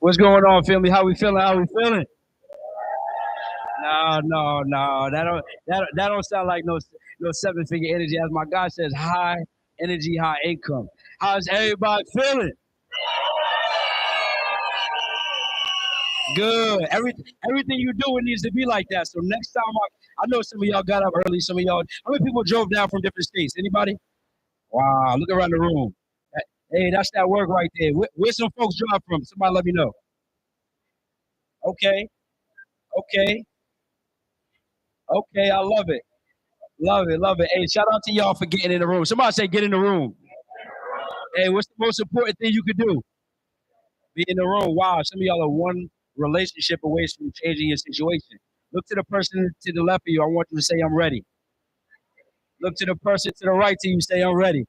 What's going on, family? How we feeling? How we feeling? No, no, no. That don't sound like no seven figure energy. As my guy says, high energy, high income. How's everybody feeling? Good. Everything you do it needs to be like that. So next time, I know some of y'all got up early. Some of y'all. How many people drove down from different states? Anybody? Wow. Look around the room. Hey, that's that work right there. Where some folks drive from? Somebody let me know. Okay. Okay. Okay. I love it. Love it, love it. Hey, shout out to y'all for getting in the room. Somebody say get in the room. Hey, what's the most important thing you could do? Be in the room. Wow, some of y'all are one relationship away from changing your situation. Look to the person to the left of you. I want you to say I'm ready. Look to the person to the right to you. Say I'm ready.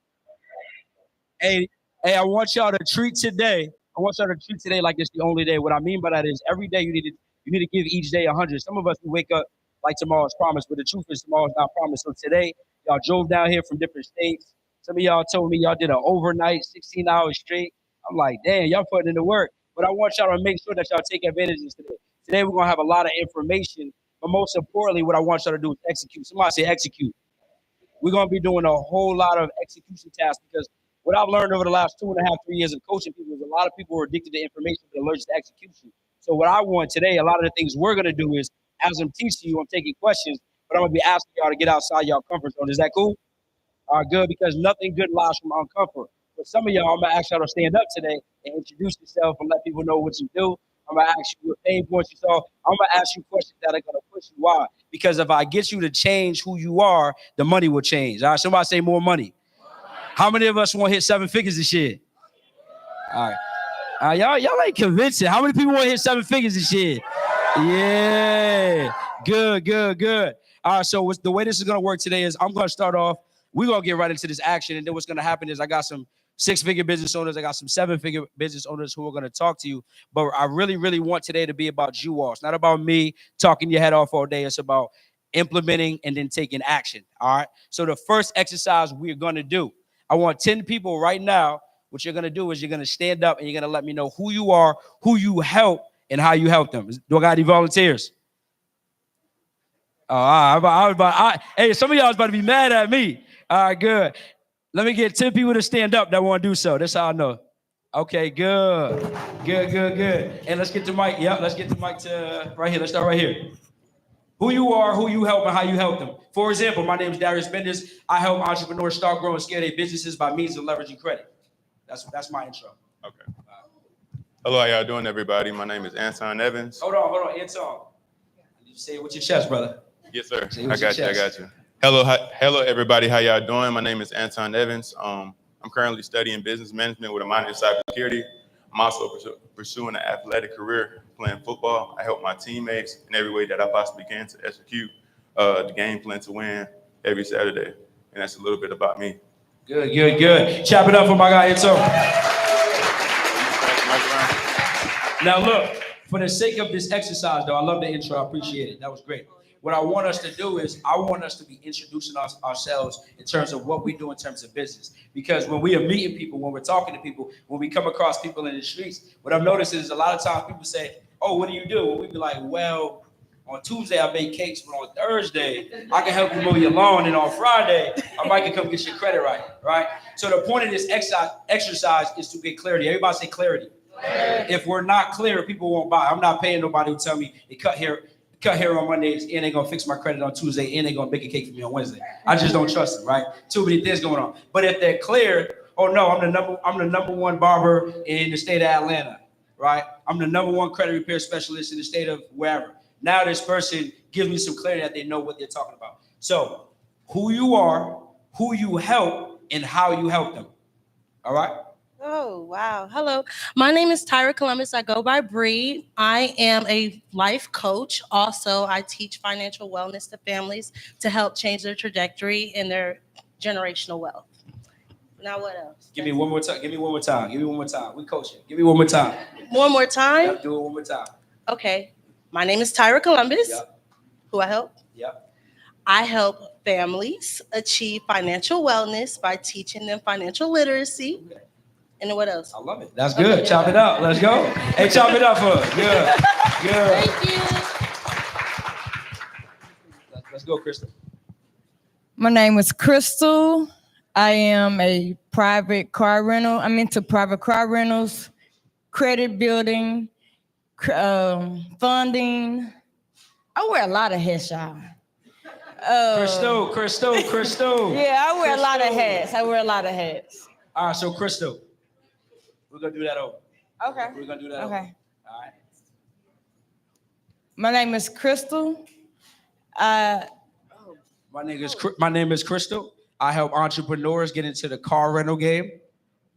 Hey, hey, I want y'all to treat today. I want y'all to treat today like it's the only day. What I mean by that is every day you need to give each day 100. Some of us we wake up like tomorrow's promised, but the truth is tomorrow's not promised. So today, y'all drove down here from different states. Some of y'all told me y'all did an overnight, 16 hours straight. I'm like, damn, y'all putting in the work. But I want y'all to make sure that y'all take advantage of today. Today we're gonna have a lot of information, but most importantly, what I want y'all to do is execute. Somebody say execute. We're going to be doing a whole lot of execution tasks because what I've learned over the last 2.5, 3 years of coaching people is a lot of people are addicted to information but allergic to execution. So what I want today, a lot of the things we're going to do is, as I'm teaching you, I'm taking questions, but I'm going to be asking y'all to get outside y'all comfort zone. Is that cool? All right, good, because nothing good lies from uncomfort. For some of y'all, I'm gonna ask y'all to stand up today and introduce yourself and let people know what you do. I'm gonna ask you what pain points you saw. I'm gonna ask you questions that are gonna push you. Why? Because if I get you to change who you are, the money will change. All right, somebody say more money. How many of us want to hit seven figures this year? All right. Y'all ain't convincing. How many people want to hit seven figures this year? Yeah. Good, good, good. All right. So the way this is gonna work today is I'm gonna start off. We're gonna get right into this action, and then what's gonna happen is I got some six-figure business owners, I got some seven-figure business owners who are gonna talk to you. But I really, really want today to be about you all. It's not about me talking your head off all day. It's about implementing and then taking action. All right. So the first exercise we're gonna do, I want 10 people right now. What you're gonna do is you're gonna stand up and you're gonna let me know who you are, who you help, and how you help them. Do I got any volunteers? Oh, hey, some of y'all is about to be mad at me. All right, good. Let me get 10 people to stand up that want to do so. That's how I know. Okay, good. Good, good, good. And let's get the mic. Yep, let's get the mic to right here. Let's start right here. Who you are, who you help, and how you help them. For example, my name is Darius Bendis. I help entrepreneurs start, grow, and scale their businesses by means of leveraging credit. That's my intro. Okay. Hello, how y'all doing, everybody? My name is Anton Evans. Hold on, Anton. You say it with your chest, brother. Yes, sir. I got you. Hello, everybody. How y'all doing? My name is Anton Evans. I'm currently studying business management with a minor in cybersecurity. I'm also pursuing an athletic career playing football. I help my teammates in every way that I possibly can to execute the game plan to win every Saturday. And that's a little bit about me. Good, good, good. Chop it up for my guy, Anton. Now, look, for the sake of this exercise, though, I love the intro. I appreciate it. That was great. What I want us to do is I want us to be introducing ourselves in terms of what we do in terms of business. Because when we are meeting people, when we're talking to people, when we come across people in the streets, what I've noticed is a lot of times people say, oh, what do you do? And we be like, well, on Tuesday, I make cakes, but on Thursday, I can help you mow your lawn, and on Friday, I might can come get your credit right? So the point of this exercise is to get clarity. Everybody say clarity. If we're not clear, people won't buy. I'm not paying nobody who tell me they cut hair on Mondays and they're gonna fix my credit on Tuesday and they're gonna bake a cake for me on Wednesday. I just don't trust them, right? Too many things going on. But if they're clear, oh no, I'm the number one barber in the state of Atlanta, right? I'm the number one credit repair specialist in the state of wherever. Now this person gives me some clarity that they know what they're talking about. So who you are, who you help, and how you help them. All right? Oh, wow. Hello. My name is Tyra Columbus. I go by Bree. I am a life coach. Also, I teach financial wellness to families to help change their trajectory and their generational wealth. Now, what else? Give me one more time. We coaching. Give me one more time. One more time? Yep, do it one more time. Okay. My name is Tyra Columbus. Yep. Who I help? Yep. I help families achieve financial wellness by teaching them financial literacy. Okay. And then what else? I love it. That's good. Chop it up. Let's go. Hey, chop it up for us. Good. Good. Thank you. Let's go, Crystal. My name is Crystal. I am a private car rental. I'm into private car rentals, credit building, funding. I wear a lot of hats, y'all. Crystal. Yeah, I wear a lot of hats. All right, so Crystal, we're gonna do that over. Okay. We're gonna do that over. Okay. All right. My name is Crystal. My name is Crystal. I help entrepreneurs get into the car rental game.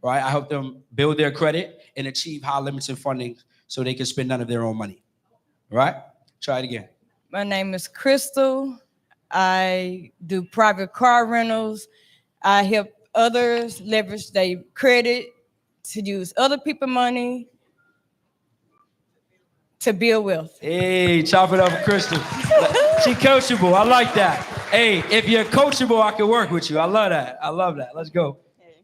Right. I help them build their credit and achieve high limits in funding so they can spend none of their own money. All right. Try it again. My name is Crystal. I do private car rentals. I help others leverage their credit to use other people's money to build wealth. Hey, chop it up for Crystal. She coachable. I like that. Hey, if you're coachable, I can work with you. I love that. Let's go. Hey.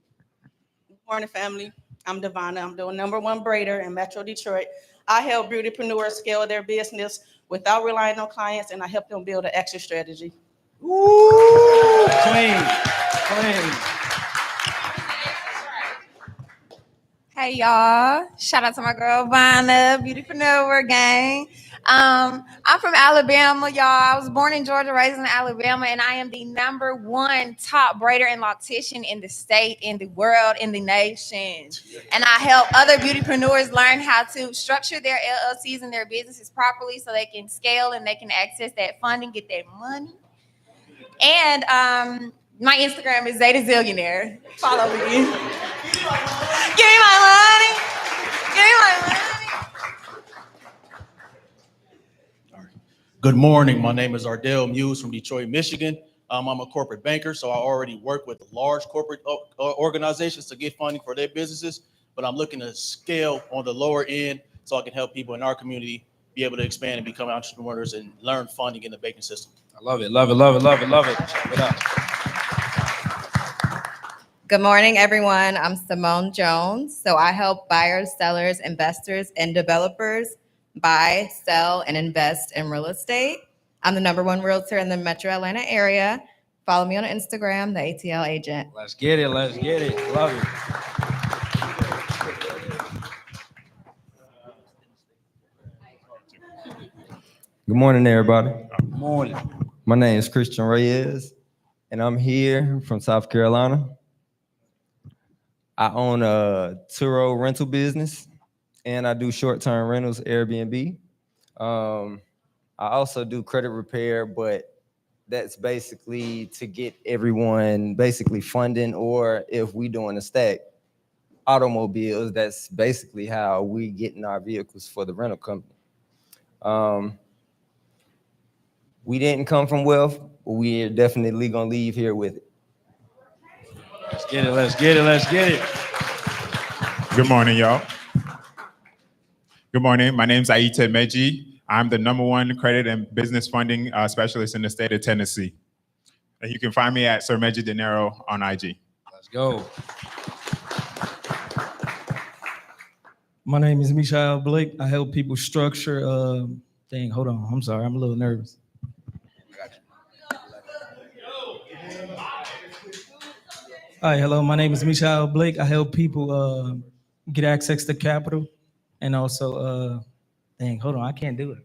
Morning, family. I'm Devonna. I'm the #1 braider in Metro Detroit. I help beautypreneurs scale their business without relying on clients, and I help them build an exit strategy. Ooh, clean. Hey y'all, shout out to my girl Vina, Beautypreneur gang. I'm from Alabama, y'all. I was born in Georgia, raised in Alabama, and I am the #1 top braider and loctician in the state, in the world, in the nation. And I help other beautypreneurs learn how to structure their LLCs and their businesses properly so they can scale and they can access that funding, get that money. And my Instagram is Zeta Zillionaire. Follow me. Give me my money. All right. Good morning. My name is Ardell Muse from Detroit, Michigan. I'm a corporate banker, so I already work with large corporate organizations to get funding for their businesses, but I'm looking to scale on the lower end so I can help people in our community be able to expand and become entrepreneurs and learn funding in the banking system. I love it. Check it out. Good morning, everyone. I'm Simone Jones. So I help buyers, sellers, investors, and developers buy, sell, and invest in real estate. I'm the #1 realtor in the Metro Atlanta area. Follow me on Instagram, the ATL Agent. Let's get it. Love it. Good morning, everybody. Good morning. My name is Christian Reyes, and I'm here from South Carolina. I own a Turo rental business, and I do short-term rentals, Airbnb. I also do credit repair, but that's basically to get everyone basically funding, or if we doing a stack, automobiles, that's basically how we getting our vehicles for the rental company. We didn't come from wealth, but we're definitely gonna leave here with it. Let's get it. Good morning, y'all. Good morning. My name is Aita Meji. I'm the #1 credit and business funding specialist in the state of Tennessee. And you can find me at Sir Meji Dinero on IG. Let's go. My name is Michael Blake. I help people structure. Hold on. I'm sorry. I'm a little nervous. Hi, hello. My name is Michael Blake. I help people get access to capital, and also, hold on. I can't do it.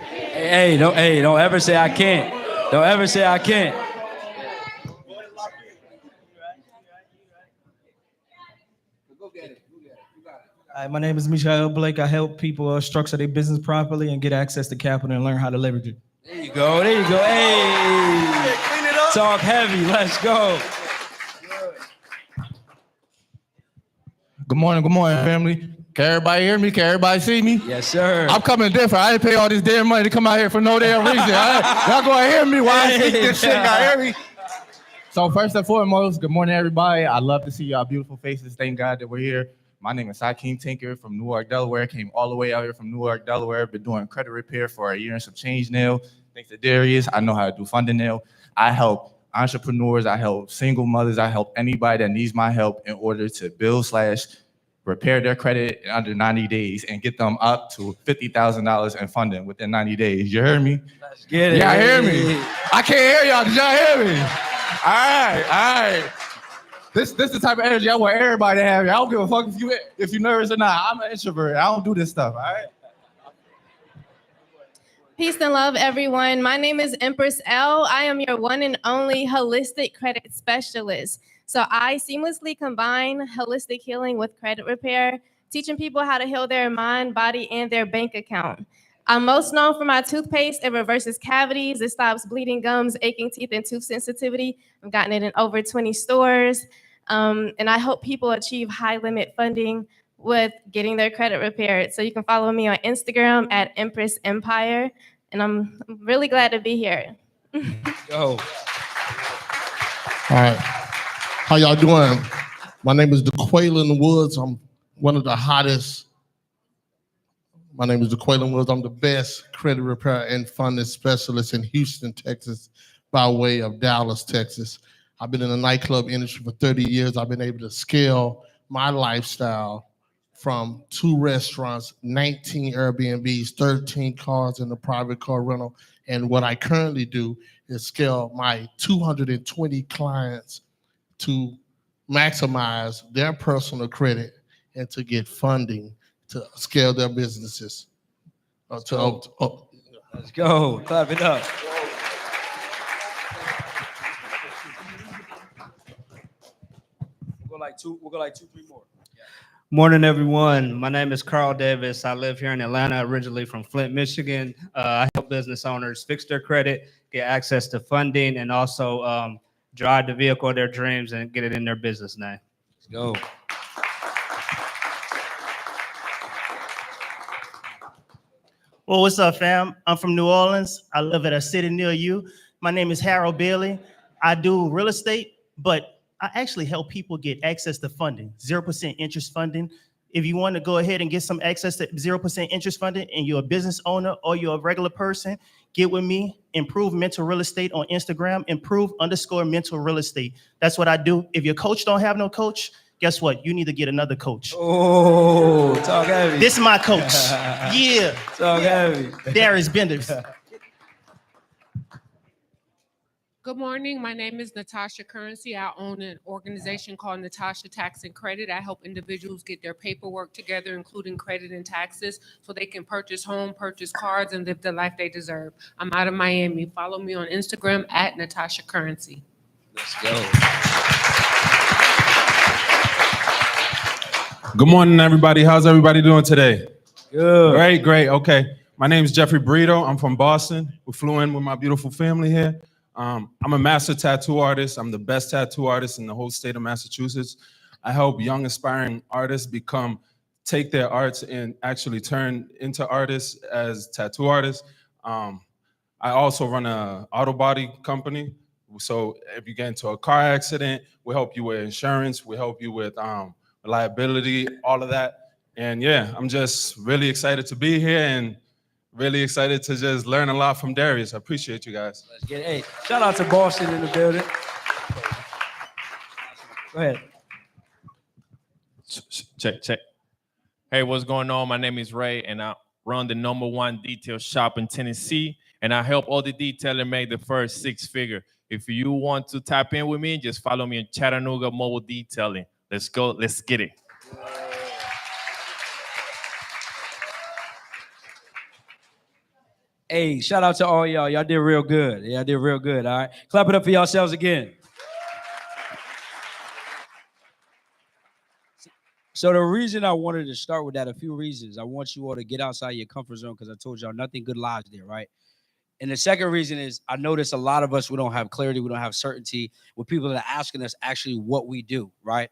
Hey, don't ever say I can't. Don't ever say I can't. Hi, my name is Michael Blake. I help people structure their business properly and get access to capital and learn how to leverage it. There you go. Hey, clean it up. Talk heavy. Let's go. Good morning, family. Can everybody hear me? Can everybody see me? Yes, sir. I'm coming different. I didn't pay all this damn money to come out here for no damn reason. Y'all gonna hear me while I speak this shit. Y'all hear me? So first and foremost, good morning, everybody. I love to see y'all beautiful faces. Thank God that we're here. My name is Hakeem Tinker from Newark, Delaware. Came all the way out here from Newark, Delaware. Been doing credit repair for a year and some change now. Thanks to Darius, I know how to do funding now. I help entrepreneurs, I help single mothers, I help anybody that needs my help in order to build/repair their credit in under 90 days and get them up to $50,000 in funding within 90 days. You heard me? Let's get it. Y'all hear me? I can't hear y'all. Did y'all hear me? All right. This the type of energy I want everybody to have. I don't give a fuck if you're nervous or not. I'm an introvert. I don't do this stuff, all right? Peace and love, everyone. My name is Empress L. I am your one and only holistic credit specialist. So I seamlessly combine holistic healing with credit repair, teaching people how to heal their mind, body, and their bank account. I'm most known for my toothpaste. It reverses cavities. It stops bleeding gums, aching teeth, and tooth sensitivity. I've gotten it in over 20 stores. And I help people achieve high limit funding with getting their credit repaired. So you can follow me on Instagram at Empress Empire. And I'm really glad to be here. Go. All right. How y'all doing? My name is DeQuaylen Woods. I'm one of the hottest. My name is DeQuaylen Woods. I'm the best credit repair and funding specialist in Houston, Texas, by way of Dallas, Texas. I've been in the nightclub industry for 30 years. I've been able to scale my lifestyle from 2 restaurants, 19 Airbnbs, 13 cars in the private car rental. And what I currently do is scale my 220 clients to maximize their personal credit and to get funding to scale their businesses. Let's go. Clap it up. We'll go like two, 3 more. Morning, everyone. My name is Carl Davis. I live here in Atlanta, originally from Flint, Michigan. I help business owners fix their credit, get access to funding, and also drive the vehicle of their dreams and get it in their business name. Let's go. Well, what's up, fam? I'm from New Orleans. I live in a city near you. My name is Harold Bailey. I do real estate, but I actually help people get access to funding, 0% interest funding. If you want to go ahead and get some access to 0% interest funding and you're a business owner or you're a regular person, get with me, Improve Mental Real Estate on Instagram, improve_mental real estate. That's what I do. If your coach don't have no coach, guess what? You need to get another coach. Oh, talk heavy. This is my coach. Yeah. Talk heavy. Darius Benders. Good morning. My name is Natasha Currency. I own an organization called Natasha Tax and Credit. I help individuals get their paperwork together, including credit and taxes, so they can purchase home, purchase cars, and live the life they deserve. I'm out of Miami. Follow me on Instagram at Natasha Currency. Let's go. Good morning, everybody. How's everybody doing today? Good. Great. Okay. My name is Jeffrey Brito. I'm from Boston. We flew in with my beautiful family here. I'm a master tattoo artist. I'm the best tattoo artist in the whole state of Massachusetts. I help young aspiring artists take their arts and actually turn into artists as tattoo artists. I also run an auto body company. So if you get into a car accident, we help you with insurance. We help you with liability, all of that. And yeah, I'm just really excited to be here and really excited to just learn a lot from Darius. I appreciate you guys. Let's get it. Hey, shout out to Boston in the building. Go ahead. Check. Hey, what's going on? My name is Ray, and I run the #1 detail shop in Tennessee, and I help all the detailer make the first 6-figure. If you want to tap in with me, just follow me in Chattanooga Mobile Detailing. Let's go. Let's get it. Hey, shout out to all y'all. Y'all did real good. Y'all did real good, all right? Clap it up for yourselves again. So the reason I wanted to start with that, a few reasons. I want you all to get outside your comfort zone because I told y'all nothing good lies there, right? And the second reason is I notice a lot of us, we don't have clarity, we don't have certainty with people that are asking us actually what we do, right?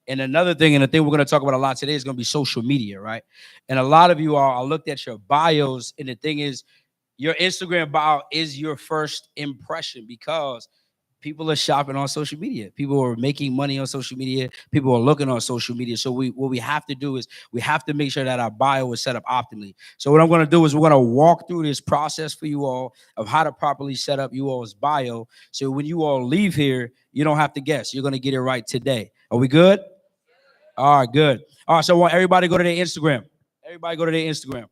And another thing, and the thing we're going to talk about a lot today is going to be social media, right? And a lot of you are, I looked at your bios, and the thing is, your Instagram bio is your first impression because People are shopping on social media. People are making money on social media. People are looking on social media. So what we have to do is we have to make sure that our bio is set up optimally. So what I'm going to do is we're going to walk through this process for you all of how to properly set up you all's bio. So when you all leave here, you don't have to guess. You're going to get it right today. Are we good? All right, good. All right, so I want everybody to go to their Instagram. Everybody go to their Instagram.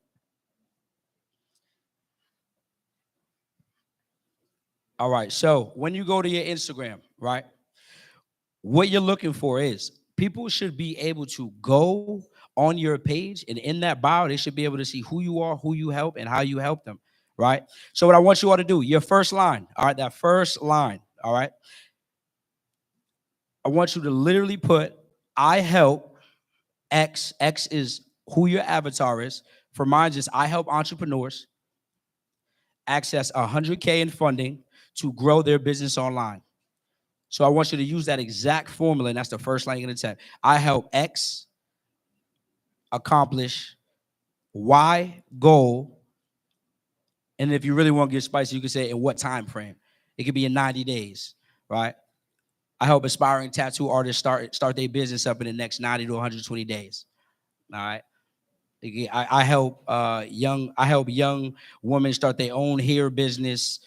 All right, so when you go to your Instagram, right, what you're looking for is people should be able to go on your page, and in that bio, they should be able to see who you are, who you help, and how you help them, right? So what I want you all to do, your first line, all right, that first line, all right, I want you to literally put, I help X. X is who your avatar is. For mine, just I help entrepreneurs access 100K in funding to grow their business online. So I want you to use that exact formula, and that's the first line you're going to type. I help X accomplish Y goal. And if you really want to get spicy, you can say in what time frame. It could be in 90 days, right? I help aspiring tattoo artists start their business up in the next 90 to 120 days. All right. I help young women start their own hair business,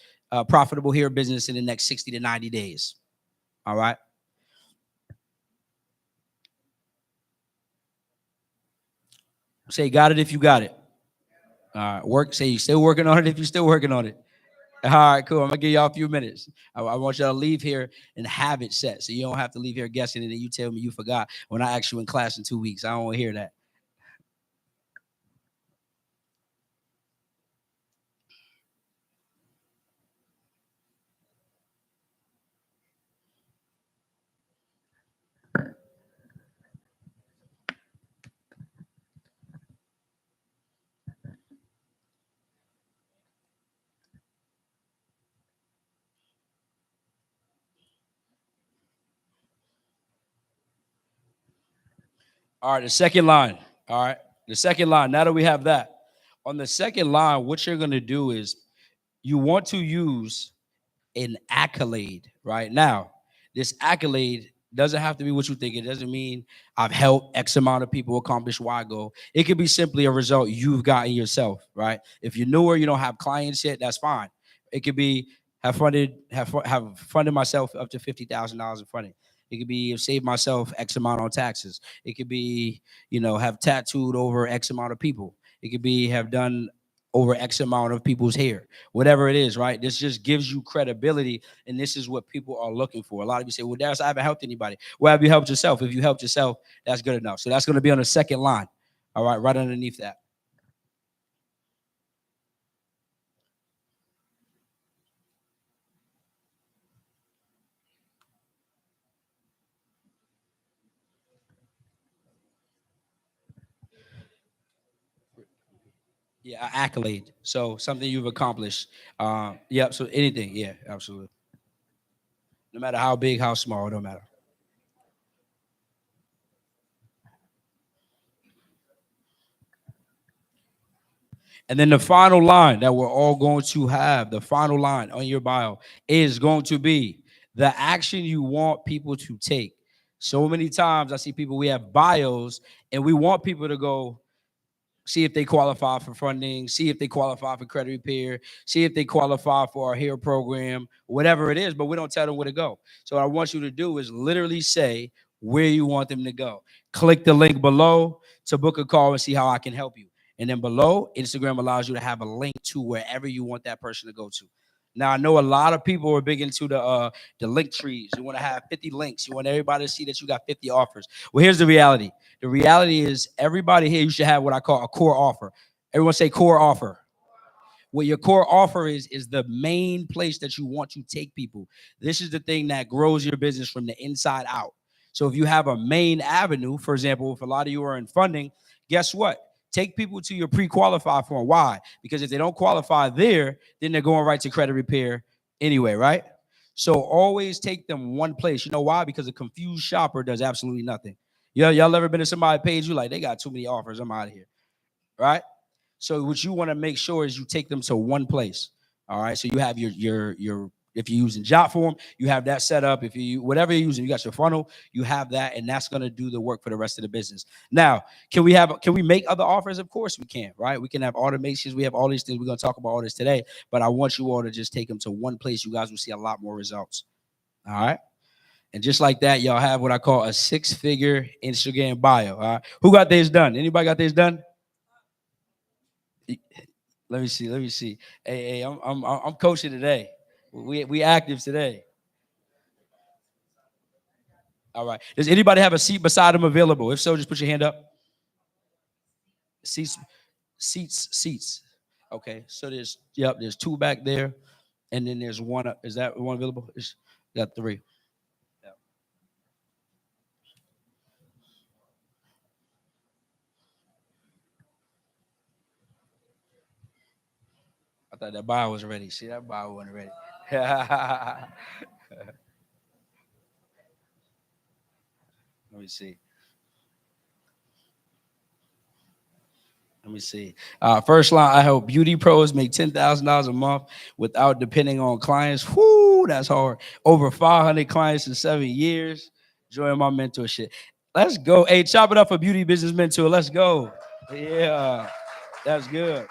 profitable hair business in the next 60 to 90 days. All right. Say got it if you got it. All right. Say you still working on it if you're still working on it. All right, cool. I'm gonna give y'all a few minutes. I want y'all to leave here and have it set, so you don't have to leave here guessing and then you tell me you forgot when I ask you in class in 2 weeks. I don't want to hear that. All right, the second line. All right, the second line. Now that we have that, on the second line, what you're going to do is you want to use an accolade right now. This accolade doesn't have to be what you think. It doesn't mean I've helped X amount of people accomplish Y goal. It could be simply a result you've gotten yourself, right? If you're newer, you don't have clients yet, that's fine. It could be have funded myself up to $50,000 in funding. It could be save myself X amount on taxes. It could be, have tattooed over X amount of people. It could be have done over X amount of people's hair. Whatever it is, right? This just gives you credibility, and this is what people are looking for. A lot of you say, well, Darius, I haven't helped anybody. Well, have you helped yourself? If you helped yourself, that's good enough. So that's going to be on the second line, all right, right underneath that. Yeah, accolade. So something you've accomplished. Yeah, so anything. Yeah, absolutely. No matter how big, how small, it don't matter. And then the final line that we're all going to have, the final line on your bio is going to be the action you want people to take. So many times I see people, we have bios and we want people to go see if they qualify for funding, see if they qualify for credit repair, see if they qualify for our hair program, whatever it is, but we don't tell them where to go. So what I want you to do is literally say where you want them to go. Click the link below to book a call and see how I can help you. And then below, Instagram allows you to have a link to wherever you want that person to go to. Now, I know a lot of people are big into the link trees. You want to have 50 links. You want everybody to see that you got 50 offers. Well, here's the reality. The reality is everybody here, you should have what I call a core offer. Everyone say core offer. What your core offer is the main place that you want to take people. This is the thing that grows your business from the inside out. So if you have a main avenue, for example, if a lot of you are in funding, guess what? Take people to your pre-qualified form. Why? Because if they don't qualify there, then they're going right to credit repair anyway, right? So always take them one place. You know why? Because a confused shopper does absolutely nothing. Y'all ever been to somebody's page, you like, they got too many offers, I'm out of here, right? So what you want to make sure is you take them to one place, all right? So you have your If you're using Jotform, you have that set up. If you whatever you're using, you got your funnel, you have that, and that's going to do the work for the rest of the business. Now, can we make other offers? Of course we can, right? We can have automations. We have all these things. We're going to talk about all this today, but I want you all to just take them to one place. You guys will see a lot more results. All right. And just like that, y'all have what I call a 6-figure Instagram bio. All right. Who got theirs done? Anybody got theirs done? Let me see. Hey, I'm coaching today. We active today. All right. Does anybody have a seat beside them available? If so, just put your hand up. Seats. Okay. So there's 2 back there, and then there's one up. Is that one available? Got 3. Yeah. I thought that bio was ready. See, that bio wasn't ready. Let me see. First line, I help beauty pros make $10,000 a month without depending on clients. Whoo, that's hard. Over 500 clients in 7 years. Enjoying my mentorship. Let's go. Hey, chop it up for Beauty Business Mentor. Let's go. Yeah, that's good.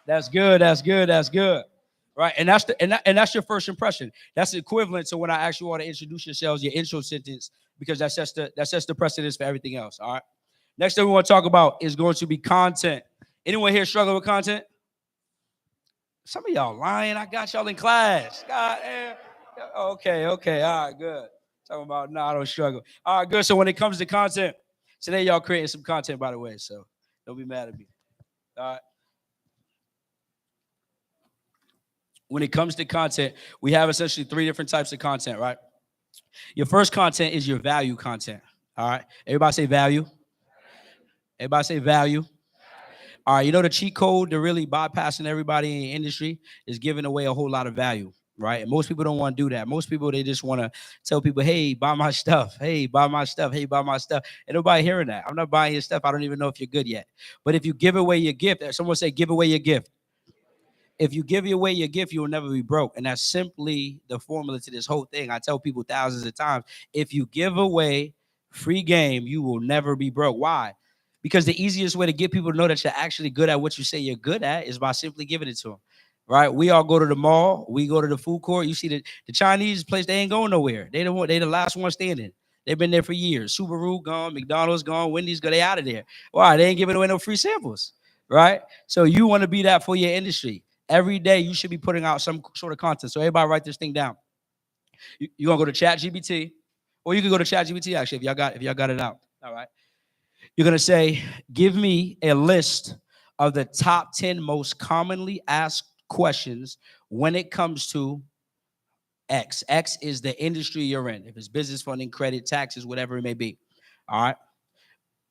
That's good. Right, and that's your first impression. That's equivalent to when I ask you all to introduce yourselves, your intro sentence, because that sets the precedence for everything else. All right. Next thing we want to talk about is going to be content. Anyone here struggle with content? Some of y'all lying. I got y'all in class. God, okay. All right, good. Talking about I don't struggle. All right, good. So when it comes to content, today y'all creating some content, by the way. So don't be mad at me. All right. When it comes to content, we have essentially 3 different types of content, right? Your first content is your value content. All right. Everybody say value. Everybody say value. All right. You know the cheat code to really bypassing everybody in the industry is giving away a whole lot of value, right? And most people don't want to do that. Most people, they just want to tell people, hey, buy my stuff. Hey, buy my stuff. Hey, buy my stuff. And nobody hearing that. I'm not buying your stuff. I don't even know if you're good yet. But if you give away your gift, someone say, give away your gift. If you give away your gift, you will never be broke. And that's simply the formula to this whole thing. I tell people thousands of times, if you give away free game, you will never be broke. Why? Because the easiest way to get people to know that you're actually good at what you say you're good at is by simply giving it to them, right? We all go to the mall. We go to the food court. You see the Chinese place, they ain't going nowhere. They the last one standing. They've been there for years. Subaru gone, McDonald's gone, Wendy's gone, they out of there. Why? They ain't giving away no free samples, right? So you want to be that for your industry. Every day you should be putting out some sort of content. So everybody write this thing down. You're gonna go to ChatGPT, or you can go to ChatGPT actually if y'all got it out. All right. You're gonna say, give me a list of the top 10 most commonly asked questions when it comes to X. X is the industry you're in. If it's business funding, credit, taxes, whatever it may be. All right.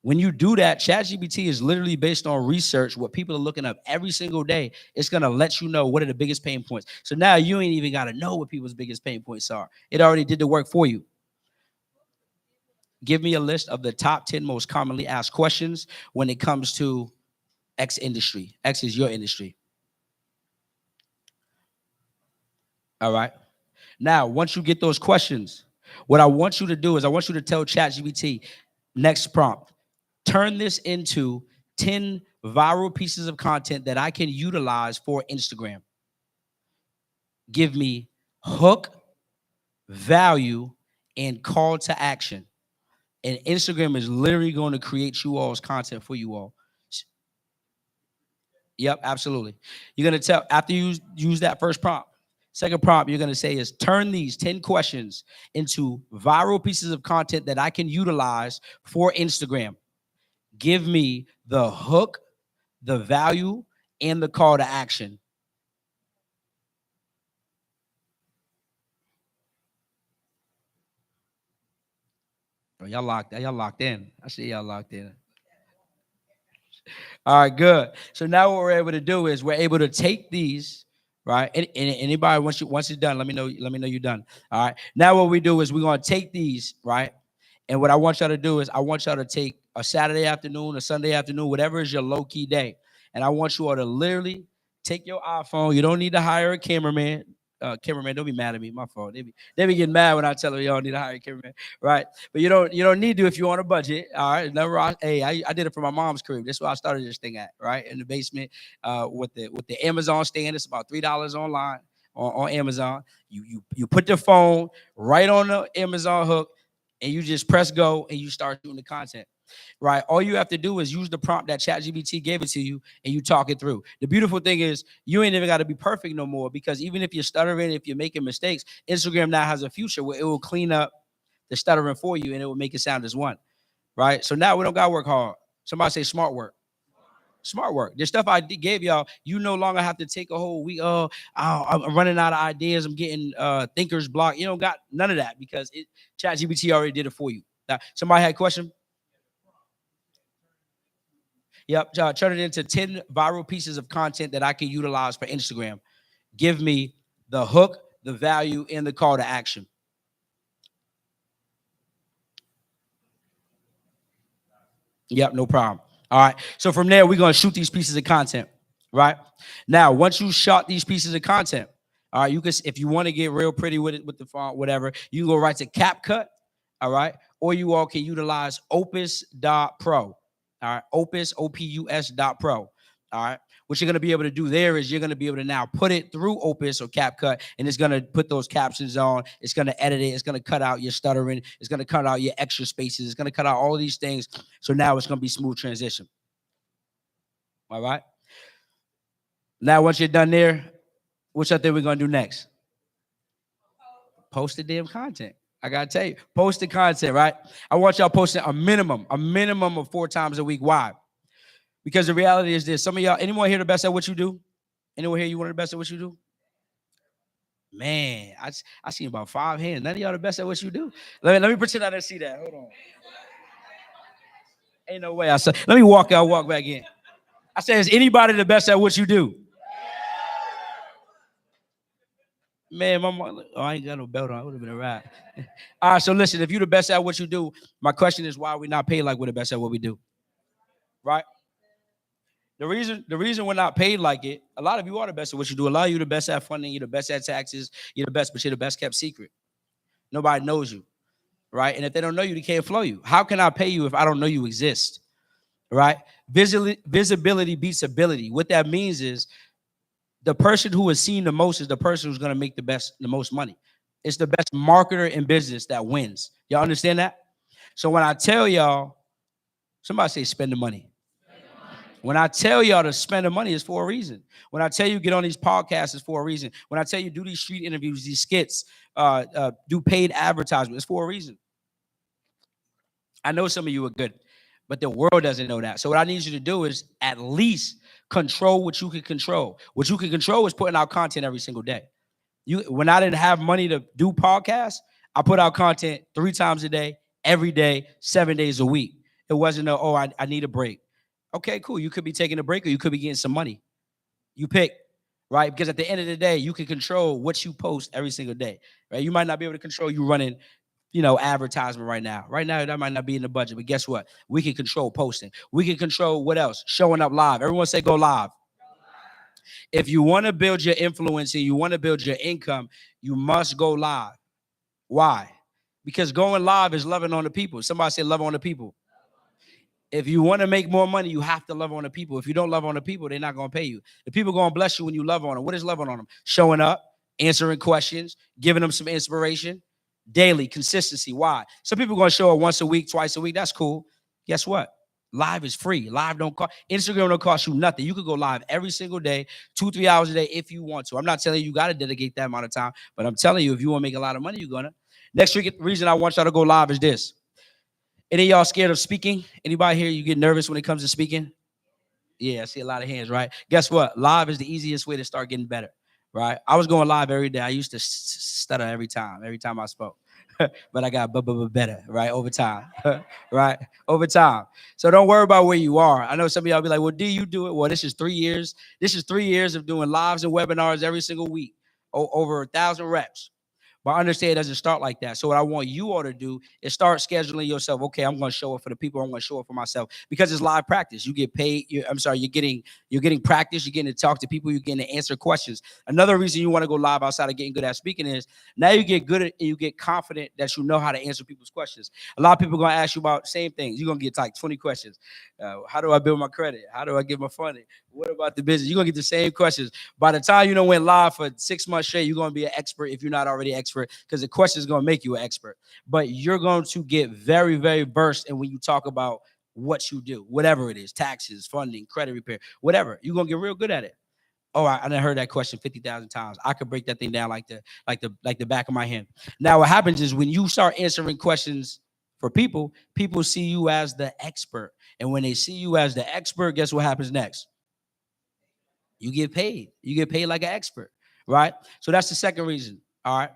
When you do that, ChatGPT is literally based on research, what people are looking up every single day. It's going to let you know what are the biggest pain points. So now you ain't even got to know what people's biggest pain points are. It already did the work for you. Give me a list of the top 10 most commonly asked questions when it comes to X industry. X is your industry. All right. Now, once you get those questions, what I want you to do is I want you to tell ChatGPT, next prompt, turn this into 10 viral pieces of content that I can utilize for Instagram. Give me hook, value, and call to action. And Instagram is literally going to create you all's content for you all. Yep, absolutely. You're going to tell, after you use that first prompt, second prompt you're going to say is turn these 10 questions into viral pieces of content that I can utilize for Instagram. Give me the hook, the value, and the call to action. Oh, y'all locked in. I see y'all locked in. All right, good. So now what we're able to do is we're able to take these, right? And anybody, once you're done, let me know you're done. All right. Now what we do is we're going to take these, right? And what I want y'all to do is I want y'all to take a Saturday afternoon, a Sunday afternoon, whatever is your low-key day. And I want you all to literally take your iPhone. You don't need to hire a cameraman. cameraman. Don't be mad at me. My fault. They be getting mad when I tell them y'all need to hire a cameraman, right? But you don't need to if you're on a budget. All right. Never. I did it for my mom's crib. That's why I started this thing at, right, in the basement, with the Amazon stand. It's about $3 online on Amazon. You put the phone right on the Amazon hook, and you just press go, and you start doing the content. Right. All you have to do is use the prompt that ChatGPT gave it to you, and you talk it through. The beautiful thing is you ain't even got to be perfect no more, because even if you're stuttering, if you're making mistakes, Instagram now has a feature where it will clean up the stuttering for you, and it will make it sound as one. Right. So now we don't got to work hard. Somebody say smart work. Smart work. The stuff I gave y'all, you no longer have to take a whole week. Oh, I'm running out of ideas. I'm getting thinker's block. You don't got none of that, because ChatGPT already did it for you. Now, somebody had a question? Yep, turn it into 10 viral pieces of content that I can utilize for Instagram. Give me the hook, the value, and the call to action. Yep, no problem. All right, so from there, we're going to shoot these pieces of content, right? Now, once you shot these pieces of content, all right, you can, if you want to get real pretty with it, with the font, whatever, you can go right to CapCut, all right? Or you all can utilize Opus.pro. All right, Opus, OPUS.pro. All right, what you're going to be able to do there is you're going to be able to now put it through Opus or CapCut, and it's going to put those captions on. It's going to edit it. It's going to cut out your stuttering. It's going to cut out your extra spaces. It's going to cut out all of these things. So now it's going to be smooth transition. All right. Now, once you're done there, what y'all think we're going to do next? Post the damn content. I gotta tell you, post the content, right? I want y'all posting a minimum of 4 times a week. Why? Because the reality is this. Some of y'all, anyone here the best at what you do? Anyone here you want the best at what you do? Man, I see about 5 hands. None of y'all the best at what you do. Let me pretend I didn't see that. Hold on. Ain't no way I said. Let me walk out, walk back in. I said, is anybody the best at what you do? Man, my mom, I ain't got no belt on. I would have been a rap. All right, so listen, if you're the best at what you do, my question is, why are we not paid like we're the best at what we do? Right? The reason we're not paid like it, a lot of you are the best at what you do. A lot of you are the best at funding, you're the best at taxes, you're the best, but you're the best kept secret. Nobody knows you, right? And if they don't know you, they can't flow you. How can I pay you if I don't know you exist? Right? Visibility beats ability. What that means is, the person who is seen the most is the person who's going to make the most money. It's the best marketer in business that wins. Y'all understand that? So when I tell y'all, somebody say spend the money. When I tell y'all to spend the money, it's for a reason. When I tell you get on these podcasts, it's for a reason. When I tell you do these street interviews, these skits, do paid advertisement, it's for a reason. I know some of you are good, but the world doesn't know that. So what I need you to do is at least control what you can control. What you can control is putting out content every single day. When I didn't have money to do podcasts, I put out content 3 times a day, every day, 7 days a week. It wasn't I need a break. Okay, cool. You could be taking a break, or you could be getting some money. You pick, right? Because at the end of the day, you can control what you post every single day, right? You might not be able to control you running advertisement right now. Right now, that might not be in the budget, but guess what? We can control posting. We can control what else? Showing up live. Everyone say go live. If you want to build your influence and you want to build your income, you must go live. Why? Because going live is loving on the people. Somebody say love on the people. If you want to make more money, you have to love on the people. If you don't love on the people, they're not going to pay you. The people are going to bless you when you love on them. What is loving on them? Showing up, answering questions, giving them some inspiration. Daily consistency. Why? Some people are going to show up once a week, twice a week. That's cool. Guess what? Live is free. Live don't cost. Instagram don't cost you nothing. You could go live every single day, 2-3 hours a day if you want to. I'm not telling you got to dedicate that amount of time, but I'm telling you, if you want to make a lot of money, you're gonna. Next reason I want y'all to go live is this. Any of y'all scared of speaking? Anybody here, you get nervous when it comes to speaking? Yeah, I see a lot of hands, right? Guess what? Live is the easiest way to start getting better. Right? I was going live every day. I used to stutter every time I spoke, but I got better, right? Over time, right? Over time. So don't worry about where you are. I know some of y'all be like, well, D, you do it. Well, this is 3 years. This is 3 years of doing lives and webinars every single week, over 1,000 reps. But understand it doesn't start like that. So what I want you all to do is start scheduling yourself. Okay, I'm going to show up for the people. I'm going to show up for myself because it's live practice. You get paid. You're getting practice. You're getting to talk to people. You're getting to answer questions. Another reason you want to go live outside of getting good at speaking is now you get good at and you get confident that you know how to answer people's questions. A lot of people are going to ask you about the same things. You're going to get like 20 questions. How do I build my credit? How do I get my funding? What about the business? You're going to get the same questions. By the time you went live for 6 months straight, you're going to be an expert if you're not already expert, because the question is going to make you an expert. But you're going to get very, very versed in when you talk about what you do, whatever it is, taxes, funding, credit repair, whatever. You're going to get real good at it. Oh, I done heard that question 50,000 times. I could break that thing down like the back of my hand. Now, what happens is when you start answering questions for people, people see you as the expert. And when they see you as the expert, guess what happens next? You get paid. You get paid like an expert, right? So that's the second reason, all right?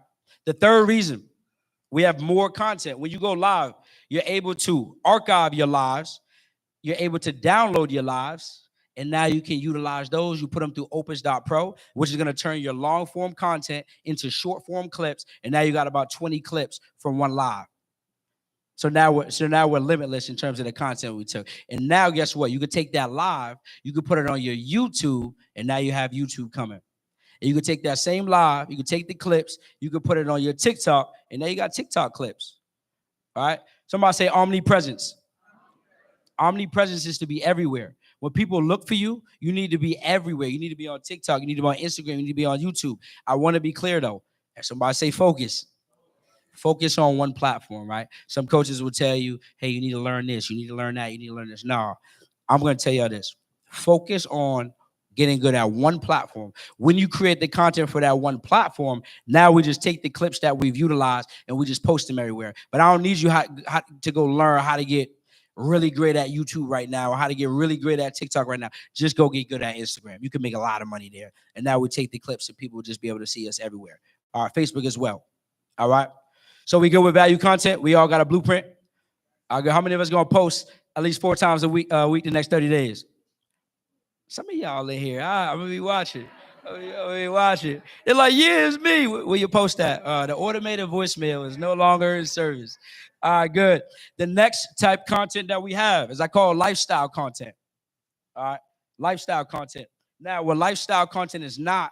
The third reason, we have more content. When you go live, you're able to archive your lives. You're able to download your lives. And now you can utilize those. You put them through Opus.pro, which is going to turn your long form content into short form clips. And now you got about 20 clips from one live. So now we're limitless in terms of the content we took. And now guess what? You could take that live, you could put it on your YouTube, and now you have YouTube coming. And you could take that same live, you could take the clips, you could put it on your TikTok, and now you got TikTok clips. All right? Somebody say omnipresence. Omnipresence is to be everywhere. When people look for you, you need to be everywhere. You need to be on TikTok, you need to be on Instagram, you need to be on YouTube. I want to be clear though. Somebody say focus. Focus on one platform, right? Some coaches will tell you, hey, you need to learn this, you need to learn that, you need to learn this. No, I'm going to tell you this. Focus on getting good at one platform. When you create the content for that one platform, now we just take the clips that we've utilized and we just post them everywhere. But I don't need you to go learn how to get really great at YouTube right now or how to get really great at TikTok right now. Just go get good at Instagram. You can make a lot of money there. And now we take the clips and people will just be able to see us everywhere. All right, Facebook as well. All right. So we go with value content. We all got a blueprint. How many of us gonna post at least 4 times a week the next 30 days? Some of y'all in here. I'm gonna be watching. They're like, yeah, it's me. Will you post that? The automated voicemail is no longer in service. All right, good. The next type content that we have is I call lifestyle content. All right, lifestyle content. Now, what lifestyle content is not,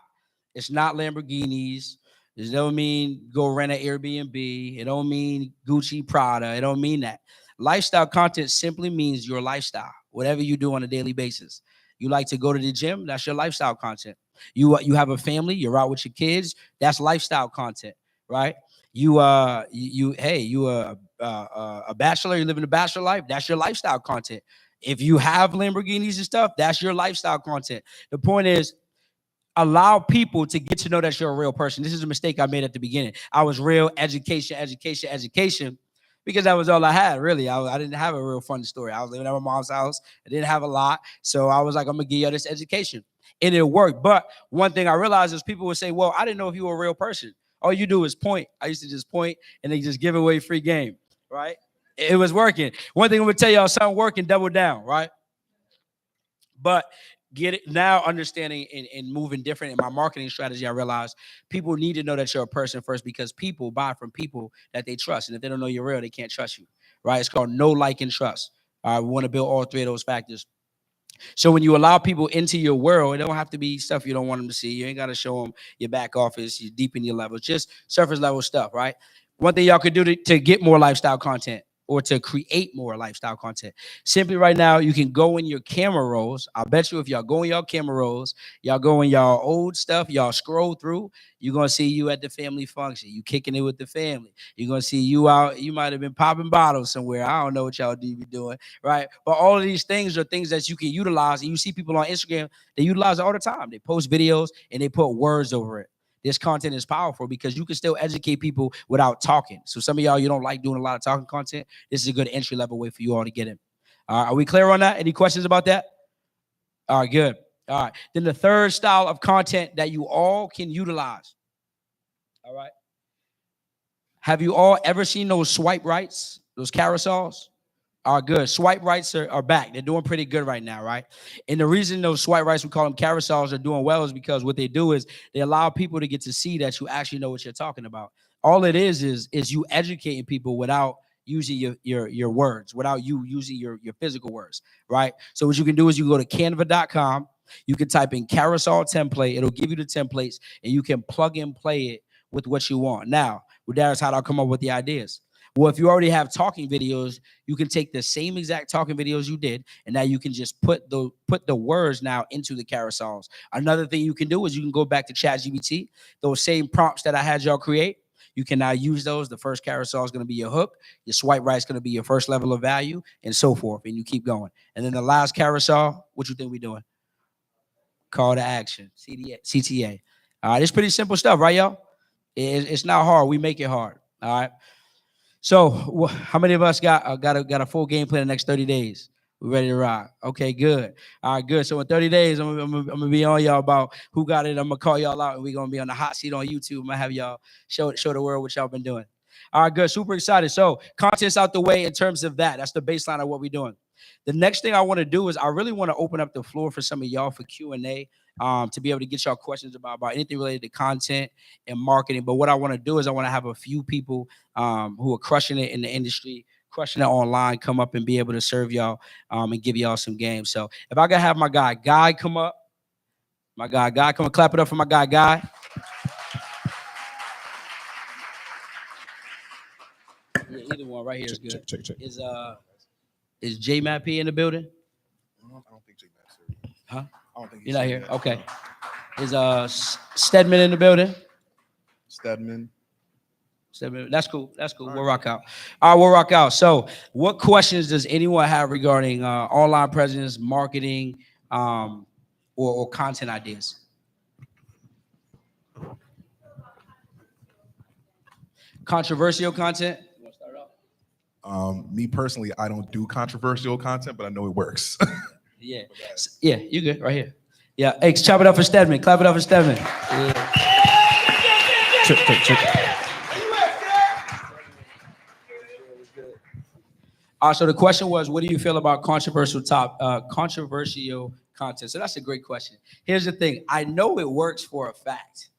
it's not Lamborghinis. It don't mean go rent an Airbnb. It don't mean Gucci, Prada. It don't mean that. Lifestyle content simply means your lifestyle, whatever you do on a daily basis. You like to go to the gym, that's your lifestyle content. You have a family, you're out with your kids, that's lifestyle content, right? You a bachelor, you live in a bachelor life, that's your lifestyle content. If you have Lamborghinis and stuff, that's your lifestyle content. The point is, allow people to get to know that you're a real person. This is a mistake I made at the beginning. I was real education, because that was all I had, really. I didn't have a real fun story. I was living at my mom's house. I didn't have a lot. So I was like, I'm going to give you this education. And it worked. But one thing I realized is people would say, well, I didn't know if you were a real person. All you do is point. I used to just point and they just give away free game, right? It was working. One thing I'm going to tell y'all, something working, double down, right? But get it now, understanding and moving different in my marketing strategy, I realized people need to know that you're a person first, because people buy from people that they trust. And if they don't know you're real, they can't trust you, right? It's called know, like, and trust. We want to build all 3 of those factors. So when you allow people into your world, it don't have to be stuff you don't want them to see. You ain't got to show them your back office, you deepen your levels, just surface level stuff, right? One thing y'all could do to get more lifestyle content or to create more lifestyle content. Simply right now, you can go in your camera rolls. I bet you if y'all go in your camera rolls, y'all go in y'all old stuff, y'all scroll through, you're going to see you at the family function. You kicking it with the family. You're going to see you out. You might have been popping bottles somewhere. I don't know what y'all do be doing, right? But all of these things are things that you can utilize. And you see people on Instagram, they utilize it all the time. They post videos and they put words over it. This content is powerful because you can still educate people without talking. So some of y'all, you don't like doing a lot of talking content. This is a good entry level way for you all to get in. Are we clear on that? Any questions about that? All right, good. All right. Then the third style of content that you all can utilize. All right. Have you all ever seen those swipe rights, those carousels? Are good. Swipe rights are back. They're doing pretty good right now, right? And the reason those swipe rights, we call them carousels, are doing well is because what they do is they allow people to get to see that you actually know what you're talking about. all it is you educating people without using your words, without you using your physical words, right? So what you can do is you go to canva.com, you can type in carousel template, it'll give you the templates, and you can plug and play it with what you want. Now, with Darius, how do I come up with the ideas? Well, if you already have talking videos, you can take the same exact talking videos you did, and now you can just put the words now into the carousels. Another thing you can do is you can go back to ChatGPT, those same prompts that I had y'all create. You can now use those. The first carousel is going to be your hook. Your swipe right is going to be your first level of value, and so forth. And you keep going. And then the last carousel, what you think we're doing? Call to action, CTA. All right, it's pretty simple stuff, right, y'all? It's not hard. We make it hard. All right. So how many of us got a full game plan the next 30 days? We ready to rock? Okay, good. All right, good. So in 30 days, I'm gonna be on y'all about who got it. I'm gonna call y'all out, and we're gonna be on the hot seat on YouTube. I'm gonna have y'all show the world what y'all been doing. All right, good. Super excited. So content's out the way in terms of that. That's the baseline of what we're doing. The next thing I want to do is I really want to open up the floor for some of y'all for Q&A, to be able to get y'all questions about anything related to content and marketing. But what I want to do is I want to have a few people who are crushing it in the industry, crushing it online, come up and be able to serve y'all and give y'all some games. So if I could have my guy come up, come and clap it up for my guy. Yeah, either one right here is good. Check. Is J Matt P in the building? I don't think J Matt's here. Huh? I don't think You're not here. Okay. Is Stedman in the building? Stedman. That's cool. We'll rock out. All right, we'll rock out. So what questions does anyone have regarding online presence, marketing, or content ideas? Controversial content? Me personally, I don't do controversial content, but I know it works. Yeah, you good right here. Yeah, hey, chop it up for Stedman. Clap it up for Stedman. Yeah. Check. So the question was, what do you feel about controversial content? So that's a great question. Here's the thing. I know it works for a fact.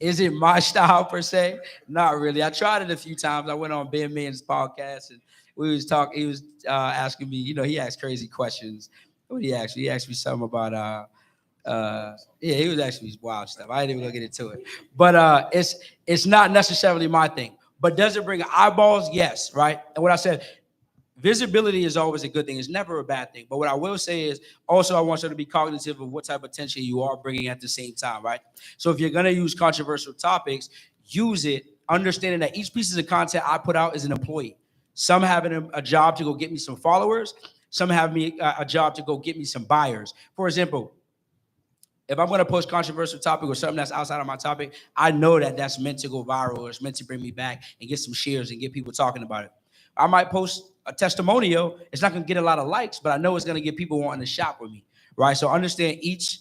Is it my style per se? Not really. I tried it a few times. I went on Ben Meehan's podcast and we was talking. He was asking me, he asked crazy questions. What did he ask me? He asked me something about he was asking me wild stuff. I didn't even go get into it. But it's not necessarily my thing. But does it bring eyeballs? Yes, right? And what I said, visibility is always a good thing. It's never a bad thing. But what I will say is also I want you to be cognitive of what type of attention you are bringing at the same time, right? So if you're going to use controversial topics, use it understanding that each piece of content I put out is an employee. Some having a job to go get me some followers. Some have a job to go get me some buyers. For example, if I'm going to post controversial topic or something that's outside of my topic, I know that that's meant to go viral or it's meant to bring me back and get some shares and get people talking about it. I might post a testimonial. It's not going to get a lot of likes, but I know it's going to get people wanting to shop with me, right? So understand each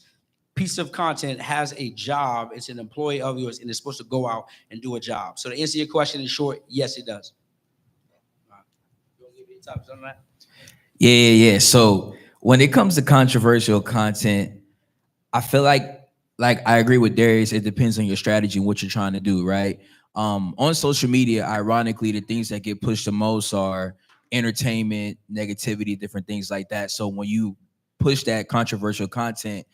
piece of content has a job. It's an employee of yours, and it's supposed to go out and do a job. So to answer your question in short, yes, it does. You want to give me the topics on that? Yeah. So when it comes to controversial content, I feel like I agree with Darius. It depends on your strategy and what you're trying to do, right? On social media, ironically, the things that get pushed the most are entertainment, negativity, different things like that. So when you push that controversial content,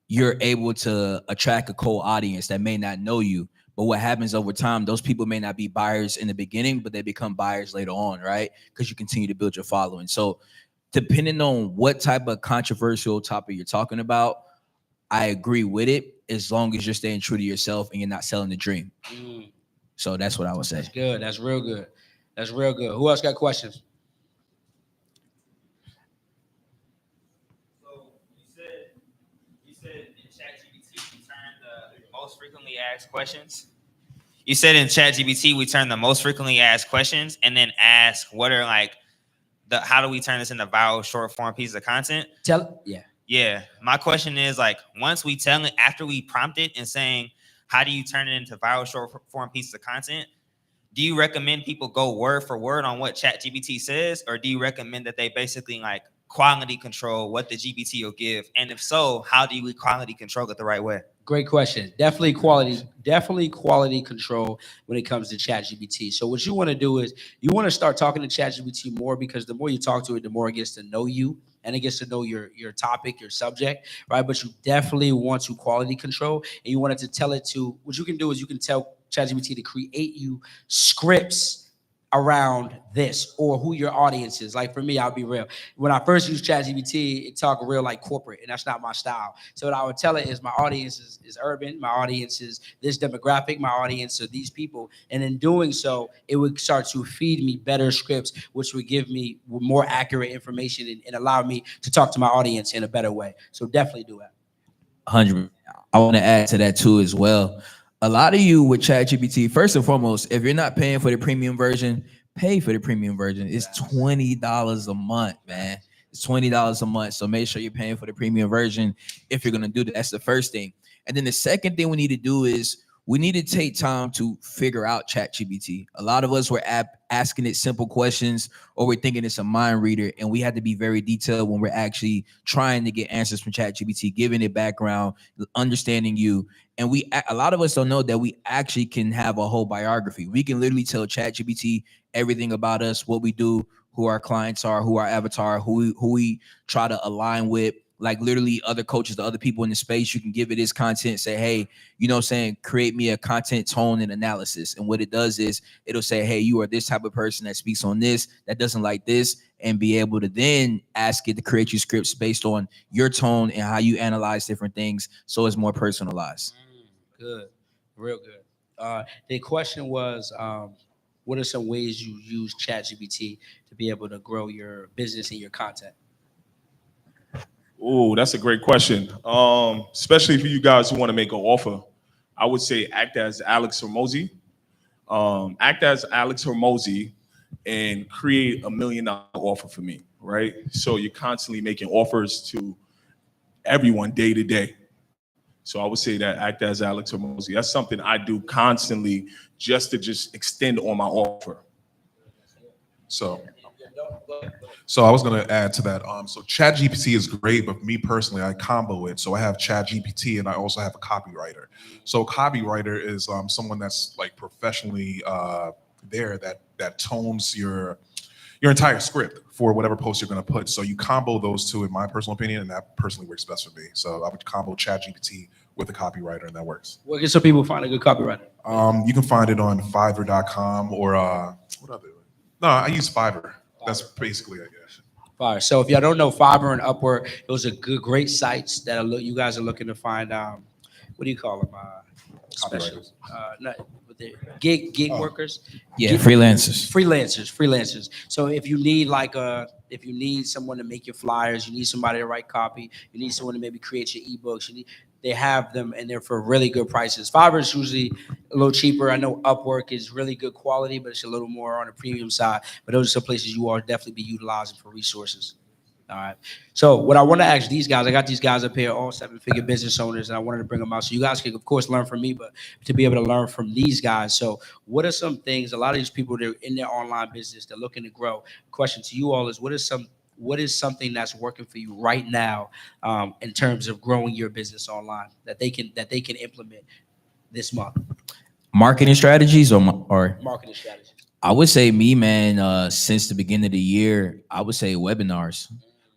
you're able to attract a cold audience that may not know you. But what happens over time, those people may not be buyers in the beginning, but they become buyers later on, right? Because you continue to build your following. So depending on what type of controversial topic you're talking about, I agree with it as long as you're staying true to yourself and you're not selling the dream. So that's what I would say. That's good. That's real good. That's real good. Who else got questions? So you said in ChatGPT we turn the most frequently asked questions. You said in ChatGPT we turn the most frequently asked questions and then ask what are how do we turn this into viral short form pieces of content? Yeah. My question is once we tell it, after we prompt it and saying, how do you turn it into viral short form pieces of content? Do you recommend people go word for word on what ChatGPT says? Or do you recommend that they basically quality control what the GPT will give? And if so, how do we quality control it the right way? Great question. Definitely quality control when it comes to ChatGPT. So what you want to do is you want to start talking to ChatGPT more, because the more you talk to it, the more it gets to know you and it gets to know your topic, your subject, right? But you definitely want to quality control, and you want it to tell it to, what you can do is you can tell ChatGPT to create you scripts around this or who your audience is. Like for me, I'll be real. When I first used ChatGPT, it talked real like corporate, and that's not my style. So what I would tell it is my audience is urban, my audience is this demographic, my audience are these people. And in doing so, it would start to feed me better scripts, which would give me more accurate information and allow me to talk to my audience in a better way. So definitely do that. 100. I want to add to that too as well. A lot of you with ChatGPT, first and foremost, if you're not paying for the premium version, pay for the premium version. It's $20 a month, man. It's $20 a month. So make sure you're paying for the premium version if you're going to do that. That's the first thing. And then the second thing we need to do is we need to take time to figure out ChatGPT. A lot of us were asking it simple questions, or we're thinking it's a mind reader, and we had to be very detailed when we're actually trying to get answers from ChatGPT, giving it background, understanding you. And a lot of us don't know that we actually can have a whole biography. We can literally tell ChatGPT everything about us, what we do, who our clients are, who our avatar, who we try to align with. Like literally other coaches, the other people in the space, you can give it this content, say, hey, you know what I'm saying, create me a content tone and analysis. And what it does is it'll say, hey, you are this type of person that speaks on this, that doesn't like this, and be able to then ask it to create you scripts based on your tone and how you analyze different things, so it's more personalized. Good, real good. The question was, what are some ways you use ChatGPT to be able to grow your business and your content? Oh, that's a great question. Especially for you guys who want to make an offer, I would say act as Alex Hormozi. Act as Alex Hormozi and create $1 million offer for me, right? So you're constantly making offers to everyone day to day. So I would say that act as Alex Hormozi. That's something I do constantly just to extend on my offer. So I was going to add to that. So ChatGPT is great, but me personally, I combo it. So I have ChatGPT and I also have a copywriter. So copywriter is someone that's like professionally there that tones your entire script for whatever post you're going to put. So you combo those two, in my personal opinion, and that personally works best for me. So I would combo ChatGPT with a copywriter, and that works. Where can some people find a good copywriter? You can find it on Fiverr.com or what other? No, I use Fiverr. That's basically, I guess. Fire. So if y'all don't know, Fiverr and Upwork, those are great sites that you guys are looking to find. What do you call them? Specials. Gig workers. Yeah, freelancers. Freelancers. So if you need if you need someone to make your flyers, you need somebody to write copy, you need someone to maybe create your ebooks, they have them and they're for really good prices. Fiverr is usually a little cheaper. I know Upwork is really good quality, but it's a little more on the premium side. But those are some places you will definitely be utilizing for resources. All right. So what I want to ask these guys, I got these guys up here, all 7-figure business owners, and I wanted to bring them out. So you guys can, of course, learn from me, but to be able to learn from these guys. So what are some things, a lot of these people, they're in their online business, they're looking to grow. Question to you all is, what is something that's working for you right now in terms of growing your business online that they can implement this month? Marketing strategies or Marketing strategies. I would say me, man, since the beginning of the year, I would say webinars.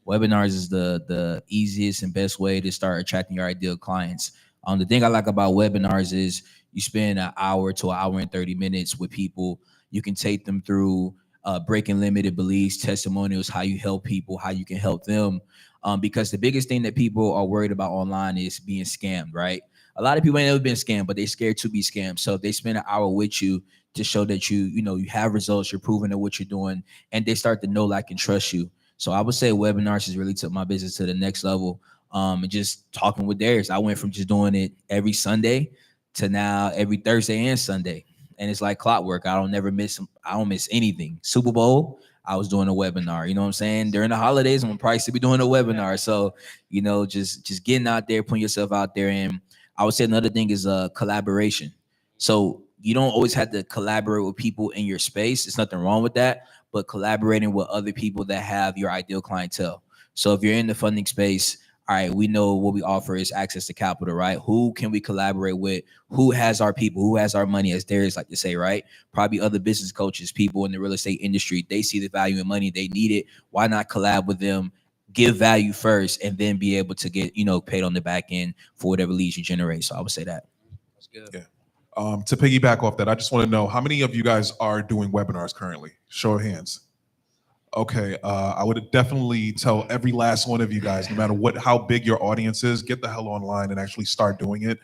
Webinars is the easiest and best way to start attracting your ideal clients. The thing I like about webinars is you spend an hour to an hour and 30 minutes with people. You can take them through breaking limited beliefs, testimonials, how you help people, how you can help them. Because the biggest thing that people are worried about online is being scammed, right? A lot of people ain't never been scammed, but they're scared to be scammed. So they spend an hour with you to show that you have results, you're proving that what you're doing, and they start to know, like, and trust you. So I would say webinars has really took my business to the next level. And just talking with Darius, I went from just doing it every Sunday to now every Thursday and Sunday. And it's like clockwork. I don't miss anything. Super Bowl, I was doing a webinar. You know what I'm saying? During the holidays, I'm probably still be doing a webinar. So, just getting out there, putting yourself out there. And I would say another thing is collaboration. So you don't always have to collaborate with people in your space. There's nothing wrong with that, but collaborating with other people that have your ideal clientele. So if you're in the funding space, all right, we know what we offer is access to capital, right? Who can we collaborate with? Who has our people? Who has our money, as Darius like to say, right? Probably other business coaches, people in the real estate industry. They see the value in money. They need it. Why not collab with them? Give value first, and then be able to get, paid on the back end for whatever leads you generate. So I would say that. That's good. Yeah. To piggyback off that, I just want to know how many of you guys are doing webinars currently? Show of hands. Okay, I would definitely tell every last one of you guys, no matter how big your audience is, get the hell online and actually start doing it.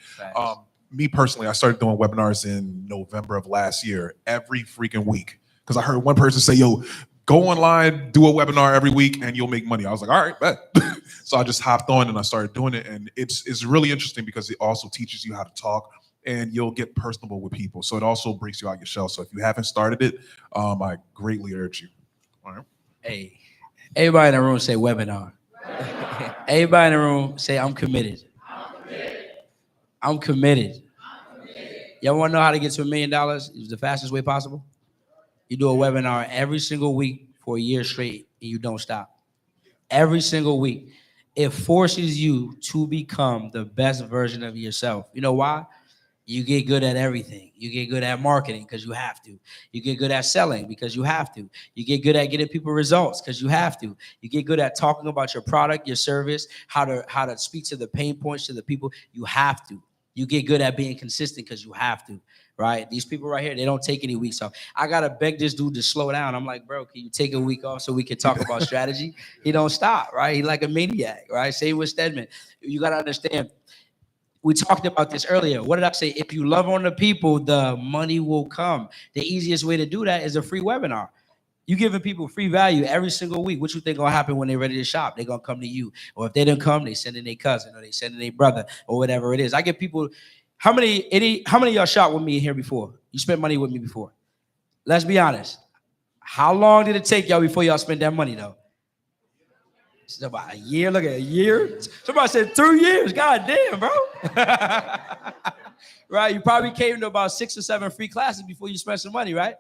Me personally, I started doing webinars in November of last year, every freaking week, because I heard one person say, "Yo, go online, do a webinar every week, and you'll make money." I was like, "All right, bet." So I just hopped on and I started doing it, and it's really interesting because it also teaches you how to talk. And you'll get personable with people. So it also breaks you out your shell. So if you haven't started it, I greatly urge you. All right. Hey, everybody in the room say webinar. Everybody in the room say, I'm committed. I'm committed. Y'all want to know how to get to $1 million? It's the fastest way possible. You do a webinar every single week for a year straight, and you don't stop. Every single week. It forces you to become the best version of yourself. You know why? You get good at everything. You get good at marketing because you have to. You get good at selling because you have to. You get good at getting people results because you have to. You get good at talking about your product, your service, how to speak to the pain points to the people. You have to. You get good at being consistent because you have to, right? These people right here, they don't take any weeks off. I got to beg this dude to slow down. I'm like, bro, can you take a week off so we can talk about strategy? He don't stop, right? He like a maniac, right? Same with Stedman. You got to understand. We talked about this earlier. What did I say? If you love on the people, the money will come. The easiest way to do that is a free webinar. You giving people free value every single week. What you think gonna happen when they're ready to shop? They're gonna come to you. Or if they didn't come, they send in their cousin or they send in their brother or whatever it is. I get people, how many of y'all shopped with me here before? You spent money with me before? Let's be honest. How long did it take y'all before y'all spent that money though? It's about a year. Look at a year. Somebody said 2 years. God damn, bro. Right? You probably came to about 6 or 7 free classes before you spent some money, right?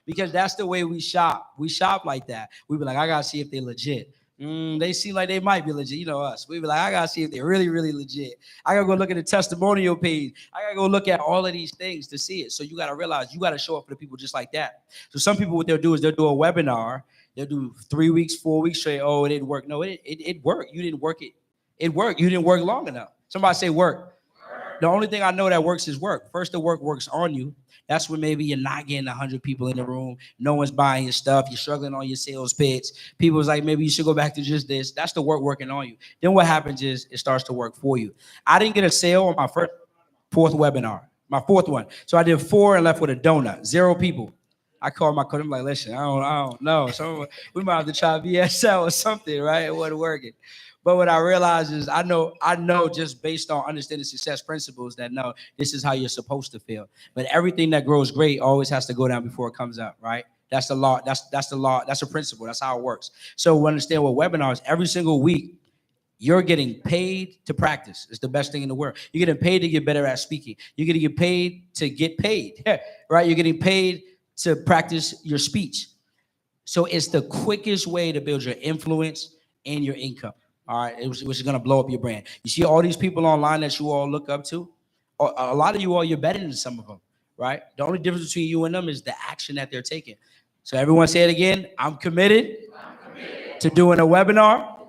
Because that's the way we shop. We shop like that. We be like, I gotta see if they legit. They seem like they might be legit. You know us. We be like, I gotta see if they're really, really legit. I gotta go look at the testimonial page. I gotta go look at all of these things to see it. So you gotta realize you gotta show up for the people just like that. So some people, what they'll do is they'll do a webinar. They'll do 3 weeks, 4 weeks straight. Oh, it didn't work. No, it worked. You didn't work it. It worked. You didn't work long enough. Somebody say work. The only thing I know that works is work. First, the work works on you. That's when maybe you're not getting 100 people in the room. No one's buying your stuff. You're struggling on your sales pitch. People's like, maybe you should go back to just this. That's the work working on you. Then what happens is it starts to work for you. I didn't get a sale on my fourth webinar, my fourth one. So I did 4 and left with a donut. 0 people. I called my coach. I'm like, listen, I don't know. So we might have to try VSL or something, right? It wasn't working. But what I realized is I know just based on understanding success principles that no, this is how you're supposed to feel. But everything that grows great always has to go down before it comes up, right? That's the law. That's the law. That's a principle. That's how it works. So we understand what webinars every single week. You're getting paid to practice. It's the best thing in the world. You're getting paid to get better at speaking. You're going to get paid to get paid, right? You're getting paid to practice your speech. So it's the quickest way to build your influence and your income. All right, which is going to blow up your brand. You see all these people online that you all look up to. A lot of you all, you're better than some of them, right? The only difference between you and them is the action that they're taking. So everyone say it again. I'm committed to doing a webinar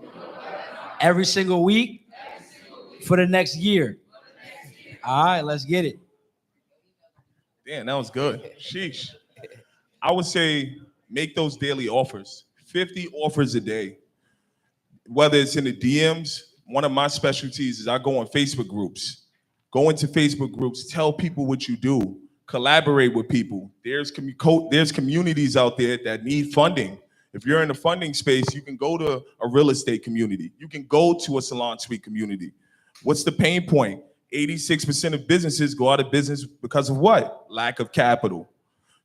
every single week for the next year. All right, let's get it. Damn, that was good. Sheesh. I would say make those daily offers. 50 offers a day. Whether it's in the DMs, one of my specialties is I go on Facebook groups. Go into Facebook groups, tell people what you do, collaborate with people. There's communities out there that need funding. If you're in the funding space, you can go to a real estate community. You can go to a salon suite community. What's the pain point? 86% of businesses go out of business because of what? Lack of capital.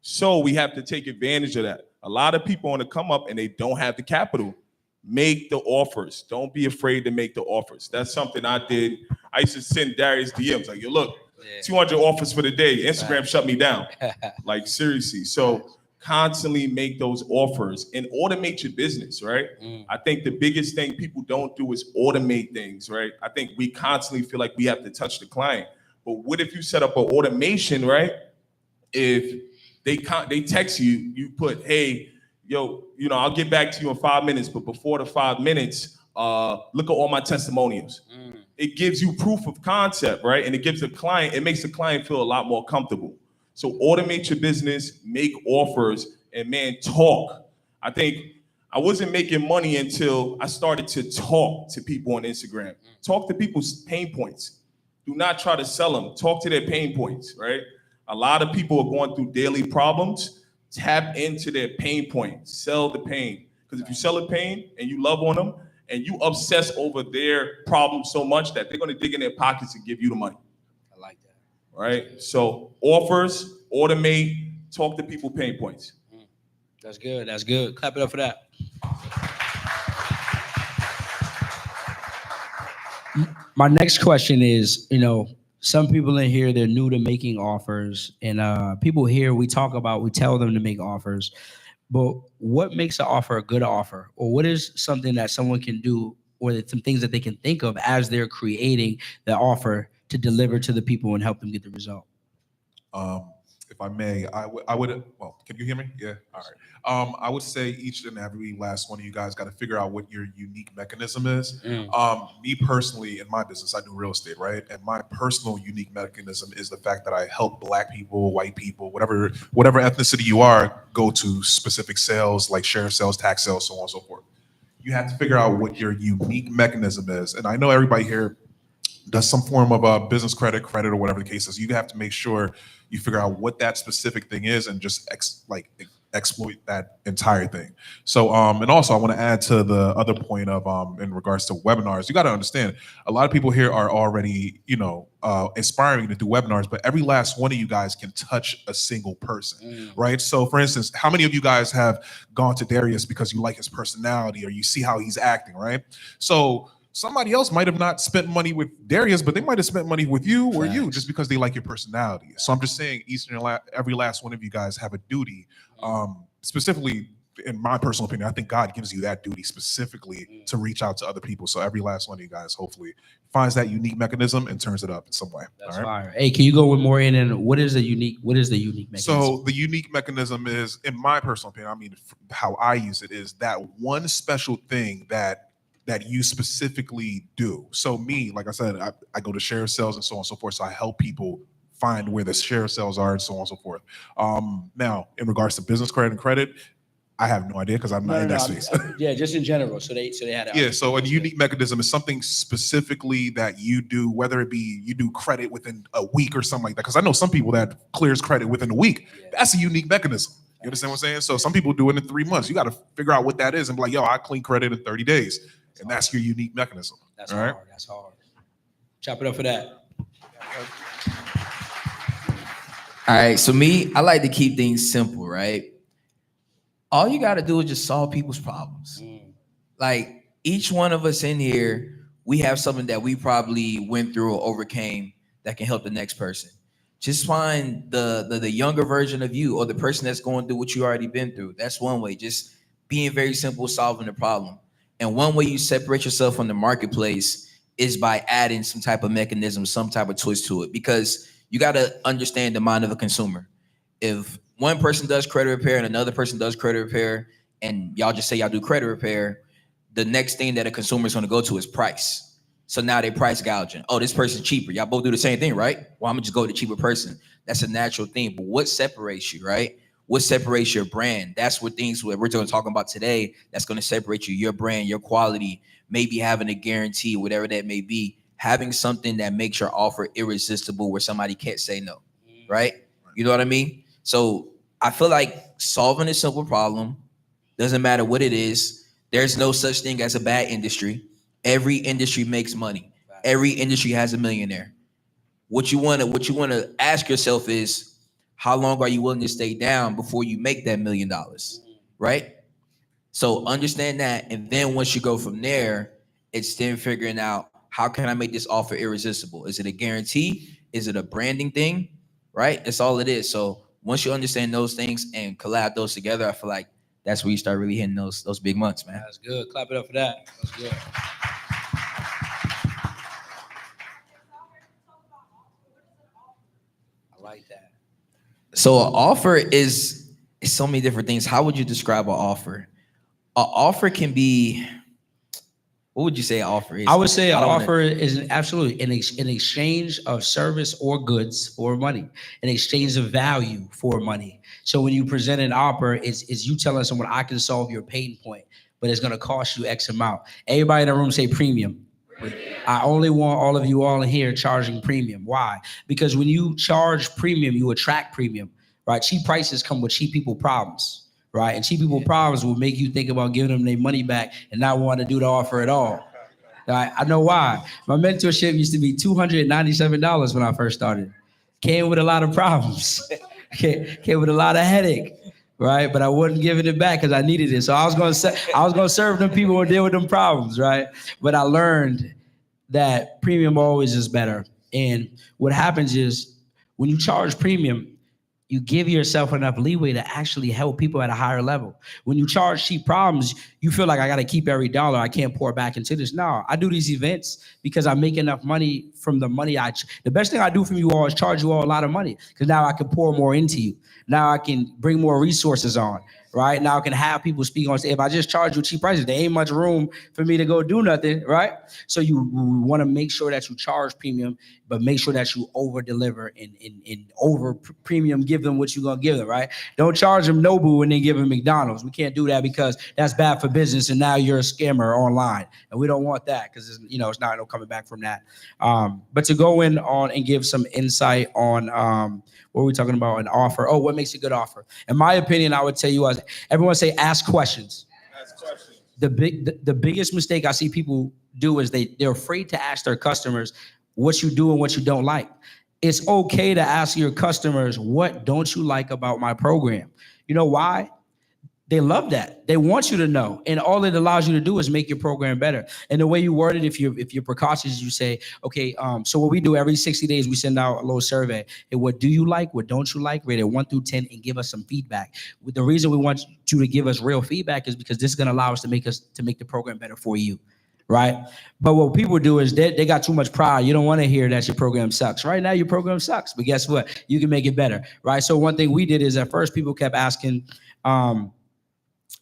So we have to take advantage of that. A lot of people want to come up and they don't have the capital. Make the offers. Don't be afraid to make the offers. That's something I did. I used to send Darius DMs like, yo, look, 200 offers for the day. Instagram shut me down. Like, seriously. So constantly make those offers and automate your business, right? I think the biggest thing people don't do is automate things, right? I think we constantly feel like we have to touch the client. But what if you set up an automation, right? If they text you, you put, hey, yo, I'll get back to you in 5 minutes, but before the 5 minutes, look at all my testimonials. It gives you proof of concept, right? And it makes the client feel a lot more comfortable. So automate your business, make offers, and man, talk. I think I wasn't making money until I started to talk to people on Instagram. Talk to people's pain points. Do not try to sell them. Talk to their pain points, right? A lot of people are going through daily problems. Tap into their pain point. Sell the pain. Because if you sell the pain and you love on them and you obsess over their problem so much that they're going to dig in their pockets and give you the money. I like that. Right? So offers, automate, talk to people pain points. That's good. That's good. Clap it up for that. My next question is, some people in here, they're new to making offers, and people here, we tell them to make offers, but what makes an offer a good offer? Or what is something that someone can do, or some things that they can think of as they're creating the offer to deliver to the people and help them get the result? If I may, I would. Well, can you hear me? Yeah. All right. I would say each and every last one of you guys got to figure out what your unique mechanism is. Me personally, in my business, I do real estate, right? And my personal unique mechanism is the fact that I help Black people, white people, whatever ethnicity you are, go to specific sales, like share sales, tax sales, so on and so forth. You have to figure out what your unique mechanism is. And I know everybody here does some form of a business credit, or whatever the case is. You have to make sure you figure out what that specific thing is and just exploit that entire thing. So, and also I want to add to the other point of, in regards to webinars, you got to understand, a lot of people here are already, aspiring to do webinars, but every last one of you guys can touch a single person, right? So for instance, how many of you guys have gone to Darius because you like his personality or you see how he's acting, right? So somebody else might have not spent money with Darius, but they might have spent money with you or you just because they like your personality. So I'm just saying every last one of you guys have a duty, specifically in my personal opinion, I think God gives you that duty specifically to reach out to other people. So every last one of you guys hopefully finds that unique mechanism and turns it up in some way. That's fire. Hey, can you go with more in, and what is the unique mechanism? So the unique mechanism is, in my personal opinion, how I use it is that one special thing that you specifically do. So me, like I said, I go to share sales and so on and so forth. So I help people find where the share sales are and so on and so forth. Now, in regards to business credit and credit, I have no idea because I'm not in that space. Yeah, just in general. So they had. Yeah, so a unique mechanism is something specifically that you do, whether it be you do credit within a week or something like that. Because I know some people that clears credit within a week. That's a unique mechanism. You understand what I'm saying? So some people do it in 3 months. You got to figure out what that is and be like, yo, I clean credit in 30 days. And that's your unique mechanism. That's hard. That's hard. Chop it up for that. All right, so me, I like to keep things simple, right? All you got to do is just solve people's problems. Like each one of us in here, we have something that we probably went through or overcame that can help the next person. Just find the younger version of you or the person that's going through what you already been through. That's one way, just being very simple, solving the problem. And one way you separate yourself from the marketplace is by adding some type of mechanism, some type of twist to it, because you got to understand the mind of a consumer. If one person does credit repair and another person does credit repair, and y'all just say y'all do credit repair, the next thing that a consumer is going to go to is price. So now they price gouging. Oh, this person's cheaper. Y'all both do the same thing, right? Well, I'm gonna just go to the cheaper person. That's a natural thing. But what separates you, right? What separates your brand? That's what things we're going to talk about today. That's going to separate you, your brand, your quality, maybe having a guarantee, whatever that may be, having something that makes your offer irresistible where somebody can't say no, right? You know what I mean? So I feel like solving a simple problem, doesn't matter what it is. There's no such thing as a bad industry. Every industry makes money. Every industry has a millionaire. What you want to ask yourself is, how long are you willing to stay down before you make that $1 million, right? So understand that, and then once you go from there, it's then figuring out, how can I make this offer irresistible? Is it a guarantee? Is it a branding thing, right? That's all it is. So once you understand those things and collab those together, I feel like that's where you start really hitting those big months, man. That's good. Clap it up for that. That's good. I like that. So an offer is so many different things. How would you describe an offer? An offer can be, what would you say an offer is? I would say an I don't wanna- offer is absolutely an exchange of service or goods for money, an exchange of value for money. So when you present an offer, it's you telling someone, I can solve your pain point, but it's going to cost you X amount. Everybody in the room say premium. I only want all of you all in here charging premium. Why? Because when you charge premium, you attract premium, right? Cheap prices come with cheap people problems, right? And cheap people problems will make you think about giving them their money back and not want to do the offer at all. Right? I know why. My mentorship used to be $297 when I first started. Came with a lot of problems. Came with a lot of headache, right? But I wasn't giving it back because I needed it. So I was gonna serve them people and deal with them problems, right? But I learned that premium always is better. And what happens is when you charge premium, you give yourself enough leeway to actually help people at a higher level. When you charge cheap problems, you feel like I got to keep every dollar. I can't pour back into this. No, I do these events because I make enough money from the money the best thing I do for you all is charge you all a lot of money because now I can pour more into you. Now I can bring more resources on, right? Now I can have people speak on stage. If I just charge you cheap prices, there ain't much room for me to go do nothing, right? So you want to make sure that you charge premium, but make sure that you over deliver and over premium, give them what you're going to give them, right? Don't charge them Nobu and then give them McDonald's. We can't do that because that's bad for business. And now you're a scammer online. And we don't want that because it's not no coming back from that. But to go in on and give some insight on what are we talking about? An offer. Oh, what makes a good offer? In my opinion, I would tell you, as everyone say, ask questions. Ask questions. The biggest mistake I see people do is they're afraid to ask their customers what you do and what you don't like. It's okay to ask your customers, what don't you like about my program? You know why? They love that. They want you to know. And all it allows you to do is make your program better. And the way you word it, if you're precautious, you say, okay, so what we do every 60 days, we send out a little survey. Hey, what do you like? What don't you like? Rate it 1 through 10 and give us some feedback. The reason we want you to give us real feedback is because this is going to allow us to make the program better for you. Right? But what people do is they got too much pride. You don't want to hear that your program sucks. Right now, your program sucks, but guess what? You can make it better, right? So one thing we did is at first people kept asking,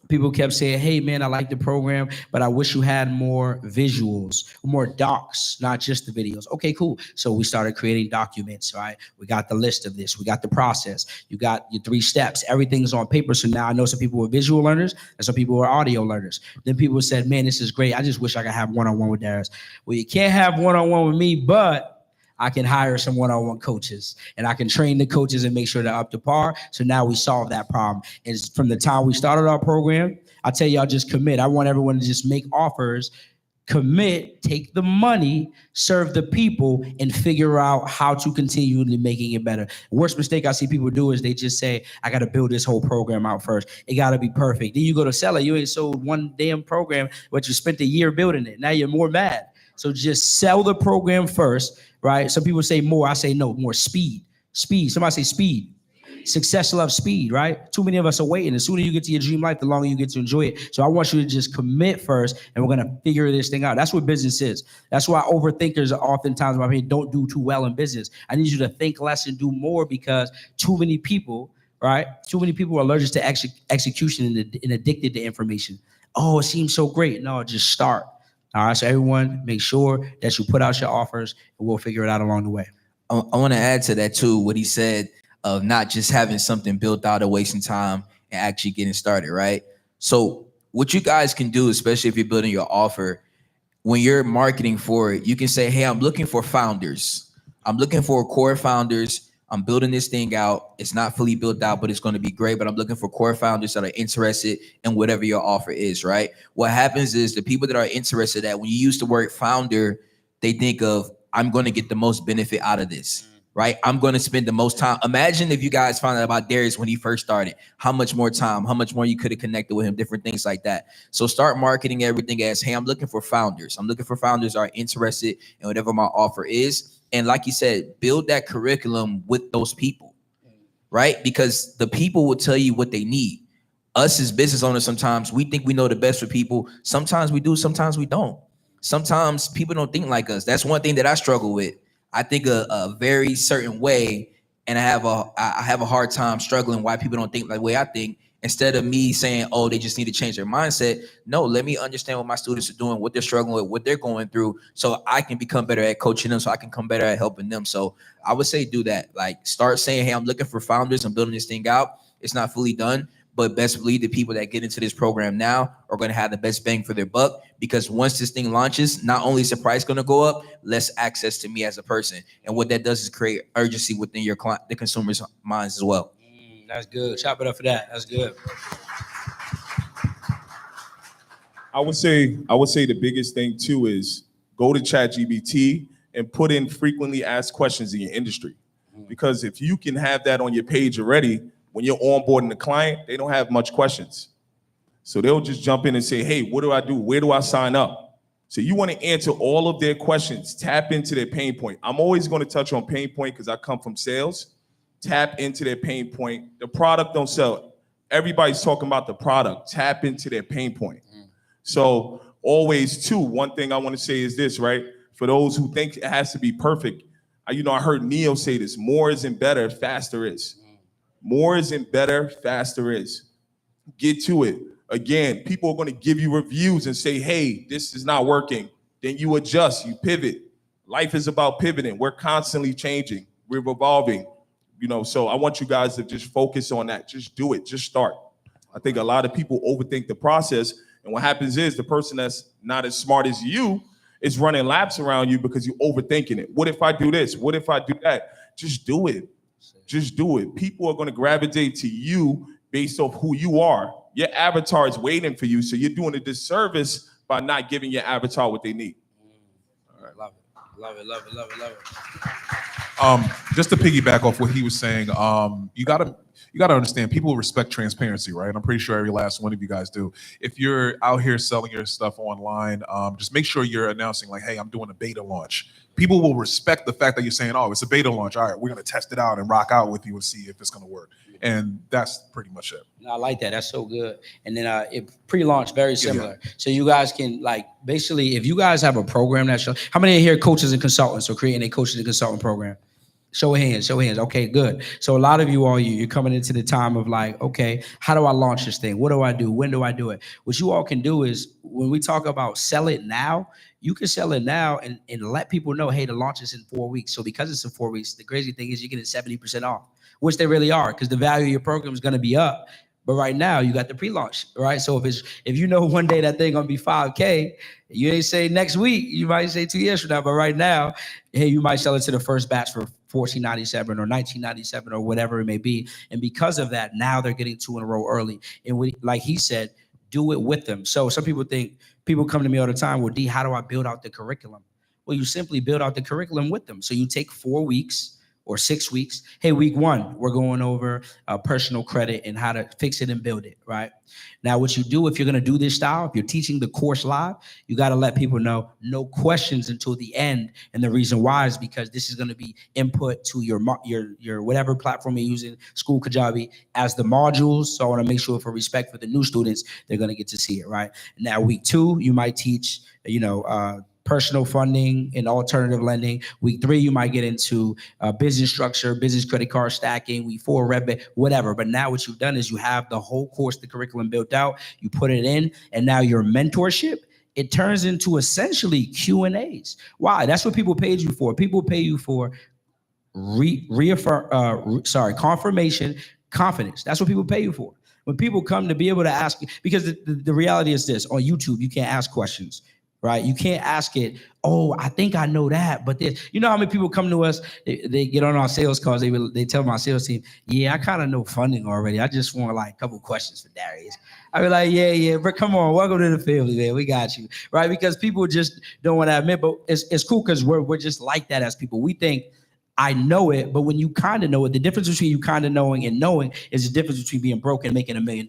people kept saying, hey, man, I like the program, but I wish you had more visuals, more docs, not just the videos. Okay, cool. So we started creating documents, right? We got the list of this. We got the process. You got your 3 steps. Everything's on paper. So now I know some people were visual learners and some people were audio learners. Then people said, man, this is great. I just wish I could have one-on-one with Darius. Well, you can't have one-on-one with me, but I can hire some one-on-one coaches and I can train the coaches and make sure they're up to par. So now we solve that problem. And from the time we started our program, I tell y'all just commit. I want everyone to just make offers, commit, take the money, serve the people, and figure out how to continually making it better. The worst mistake I see people do is they just say, I got to build this whole program out first. It got to be perfect. Then you go to sell it. You ain't sold one damn program, but you spent a year building it. Now you're more mad. So just sell the program first. Right? Some people say more. I say no, more speed. Speed. Somebody say speed. Success loves speed, right? Too many of us are waiting. The sooner you get to your dream life, the longer you get to enjoy it. So I want you to just commit first, and we're going to figure this thing out. That's what business is. That's why overthinkers are oftentimes, don't do too well in business. I need you to think less and do more because too many people, right? Too many people are allergic to execution and addicted to information. Oh, it seems so great. No, just start. All right, so everyone, make sure that you put out your offers, and we'll figure it out along the way. I want to add to that too, what he said of not just having something built out or wasting time and actually getting started, right? So what you guys can do, especially if you're building your offer, when you're marketing for it, you can say, hey, I'm looking for founders. I'm looking for core founders. I'm building this thing out. It's not fully built out, but it's going to be great. But I'm looking for core founders that are interested in whatever your offer is, right? What happens is the people that are interested that when you use the word founder, they think of, I'm going to get the most benefit out of this, right? I'm going to spend the most time. Imagine if you guys found out about Darius when he first started, how much more time, how much more you could have connected with him, different things like that. So start marketing everything as, hey, I'm looking for founders. I'm looking for founders that are interested in whatever my offer is. And like you said, build that curriculum with those people. right? Because the people will tell you what they need. Us as business owners, sometimes we think we know the best for people. Sometimes we do, sometimes we don't. Sometimes people don't think like us. That's one thing that I struggle with. I think a very certain way, and I have a hard time struggling why people don't think like the way I think. Instead of me saying, oh, they just need to change their mindset. No, let me understand what my students are doing, what they're struggling with, what they're going through, so I can become better at coaching them, so I can come better at helping them. So I would say do that. Like start saying, hey, I'm looking for founders. I'm building this thing out. It's not fully done, but best believe the people that get into this program now are going to have the best bang for their buck, because once this thing launches, not only is the price going to go up, less access to me as a person. And what that does is create urgency within your client, the consumer's minds as well. That's good. Chop it up for that. That's good. I would say the biggest thing too is go to ChatGPT and put in frequently asked questions in your industry. Because if you can have that on your page already, when you're onboarding the client, they don't have much questions. So they'll just jump in and say, hey, what do I do? Where do I sign up? So you want to answer all of their questions, tap into their pain point. I'm always going to touch on pain point because I come from sales. Tap into their pain point. The product don't sell. Everybody's talking about the product. Tap into their pain point. So always too, one thing I want to say is this, right? For those who think it has to be perfect, I heard Neo say this, more isn't better, faster is. More isn't better, faster is. Get to it. Again, people are going to give you reviews and say, hey, this is not working. Then you adjust, you pivot. Life is about pivoting. We're constantly changing. We're evolving. So I want you guys to just focus on that. Just do it. Just start. I think a lot of people overthink the process. And what happens is the person that's not as smart as you is running laps around you because you're overthinking it. What if I do this? What if I do that? Just do it. Just do it. People are going to gravitate to you based off who you are. Your avatar is waiting for you. So you're doing a disservice by not giving your avatar what they need. All right. Love it. Love it. Love it. Love it. Love it. Just to piggyback off what he was saying, you gotta understand, people respect transparency, right? I'm pretty sure every last one of you guys do. If you're out here selling your stuff online, just make sure you're announcing like, hey, I'm doing a beta launch. People will respect the fact that you're saying, oh, it's a beta launch. All right, we're gonna test it out and rock out with you and see if it's gonna work. And that's pretty much it. I like that. That's so good. And then it pre-launch, very similar. Yeah. So you guys can basically, if you guys have a program that shows, how many here coaches and consultants or creating a coaches and consultant program? Show of hands, show of hands. Okay, good. So a lot of you all, you're coming into the time of like, okay, how do I launch this thing? What do I do? When do I do it? What you all can do is when we talk about sell it now, you can sell it now and let people know, hey, the launch is in 4 weeks. So because it's in 4 weeks, the crazy thing is you're getting 70% off, which they really are, because the value of your program is going to be up. But right now you got the pre-launch, right? So if you know one day that thing gonna be 5K, you ain't say next week, you might say 2 years from now. But right now, hey, you might sell it to the first batch for $14.97 or $19.97 or whatever it may be. And because of that, now they're getting 2 in a row early. And like he said, do it with them. So some people come to me all the time, well, D, how do I build out the curriculum? Well, you simply build out the curriculum with them. So you take 4 weeks or 6 weeks. Hey, week 1, we're going over personal credit and how to fix it and build it, right? Now, what you do if you're gonna do this style, if you're teaching the course live, you gotta let people know no questions until the end. And the reason why is because this is gonna be input to your whatever platform you're using, School Kajabi, as the modules. So I wanna make sure for respect for the new students, they're gonna get to see it, right? Now, week 2, you might teach, personal funding and alternative lending. Week 3, you might get into business structure, business credit card stacking. Week 4, Revit, whatever. But now what you've done is you have the whole course, the curriculum built out, you put it in, and now your mentorship, it turns into essentially Q&As. Why? That's what people paid you for. People pay you for confirmation, confidence. That's what people pay you for. When people come to be able to ask, because the reality is this, on YouTube, you can't ask questions. Right? You can't ask it, oh, I think I know that, but you know how many people come to us, they get on our sales calls, they tell my sales team, yeah, I kind of know funding already. I just want like a couple questions for Darius. I be like, yeah, but come on, welcome to the family, man. We got you, right? Because people just don't want to admit, but it's cool because we're just like that as people. We think I know it, but when you kind of know it, the difference between you kind of knowing and knowing is the difference between being broke and making $1 million,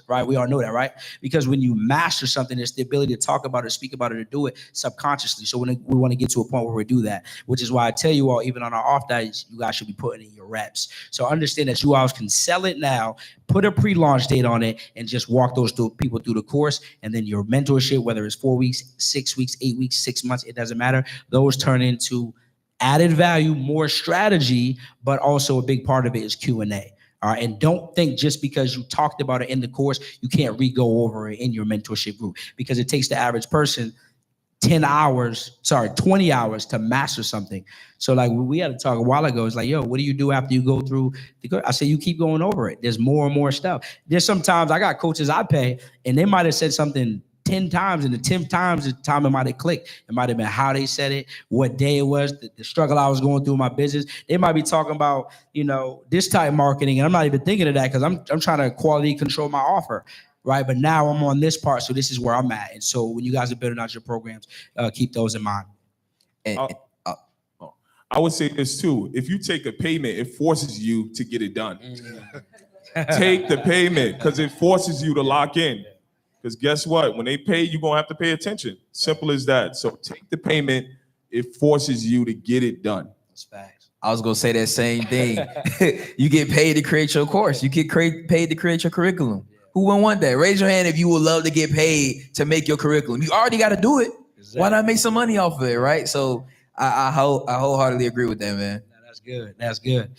right? We all know that, right? Because when you master something, it's the ability to talk about it, speak about it, or do it subconsciously. So we want to get to a point where we do that, which is why I tell you all, even on our off days, you guys should be putting in your reps. So understand that you all can sell it now, put a pre-launch date on it, and just walk those people through the course. And then your mentorship, whether it's 4 weeks, 6 weeks, 8 weeks, 6 months, it doesn't matter. Those turn into added value, more strategy, but also a big part of it is Q&A. All right, and don't think just because you talked about it in the course, you can't re-go over it in your mentorship group, because it takes the average person 20 hours to master something. So like we had to talk a while ago, it's like, yo, what do you do after you go through the course? I say, you keep going over it. There's more and more stuff. There's sometimes I got coaches I pay and they might've said something 10 times, and the 10th time is the time it might have clicked. It might have been how they said it, what day it was, the struggle I was going through in my business. They might be talking about, this type of marketing, and I'm not even thinking of that because I'm trying to quality control my offer, right? But now I'm on this part, so this is where I'm at. And so when you guys are building out your programs, keep those in mind. I would say this too. If you take a payment, it forces you to get it done. Take the payment because it forces you to lock in. Because guess what? When they pay, you're going to have to pay attention. Simple as that. So take the payment. It forces you to get it done. That's facts. I was going to say that same thing. You get paid to create your course. You get paid to create your curriculum. Who wouldn't want that? Raise your hand if you would love to get paid to make your curriculum. You already got to do it. Exactly. Why not make some money off of it, right? So I wholeheartedly agree with that, man. That's good. That's good.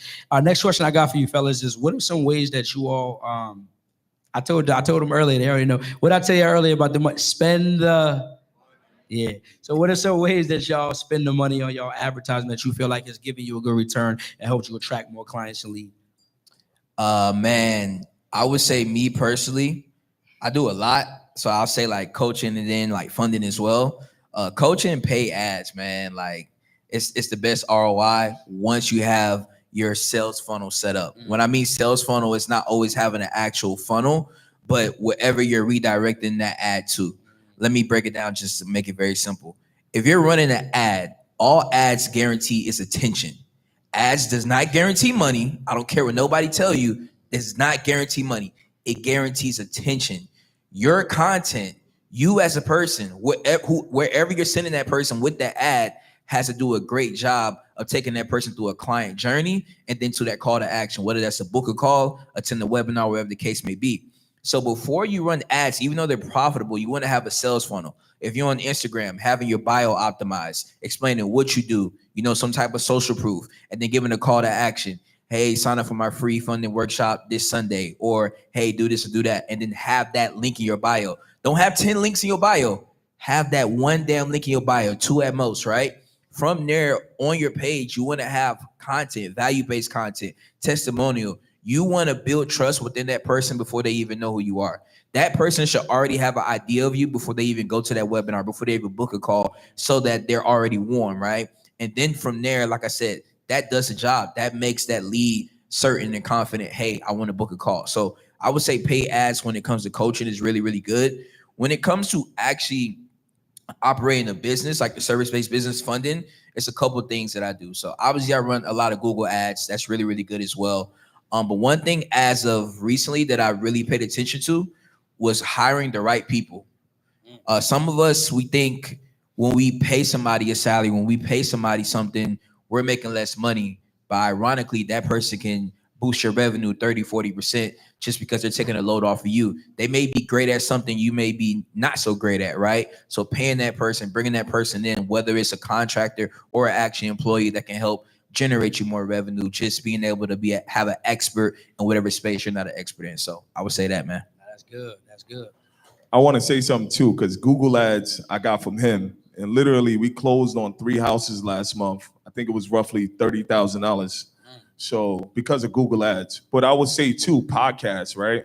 Next question I got for you fellas is, what are some ways that you all I told them earlier, they already know. What I tell you earlier about the money, So what are some ways that y'all spend the money on y'all advertising that you feel like is giving you a good return and helps you attract more clients and lead? Man, I would say me personally, I do a lot. So I'll say like coaching and then like funding as well. Coaching and pay ads, man. Like it's the best ROI once you have your sales funnel set up. When I mean sales funnel, it's not always having an actual funnel, but whatever you're redirecting that ad to. Let me break it down just to make it very simple. If you're running an ad, all ads guarantee is attention. Ads does not guarantee money. I don't care what nobody tell you. It does not guarantee money. It guarantees attention. Your content, you as a person, wherever you're sending that person with that ad, has to do a great job of taking that person through a client journey and then to that call to action, whether that's a book a call, attend a webinar, whatever the case may be. So before you run ads, even though they're profitable, you want to have a sales funnel. If you're on Instagram, having your bio optimized, explaining what you do, some type of social proof, and then giving a call to action. Hey, sign up for my free funding workshop this Sunday, or hey, do this or do that, and then have that link in your bio. Don't have 10 links in your bio. Have that one damn link in your bio, 2 at most, right? From there on your page, you want to have content, value-based content, testimonial. You want to build trust within that person before they even know who you are. That person should already have an idea of you before they even go to that webinar, before they even book a call, so that they're already warm, right? And then from there, like I said, that does the job. That makes that lead certain and confident. Hey, I want to book a call. So I would say pay ads when it comes to coaching is really, really good. When it comes to actually operating a business, like the service-based business funding, it's a couple of things that I do. So obviously I run a lot of Google ads. That's really, really good as well. But one thing as of recently that I really paid attention to was hiring the right people. Some of us, we think when we pay somebody a salary, when we pay somebody something, we're making less money. But ironically, that person can boost your revenue 30, 40% just because they're taking a load off of you. They may be great at something you may be not so great at, right? So paying that person, bringing that person in, whether it's a contractor or an actual employee that can help generate you more revenue, just being able to have an expert in whatever space you're not an expert in. So I would say that, man. That's good. That's good. I want to say something too, because Google ads I got from him, and literally we closed on 3 houses last month. I think it was roughly $30,000. So because of Google ads, but I would say too, podcasts, right?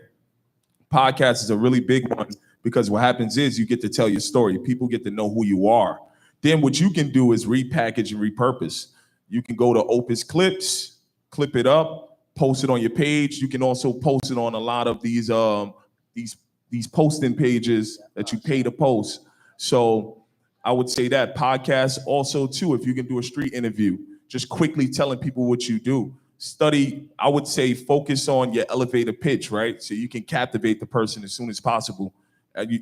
Podcasts is a really big one because what happens is you get to tell your story. People get to know who you are. Then what you can do is repackage and repurpose. You can go to Opus Clips, clip it up, post it on your page. You can also post it on a lot of these posting pages that you pay to post. So I would say that podcasts also too, if you can do a street interview, just quickly telling people what you do. Study, I would say, focus on your elevator pitch, right? So you can captivate the person as soon as possible.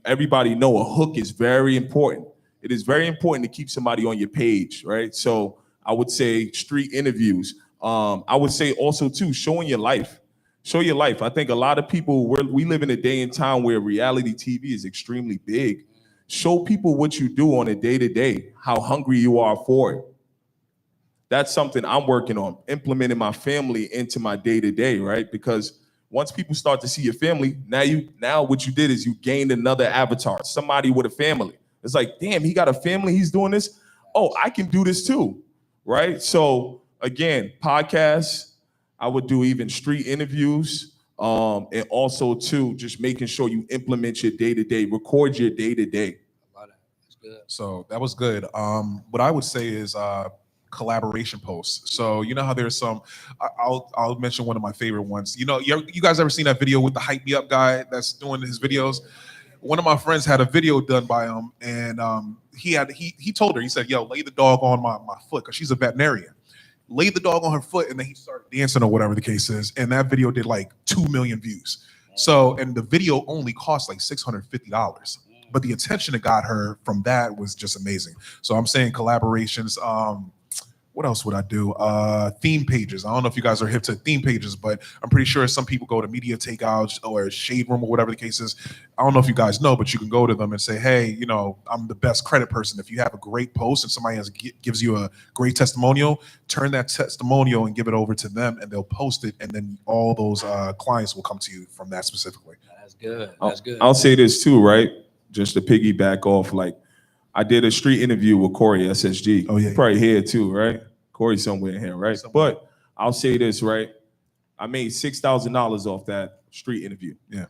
Everybody know a hook is very important. It is very important to keep somebody on your page, right? So I would say street interviews. I would say also too, showing your life. Show your life. I think a lot of people, we live in a day and time where reality TV is extremely big. Show people what you do on a day-to-day, how hungry you are for it. That's something I'm working on, implementing my family into my day-to-day, right? Because once people start to see your family, now what you did is you gained another avatar, somebody with a family. It's like, damn, he got a family, he's doing this. Oh, I can do this too, right? So again, podcasts, I would do even street interviews, and also too, just making sure you implement your day-to-day, record your day-to-day. So that was good. What I would say is collaboration posts. So you know how there's some, I'll mention one of my favorite ones. You know, you guys ever seen that video with the Hype Me Up guy that's doing his videos? One of my friends had a video done by him, and he told her, he said, yo, lay the dog on my foot, because she's a veterinarian. Laid the dog on her foot, and then he started dancing or whatever the case is. And that video did like 2 million views. So, and the video only cost like $650. But the attention it got her from that was just amazing. So I'm saying collaborations. What else would I do? Theme pages. I don't know if you guys are hip to theme pages, but I'm pretty sure some people go to Media Takeout or Shade Room or whatever the case is. I don't know if you guys know, but you can go to them and say, hey, you know, I'm the best credit person. If you have a great post and somebody gives you a great testimonial, turn that testimonial and give it over to them, and they'll post it, and then all those clients will come to you from that specifically. That's good. That's good. I'll say this too, right? Just to piggyback off, like, I did a street interview with Corey SSG. Oh, yeah. He's probably here too, right? Corey's somewhere in here, right? But I'll say this, right? I made $6,000 off that street interview. Yeah.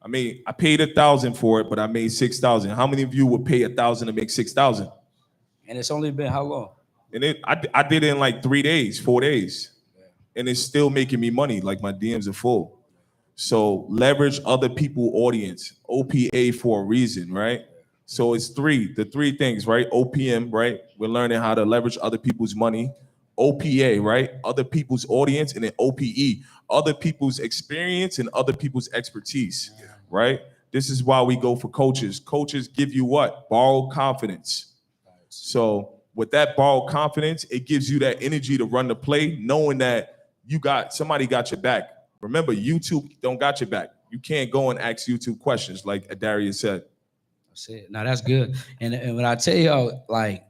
I paid $1,000 for it, but I made $6,000. How many of you would pay $1,000 to make $6,000? And it's only been how long? And I did it in like 3 days, 4 days. And it's still making me money, like my DMs are full. So leverage other people's audience. OPA for a reason, right? So it's the three things, right? OPM, right? We're learning how to leverage other people's money. OPA, right? Other people's audience. And then OPE, other people's experience and other people's expertise, right? This is why we go for coaches. Coaches give you what? Borrowed confidence. So with that borrowed confidence, it gives you that energy to run the play, knowing that somebody got your back. Remember, YouTube don't got your back. You can't go and ask YouTube questions like Adarius said. That's it. Now that's good. And when I tell y'all, like,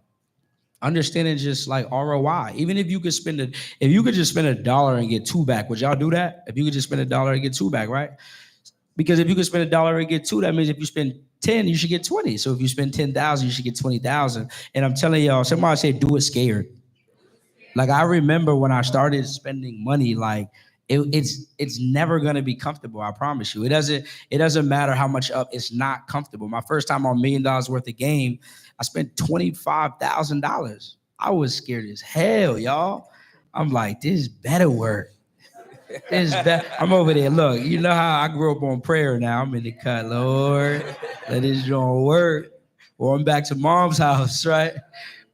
understanding just like ROI, even if you could just spend $1 and get 2 back, would y'all do that? If you could just spend $1 and get 2 back, right? Because if you could spend $1 and get 2, that means if you spend 10, you should get 20. So if you spend 10,000, you should get 20,000. And I'm telling y'all, somebody say do it scared. Like, I remember when I started spending money, like, it's never gonna be comfortable. I promise you. It doesn't matter how much up. It's not comfortable. My first time on $1 million worth of game, I spent $25,000. I was scared as hell, y'all. I'm like, this better work. I'm over there. Look, you know how I grew up on prayer. Now I'm in the cut. Lord, let this joint work. Or I'm back to mom's house, right?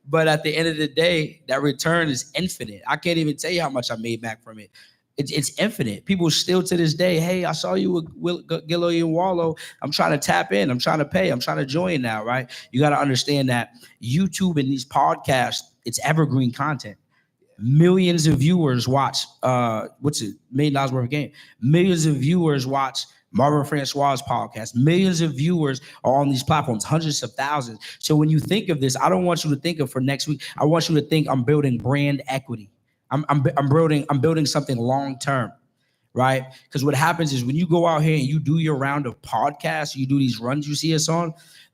But at the end of the day, that return is infinite. I can't even tell you how much I made back from it. It's infinite. People still to this day, hey, I saw you with Gilloy and Wallow. I'm trying to tap in. I'm trying to pay. I'm trying to join now, right? You got to understand that YouTube and these podcasts, it's evergreen content. Millions of viewers watch, $1 million worth of game. Millions of viewers watch Marvin Francois' podcast. Millions of viewers are on these platforms, hundreds of thousands. So when you think of this, I don't want you to think of for next week. I want you to think I'm building brand equity. I'm building something long term, right? Because what happens is when you go out here and you do your round of podcasts, you do these runs you see us on,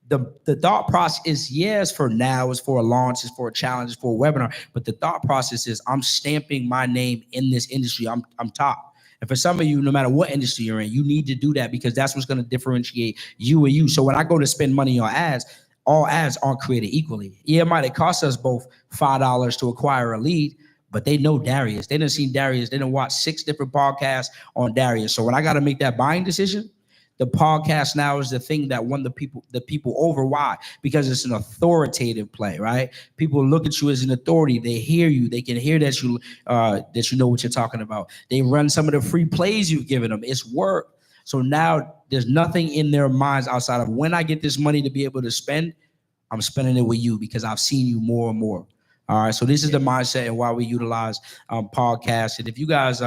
the thought process is, yes, for now, it's for a launch, it's for a challenge, it's for a webinar, but the thought process is I'm stamping my name in this industry. I'm top. And for some of you, no matter what industry you're in, you need to do that because that's what's going to differentiate you and you. So when I go to spend money on ads, all ads aren't created equally. Yeah, it might have cost us both $5 to acquire a lead, but they know Darius. They done seen Darius. They done watched 6 different podcasts on Darius. So when I got to make that buying decision, the podcast now is the thing that won the people over. Why? Because it's an authoritative play, right? People look at you as an authority. They hear you. They can hear that you know what you're talking about. They run some of the free plays you've given them. It's work. So now there's nothing in their minds outside of when I get this money to be able to spend, I'm spending it with you because I've seen you more and more. All right. So this is the mindset and why we utilize podcasts. And if you guys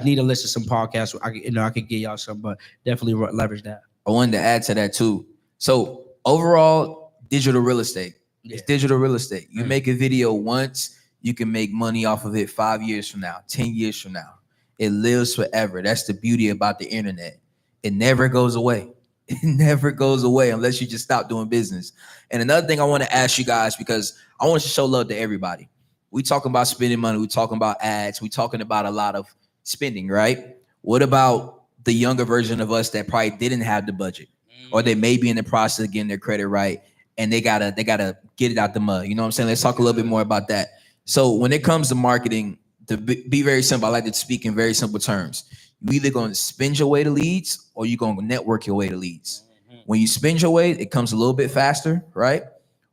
need a list of some podcasts, I could get y'all some, but definitely leverage that. I wanted to add to that too. So overall, digital real estate. It's digital real estate. You make a video once, you can make money off of it 5 years from now, 10 years from now. It lives forever. That's the beauty about the internet. It never goes away. It never goes away unless you just stop doing business. And another thing I want to ask you guys, because I want to show love to everybody. We talking about spending money. We talking about ads. We talking about a lot of spending, right? What about the younger version of us that probably didn't have the budget, or they may be in the process of getting their credit right, and they gotta get it out the mud. You know what I'm saying? Let's talk a little bit more about that. So when it comes to marketing, to be very simple, I like to speak in very simple terms. You either going to spend your way to leads or you're going to network your way to leads. When you spend your way, it comes a little bit faster, right?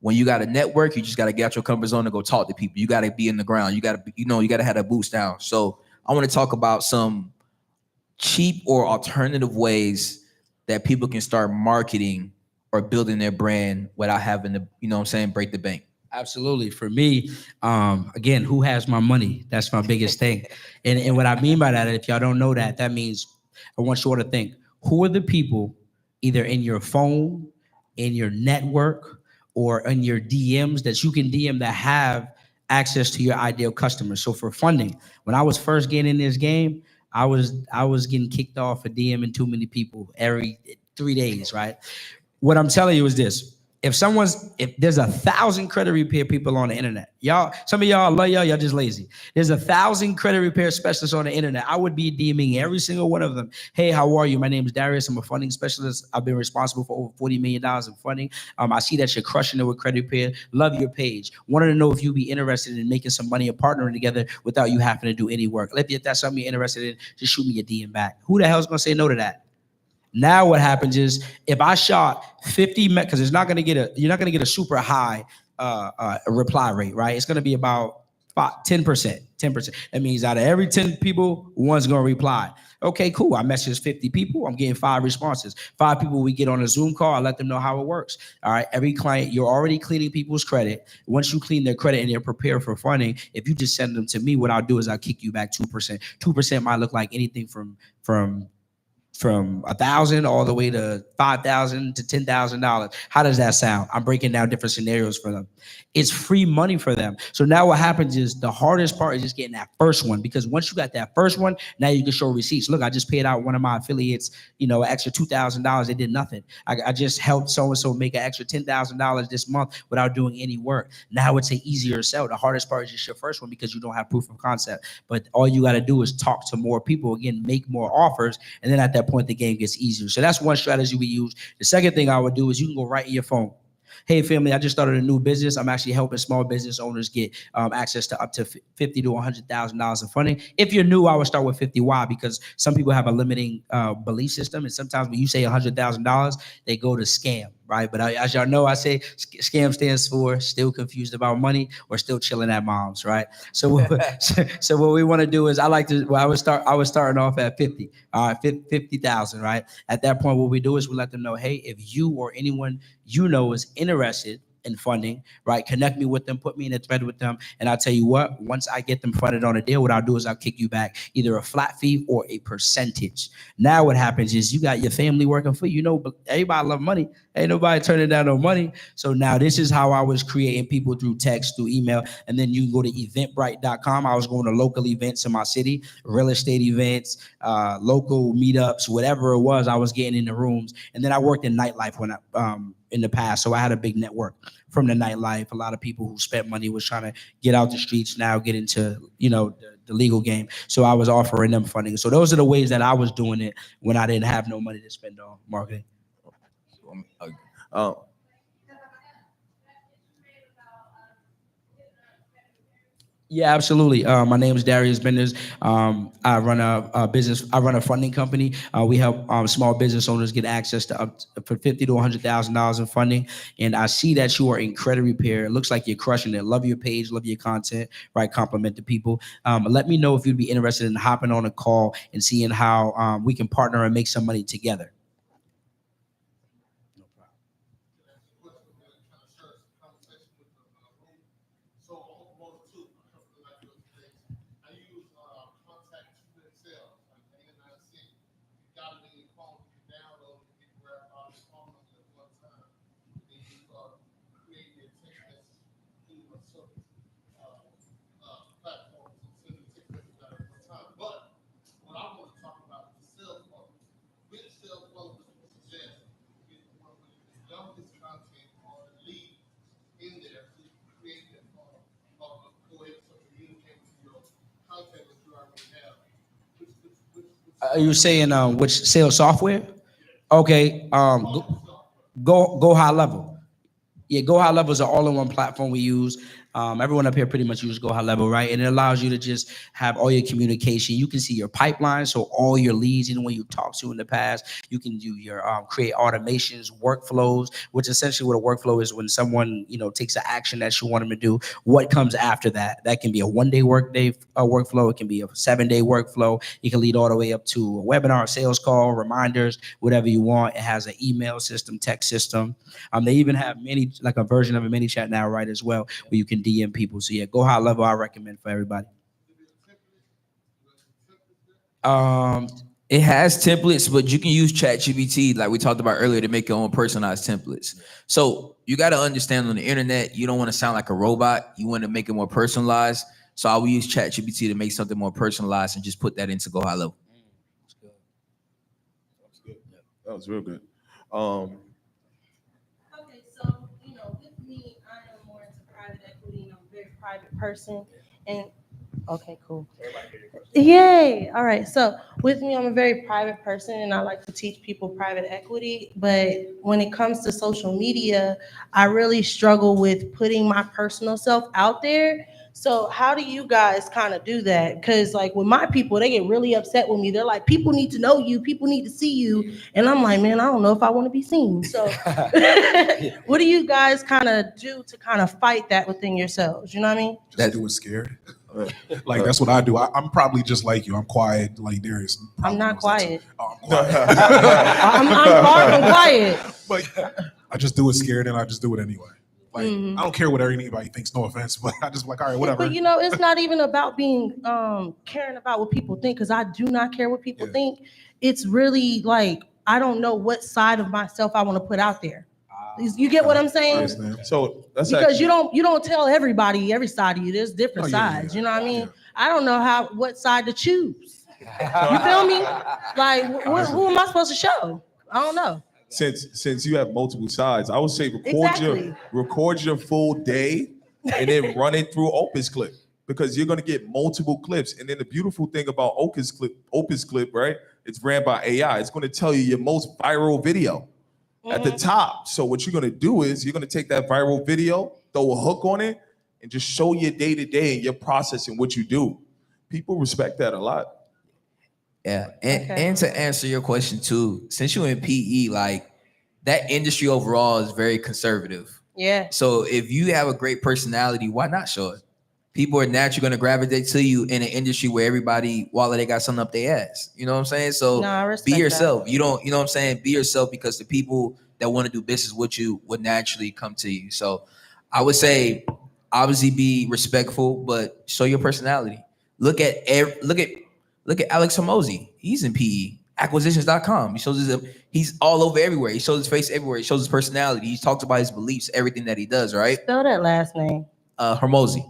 When you got to network, you just got to get out your comfort zone and go talk to people. You got to be in the ground. You got to have that boost down. So I want to talk about some cheap or alternative ways that people can start marketing or building their brand without having to, break the bank. Absolutely. For me, again, who has my money? That's my biggest thing. And what I mean by that, if y'all don't know that, that means I want you all to think, who are the people either in your phone, in your network, or in your DMs that you can DM that have access to your ideal customers? So for funding, when I was first getting in this game, I was getting kicked off for DMing too many people every 3 days, right? What I'm telling you is this. If there's 1,000 credit repair people on the internet, some of y'all love y'all just lazy. There's 1,000 credit repair specialists on the internet. I would be DMing every single one of them. Hey, how are you? My name is Darius. I'm a funding specialist. I've been responsible for over $40 million in funding. I see that you're crushing it with credit repair. Love your page. Wanted to know if you'd be interested in making some money and partnering together without you having to do any work. If that's something you're interested in, just shoot me a DM back. Who the hell's gonna say no to that? Now what happens is if I shot 50, because you're not gonna get a super high reply rate, right? It's gonna be about 10%. That means out of every 10 people, one's gonna reply. Okay, cool. I messaged 50 people. I'm getting 5 responses. 5 people we get on a Zoom call. I let them know how it works. All right. Every client, you're already cleaning people's credit. Once you clean their credit and they're prepared for funding, if you just send them to me, what I'll do is I'll kick you back 2%. 2% might look like anything from 1,000 all the way to 5,000 to $10,000. How does that sound? I'm breaking down different scenarios for them. It's free money for them. So now what happens is the hardest part is just getting that first one, because once you got that first one, now you can show receipts. Look, I just paid out one of my affiliates, an extra $2,000. They did nothing. I just helped so-and-so make an extra $10,000 this month without doing any work. Now it's an easier sell. The hardest part is just your first one because you don't have proof of concept. But all you got to do is talk to more people, again, make more offers. And then at that point, the game gets easier. So that's one strategy we use. The second thing I would do is you can go right in your phone. Hey, family, I just started a new business. I'm actually helping small business owners get access to up to $50,000 to $100,000 in funding. If you're new, I would start with 50. Why? Because some people have a limiting belief system. And sometimes when you say $100,000, they go to scam, right? But as y'all know, I say scam stands for still confused about money or still chilling at mom's, right? So what we want to do is I was starting off at 50, 50,000, right? At that point, what we do is we let them know, hey, if you or anyone you know is interested in funding, right? Connect me with them, put me in a thread with them. And I'll tell you what, once I get them funded on a deal, what I'll do is I'll kick you back either a flat fee or a percentage. Now what happens is you got your family working for you. But everybody love money. Ain't nobody turning down no money. So now this is how I was creating people through text, through email. And then you can go to eventbrite.com. I was going to local events in my city, real estate events, local meetups, whatever it was, I was getting in the rooms. And then I worked in nightlife when in the past. So I had a big network from the nightlife. A lot of people who spent money was trying to get out the streets, now get into, the legal game. So I was offering them funding. So those are the ways that I was doing it when I didn't have no money to spend on marketing. Yeah, absolutely. My name is Darius Benders. I run a business. I run a funding company. We help small business owners get access to up to, for $50,000 to $100,000 in funding. And I see that you are in credit repair. It looks like you're crushing it. Love your page. Love your content. Right, compliment the people. Let me know if you'd be interested in hopping on a call and seeing how we can partner and make some money together. Are you saying which sales software? Okay, go high level. Yeah, Go High Level is an all-in-one platform we use. Everyone up here pretty much uses Go High Level, right? And it allows you to just have all your communication. You can see your pipeline, so all your leads, even when you talked to in the past, you can do your create automations, workflows, which essentially what a workflow is when someone takes an action that you want them to do. What comes after that? That can be a one-day workday workflow. It can be a 7-day workflow. It can lead all the way up to a webinar, sales call, reminders, whatever you want. It has an email system, text system. They even have like a version of a mini chat now, right, as well, where you can DM people. So yeah, Go High Level, I recommend for everybody. It has templates, but you can use ChatGPT, like we talked about earlier, to make your own personalized templates. So you got to understand, on the internet, you don't want to sound like a robot. You want to make it more personalized. So I will use ChatGPT to make something more personalized and just put that into Go High Level. That was real good. Okay, so with me, I am more into private equity. I'm a very private person, and okay, cool. Yay! All right. So with me, I'm a very private person, and I like to teach people private equity. But when it comes to social media, I really struggle with putting my personal self out there. So how do you guys kind of do that? Because like with my people, they get really upset with me. They're like, people need to know you. People need to see you. And I'm like, man, I don't know if I want to be seen. So what do you guys kind of do to kind of fight that within yourselves? You know what I mean? Just do it scared. Like that's what I do. I'm probably just like you. I'm quiet, like Darius. I'm not quiet. I'm quiet. I'm far from quiet. But I just do it scared, and I just do it anyway. Like Mhm. I don't care what anybody thinks. No offense, but I just like, all right, whatever. But it's not even about being caring about what people think, because I do not care what people think. It's really like I don't know what side of myself I want to put out there. You get what I'm saying? So that's Because you don't tell everybody every side of you. There's different sides. You know what I mean? I don't know what side to choose. You feel me? Like who am I supposed to show? I don't know. Since you have multiple sides, I would say Exactly. record your full day and then run it through Opus Clip, because you're gonna get multiple clips. And then the beautiful thing about Opus Clip, right? It's ran by AI. It's gonna tell you your most viral video at the top. So what you're gonna do is you're gonna take that viral video, throw a hook on it, and just show your day to day and your process and what you do. People respect that a lot. Yeah, and to answer your question too, since you're in PE, like that industry overall is very conservative. Yeah. So if you have a great personality, why not show it? People are naturally going to gravitate to you in an industry where everybody, while they got something up their ass. You know what I'm saying? So No, I respect be that. yourself. You know what I'm saying? Be yourself, because the people that want to do business with you would naturally come to you. So I would say, obviously be respectful, but show your personality. Look at Alex Hormozy. He's in PE. Acquisitions.com. He's all over everywhere. He shows his face everywhere. He shows his personality. He talks about his beliefs, everything that he does, right? Spell that last name. Hormozy.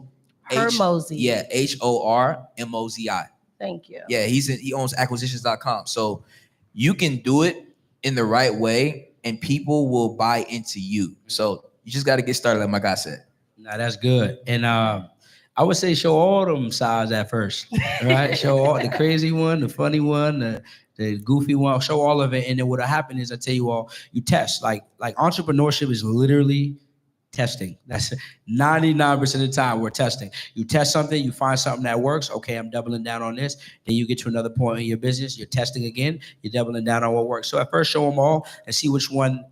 Hormozy. Yeah, HORMOZI. Thank you. Yeah, he owns acquisitions.com. So you can do it in the right way and people will buy into you. So you just got to get started, like my guy said. Now that's good. And I would say show all them sides at first, right? Show all the crazy one, the funny one, the goofy one. Show all of it, and then what'll happen is I tell you all, you test. Like entrepreneurship is literally testing. That's 99% of the time we're testing. You test something, you find something that works. Okay, I'm doubling down on this. Then you get to another point in your business, you're testing again, you're doubling down on what works. So at first show them all and see which one.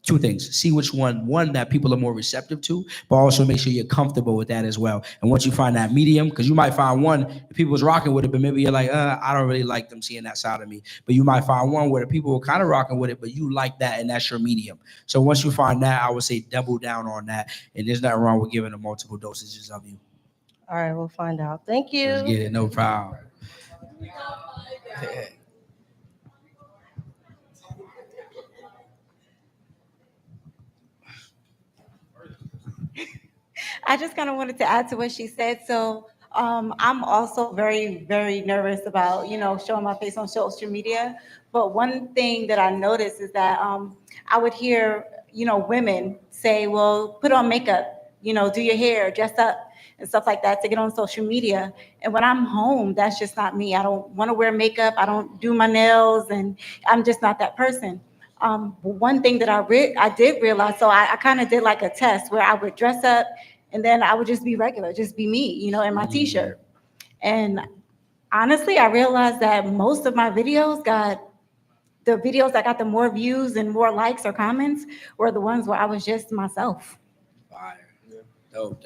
Two things. See which one that people are more receptive to, but also make sure you're comfortable with that as well. And once you find that medium, because you might find one, people was rocking with it, but maybe you're like, I don't really like them seeing that side of me. But you might find one where the people were kind of rocking with it, but you like that, and that's your medium. So once you find that, I would say double down on that. And there's nothing wrong with giving them multiple dosages of you. All right, we'll find out. Thank you. Let's get it, no problem. I just kind of wanted to add to what she said. So I'm also very, very nervous about, showing my face on social media. But one thing that I noticed is that I would hear, women say, well, put on makeup, do your hair, dress up and stuff like that to get on social media. And when I'm home, that's just not me. I don't want to wear makeup. I don't do my nails, and I'm just not that person. One thing that I did realize, so I kind of did like a test where I would dress up and then I would just be regular, just be me, in my t-shirt. And honestly, I realized that most of my videos that got the more views and more likes or comments were the ones where I was just myself. Fire. Dope.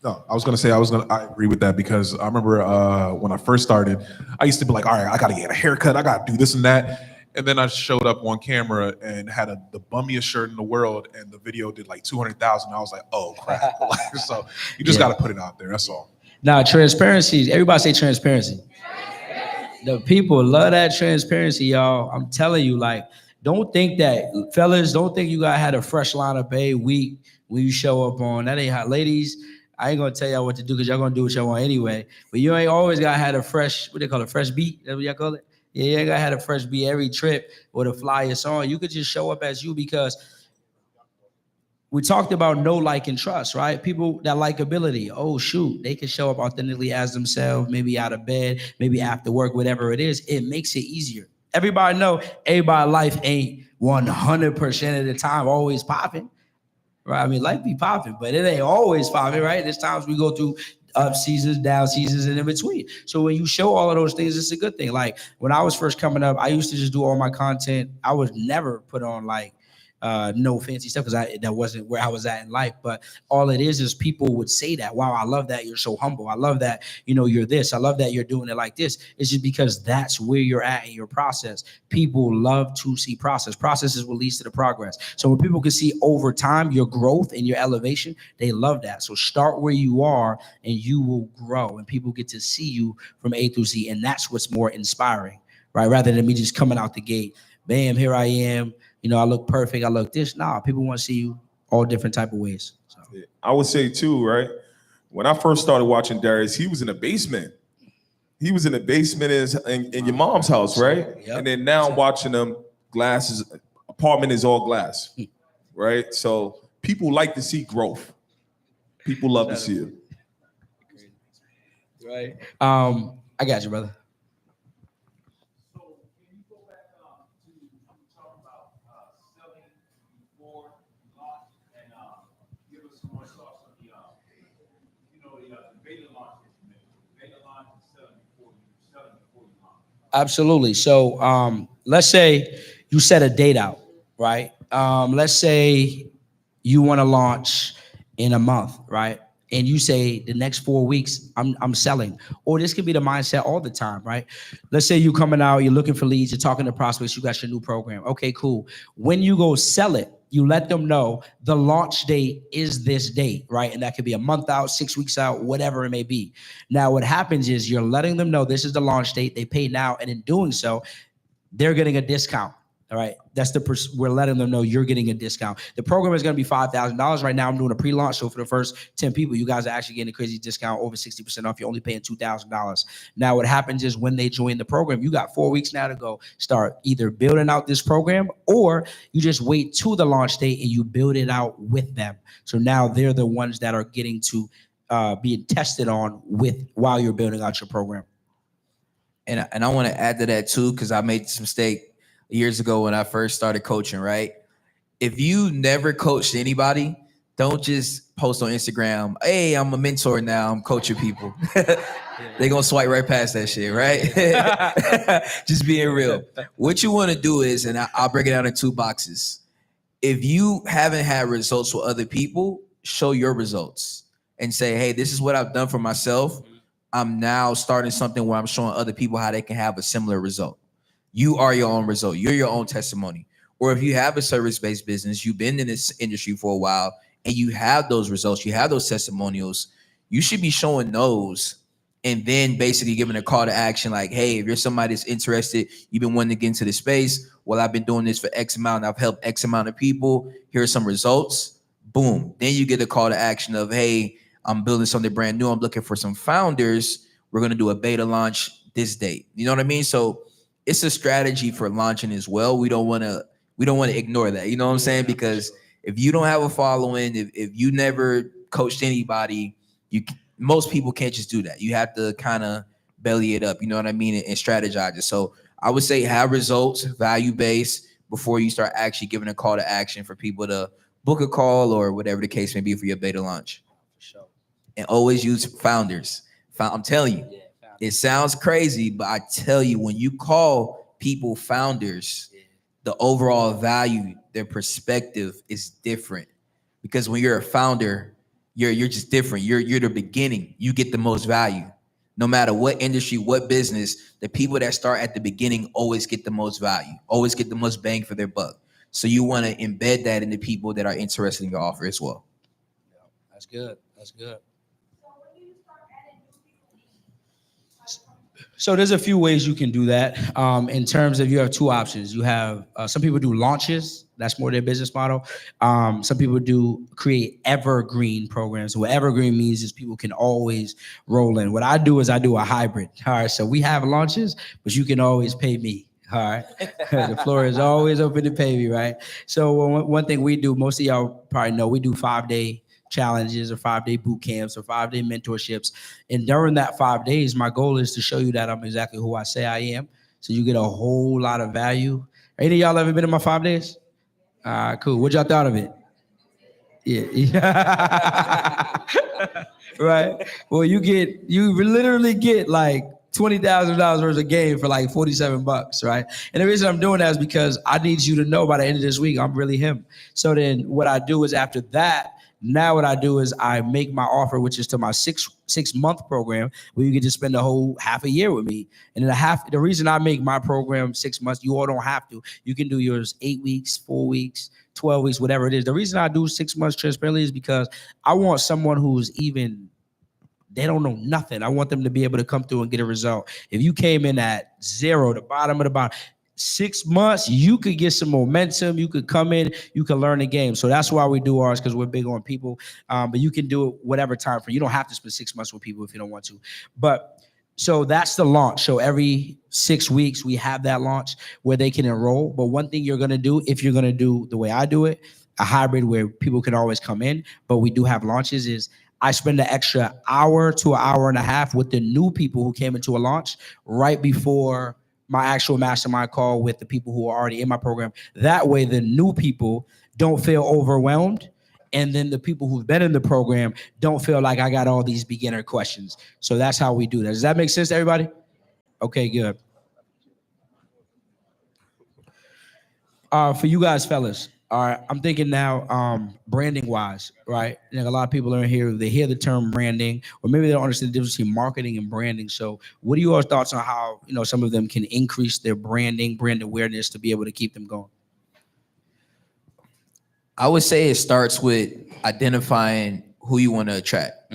No, I agree with that, because I remember when I first started, I used to be like, all right, I got to get a haircut. I got to do this and that. And then I showed up on camera and had the bummiest shirt in the world, and the video did like 200,000. I was like, oh crap. So you just got to put it out there. That's all. Now, transparency, everybody say transparency. The people love that transparency, y'all. I'm telling you, don't think that, fellas, don't think you got had a fresh lineup a week when you show up on. That ain't how, ladies, I ain't gonna tell y'all what to do, because y'all gonna do what y'all want anyway. But you ain't always got had a fresh, what they call it, fresh beat? That's what y'all call it? Yeah, you ain't got had a fresh beat every trip or the flyer song. You could just show up as you, because we talked about know, like, and trust, right? People that likability. Oh, shoot, they can show up authentically as themselves, maybe out of bed, maybe after work, whatever it is. It makes it easier. Everybody know everybody's life ain't 100% of the time always popping, right? I mean, life be popping, but it ain't always popping, right? There's times we go through up seasons, down seasons, and in between. So when you show all of those things, it's a good thing. Like when I was first coming up, I used to just do all my content. I would never put on no fancy stuff, because that wasn't where I was at in life. But all it is people would say that, wow, I love that you're so humble. I love that, you're this. I love that you're doing it like this. It's just because that's where you're at in your process. People love to see process. Process is what leads to the progress. So when people can see over time your growth and your elevation, they love that. So start where you are and you will grow, and people get to see you from A through Z. And that's what's more inspiring, right? Rather than me just coming out the gate, bam, here I am. I look perfect. I look this. Nah, people want to see you all different type of ways. So. I would say too, right? When I first started watching Darius, he was in the basement. He was in the basement in your mom's house, right? Yep. And then now watching them, apartment is all glass, right? So people like to see growth. People love to see it. Right. I got you, brother. Absolutely. So let's say you set a date out, right? Let's say you want to launch in a month, right? And you say the next 4 weeks I'm selling. Or this could be the mindset all the time, right? Let's say you coming out, you're looking for leads, you're talking to prospects, you got your new program. Okay, cool. When you go sell it, you let them know the launch date is this date, right? And that could be a month out, 6 weeks out, whatever it may be. Now, what happens is you're letting them know this is the launch date. They pay now, and in doing so, they're getting a discount. All right, that's we're letting them know you're getting a discount. The program is going to be $5,000 right now. I'm doing a pre-launch, so for the first 10 people, you guys are actually getting a crazy discount, over 60% off. You're only paying $2,000. Now, what happens is when they join the program, you got 4 weeks now to go start either building out this program, or you just wait to the launch date and you build it out with them. So now they're the ones that are getting to being tested on while you're building out your program. And I want to add to that too, because I made this mistake years ago when I first started coaching, right? if you never coached anybody, don't just post on Instagram, hey, I'm a mentor now, I'm coaching people. They're gonna swipe right past that shit, right? Just being real. What you wanna do is, and I'll break it down in 2 boxes. If you haven't had results with other people, show your results and say, hey, this is what I've done for myself. I'm now starting something where I'm showing other people how they can have a similar result. You are your own result. You're your own testimony. Or if you have a service-based business, you've been in this industry for a while, and you have those results, you have those testimonials, you should be showing those and then basically giving a call to action like, hey, if you're somebody that's interested, you've been wanting to get into the space, well, I've been doing this for X amount, I've helped X amount of people, here are some results, boom. Then you get a call to action of, hey, I'm building something brand new, I'm looking for some founders, we're gonna do a beta launch this date. You know what I mean? So it's a strategy for launching as well. We don't wanna ignore that, you know what I'm saying? Because if you don't have a following, if you never coached anybody, most people can't just do that. You have to kind of belly it up, you know what I mean, and strategize it. So I would say have results, value-based, before you start actually giving a call to action for people to book a call or whatever the case may be for your beta launch. For sure. And always use founders. I'm telling you, it sounds crazy, but I tell you, when you call people founders, the overall value, their perspective is different. Because when you're a founder, you're just different. You're the beginning. You get the most value. No matter what industry, what business, the people that start at the beginning always get the most value, always get the most bang for their buck. So you want to embed that in the people that are interested in your offer as well. That's good. That's good. So there's a few ways you can do that. In terms of, you have 2 options. You have some people do launches. That's more their business model. Some people do create evergreen programs. What evergreen means is people can always roll in. What I do is I do a hybrid. All right, so we have launches, but you can always pay me. All right, the floor is always open to pay me, right? So one thing we do, most of y'all probably know, we do 5-day challenges or 5-day boot camps or 5-day mentorships. And during that 5 days, my goal is to show you that I'm exactly who I say I am. So you get a whole lot of value. Any of y'all ever been in my 5 days? Cool. What y'all thought of it? Yeah. Right. Well, you literally get like $20,000 worth of game for like $47, right? And the reason I'm doing that is because I need you to know by the end of this week, I'm really him. So then what I do is after that, now what I do is I make my offer, which is to my six-month program, where you get to spend a whole half a year with me. And then the reason I make my program 6 months, you all don't have to. You can do yours 8 weeks, 4 weeks, 12 weeks, whatever it is. The reason I do 6 months transparently is because I want someone who's they don't know nothing. I want them to be able to come through and get a result. If you came in at 0, the bottom of the bottom, 6 months, you could get some momentum. You could come in, you can learn the game. So that's why we do ours, because we're big on people. But you can do it whatever time frame. You don't have to spend 6 months with people if you don't want to. But so that's the launch. So every 6 weeks, we have that launch where they can enroll. But one thing you're going to do, if you're going to do the way I do it, a hybrid where people can always come in, but we do have launches, is I spend an extra hour to an hour and a half with the new people who came into a launch right before my actual mastermind call with the people who are already in my program. That way, the new people don't feel overwhelmed. And then the people who've been in the program don't feel like I got all these beginner questions. So that's how we do that. Does that make sense to everybody? Okay, good. For you guys, fellas, all right, I'm thinking now, branding wise, right? Like a lot of people are in here, they hear the term branding, or maybe they don't understand the difference between marketing and branding. So what are your thoughts on how, some of them can increase their brand awareness to be able to keep them going? I would say it starts with identifying who you want to attract.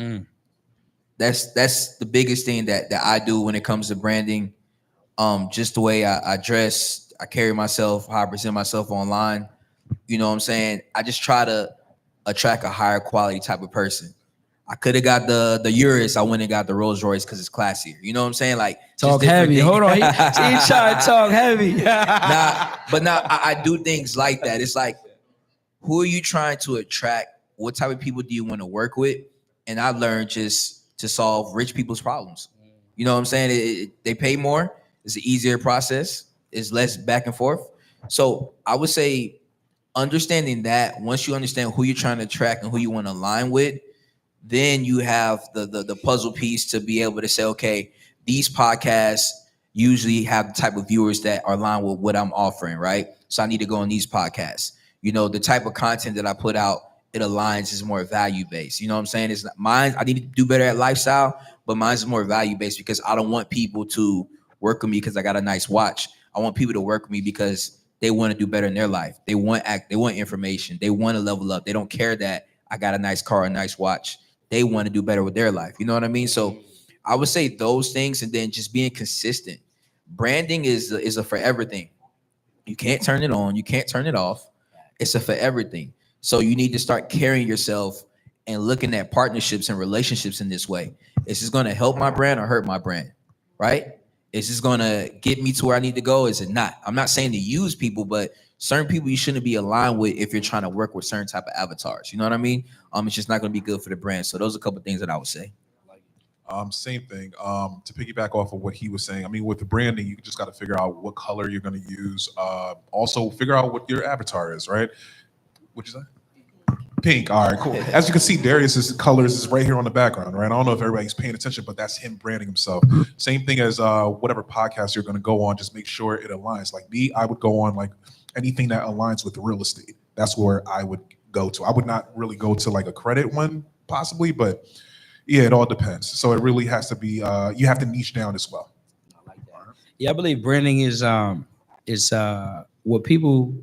That's the biggest thing that I do when it comes to branding. Just the way I dress, I carry myself, how I present myself online. You know what I'm saying? I just try to attract a higher quality type of person. I could have got the Urus. I went and got the Rolls Royce because it's classier. You know what I'm saying? Like, talk heavy. Hold on. He's trying to talk heavy. I do things like that. It's like, who are you trying to attract? What type of people do you want to work with? And I learned just to solve rich people's problems. You know what I'm saying? They pay more. It's an easier process. It's less back and forth. So I would say understanding that, once you understand who you're trying to attract and who you want to align with, then you have the puzzle piece to be able to say, okay, these podcasts usually have the type of viewers that are aligned with what I'm offering, right? So I need to go on these podcasts. You know, the type of content that I put out, it aligns, is more value based. You know what I'm saying? It's not mine. I need to do better at lifestyle, but mine is more value based because I don't want people to work with me because I got a nice watch. I want people to work with me because they want to do better in their life. They want information. They want to level up. They don't care that I got a nice car, a nice watch. They want to do better with their life. You know what I mean? So I would say those things, and then just being consistent. Branding is a forever thing. You can't turn it on. You can't turn it off. It's a forever thing. So you need to start carrying yourself and looking at partnerships and relationships in this way. Is this going to help my brand or hurt my brand? Right? Is this going to get me to where I need to go? Is it not? I'm not saying to use people, but certain people you shouldn't be aligned with if you're trying to work with certain type of avatars. You know what I mean? It's just not going to be good for the brand. So those are a couple of things that I would say. Same thing. To piggyback off of what he was saying, I mean, with the branding, you just got to figure out what color you're going to use. Also, figure out what your avatar is, right? What'd you say? Pink. All right, cool. As you can see, Darius's colors is right here on the background, right? I don't know if everybody's paying attention, but that's him branding himself. Same thing as whatever podcast you're going to go on. Just make sure it aligns. Like me, I would go on like anything that aligns with real estate. That's where I would go to. I would not really go to like a credit one, possibly, but yeah, it all depends. So it really has to be. You have to niche down as well. Yeah, I believe branding is what people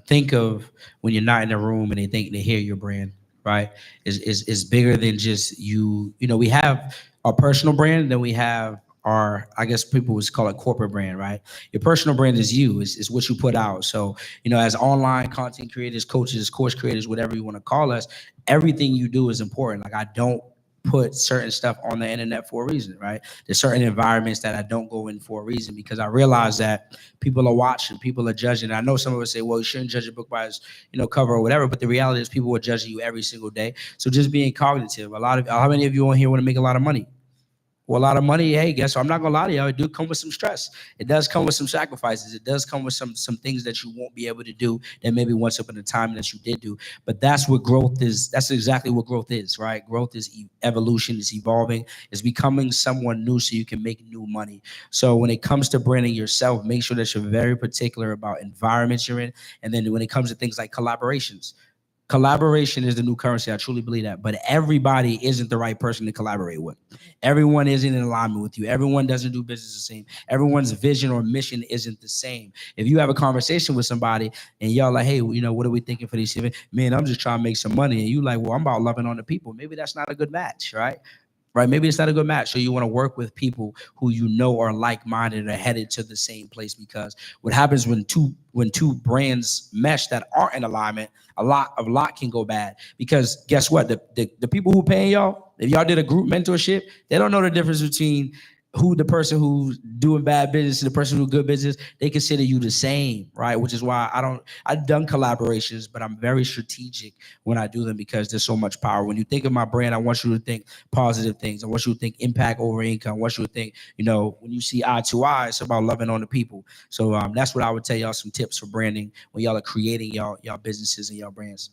think of when you're not in the room and they hear your brand, right? Is bigger than just you. We have our personal brand, then we have our, I guess people would call it corporate brand, right? Your personal brand is you, is what you put out. So, as online content creators, coaches, course creators, whatever you want to call us, everything you do is important. Like I don't put certain stuff on the internet for a reason, right? There's certain environments that I don't go in for a reason because I realize that people are watching, people are judging. I know some of us say, well, you shouldn't judge a book by its, cover or whatever, but the reality is people are judging you every single day. So just being cognitive. How many of you on here want to make a lot of money? Well, a lot of money, hey, guess what? I'm not gonna lie to y'all, it do come with some stress. It does come with some sacrifices. It does come with some things that you won't be able to do that maybe once upon a time that you did do. But that's what growth is. That's exactly what growth is, right? Growth is evolution, is evolving, is becoming someone new so you can make new money. So when it comes to branding yourself, make sure that you're very particular about environments you're in. And then when it comes to things like collaborations, collaboration is the new currency. I truly believe that. But everybody isn't the right person to collaborate with. Everyone isn't in alignment with you. Everyone doesn't do business the same. Everyone's vision or mission isn't the same. If you have a conversation with somebody and y'all like, hey, what are we thinking for these events? Man, I'm just trying to make some money. And you like, well, I'm about loving on the people. Maybe that's not a good match, right? Right? Maybe it's not a good match. So you want to work with people who are like-minded and are headed to the same place, because what happens when two brands mesh that aren't in alignment, a lot can go bad. Because guess what? The people who paying y'all, if y'all did a group mentorship, they don't know the difference between who the person who's doing bad business and the person who's good business. They consider you the same, right? Which is why I've done collaborations, but I'm very strategic when I do them because there's so much power. When you think of my brand, I want you to think positive things. I want you to think impact over income. I want you to think, when you see eye to eye, it's about loving on the people. So that's what I would tell y'all, some tips for branding when y'all are creating y'all businesses and y'all brands.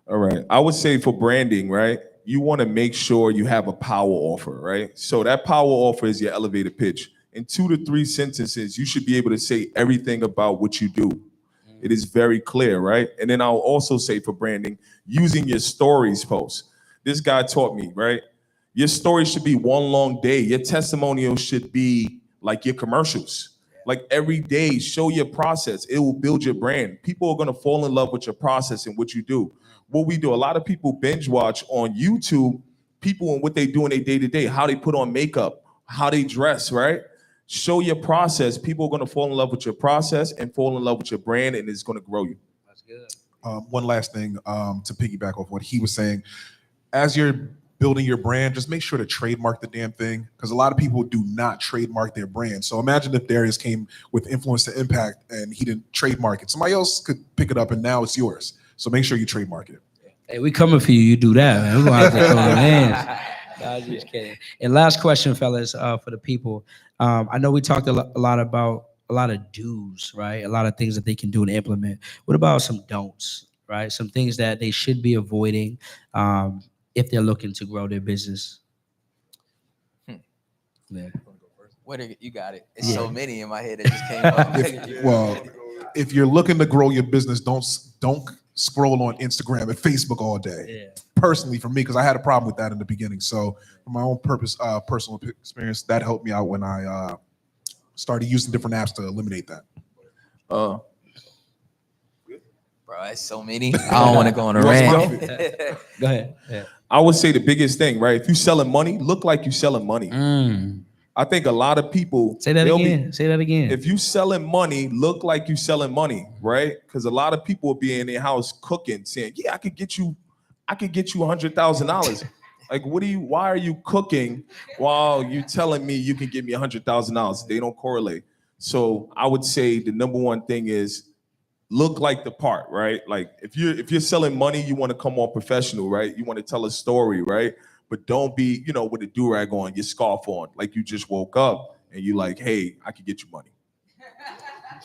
All right. I would say for branding, right? You want to make sure you have a power offer, right? So that power offer is your elevator pitch. In 2 to 3 sentences, you should be able to say everything about what you do. It is very clear, right? And then I'll also say for branding, using your stories post. This guy taught me, right? Your story should be one long day. Your testimonial should be like your commercials. Like every day, show your process. It will build your brand. People are going to fall in love with your process and what you do. What we do, a lot of people binge watch on YouTube, people and what they do in their day-to-day, how they put on makeup, how they dress, right? Show your process. People are going to fall in love with your process and fall in love with your brand, and it's going to grow you. That's good. One last thing to piggyback off what he was saying. As you're building your brand, just make sure to trademark the damn thing, because a lot of people do not trademark their brand. So imagine if Darius came with Influence to Impact and he didn't trademark it. Somebody else could pick it up and now it's yours. So make sure you trademark it. Hey, we coming for you. You do that, man. We're going to have to throw the hands. No, I'm just kidding. And last question, fellas, for the people. I know we talked a lot about do's, right? A lot of things that they can do and implement. What about some don'ts, right? Some things that they should be avoiding if they're looking to grow their business. Yeah. You got it. It's so many in my head that just came up. Well, if you're looking to grow your business, don't scroll on Instagram and Facebook all day. Personally, for me, because I had a problem with that in the beginning. So, from my own personal experience, that helped me out when I started using different apps to eliminate that. Bro, it's so many. I don't want to go on a rant. Go ahead. Yeah. I would say the biggest thing, right? If you selling money, look like you selling money. I think a lot of people say that again. Say that again. If you selling money, look like you selling money, right? Because a lot of people will be in their house cooking, saying, "Yeah, I could get you $100,000." Like, why are you cooking while you telling me you can give me $100,000? They don't correlate. So I would say the number one thing is look like the part, right? Like if you're selling money, you want to come on professional, right? You want to tell a story, right? But don't be, with a do-rag on, your scarf on, like you just woke up and you like, hey, I can get you money.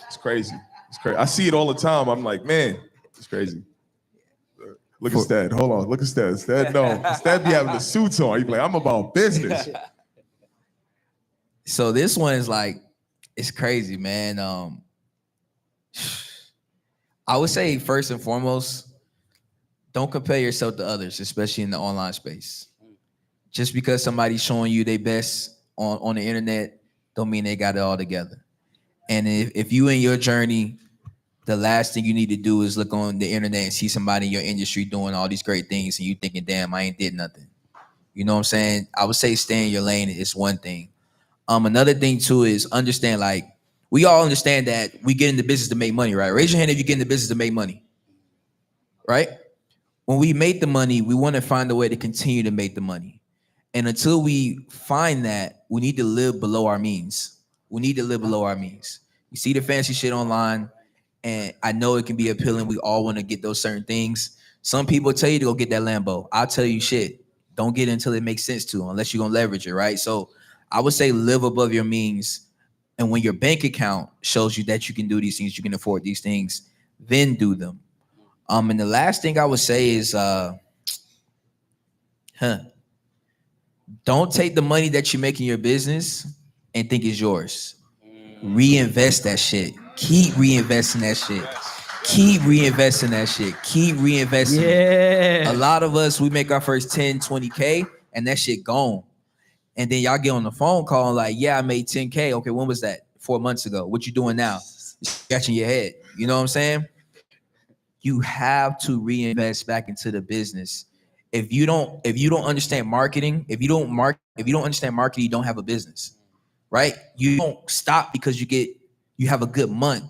It's crazy. It's crazy. I see it all the time. I'm like, man, it's crazy. Look at Stead. Hold on. Look at Stead. Stead be having the suits on. He be like, I'm about business. So this one is like, it's crazy, man. I would say first and foremost, don't compare yourself to others, especially in the online space. Just because somebody's showing you their best on the internet, don't mean they got it all together. And if you in your journey, the last thing you need to do is look on the internet and see somebody in your industry doing all these great things and you thinking, damn, I ain't did nothing. You know what I'm saying? I would say stay in your lane is one thing. Another thing too is understand, like, we all understand that we get in the business to make money, right? Raise your hand if you get in the business to make money, right? When we make the money, we want to find a way to continue to make the money. And until we find that, we need to live below our means. We need to live below our means. You see the fancy shit online, and I know it can be appealing. We all want to get those certain things. Some people tell you to go get that Lambo. I'll tell you shit. Don't get it until it makes sense to, unless you're going to leverage it, right? So I would say live above your means. And when your bank account shows you that you can do these things, you can afford these things, then do them. And the last thing I would say is, don't take the money that you make in your business and think it's yours. Reinvest that shit. Keep reinvesting that shit. Keep reinvesting that shit. Keep reinvesting. Yeah. A lot of us, we make our first 10, 20K and that shit gone. And then y'all get on the phone call and like, yeah, I made 10K. Okay, when was that? 4 months ago. What you doing now? Scratching your head. You know what I'm saying? You have to reinvest back into the business. If you don't understand marketing, if you don't understand marketing, you don't have a business, right? You don't stop because you have a good month.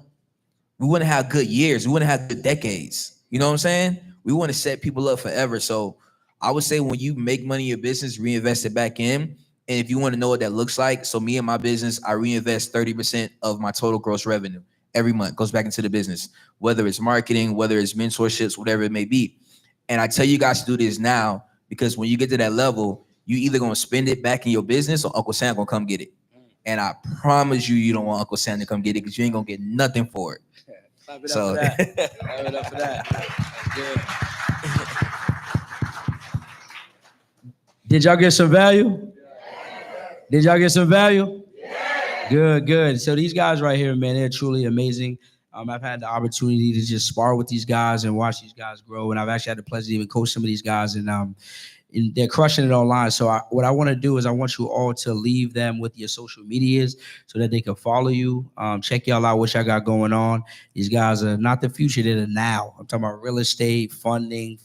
We want to have good years. We want to have good decades. You know what I'm saying? We want to set people up forever. So I would say when you make money in your business, reinvest it back in. And if you want to know what that looks like, so me and my business, I reinvest 30% of my total gross revenue every month, goes back into the business, whether it's marketing, whether it's mentorships, whatever it may be. And I tell you guys to do this now because when you get to that level, you either going to spend it back in your business or Uncle Sam going to come get it. And I promise you don't want Uncle Sam to come get it because you ain't going to get nothing for it. Clap it up for that. Clap it up for that. Good. Did y'all get some value? Did y'all get some value? Good, good. So these guys right here, man, they're truly amazing. I've had the opportunity to just spar with these guys and watch these guys grow. And I've actually had the pleasure to even coach some of these guys. And they're crushing it online. So what I want to do is I want you all to leave them with your social medias so that they can follow you. Check y'all out, what y'all got going on. These guys are not the future, they're the now. I'm talking about real estate, funding,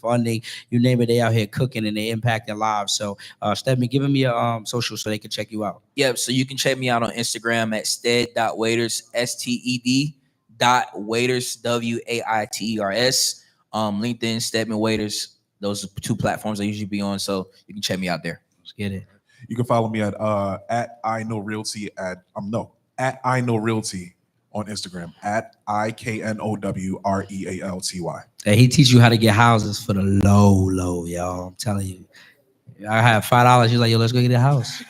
you name it, they out here cooking and they impacting lives. So Stedman, give them your social so they can check you out. Yep, so you can check me out on Instagram at sted.waiters, STED.waiters, WAITERS. LinkedIn, Stedman Waiters. Those are two platforms I usually be on, so you can check me out there. Let's get it. You can follow me at I Know Realty at I Know Realty on Instagram at IKNOWREALTY. Hey, he teach you how to get houses for the low, y'all. I'm telling you. I have $5. He's like, yo, let's go get a house.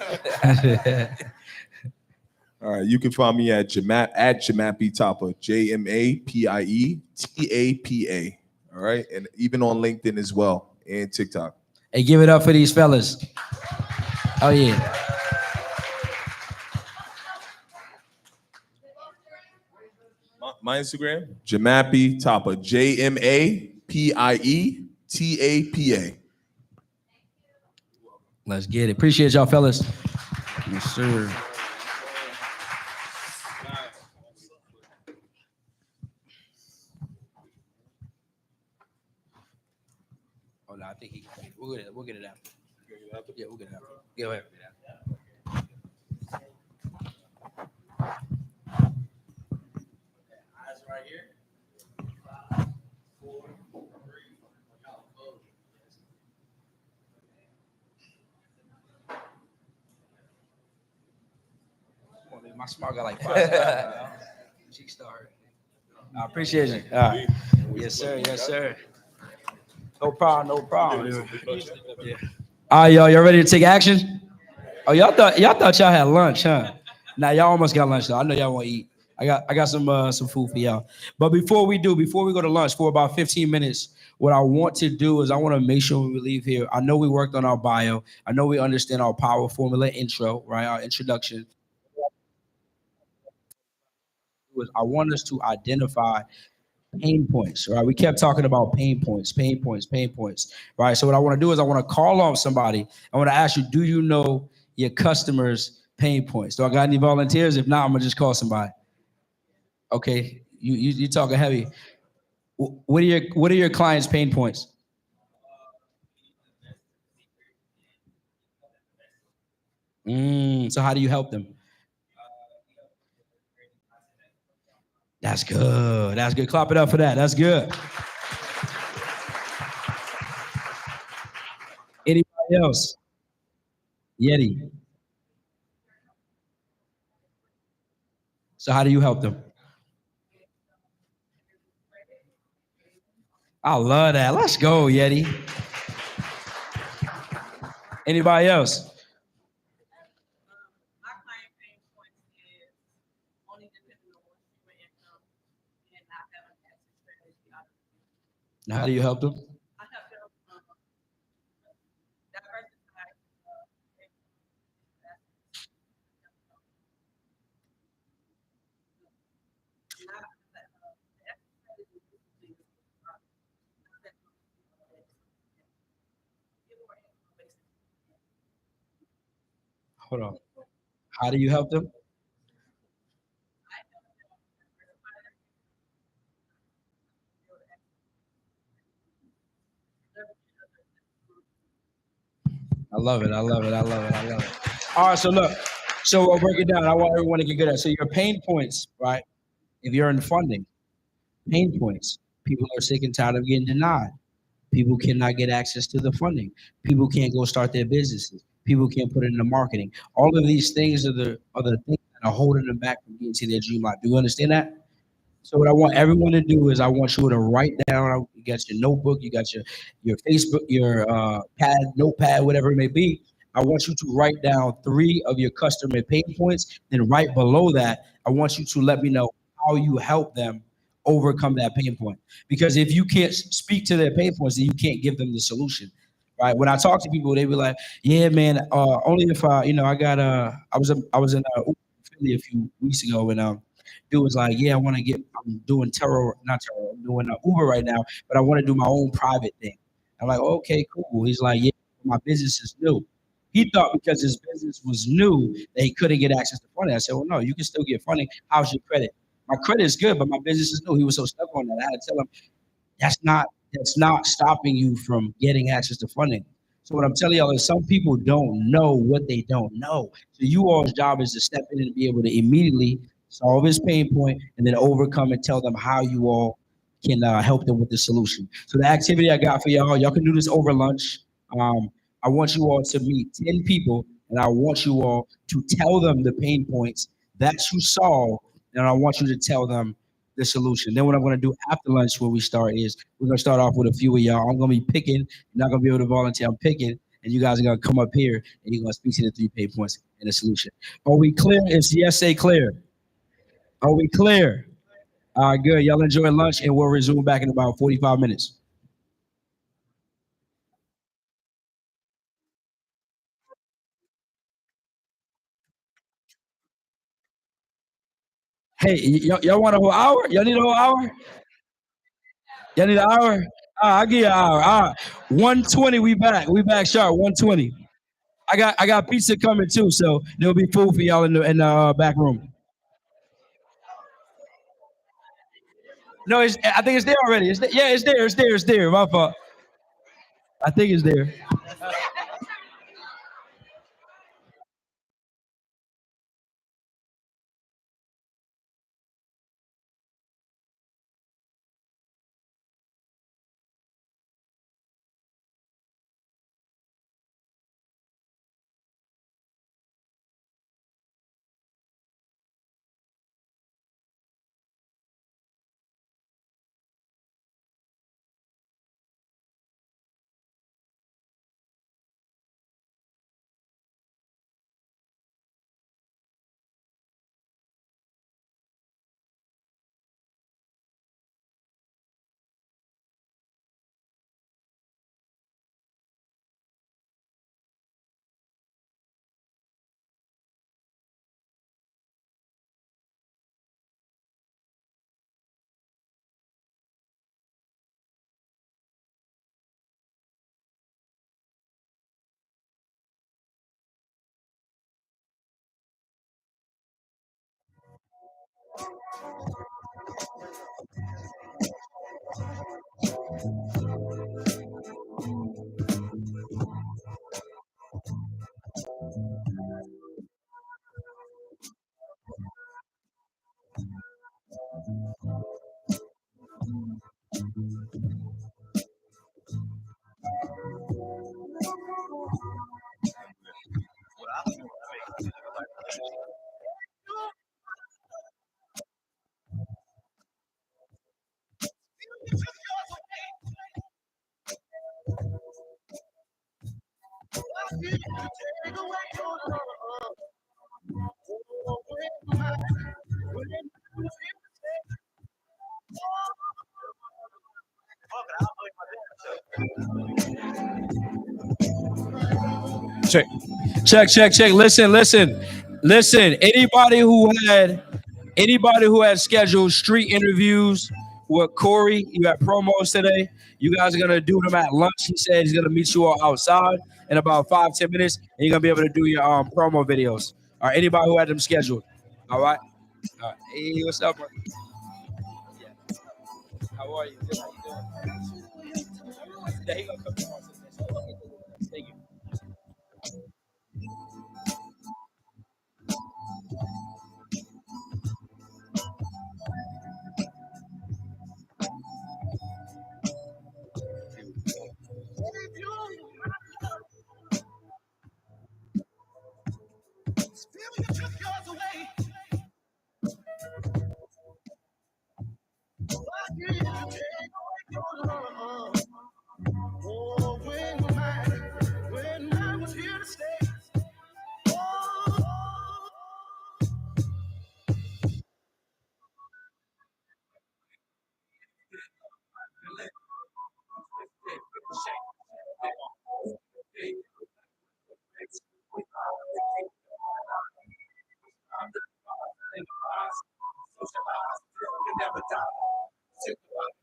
All right, you can find me at Jamapi Tapa, JMAPIETAPA. All right, and even on LinkedIn as well and TikTok. Hey, give it up for these fellas. Oh yeah. My Instagram, Jamapi Tapa, JMAPIETAPA. Let's get it. Appreciate y'all, fellas. Yes, sir. Oh no, I think we'll get it after. Yeah, we'll get it after. Go ahead. Eyes right here. 5, 4, 3. My smart got like 5 stars. Cheek star. I appreciate it. All right. Yes, sir. Yes, sir. No problem. No problem. Yeah. All right, y'all ready to take action? Oh, y'all thought y'all had lunch, huh? Now y'all almost got lunch though. I know y'all want to eat. I got some food for y'all. But before we go to lunch for about 15 minutes, what I want to do is I want to make sure when we leave here, I know we worked on our bio. I know we understand our power formula intro, right? Our introduction. I want us to identify pain points, right? We kept talking about pain points, right? So what I want to do is I want to call on somebody. I want to ask you, do you know your customers' pain points? Do I got any volunteers? If not, I'm gonna just call somebody. Okay, you talking heavy. What are your clients' pain points? So how do you help them? That's good. That's good. Clap it up for that. That's good. Anybody else? Yeti. So how do you help them? I love that. Let's go, Yeti. Anybody else? How do you help them? Hold on. How do you help them? I love it. All right, so look. So we'll break it down. I want everyone to get good at it. So your pain points, right? If you're in funding, pain points. People are sick and tired of getting denied. People cannot get access to the funding. People can't go start their businesses. People can't put it into marketing. All of these things are the things that are holding them back from getting to their dream life. Do you understand that? So what I want everyone to do is I want you to write down, you got your notebook, you got your Facebook, your notepad, whatever it may be. I want you to write down 3 of your customer pain points. Then right below that, I want you to let me know how you help them overcome that pain point. Because if you can't speak to their pain points, then you can't give them the solution. Right. When I talk to people, they be like, yeah, man, only if I was in Philly a few weeks ago and dude was like, yeah, I'm doing I'm doing Uber right now, but I want to do my own private thing. I'm like, okay, cool. He's like, yeah, my business is new. He thought because his business was new that he couldn't get access to funding. I said, well, no, you can still get funding. How's your credit? My credit is good, but my business is new. He was so stuck on that. I had to tell him, that's not stopping you from getting access to funding. So what I'm telling y'all is some people don't know what they don't know. So you all's job is to step in and be able to immediately solve his pain point and then overcome and tell them how you all can help them with the solution. So the activity I got for y'all can do this over lunch. I want you all to meet 10 people and I want you all to tell them the pain points that you solve, and I want you to tell them the solution. Then what I'm going to do after lunch when we start is we're going to start off with a few of y'all. I'm going to be picking. You're not going to be able to volunteer. I'm picking, and and you guys are gonna come up here and you're gonna speak to the 3 pain points and the solution. Are we clear? It's yes, say clear. Are we clear? All right, good. Y'all enjoy lunch, and we'll resume back in about 45 minutes. Hey, y'all want a whole hour? Y'all need a whole hour? Y'all need an hour? I'll give you an hour. All right. 1:20, we back. We back sharp. 1:20. I got pizza coming too, so there'll be food for y'all in the back room. No, I think it's there already. It's there. It's there. My fault. I think it's there. Check. Listen. Anybody who had scheduled street interviews with Corey, you had promos today. You guys are gonna do them at lunch. He said he's gonna meet you all outside in about 5-10 minutes, and you're gonna be able to do your promo videos. All right, anybody who had them scheduled. All right. Hey, what's up, bro? Yeah. How are you? Good. How you doing? Yeah, he gonna come tomorrow. Thank you.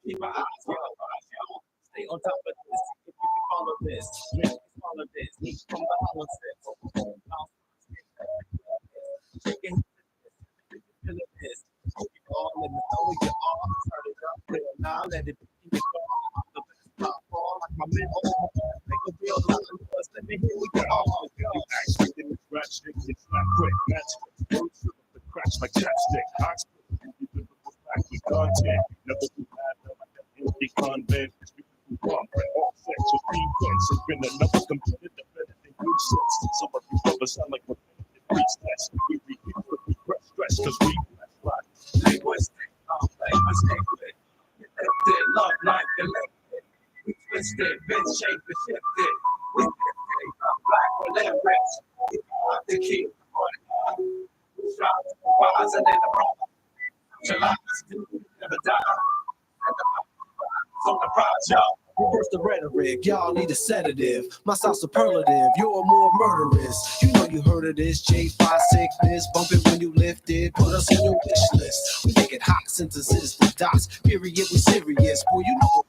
Keep my eyes stay on top of this. If you can follow this, follow this. From the hollow chicken, feel this. Keep all in the know you all. Turn it up, play it now, let it be. Fall like my men. Make a real lot of us. Let me hear we can all go. It's not quick, magic. Crash like chapstick. We content, never too bad, like that empty convent. We pump all sexual defense. It's been another competitive better than good sense. Some of you brothers sound like we're priestess. We repeat, we stress, cause we fly. Linguistic, linguistic. Love life, elected. We twisted, been shaped and shifted. We rhetoric. Y'all need a sedative. My style superlative. You're more murderous. You know you heard of this. J5 sickness. Bump it when you lift it. Put us on your wish list. We make it hot. Synthesis, the dots. Period. We serious. Boy, you know.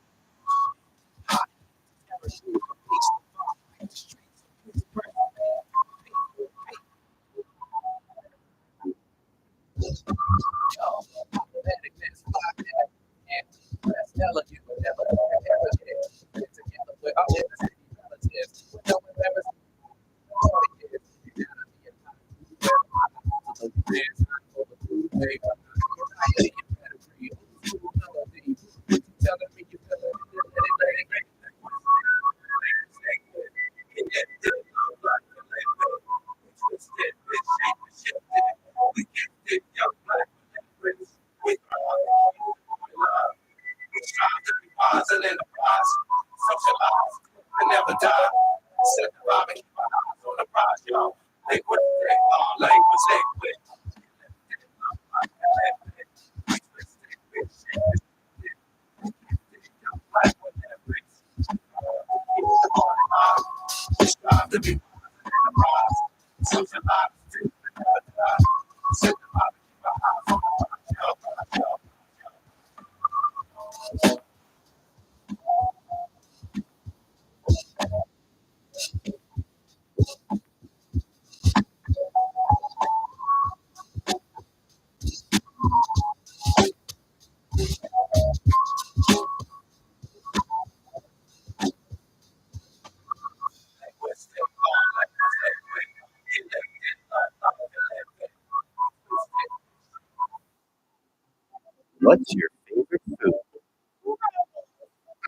What's your favorite food?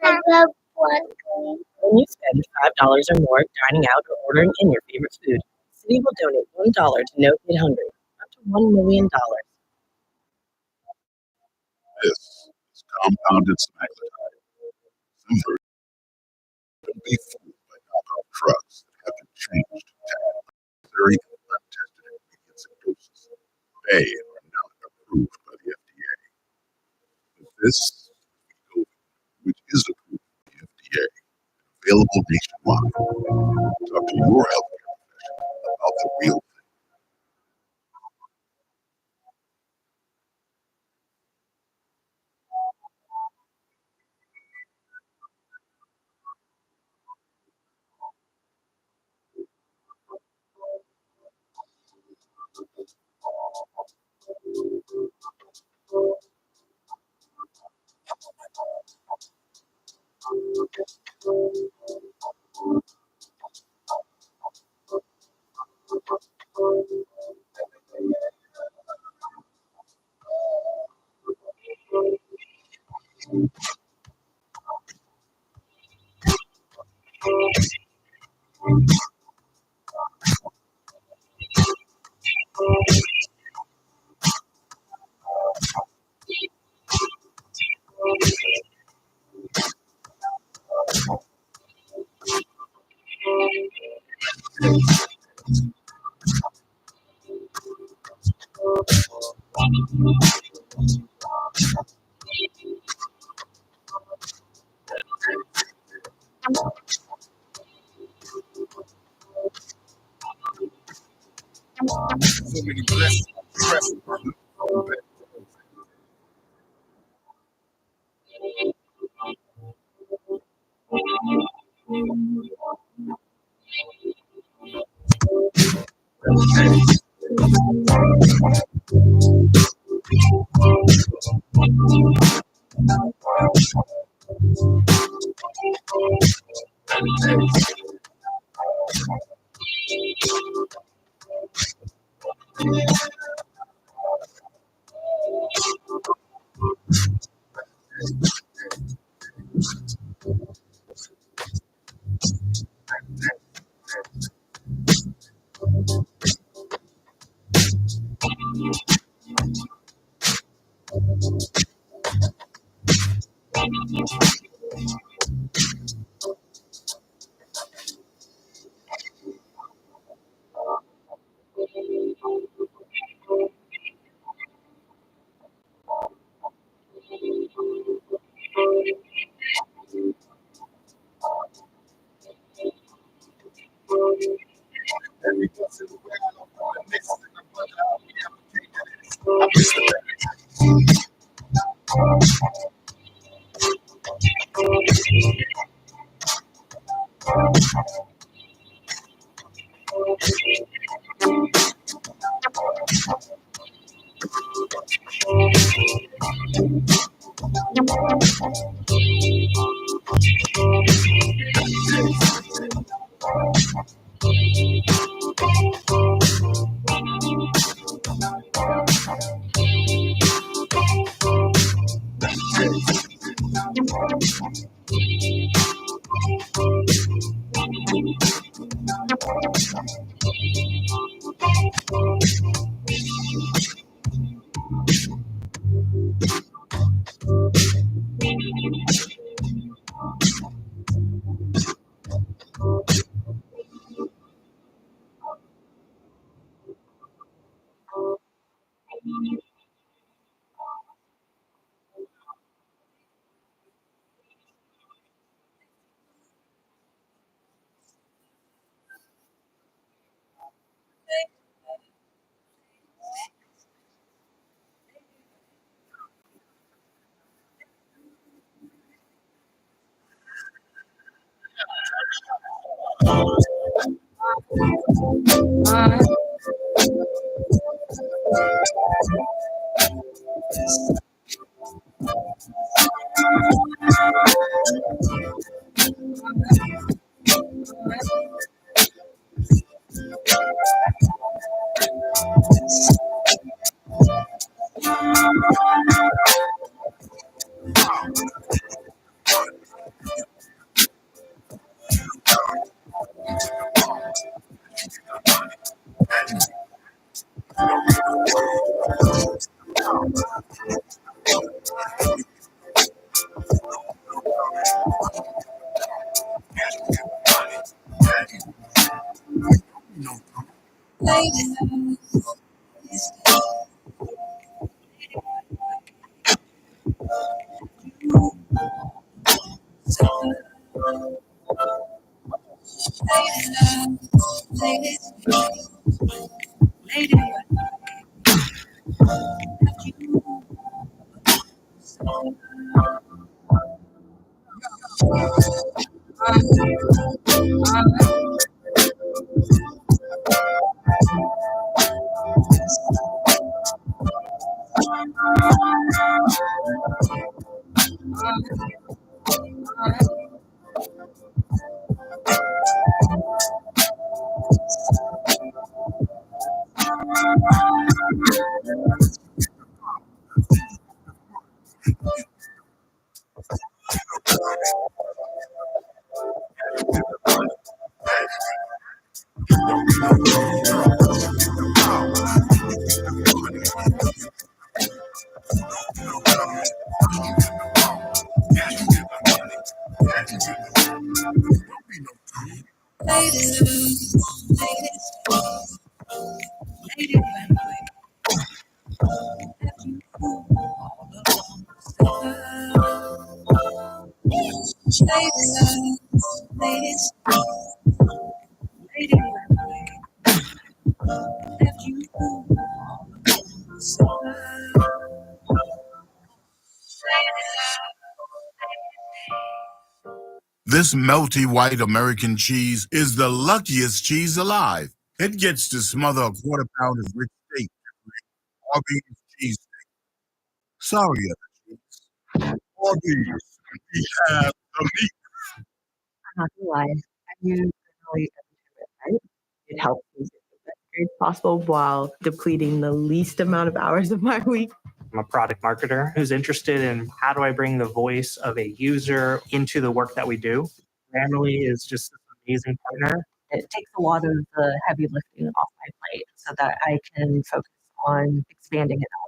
I love broccoli. When you spend $5 or more dining out or ordering in your favorite food, Citi will donate $1 to No Kid Hungry, up to $1 million. This is compounded smaglutide. Some versions don't be fooled by knockoff drugs that have been changed to add unnecessary and untested ingredients and doses. They are not approved by the FDA. But this is Wegovy, which is approved by the FDA, available nationwide. Talk to your healthcare professional about the real thing. So many blessings. This melty white American cheese is the luckiest cheese alive. It gets to smother a quarter pound of rich steak. Arby's cheese steak. Sorry, other cheese. Arby's, we have the meat. I'm not gonna lie, I use really right? It helps me get the best grades possible while depleting the least amount of hours of my week. I'm a product marketer who's interested in how do I bring the voice of a user into the work that we do. Grammarly is just an amazing partner. It takes a lot of the heavy lifting off my plate so that I can focus on expanding it out.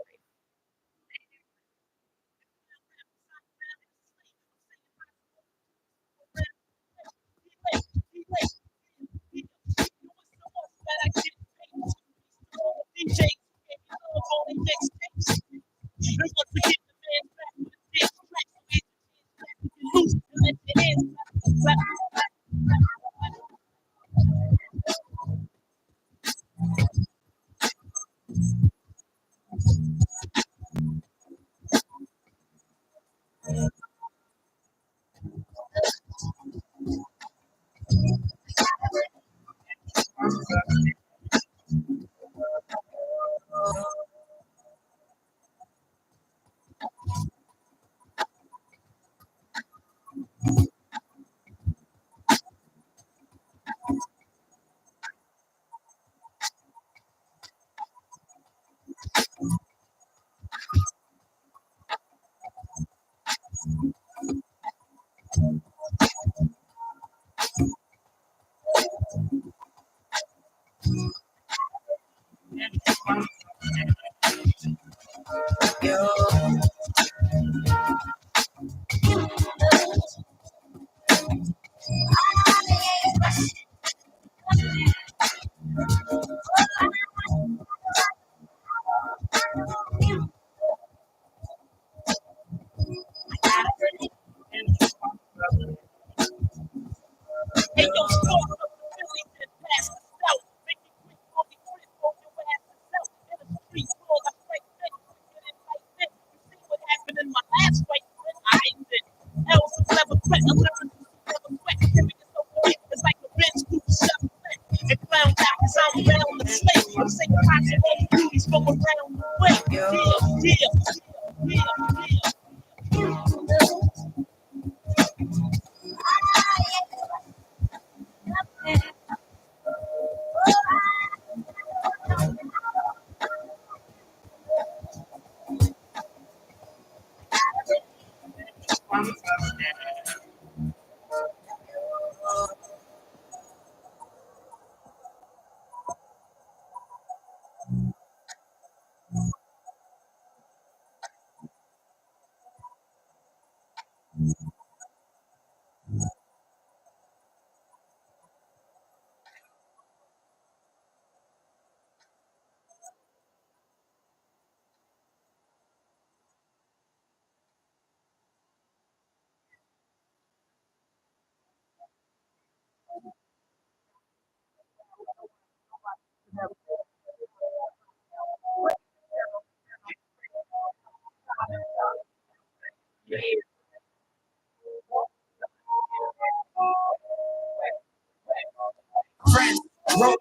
Friends, road,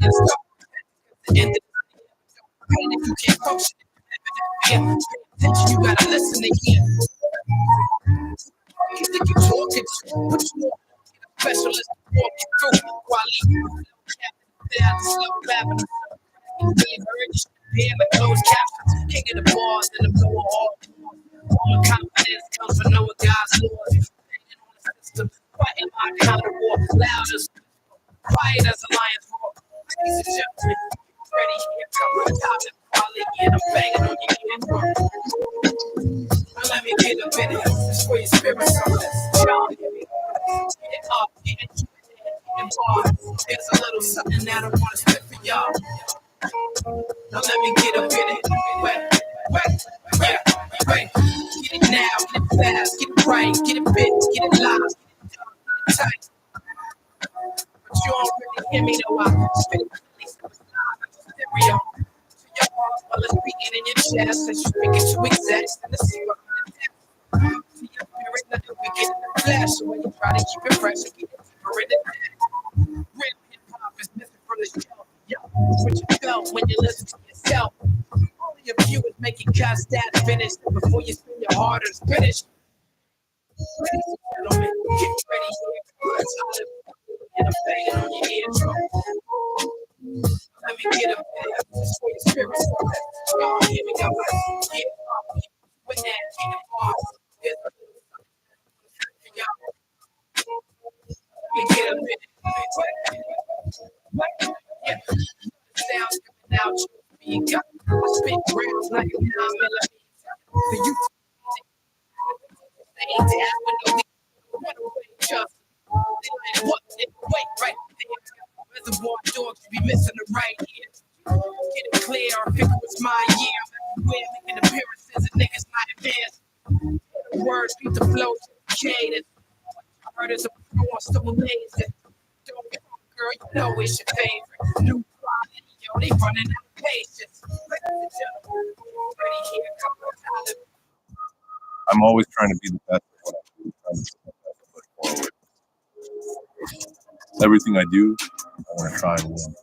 and stuff. And if you can't function, yeah, pay attention, you gotta listen again. You think you talking to, but you want a specialist to walk you through. While you there, slow rapping. You really heard you should be in the closed captions. King of the bars and the blower all confidence comes from knowing God's laws. System, fighting my kind of war, loud as quiet as a lion's roar. Ladies and gentlemen, ready here, come on top and quality, and I'm banging on your ear. Now let me get a minute, it's for your spirit, so y'all hear me. Get up, get into it, bar. There's a little something that I want to spit for y'all. Now let me get up in it, wet, yeah, wait. Get it now, get it fast, get it right, get it big, get it loud, get it tight. But you don't really hear me though, I spit it at least it was live, stereo. To your heart while it's beating in your chest, as you speak it to execs and the zero in the depth. To your spirit, nothing we get in the flash, so when you try to keep it fresh, you get it deeper in the depth. Real hip-hop is missing from the show, yo. What you felt when you listen to yourself. Only a few is making cuts that finish before you spin your heart is finished. Ladies and gentlemen, get ready here. It's time and I'm banging on your eardrum. Let me get up there. This for your spirit. Y'all hear me go. Get up. With that, get it off. There's a little something for y'all. Let me get up there. Yeah. Sounds coming out your speaker. I spit rounds like a 9 millimeter. So you stay down with no runaway just. What? Wait, right there. Reservoir dogs be missing the right ear. Get it clear, our pick was my year. We're making appearances and niggas not advanced. The words beat the flow to the cadence. I heard it's a pro on some amazing. Don't get wrong, girl, you know it's your favorite. New quality, yo, they running out of patience. Ladies and gentlemen, ready here, come on, Tyler. I'm always trying to be the best at what I do, trying to put my best foot forward. everything I do, I want to try and win.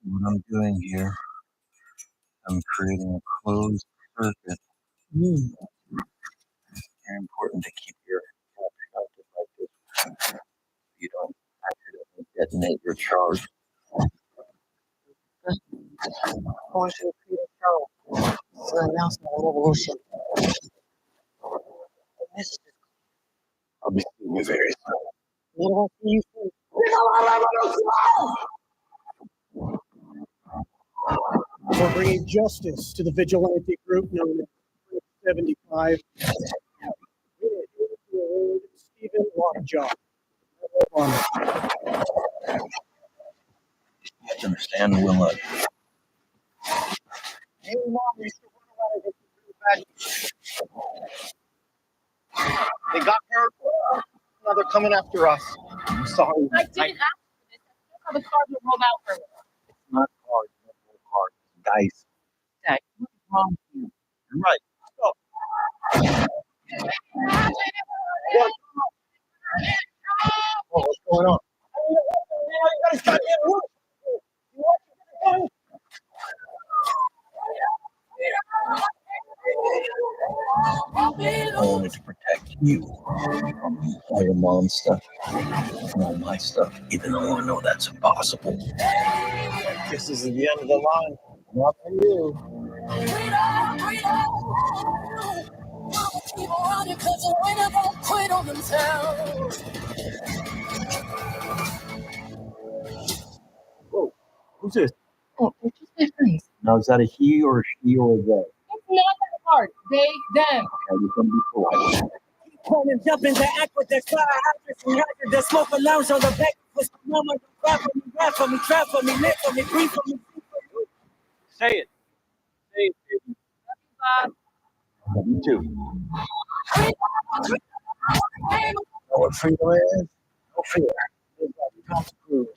What I'm doing here, I'm creating a closed circuit. Very important to keep your productive like this. You don't accidentally detonate your charge. I want you to create a show. It's an announcement of revolution. This is I'll be seeing you very soon. what I see you soon. We're bringing justice to the vigilante group known as 75. Stephen Lockjaw. You have to understand, Wilma. They got her. Now they're coming after us. I'm sorry. I didn't ask for this. That's how the cards were rolled out for me. It's not cards, no cards, dice. Dad, what's wrong with you? You're right. What's going on? I wanted to protect you from all your mom's stuff, from all my stuff, even though I know that's impossible. This is the end of the line. Not for you. Whoa, who's this? Oh, they're just my friends. Now, is that a he or a she or a they? It's not that hard. They, them. Okay, you're going to be polite. Come and jump into aqueducts, fire hydrants, and hazardous smoke alarms on the back. With the moment, rap for me, trap for me, live for me, breathe for me. Say it. Say it, baby. Love you too. Know what freedom is? No fear. It's like Tom Cruise.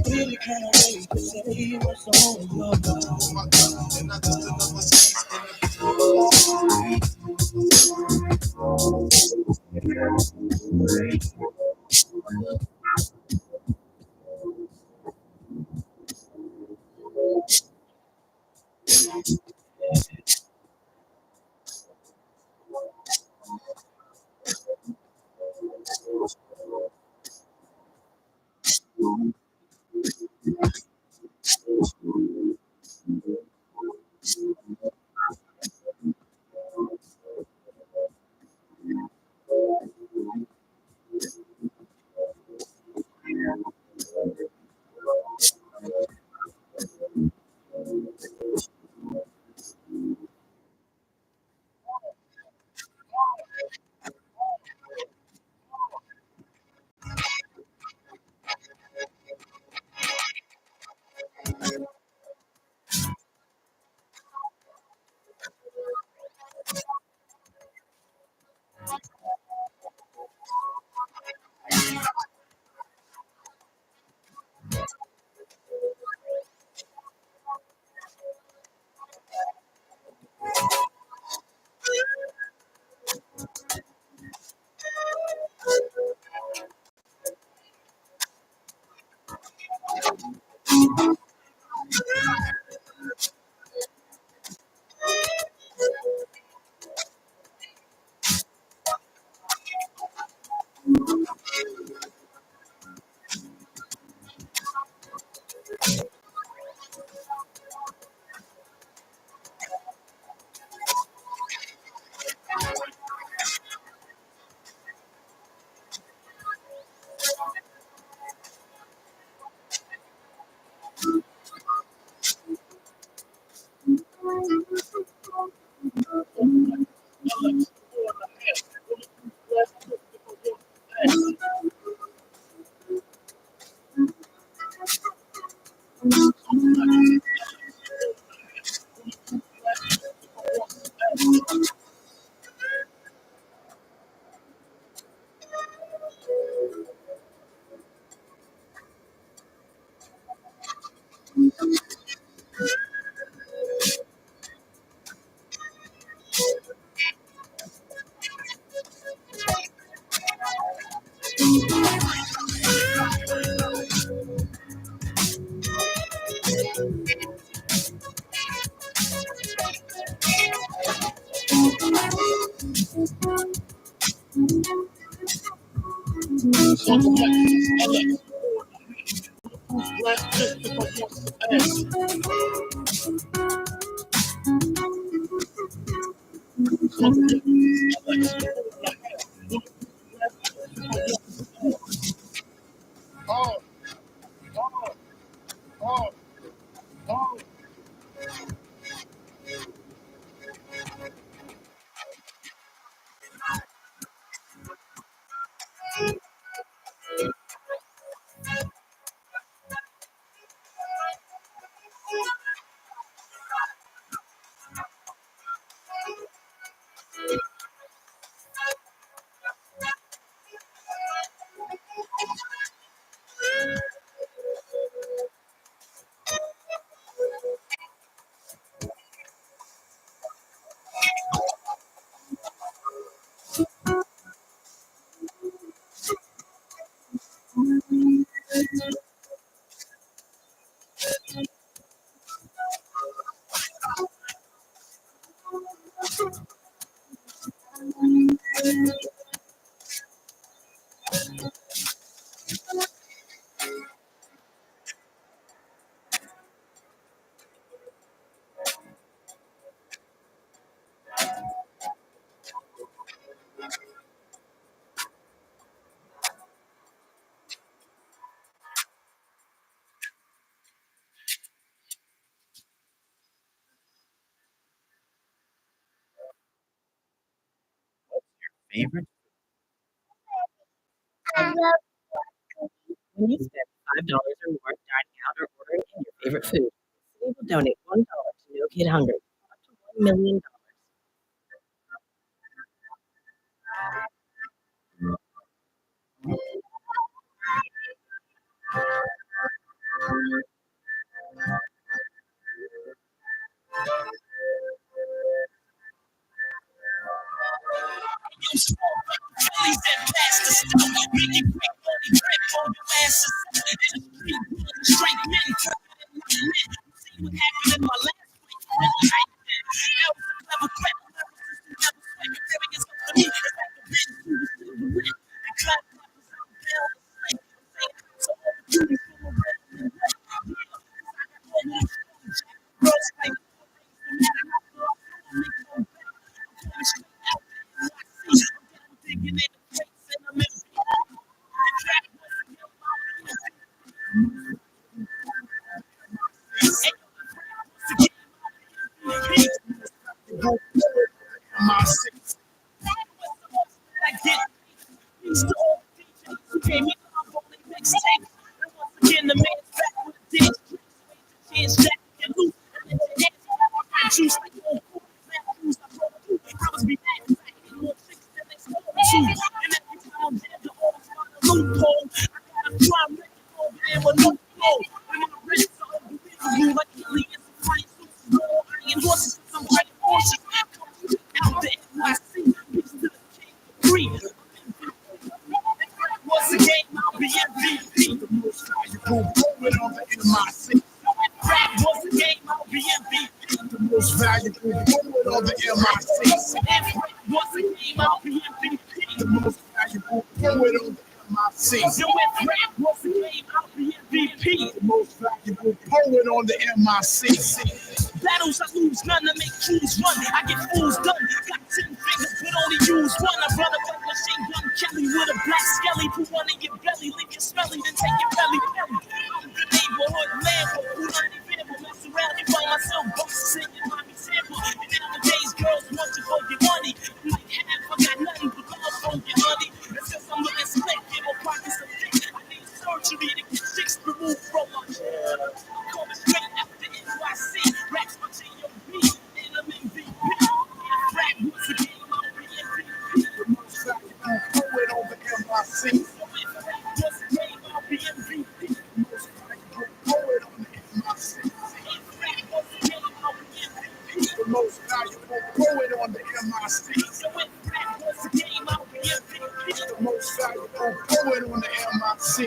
Really can't wait to say what's on your Favorite? When you spend $5 or more dining out or ordering in your favorite food, Citi will donate $1 to No Kid Hungry, up to $1 million. Most valuable poet on the MIC. The most valuable poet on the MIC. The most valuable poet on the MIC. Battles I lose, none to make crews run. I get fools done. Got 10 fingers, but only use one. I run up like machine gun Kelly with a black skelly. Put one in your belly, leave you smelly, then take your belly. I'm the neighborhood man, but who not even will mess around and find myself boxes in your mommy sample. And nowadays, girls want you for your money. I'm like, half, I got nothing but love for your money. It's just I'm looking slick, in my pockets are thick. I need surgery to get chicks removed from my I'm coming straight after NYC. Racks my G.O.B. and I'm MVP. Rap was the game, I'm MVP. The most valuable poet on the MIC. Was the game, I'll be MVP. The most valuable poet on the MIC. The most valuable poet on the MIC. The most valuable poet on the MIC.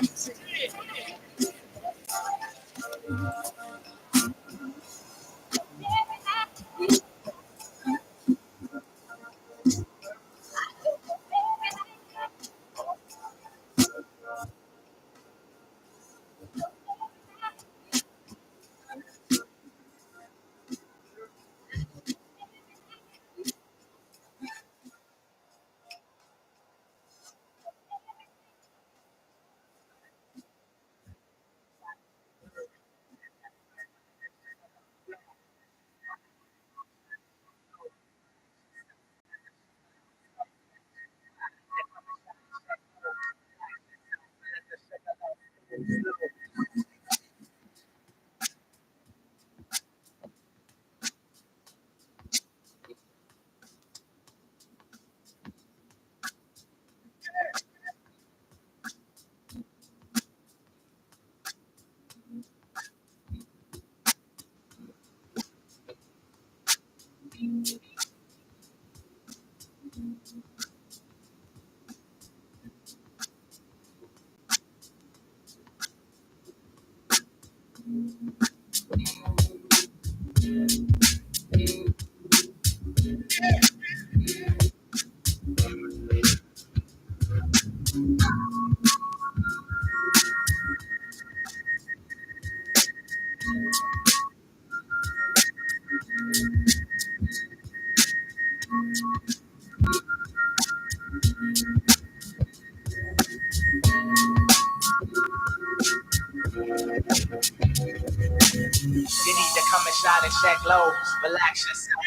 You need to come and shine and check low. Relax yourself.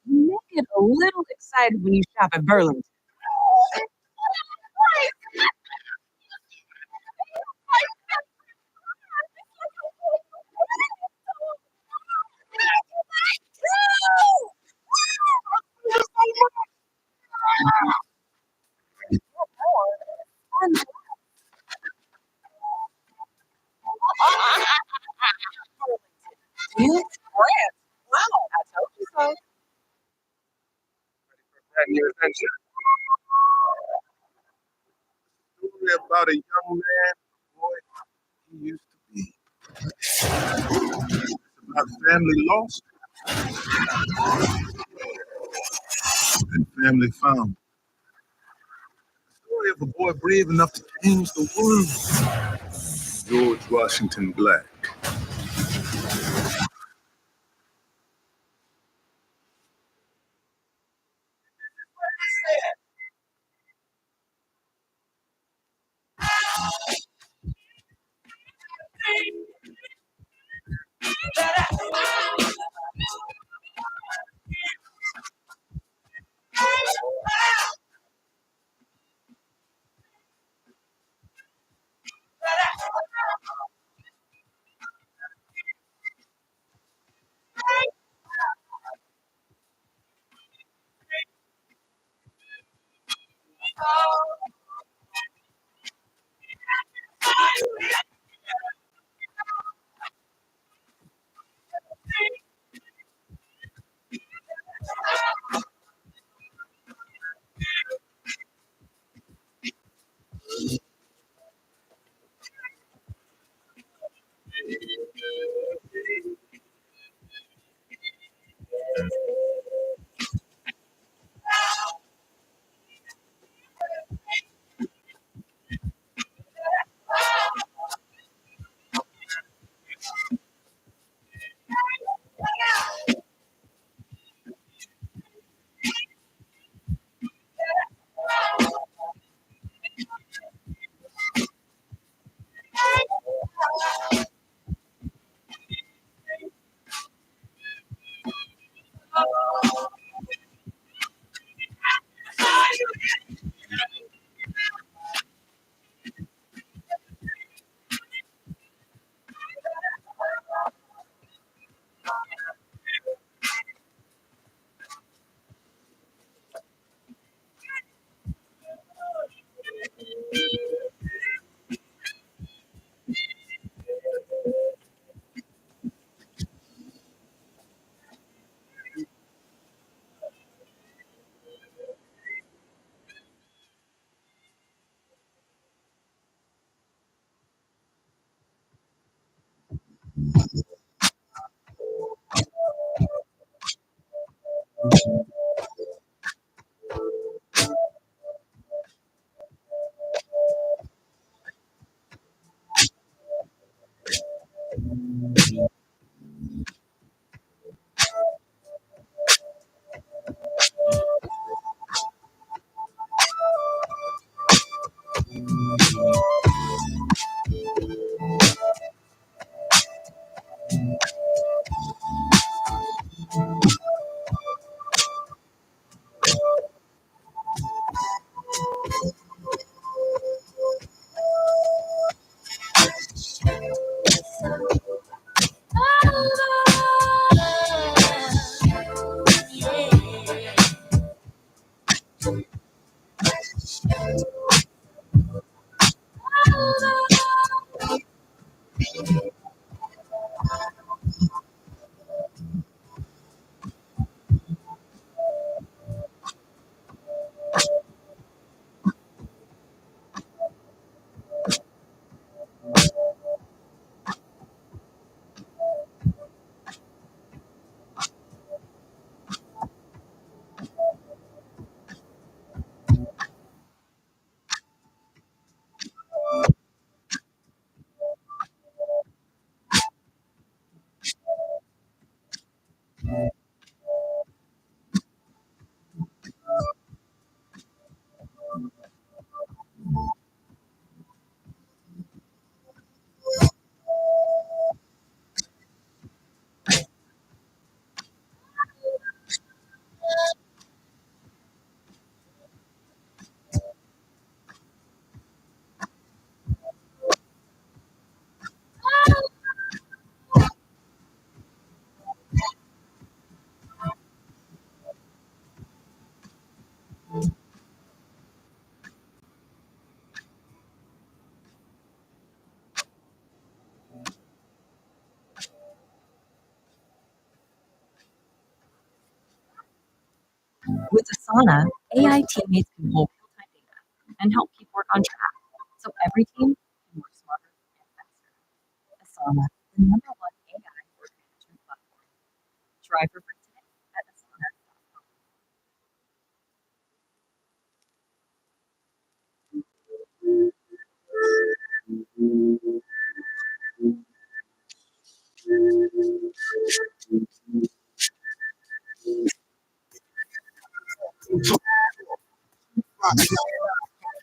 You may get a little excited when you shop at Burlington. You France. Wow. I told you so. Your attention. Story about a young man, boy, he used to be. It's about family lost and family found. Story of a boy brave enough to change the world. George Washington Black. With Asana, AI teammates can pull real-time data and help keep work on track, so every team can work smarter and faster. Asana, the #1 AI work management platform. Try for free today at asana.com.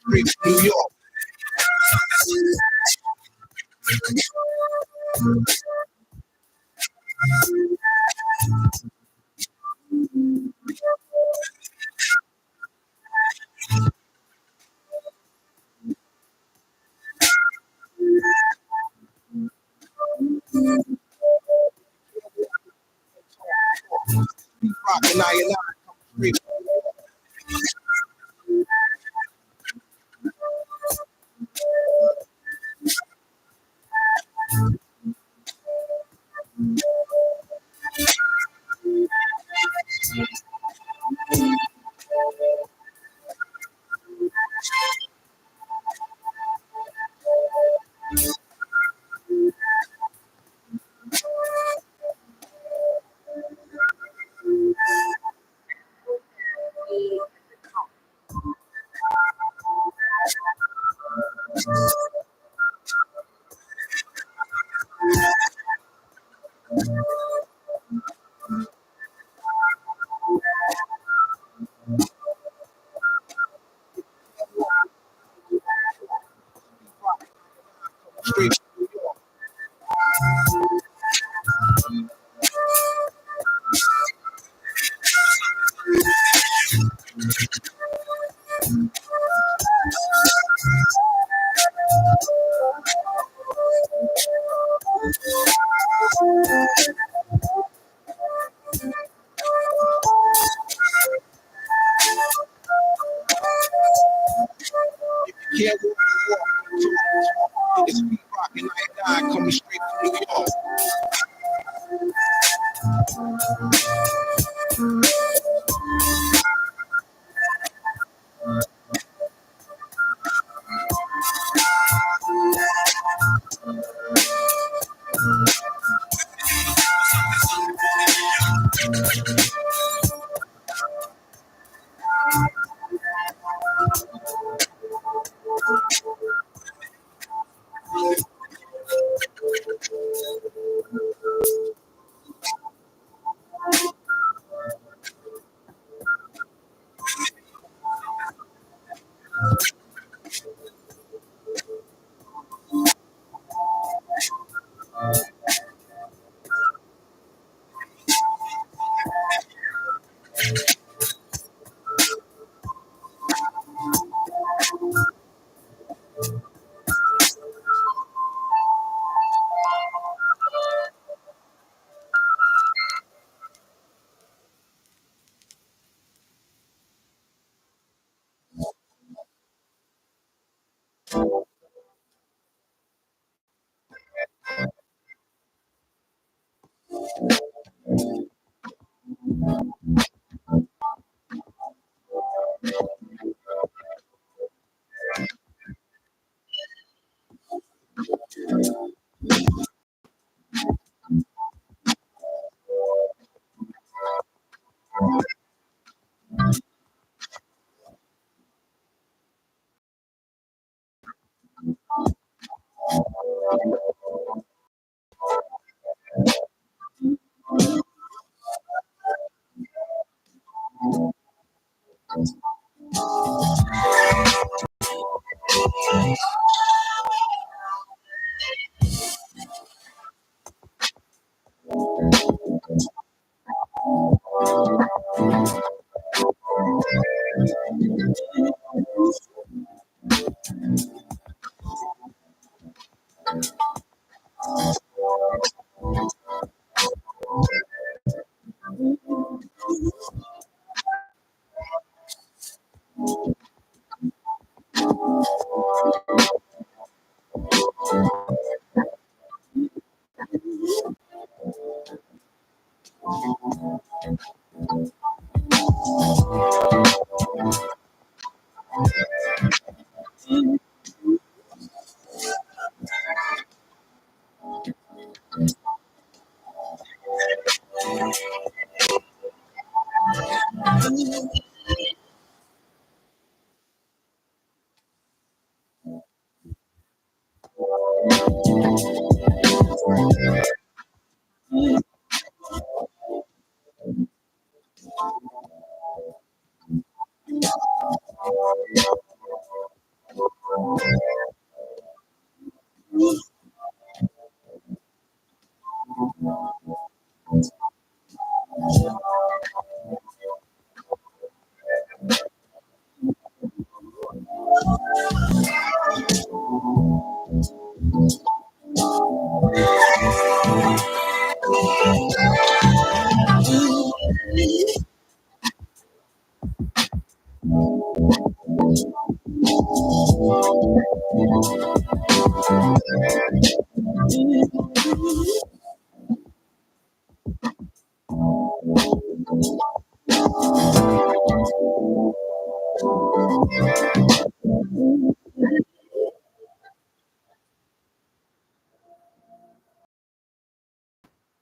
Straight from New York. Rockin' I straight from New York. Straight from New York. If you can't walk the walk, it's Pete Rock and I coming straight from New York.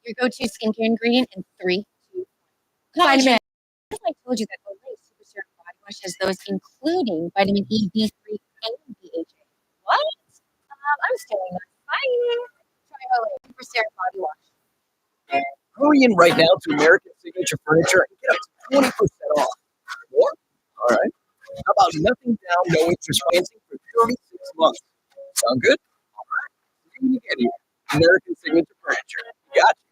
Your go-to skincare ingredient in 3, 2, 1. Vitamin. I told you that Olay Super Serum Body Wash has those including vitamin E, B3, and BHA. What? I'm stealing that. Bye. Try Olay Super Serum Body Wash. Hurry in right now to American Signature Furniture and get up to 20% off. More? All right. How about nothing down, no interest financing for 36 months? Sound good? All right. See you when you get here. American Signature Furniture. Got you.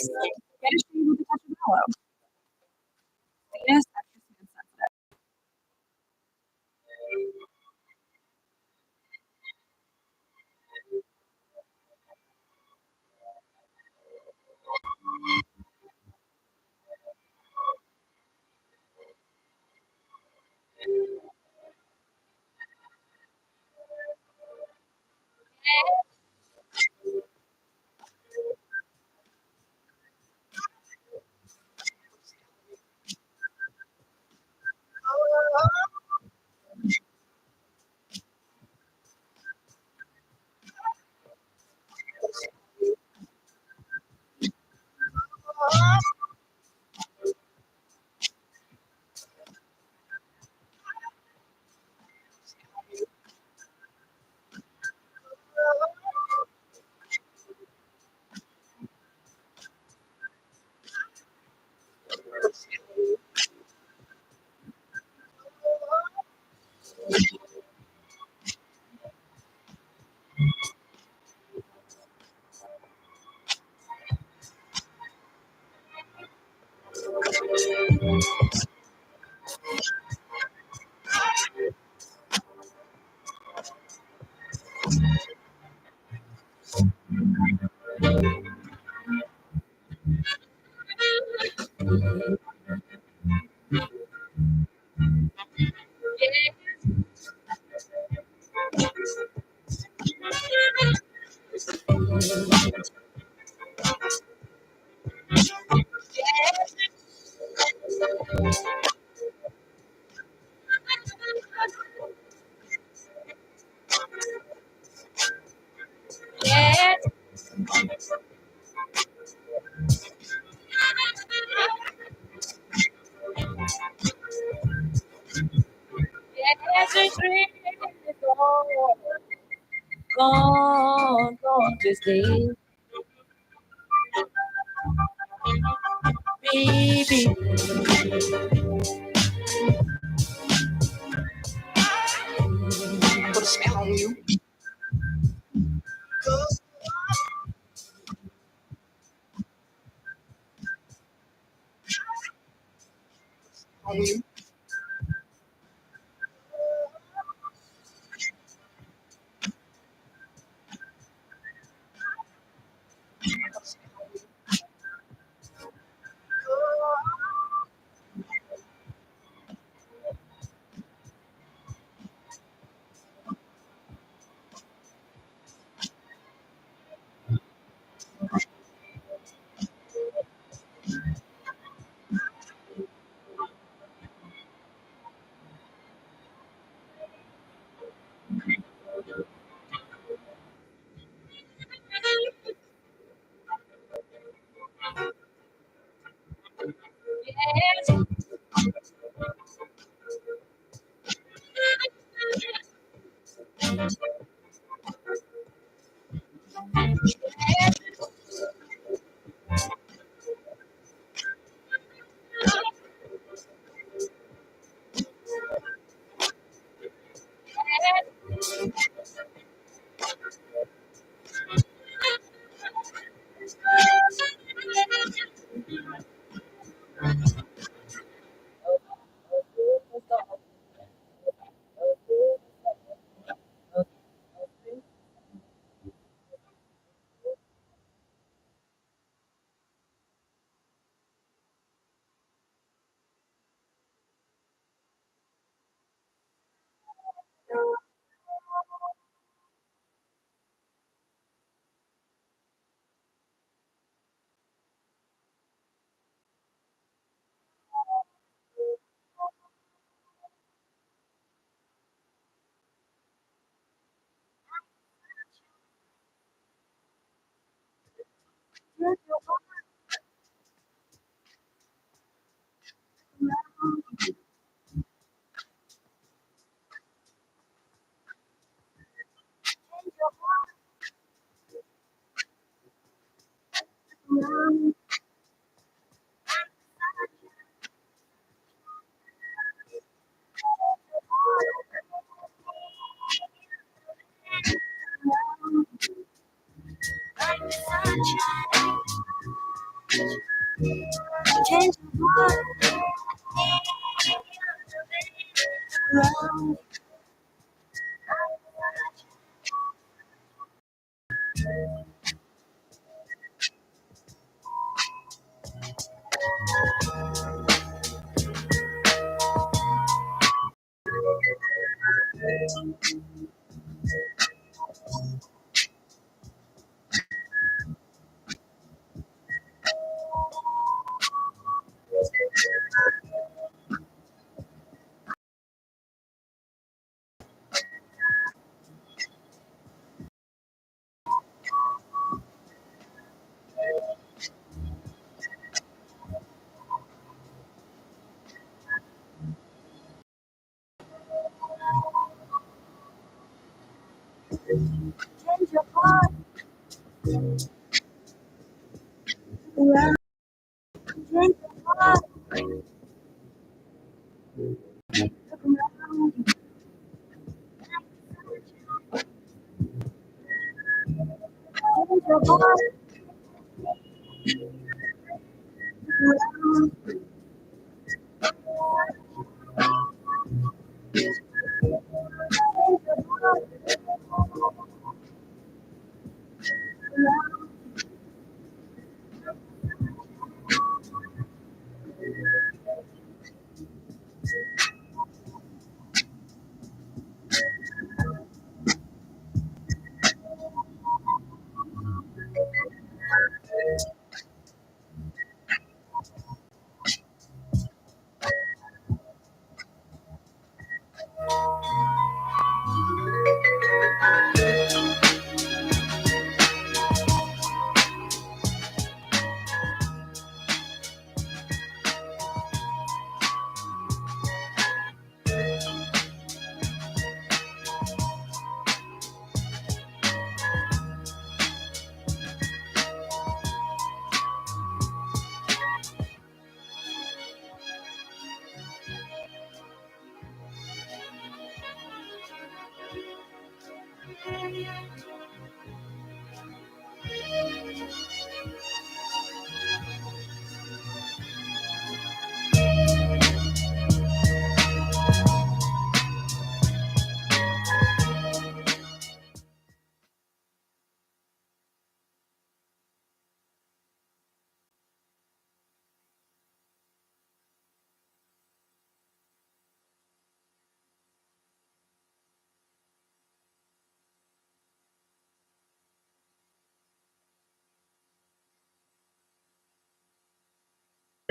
Get a shave with a touch of aloe. Venus, extra skin sensitive. Gone to stay. Baby. Put a spell on you. On you. Change the world around. Change your heart around. Change your heart around. Change your heart around.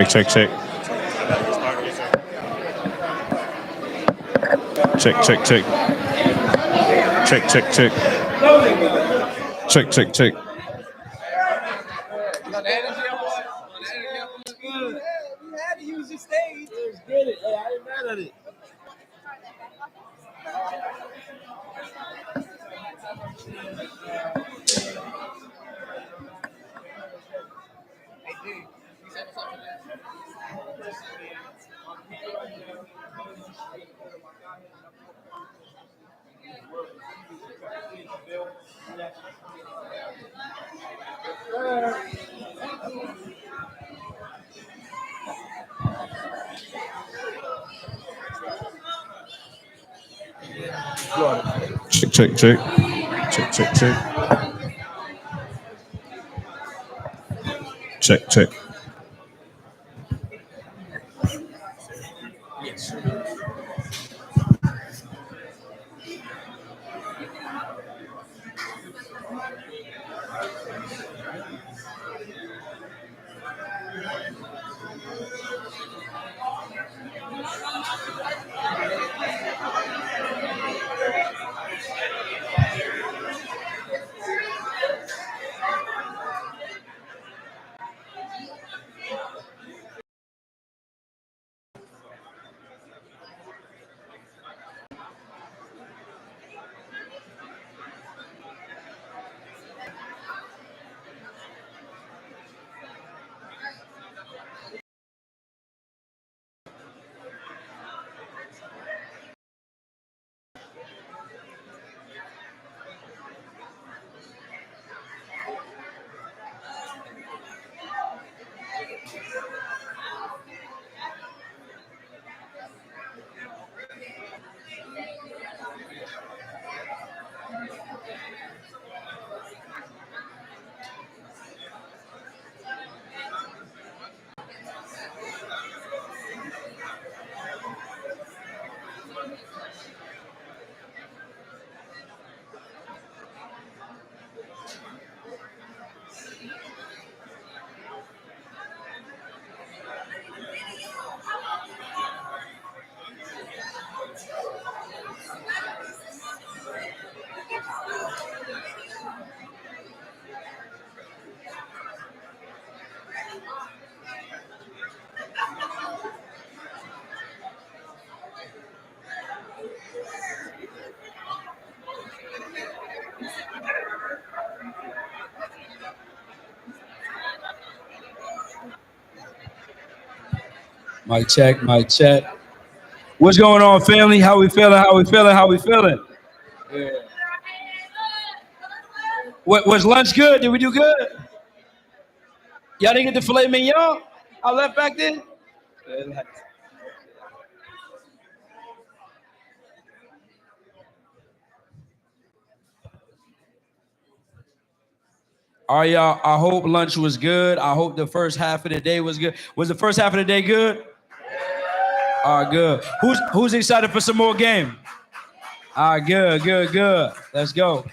Check, check. Check, check, check. Check, check, check. Check, check, check. Good. We had to use the stage. Let's get it. Hey, I ain't mad at it. Check, check, check. Check, check, check. Check, check. Mic check, mic check. What's going on, family? How we feeling? How we feeling? How we feeling? Yeah. Was lunch good? Did we do good? Y'all didn't get the filet mignon I left back there? All right, y'all. I hope lunch was good. I hope the first half of the day was good. Was the first half of the day good? All right, good. Who's excited for some more game? All right, good. Let's go.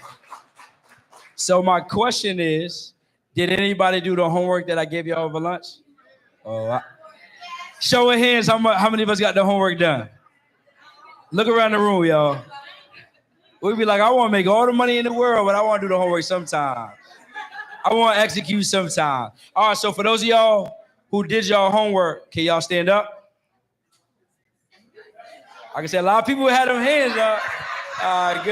So my question is, did anybody do the homework that I gave y'all over lunch? Show of hands, how many of us got the homework done? Look around the room, y'all. We'd be like, I want to make all the money in the world, but I want to do the homework sometime. I want to execute sometime. All right, so for those of y'all who did y'all homework, can y'all stand up? I can say a lot of people had them hands up. All right,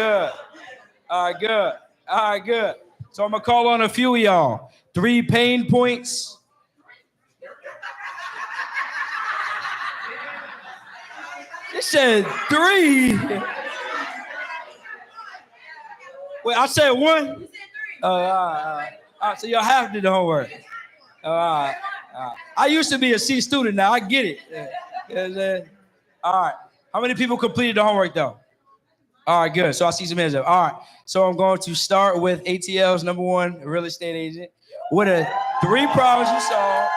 good. So I'm going to call on a few of y'all. 3 pain points. It said 3. Wait, I said 1? All right, so y'all have to do the homework. All right. I used to be a C student. Now I get it. All right. How many people completed the homework though? All right, good. So I see some hands up. All right. So I'm going to start with ATL's number 1 real estate agent. What are 3 problems you solved?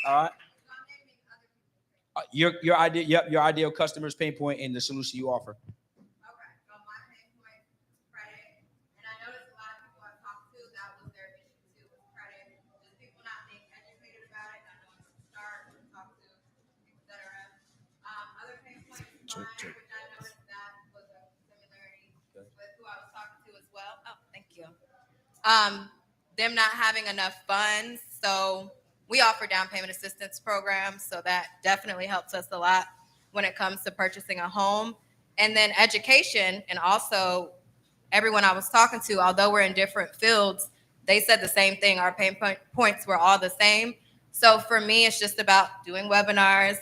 All right. Your ideal customer's pain point and the solution you offer. Them not having enough funds. So we offer down payment assistance programs. So that definitely helps us a lot when it comes to purchasing a home. And then education, and also everyone I was talking to, although we're in different fields, they said the same thing. Our pain points were all the same. So for me, it's just about doing webinars,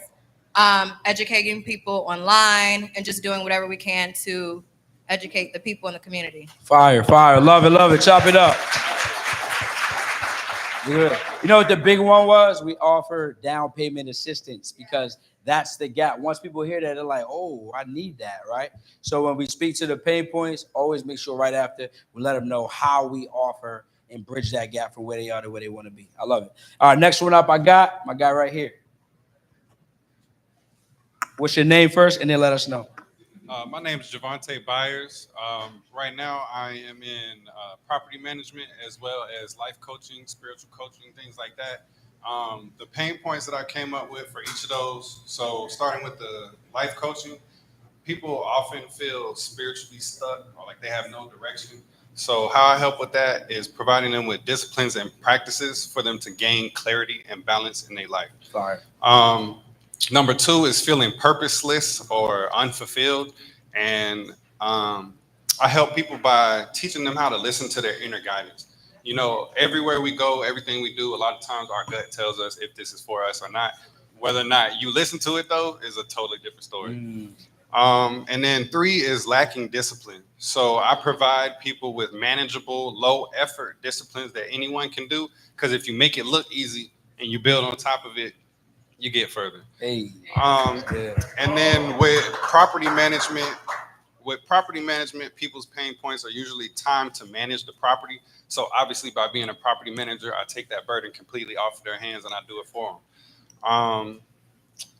educating people online, and just doing whatever we can to educate the people in the community. Fire. Love it. Chop it up. Good. You know what the big one was? We offer down payment assistance because that's the gap. Once people hear that, they're like, oh, I need that, right? So when we speak to the pain points, always make sure right after we let them know how we offer and bridge that gap from where they are to where they want to be. I love it. All right, next one up, I got my guy right here. What's your name first, and then let us know. My name is Javante Byers. Right now, I am in property management as well as life coaching, spiritual coaching, things like that. The pain points that I came up with for each of those, so starting with the life coaching, people often feel spiritually stuck or like they have no direction. So how I help with that is providing them with disciplines and practices for them to gain clarity and balance in their life. Sorry. Number 2 is feeling purposeless or unfulfilled. And I help people by teaching them how to listen to their inner guidance. You know, everywhere we go, everything we do, a lot of times our gut tells us if this is for us or not. Whether or not you listen to it, though, is a totally different story. And then 3 is lacking discipline. So I provide people with manageable, low effort disciplines that anyone can do. Because if you make it look easy and you build on top of it, you get further. Hey. And then with property management, with property management, people's pain points are usually time to manage the property. So obviously, by being a property manager, I take that burden completely off of their hands and I do it for them.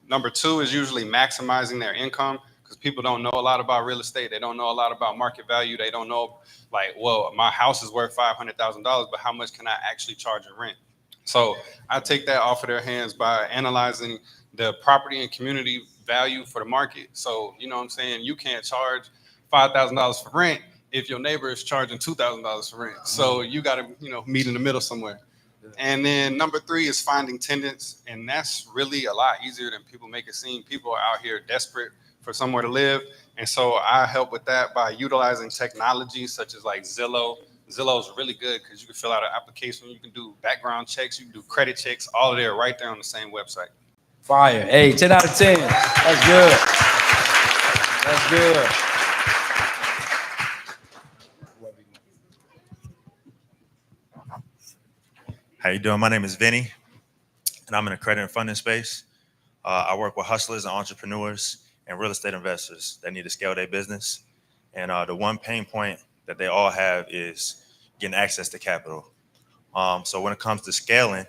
Number two is usually maximizing their income, because people don't know a lot about real estate. They don't know a lot about market value. They don't know, like, well, my house is worth $500,000, but how much can I actually charge in rent? So I take that off of their hands by analyzing the property and community value for the market. So, you know what I'm saying? You can't charge $5,000 for rent if your neighbor is charging $2,000 for rent. So you got to, meet in the middle somewhere. And then number three is finding tenants. And that's really a lot easier than people make it seem. People are out here desperate for somewhere to live. And so I help with that by utilizing technology such as like Zillow. Zillow is really good because you can fill out an application. You can do background checks. You can do credit checks. All of there right there on the same website. Fire. Hey, 10 out of 10. That's good. That's good. How you doing? My name is Vinny, and I'm in the credit and funding space. I work with hustlers and entrepreneurs and real estate investors that need to scale their business. And the one pain point that they all have is getting access to capital. So when it comes to scaling,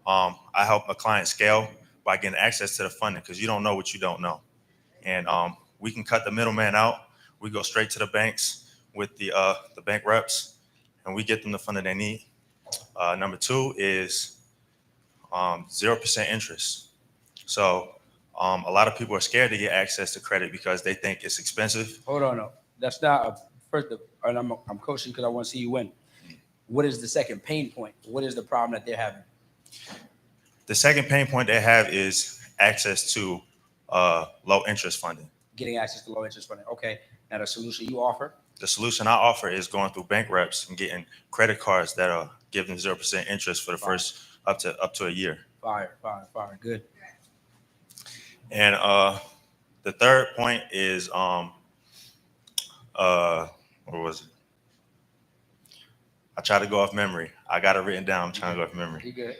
I help a client scale by getting access to the funding, because you don't know what you don't know. And we can cut the middleman out. We go straight to the banks with the bank reps, and we get them the funding they need. Number two is 0% interest. So a lot of people are scared to get access to credit because they think it's expensive. Hold on, no. That's not first. And I'm coaching because I want to see you win. What is the second pain point? What is the problem that they're having? The second pain point they have is access to low interest funding. Getting access to low interest funding. Okay. Now the solution you offer? The solution I offer is going through bank reps and getting credit cards that are giving 0% interest for the first up to a year. Fire. Good. And the third point is what was it? I try to go off memory. I got it written down. I'm trying to go off memory. You good?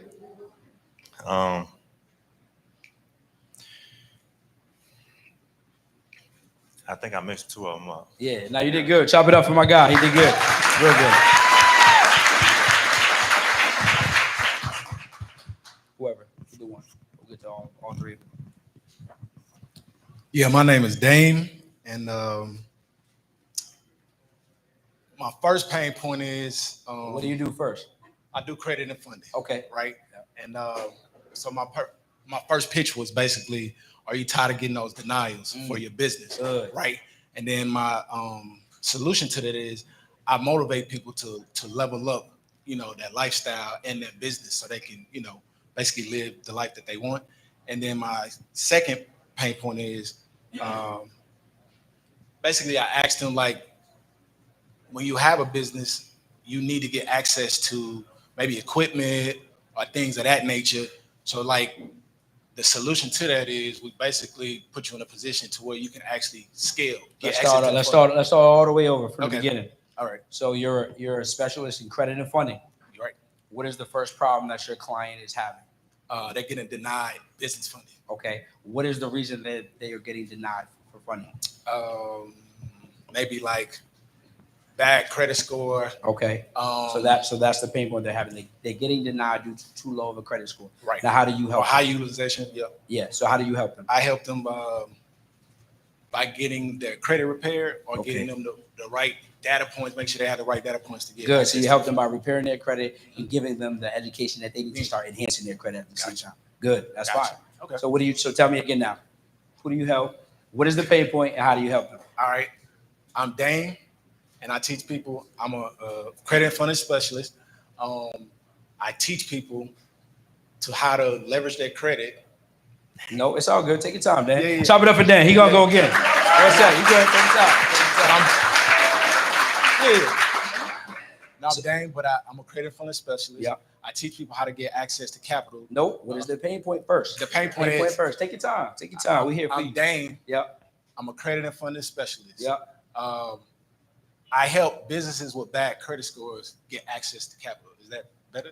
I think I mixed two of them up. Yeah, no, you did good. Chop it up for my guy. He did good. Real good. Whoever, either one. We'll get to all three of them. Yeah, my name is Dame, and my first pain point is what do you do first? I do credit and funding. Okay. Right. And so my first pitch was basically, are you tired of getting those denials for your business? Good. Right. And then my solution to that is I motivate people to level up, that lifestyle and their business so they can, basically live the life that they want. And then my second pain point is basically I asked them, like, when you have a business, you need to get access to maybe equipment or things of that nature. So like the solution to that is we basically put you in a position to where you can actually scale. Let's start all the way over from the Okay. beginning. All right. So you're a specialist in credit and funding. You're right. What is the first problem that your client is having? They're getting denied business funding. Okay. What is the reason that they are getting denied for funding? Maybe like bad credit score. Okay. So that's the pain point they're having. They're getting denied due to too low of a credit score. Right. Now, how do you help? Or high utilization. Yeah. Yeah. So how do you help them? I help them by getting their credit repaired or Okay. getting them the right data points. Make sure they have the right data points to get. Good. access So you to help it. them by repairing their credit and giving them the education that they need to start enhancing their credit at the same time. Good. That's Gotcha. fine. Okay. So so tell me again now. Who do you help? What is the pain point and how do you help them? All right. I'm Dane, and I teach people. I'm a credit and funding specialist. I teach people to how to leverage their credit. No, it's all good. Take your time, Dan. Yeah. Chop it up for Dan. He gonna go again. What's that? You good? Take your time. Yeah. Now I'm Dane, but I'm a credit and funding specialist. Yeah. I teach people how to get access to capital. Nope. What is the pain point first? The pain point is first. Take your time. Take your time. We here for I'm you. Dane. Yep. I'm a credit and funding specialist. Yep. I help businesses with bad credit scores get access to capital. Is that better?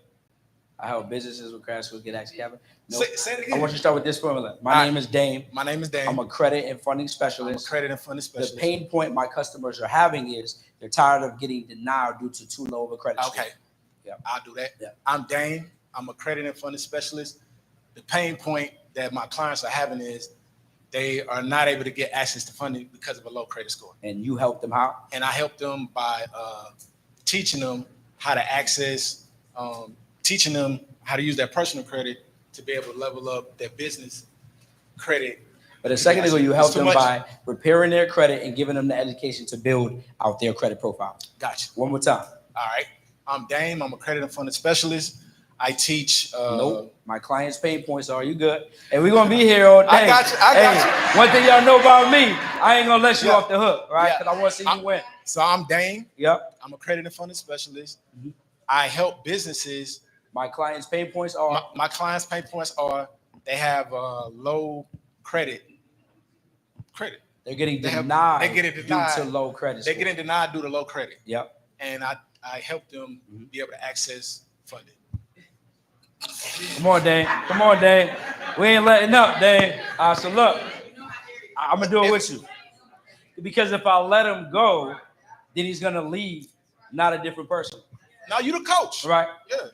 I help businesses with credit scores get access capital. No, Say it again. I want you to start with this formula. My All right. name is Dame. My name is Dame. I'm a credit and funding specialist. I'm a credit and funding specialist. The pain point my customers are having is they're tired of getting denied due to too low of a credit score. Okay. Yeah. I'll do that. Yeah. I'm Dame. I'm a credit and funding specialist. The pain point that my clients are having is they are not able to get access to funding because of a low credit score. And you help them how? And I help them by teaching them how to access, teaching them how to use their personal credit to be able to level up their business credit. But a second ago, you helped It's too them much. by repairing their credit and giving them the education to build out their credit profile. Gotcha. One more time. All right. I'm Dame. I'm a credit and funding specialist. I teach. Nope. My clients' pain points are you good? And we're gonna be here all day. I got you. I got you. One thing y'all know about me, I ain't gonna let you Yeah. off the hook, right? Yeah. Because I want to see you win. So I'm Dame. Yep. I'm a credit and funding specialist. I help businesses. My clients' pain points are. My clients' pain points are they have low credit. They're getting They have- denied. they get it denied. due to low credit. They're score. getting denied due to low credit. Yep. And I help them be able to access funding. Come on, Dane. Come on, Dane. We ain't letting up, Dane. So look, I'm gonna do it with you. Because if I let him go, then he's gonna leave, not a different person. Now you the coach. Right? Yeah.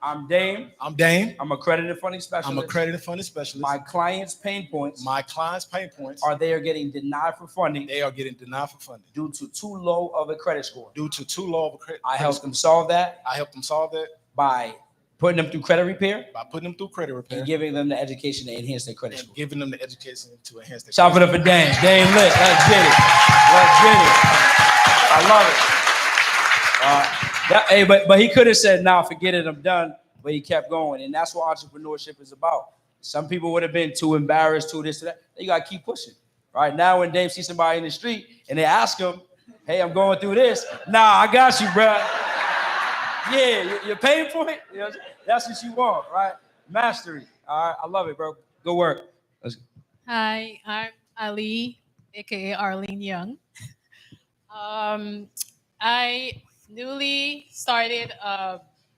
I'm Dame. I'm Dame. I'm a credit and funding specialist. I'm a credit and funding specialist. My clients' pain points. My clients' pain points are they are getting denied for funding. They are getting denied for funding due to too low of a credit score. Due to too low of a credit. I help them solve that. I help them solve that by putting them through credit repair. By putting them through credit repair. And giving them the education to enhance their credit score. Giving them the education to enhance their. Chop it up for Dame. Dame lit. Let's get it. Let's get it. I love it. But he could have said, "Nah, forget it. I'm done." But he kept going, and that's what entrepreneurship is about. Some people would have been too embarrassed, too this, to that. You gotta keep pushing. Right now, when Dame sees somebody in the street and they ask him, "Hey, I'm going through this." Nah, I got you, bro. Yeah, your pain point. You know, that's what you want, right? Mastery. All right, I love it, bro. Good work. Let's go. Hi, I'm Ali, aka Arlene Young. I newly started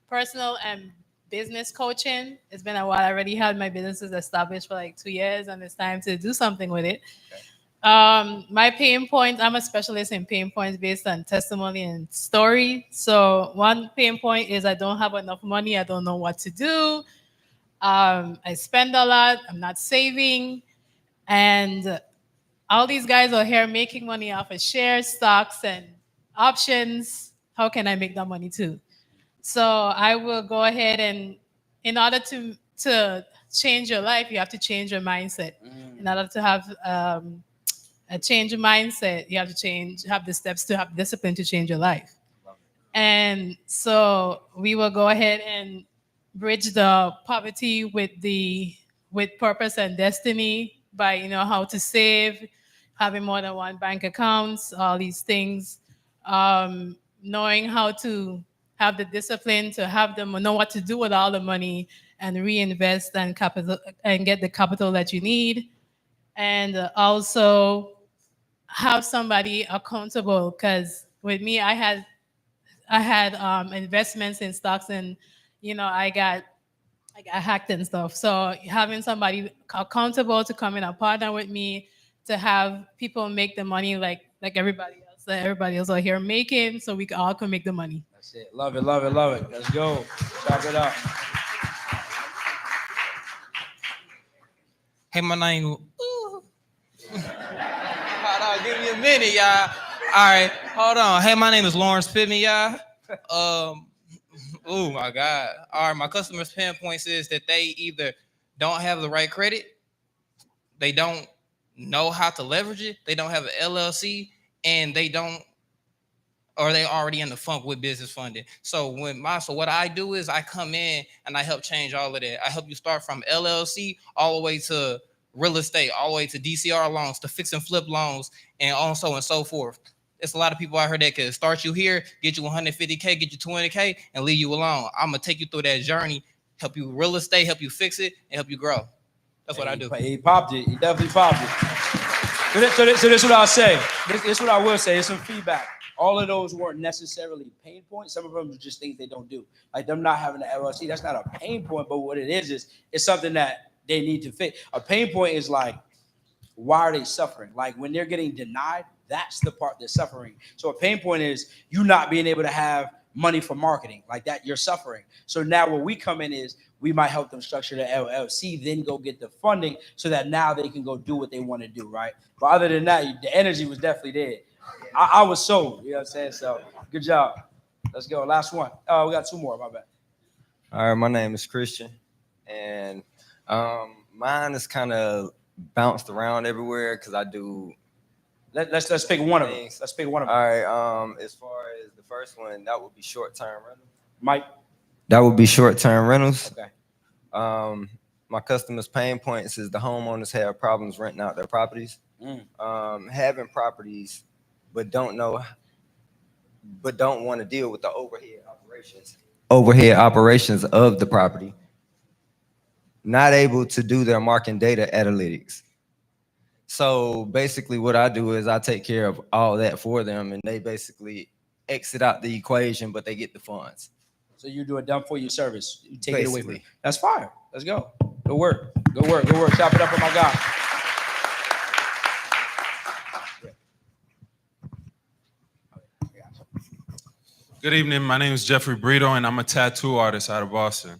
personal and business coaching. It's been a while. I already had my businesses established for like 2 years, and it's time to do something with it. My pain points, I'm a specialist in pain points based on testimony and story. So one pain point is I don't have enough money. I don't know what to do. I spend a lot. I'm not saving. And all these guys are here making money off of shares, stocks, and options. How can I make that money too? So I will go ahead and in order to change your life, you have to change your mindset. In order to have a change of mindset, you have to have the steps to have discipline to change your life. And so we will go ahead and bridge the poverty with purpose and destiny by how to save, having more than one bank accounts, all these things, knowing how to have the discipline to have them know what to do with all the money and reinvest and capital and get the capital that you need, and also have somebody accountable. Because with me, I had investments in stocks, and I got hacked and stuff. So having somebody accountable to come in and partner with me to have people make the money like everybody else that everybody else are here making, so we all can make the money. That's it. Love it, love it, love it. Let's go. Chop it up. Hey, my name. Hold on, give me a minute, y'all. All right, hold on. Hey, my name is Lawrence Pittman, y'all. Oh my God. All right, my customers' pain points is that they either don't have the right credit, they don't know how to leverage it, they don't have an LLC, and they already in the funk with business funding. So what I do is I come in and I help change all of that. I help you start from LLC all the way to real estate, all the way to DCR loans, to fix and flip loans, and so and so forth. It's a lot of people out here that can start you here, get you 150K, get you 20K, and leave you alone. I'm gonna take you through that journey, help you real estate, help you fix it, and help you grow. That's what I do. He popped it. He definitely popped it. So this is what I'll say. This is what I will say. It's some feedback. All of those weren't necessarily pain points. Some of them are just things they don't do. Like them not having an LLC, that's not a pain point, but what it is it's something that they need to fix. A pain point is like, why are they suffering? Like when they're getting denied, that's the part they're suffering. So a pain point is you not being able to have money for marketing, like that you're suffering. So now where we come in is we might help them structure the LLC, then go get the funding so that now they can go do what they want to do, right? But other than that, the energy was definitely there. I was sold, you know what I'm saying? So good job. Let's go. Last one. Oh, we got two more, my bad. All right, my name is Christian, and mine is kind of bounced around everywhere because I do. Let's pick one of them. Let's pick one of them. All right. As far as the first one, that would be short-term rentals. Mike. That would be short-term rentals. Okay. My customers' pain points is the homeowners have problems renting out their properties. Having properties, but don't want to deal with the overhead operations of the property. Not able to do their market data analytics. So basically what I do is I take care of all that for them, and they basically exit out the equation, but they get the funds. So you do a done for you service. You take it away from Basically. me. That's fire. Let's go. Good work. Good work. Good work. Chop it up for my guy. Good evening. My name is Jeffrey Brito, and I'm a tattoo artist out of Boston.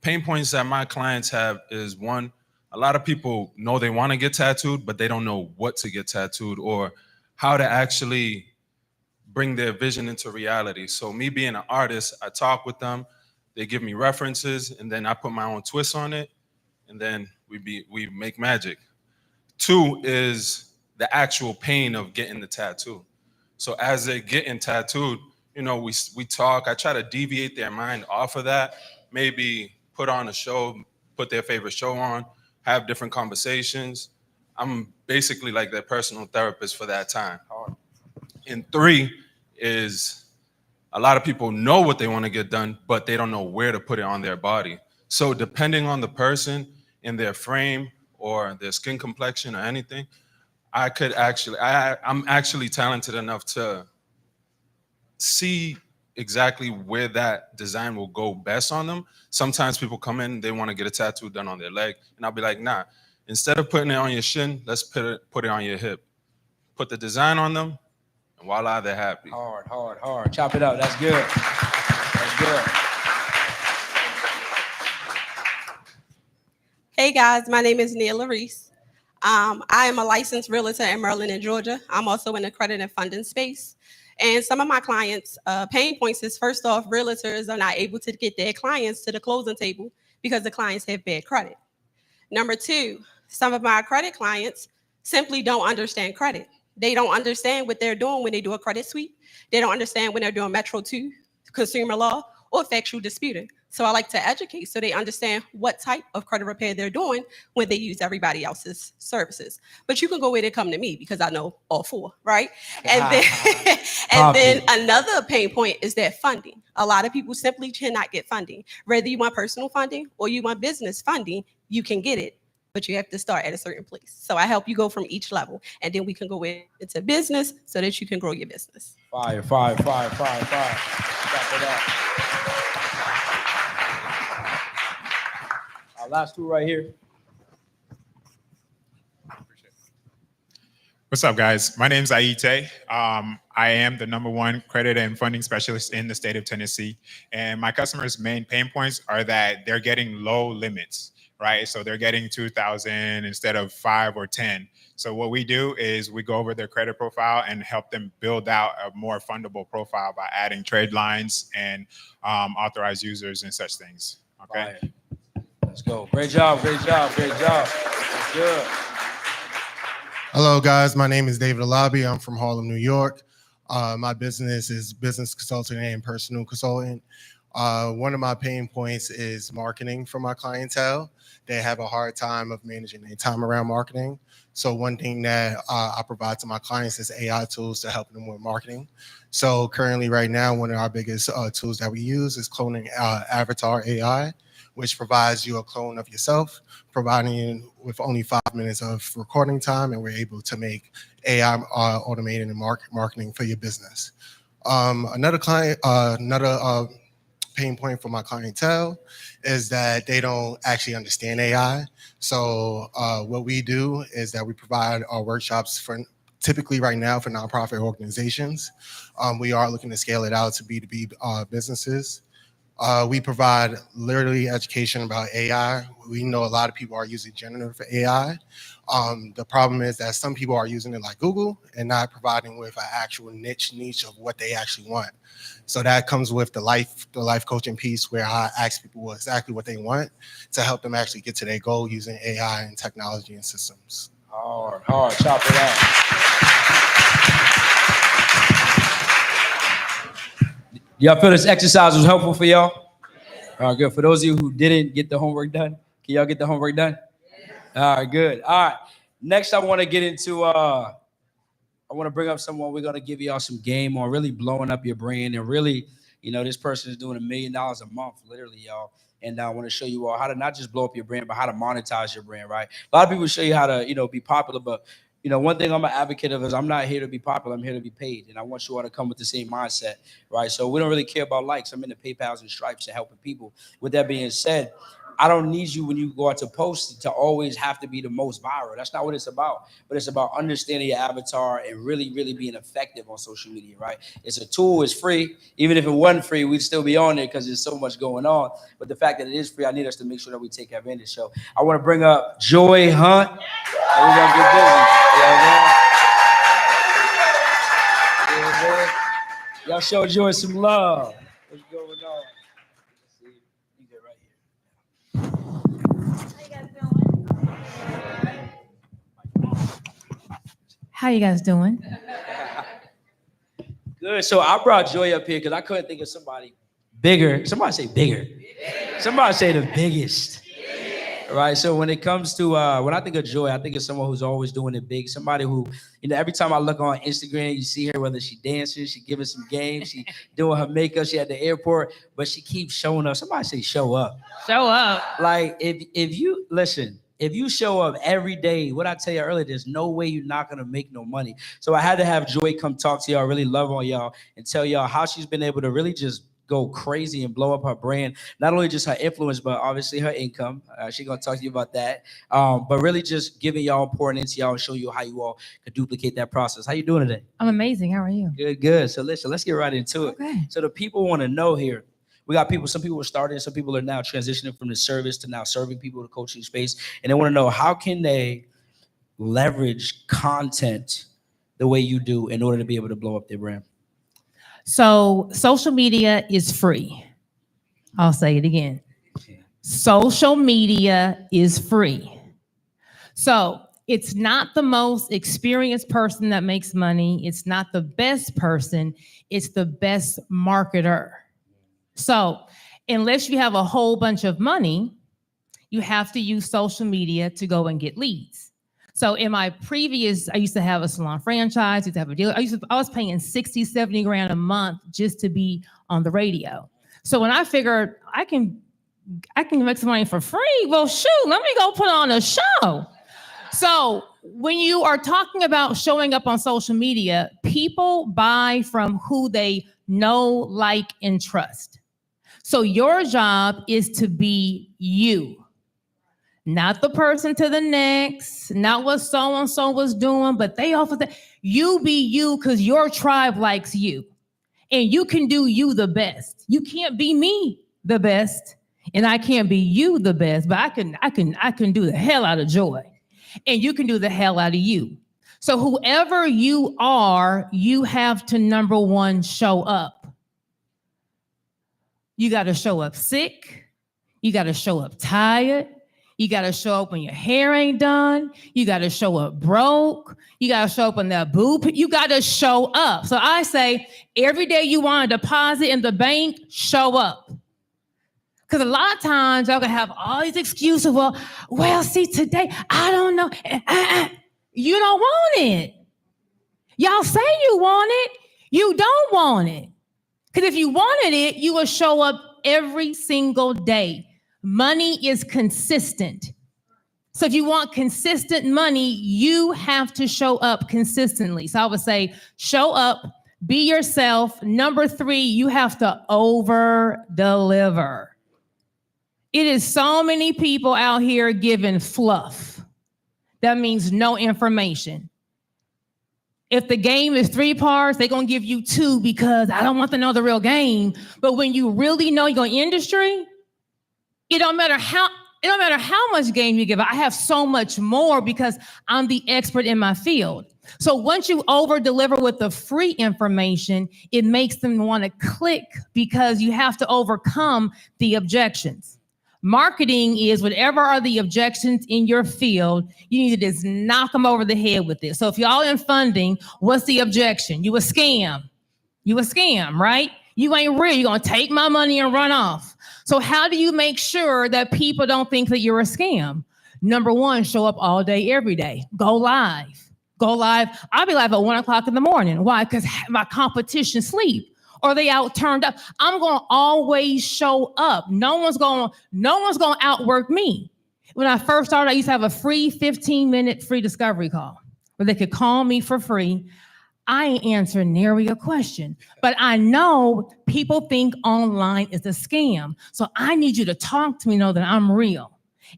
Pain points that my clients have is one, a lot of people know they want to get tattooed, but they don't know what to get tattooed or how to actually bring their vision into reality. So me being an artist, I talk with them, they give me references, and then I put my own twist on it, and then we make magic. Two is the actual pain of getting the tattoo. So as they're getting tattooed, you know, we talk. I try to deviate their mind off of that. Maybe put on a show, put their favorite show on, have different conversations. I'm basically like their personal therapist for that time. And three is a lot of people know what they want to get done, but they don't know where to put it on their body. So depending on the person and their frame or their skin complexion or anything, I'm actually talented enough to see exactly where that design will go best on them. Sometimes people come in, they want to get a tattoo done on their leg, and I'll be like, nah, instead of putting it on your shin, let's put it on your hip. Put the design on them, and voila, they're happy. Hard. Chop it up. That's good. That's good. Hey guys, my name is Neil Reese. I am a licensed realtor in Maryland and Georgia. I'm also in the credit and funding space. And some of my clients' pain points is, first off, realtors are not able to get their clients to the closing table because the clients have bad credit. Number two, some of my credit clients simply don't understand credit. They don't understand what they're doing when they do a credit sweep. They don't understand when they're doing Metro 2, consumer law, or factual disputing. So I like to educate so they understand what type of credit repair they're doing when they use everybody else's services. But you can go in and come to me because I know all four, right? And then another pain point is that funding. A lot of people simply cannot get funding. Whether you want personal funding or you want business funding, you can get it, but you have to start at a certain place. So I help you go from each level, and then we can go into business so that you can grow your business. Fire. Chop it up. Our last two right here. What's up, guys? My name is Aite. I am the #1 credit and funding specialist in the state of Tennessee. And my customers' main pain points are that they're getting low limits, right? So they're getting 2,000 instead of 5 or 10. So what we do is we go over their credit profile and help them build out a more fundable profile by adding trade lines and authorized users and such things. Okay. Fire. Let's go. Great job. That's good. Hello, guys. My name is David Alabi. I'm from Harlem, New York. My business is business consulting and personal consultant. One of my pain points is marketing for my clientele. They have a hard time of managing their time around marketing. So one thing that I provide to my clients is AI tools to help them with marketing. So currently right now, one of our biggest tools that we use is cloning Avatar AI, which provides you a clone of yourself, providing you with only 5 minutes of recording time, and we're able to make AI automated and marketing for your business. Another pain point for my clientele is that they don't actually understand AI. So what we do is that we provide our workshops for typically right now for nonprofit organizations. We are looking to scale it out to B2B businesses. We provide literally education about AI. We know a lot of people are using generative AI. The problem is that some people are using it like Google and not providing with an actual niche of what they actually want. So that comes with the life coaching piece, where I ask people exactly what they want to help them actually get to their goal using AI and technology and systems. Hard, chop it out. Y'all feel this exercise was helpful for y'all? All right, good. For those of you who didn't get the homework done, can y'all get the homework done? All right, good. All right. Next, I want to get into, I want to bring up someone we're going to give y'all some game on really blowing up your brand. And really, you know, this person is doing $1 million a month, literally, y'all. And I want to show you all how to not just blow up your brand, but how to monetize your brand, right? A lot of people show you how to, you know, be popular, but you know, one thing I'm an advocate of is I'm not here to be popular. I'm here to be paid. And I want you all to come with the same mindset, right? So we don't really care about likes. I'm in the PayPals and Stripes and helping people. With that being said, I don't need you when you go out to post to always have to be the most viral. That's not what it's about. But it's about understanding your avatar and really, really being effective on social media, right? It's a tool. It's free. Even if it wasn't free, we'd still be on it because there's so much going on. But the fact that it is free, I need us to make sure that we take advantage. So I want to bring up Joy Hunt. And we're going to get busy. Y'all show Joy some love. What's going on? See, you get right here. How you guys doing? Good. So I brought Joy up here because I couldn't think of somebody bigger. Somebody say bigger. Somebody say the biggest. Right. So when it comes to when I think of Joy, I think of someone who's always doing it big. Somebody who, you know, every time I look on Instagram, you see her, whether she dancing, she giving some games, she doing her makeup, she at the airport, but she keeps showing up. Somebody say show up. Show up. Like if you listen, if you show up every day, what I tell you earlier, there's no way you're not gonna make no money. So I had to have Joy come talk to y'all, really love on y'all, and tell y'all how she's been able to really just go crazy and blow up her brand. Not only just her influence, but obviously her income. She's gonna talk to you about that. But really just giving y'all, pouring into y'all and show you how you all could duplicate that process. How you doing today? I'm amazing. How are you? Good, good. So listen, let's get right into it. Okay. So the people want to know here. We got people, some people are starting, some people are now transitioning from the service to now serving people in the coaching space. And they want to know, how can they leverage content the way you do in order to be able to blow up their brand? So social media is free. I'll say it again. Social media is free. So it's not the most experienced person that makes money. It's not the best person. It's the best marketer. So unless you have a whole bunch of money, you have to use social media to go and get leads. So in my previous, I used to have a salon franchise, used to have a dealer. I was paying 60, 70 grand a month just to be on the radio. So when I figured I can make some money for free, well, shoot, let me go put on a show. So when you are talking about showing up on social media, people buy from who they know, like, and trust. So your job is to be you. Not the person to the next, not what so-and-so was doing, but they offer that. You be you because your tribe likes you. And you can do you the best. You can't be me the best, and I can't be you the best, but I can do the hell out of Joy. And you can do the hell out of you. So whoever you are, you have to, number one, show up. You got to show up sick. You got to show up tired. You got to show up when your hair ain't done. You got to show up broke. You got to show up on that boob. You got to show up. So I say, every day you want to deposit in the bank, show up. Because a lot of times y'all can have all these excuses. Well, see, today, I don't know. You don't want it. Y'all say you want it. You don't want it. Because if you wanted it, you would show up every single day. Money is consistent. So if you want consistent money, you have to show up consistently. So I would say, show up, be yourself. Number 3, you have to over deliver. It is so many people out here giving fluff. That means no information. If the game is 3 parts, they're going to give you 2 because I don't want to know the real game. But when you really know your industry, it don't matter how much game you give. I have so much more because I'm the expert in my field. So once you over deliver with the free information, it makes them want to click because you have to overcome the objections. Marketing is whatever are the objections in your field, you need to just knock them over the head with it. So if y'all in funding, what's the objection? You a scam. You a scam, right? You ain't real. You're going to take my money and run off. So how do you make sure that people don't think that you're a scam? Number 1, show up all day, every day. Go live. Go live. I'll be live at 1 o'clock in the morning. Why? Because my competition sleep. Or they out turned up. I'm going to always show up. No one's going to outwork me. When I first started, I used to have a free 15-minute free discovery call where they could call me for free. I ain't answering nary a question, but I know people think online is a scam. So I need you to talk to me, know that I'm real.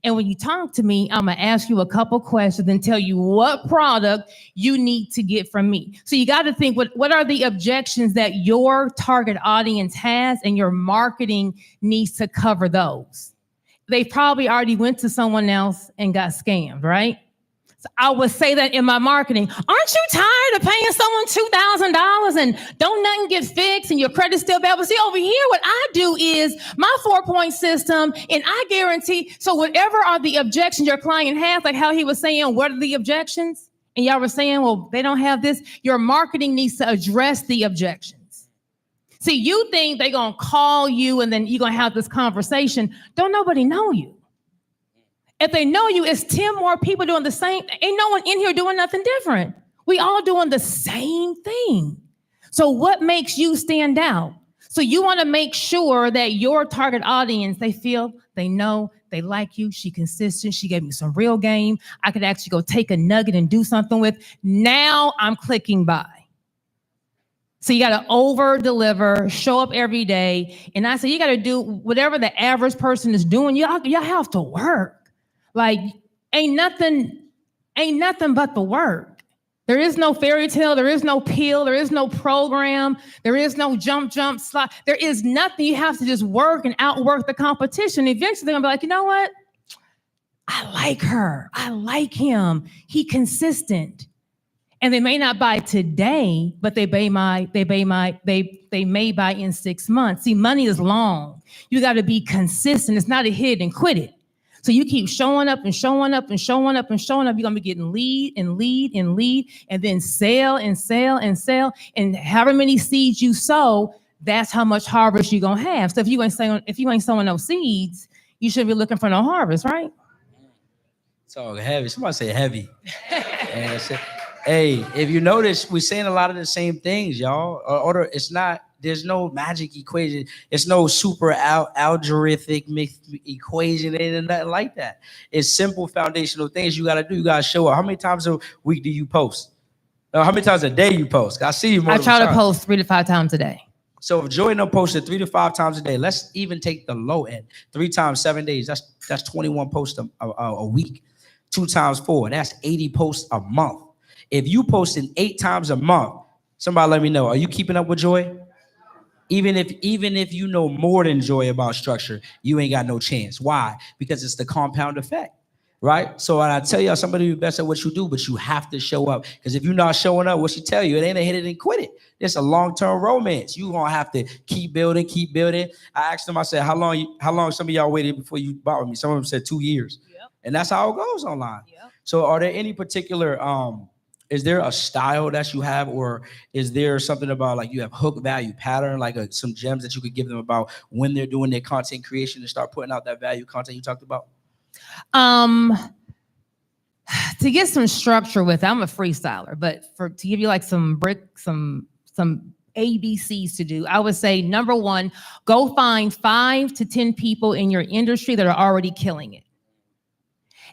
And when you talk to me, I'm gonna ask you a couple questions and tell you what product you need to get from me. So you got to think, what are the objections that your target audience has, and your marketing needs to cover those. They probably already went to someone else and got scammed, right? So I would say that in my marketing. Aren't you tired of paying someone $2,000 and don't nothing get fixed and your credit's still bad? But see, over here, what I do is my 4-point system, and I guarantee, so whatever are the objections your client has, like how he was saying, what are the objections? And y'all were saying, well, they don't have this. Your marketing needs to address the objections. See, you think they're going to call you and then you're going to have this conversation. Don't nobody know you. If they know you, it's 10 more people doing the same. Ain't no one in here doing nothing different. We all doing the same thing. So what makes you stand out? So you want to make sure that your target audience, they feel, they know, they like you. She consistent. She gave me some real game. I could actually go take a nugget and do something with. Now I'm clicking buy. So you got to over deliver, show up every day. And I say, you got to do whatever the average person is doing. Y'all have to work. Like, ain't nothing but the work. There is no fairy tale. There is no pill. There is no program. There is no jump, slide. There is nothing. You have to just work and outwork the competition. Eventually, they're going to be like, you know what? I like her. I like him. He consistent. And they may not buy today, but they may buy in 6 months. See, money is long. You got to be consistent. It's not a hit and quit it. So you keep showing up and showing up and showing up and showing up. You're going to be getting lead and lead and lead, and then sell and sell and sell. And however many seeds you sow, that's how much harvest you're going to have. So if you ain't sowing no seeds, you shouldn't be looking for no harvest, right? So heavy. Somebody say heavy. Hey, if you notice, we're saying a lot of the same things, y'all. There's no magic equation. It's no super algorithmic equation. It ain't nothing like that. It's simple foundational things you got to do. You got to show up. How many times a week do you post? No, how many times a day you post? I see you more. I try to post 3 to 5 times a day. So if Joy posted 3 to 5 times a day, let's even take the low end. 3 times 7 days, that's 21 posts a week. 2 times 4, that's 80 posts a month. If you posting 8 times a month, somebody let me know. Are you keeping up with Joy? Even if you know more than Joy about structure, you ain't got no chance. Why? Because it's the compound effect, right? So when I tell y'all, somebody be best at what you do, but you have to show up. Because if you're not showing up, what she tell you, it ain't a hit it and quit it. It's a long-term romance. You gonna have to keep building. I asked them, I said, how long some of y'all waited before you bought with me? Some of them said 2 years. Yep. And that's how it goes online. Yep. So are there any particular is there a style that you have, or is there something about like you have hook value pattern, like some gems that you could give them about when they're doing their content creation to start putting out that value content you talked about? To get some structure with it, I'm a freestyler, but to give you like some ABCs to do. I would say number one, go find 5 to 10 people in your industry that are already killing it.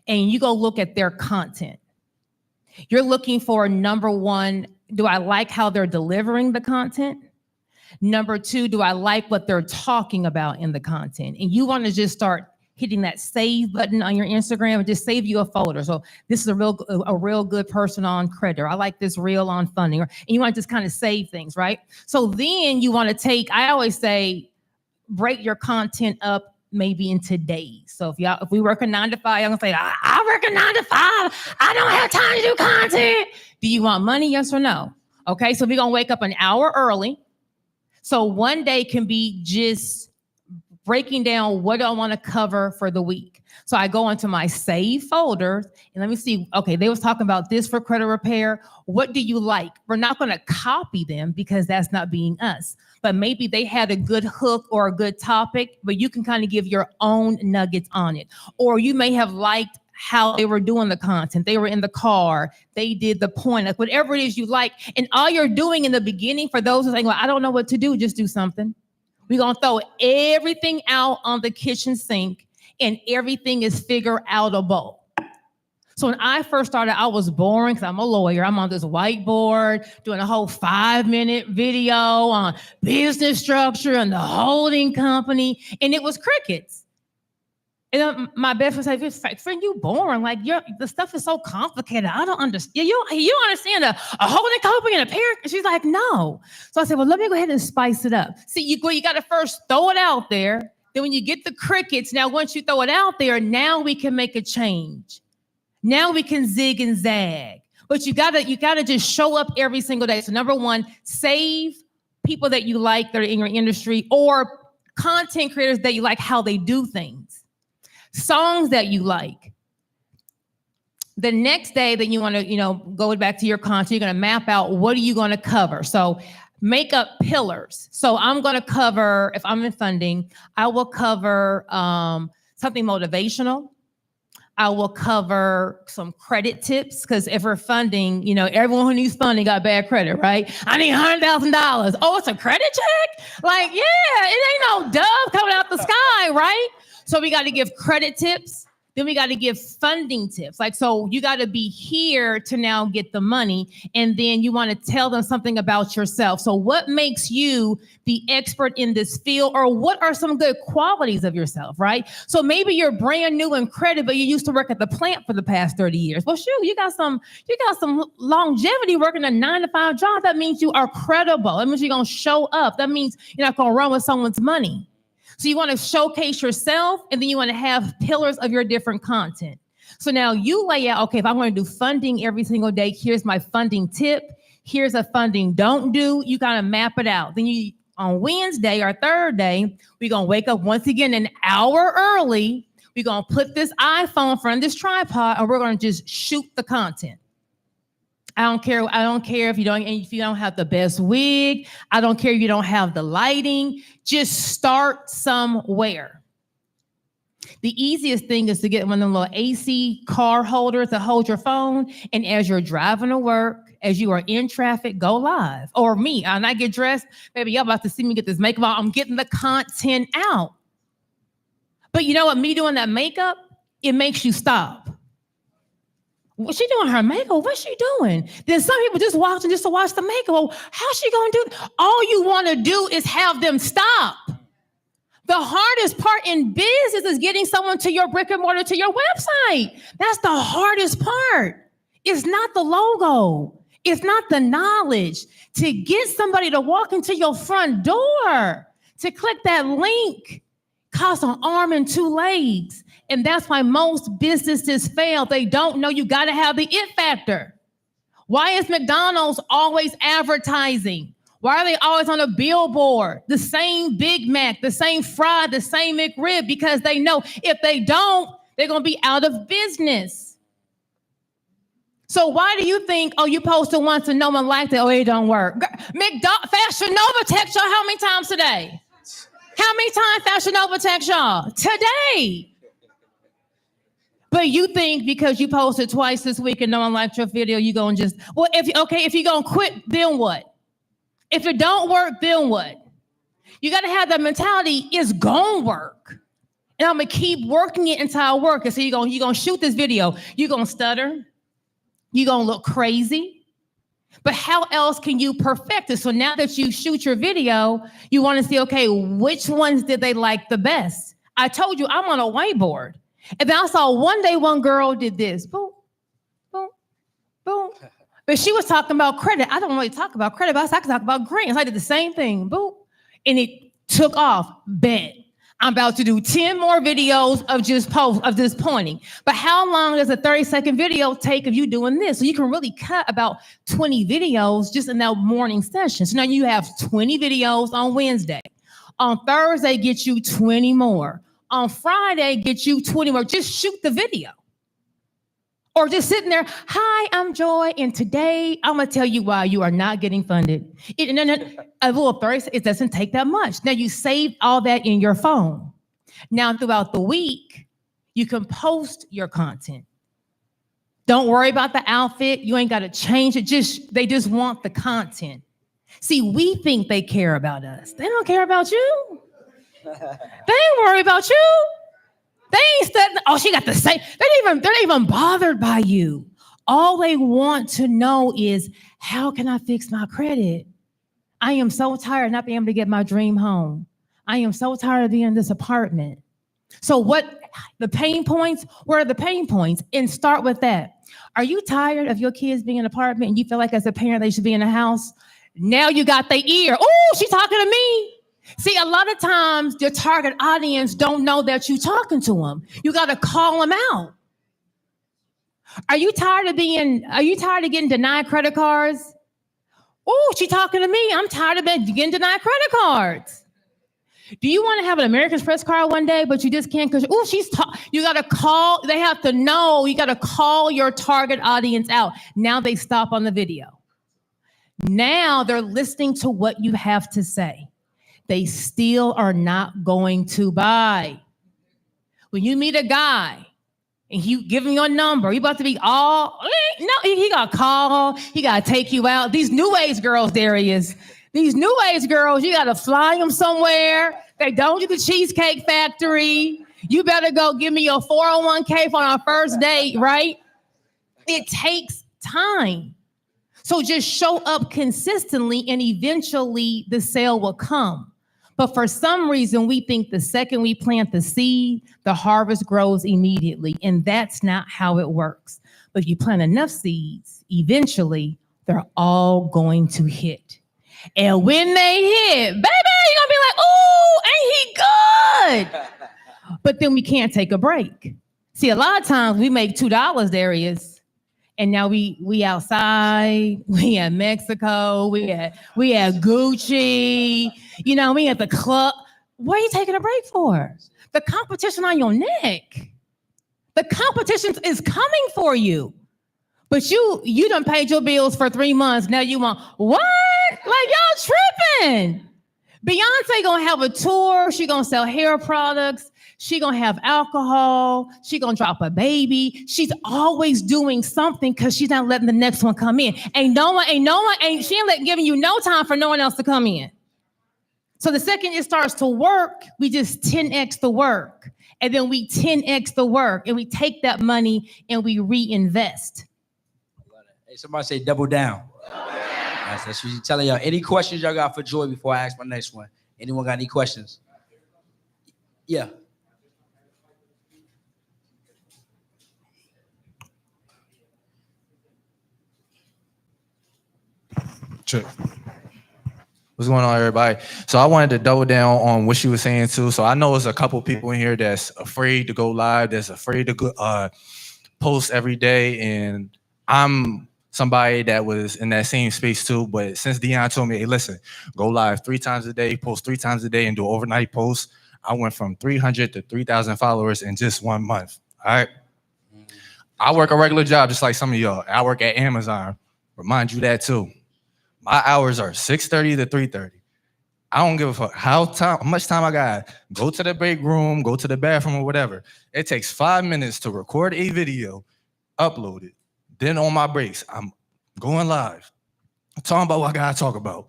And you go look at their content. You're looking for number one, do I like how they're delivering the content? Number 2, do I like what they're talking about in the content? And you want to just start hitting that save button on your Instagram and just save you a folder. So this is a real good person on credit. Or I like this reel on funding. And you want to just kind of save things, right? So then you want to take, I always say, break your content up maybe into days. So if we work a 9 to 5, I'm gonna say, I work a 9 to 5. I don't have time to do content. Do you want money? Yes or no? Okay, so we're gonna wake up an hour early. So one day can be just breaking down what I want to cover for the week. So I go into my save folder and let me see, okay, they was talking about this for credit repair. What do you like? We're not going to copy them because that's not being us. But maybe they had a good hook or a good topic, but you can kind of give your own nuggets on it. Or you may have liked how they were doing the content. They were in the car. They did the point, like whatever it is you like. And all you're doing in the beginning, for those who think, well, I don't know what to do, just do something. We're going to throw everything out on the kitchen sink and everything is figure outable. So when I first started, I was boring because I'm a lawyer. I'm on this whiteboard doing a whole 5-minute video on business structure and the holding company, and it was crickets. And my best friend said, friend, you boring. Like the stuff is so complicated. I don't understand. You don't understand a holding company and a parent. She's like, no. So I said, well, let me go ahead and spice it up. See, you got to first throw it out there. Then when you get the crickets, now once you throw it out there, now we can make a change. Now we can zig and zag. But you gotta just show up every single day. So number one, save people that you like that are in your industry or content creators that you like how they do things. Songs that you like. The next day that you want to, go back to your content, you're going to map out what are you going to cover. So make up pillars. So I'm going to cover, if I'm in funding, I will cover something motivational. I will cover some credit tips because if we're funding, everyone who needs funding got bad credit, right? I need $100,000. Oh, it's a credit check? Like, yeah, it ain't no dove coming out the sky, right? So we got to give credit tips. Then we got to give funding tips. Like, so you got to be here to now get the money. And then you want to tell them something about yourself. So what makes you the expert in this field, or what are some good qualities of yourself, right? So maybe you're brand new in credit, but you used to work at the plant for the past 30 years. Well, shoot, you got some longevity working a 9 to 5 job. That means you are credible. That means you're going to show up. That means you're not going to run with someone's money. So you want to showcase yourself, and then you want to have pillars of your different content. So now you lay out, okay, if I'm going to do funding every single day, here's my funding tip. Here's a funding don't do. You kind of map it out. Then on Wednesday or third day, we're going to wake up once again an hour early. We're going to put this iPhone in front of this tripod, and we're going to just shoot the content. I don't care if you don't have the best wig. I don't care if you don't have the lighting. Just start somewhere. The easiest thing is to get one of them little AC car holders to hold your phone. And as you're driving to work, as you are in traffic, go live. Or me, and I get dressed, baby, y'all about to see me get this makeup on. I'm getting the content out. But you know what? Me doing that makeup, it makes you stop. What's she doing her makeup? What's she doing? Then some people just watching just to watch the makeup. Well, how's she going to do it? All you want to do is have them stop. The hardest part in business is getting someone to your brick and mortar, to your website. That's the hardest part. It's not the logo. It's not the knowledge. To get somebody to walk into your front door, to click that link, costs an arm and 2 legs. And that's why most businesses fail. They don't know you got to have the it factor. Why is McDonald's always advertising? Why are they always on a billboard? The same Big Mac, the same fry, the same McRib, because they know if they don't, they're going to be out of business. So why do you think, you posted once and no one liked it? Oh, it don't work. Fashion Nova text y'all how many times today? How many times Fashion Nova text y'all? Today. But you think because you posted twice this week and no one liked your video, you're going to just, if you're going to quit, then what? If it don't work, then what? You got to have that mentality, it's going to work. And I'm going to keep working it until I work. And so you're going to shoot this video. You're going to stutter. You're going to look crazy. But how else can you perfect it? So now that you shoot your video, you want to see, okay, which ones did they like the best? I told you I'm on a whiteboard. And then I saw one day one girl did this. Boom, boom, boom. But she was talking about credit. I don't really talk about credit, but I can talk about grants. I did the same thing. Boom. And it took off. Bet. I'm about to do 10 more videos of just pointing. But how long does a 30-second video take of you doing this? So you can really cut about 20 videos just in that morning session. So now you have 20 videos on Wednesday. On Thursday, get you 20 more. On Friday, get you 20 more. Just shoot the video. Or just sitting there, hi, I'm Joy, and today I'm going to tell you why you are not getting funded. A little 30, it doesn't take that much. Now, you saved all that in your phone. Now, throughout the week, you can post your content. Don't worry about the outfit. You ain't got to change it. They just want the content. See, we think they care about us. They don't care about you. They ain't worried about you. They ain't studying. Oh, she got the same. They're not even bothered by you. All they want to know is, how can I fix my credit? I am so tired of not being able to get my dream home. I am so tired of being in this apartment. So the pain points, where are the pain points? And start with that. Are you tired of your kids being in an apartment and you feel like as a parent they should be in a house? Now you got their ear. Oh, she's talking to me. See, a lot of times your target audience don't know that you're talking to them. You got to call them out. Are you tired of getting denied credit cards? Oh, she's talking to me. I'm tired of getting denied credit cards. Do you want to have an American Express card one day, but you just can't because, you got to call. They have to know. You got to call your target audience out. Now they stop on the video. Now they're listening to what you have to say. They still are not going to buy. When you meet a guy and you give him your number, you about to be all, no, he got to call, he got to take you out. These new age girls, Darius, these new age girls, you got to fly them somewhere. They don't do the Cheesecake Factory. You better go give me your 401k for our first date, right? It takes time. So just show up consistently and eventually the sale will come. But for some reason, we think the second we plant the seed, the harvest grows immediately. And that's not how it works. But if you plant enough seeds, eventually they're all going to hit. And when they hit, baby, you're going to be like, oh, ain't he good? But then we can't take a break. See, a lot of times we make $2, Darius. And now we outside, we at Mexico, we at Gucci, we at the club. What are you taking a break for? The competition on your neck. The competition is coming for you. But you done paid your bills for 3 months. Now you want, what? Like y'all tripping. Beyonce gonna have a tour. She gonna sell hair products. She gonna have alcohol. She gonna drop a baby. She's always doing something because she's not letting the next one come in. She ain't giving you no time for no one else to come in. So the second it starts to work, we just 10x the work. And then we 10x the work and we take that money and we reinvest. Hey, somebody say double down. That's what she's telling y'all. Any questions y'all got for Joy before I ask my next one? Anyone got any questions? Yeah. Sure. What's going on, everybody? So I wanted to double down on what she was saying too. So I know there's a couple people in here that's afraid to go live, that's afraid to go, post every day, and I'm somebody that was in that same space too. But since Dion told me, hey, listen, go live 3 times a day, post 3 times a day, and do overnight posts, I went from 300 to 3,000 followers in just 1 month. All right. I work a regular job just like some of y'all. I work at Amazon. Remind you that too. My hours are 6:30 to 3:30. I don't give a fuck how much time I got. Go to the break room, go to the bathroom or whatever. It takes 5 minutes to record a video, upload it. Then on my breaks, I'm going live. I'm talking about what I gotta talk about.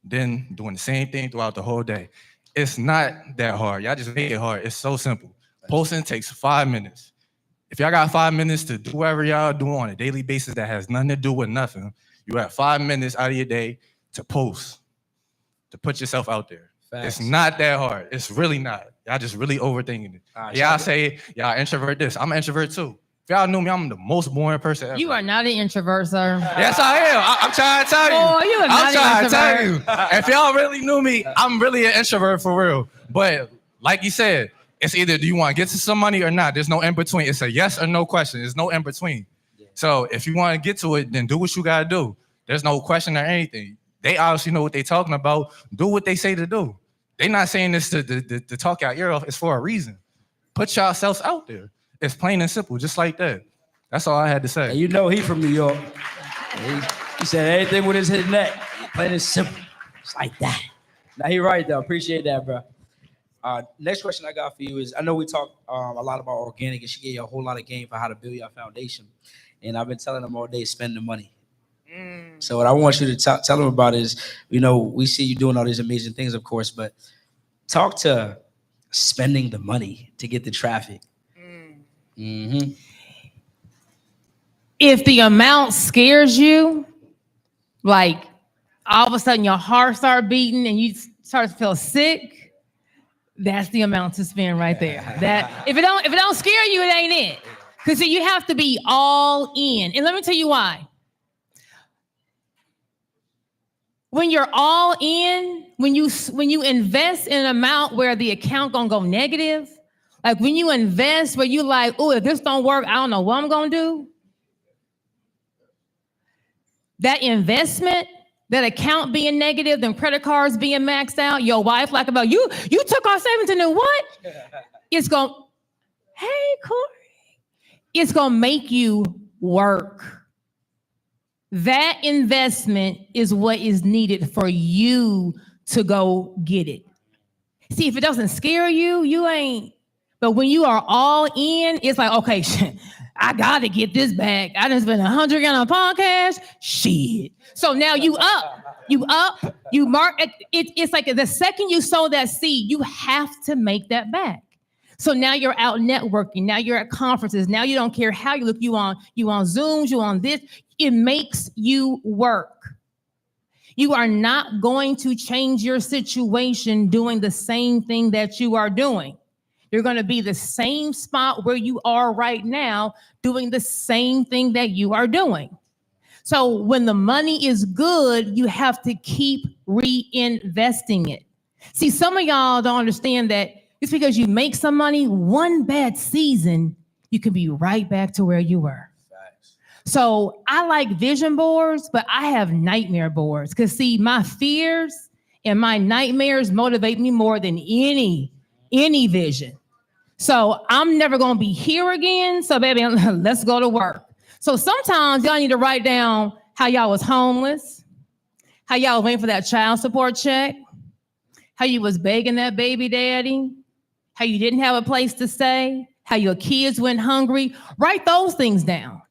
then doing the same thing throughout the whole day. It's not that hard. Y'all just make it hard. It's so simple. Posting takes 5 minutes. If y'all got 5 minutes to do whatever y'all do on a daily basis that has nothing to do with nothing, you have 5 minutes out of your day to post, to put yourself out there. Facts. It's not that hard. It's really not. Y'all just really overthinking it. Y'all say, y'all introvert this. I'm an introvert too. If y'all knew me, I'm the most boring person ever. You are not an introvert, sir. Yes, I am. I'm trying to tell you. Oh, you are not I'm trying an to tell you. introvert. If y'all really knew me, I'm really an introvert for real. But like you said, it's either do you want to get to some money or not. There's no in between. It's a yes or no question. There's no in between. So if you want to get to it, then do what you got to do. There's no question or anything. They obviously know what they're talking about. Do what they say to do. They're not saying this to talk your ear off. It's for a reason. Put yourselves out there. It's plain and simple, just like that. That's all I had to say. And you know he from New York. He said anything with his head neck. Plain and simple. It's like that. Now he right though. Appreciate that, bro. Next question I got for you is, I know we talk a lot about organic, and she gave you a whole lot of game for how to build your foundation. And I've been telling them all day, spend the money. So what I want you to tell them about is, you know, we see you doing all these amazing things, of course, but talk to spending the money to get the traffic. Mm-hmm. If the amount scares you, like all of a sudden your heart start beating and you start to feel sick, that's the amount to spend right there. That if it don't scare you, it ain't it. Because you have to be all in. And let me tell you why. When you're all in, when you invest in an amount where the account gonna go negative, like when you invest where you like, oh, if this don't work, I don't know what I'm gonna do. That investment, that account being negative, them credit cards being maxed out, your wife like about you took our savings and then what? It's gonna, hey, Corey. It's gonna make you work. That investment is what is needed for you to go get it. See, if it doesn't scare you, you ain't. But when you are all in, it's like, okay, I gotta get this back. I done spent $100 on a podcast. Shit. So now you mark it. It's like the second you sow that seed, you have to make that back. So now you're out networking. Now you're at conferences. Now you don't care how you look. You on Zooms, you on this. It makes you work. You are not going to change your situation doing the same thing that you are doing. You're going to be the same spot where you are right now, doing the same thing that you are doing. So when the money is good, you have to keep reinvesting it. See, some of y'all don't understand that it's because you make some money, one bad season, you can be right back to where you were. So I like vision boards, but I have nightmare boards. Because see, my fears and my nightmares motivate me more than any vision. So I'm never going to be here again. So baby, let's go to work. So sometimes y'all need to write down how y'all was homeless, how y'all was waiting for that child support check, how you was begging that baby daddy, how you didn't have a place to stay, how your kids went hungry. Write those things down.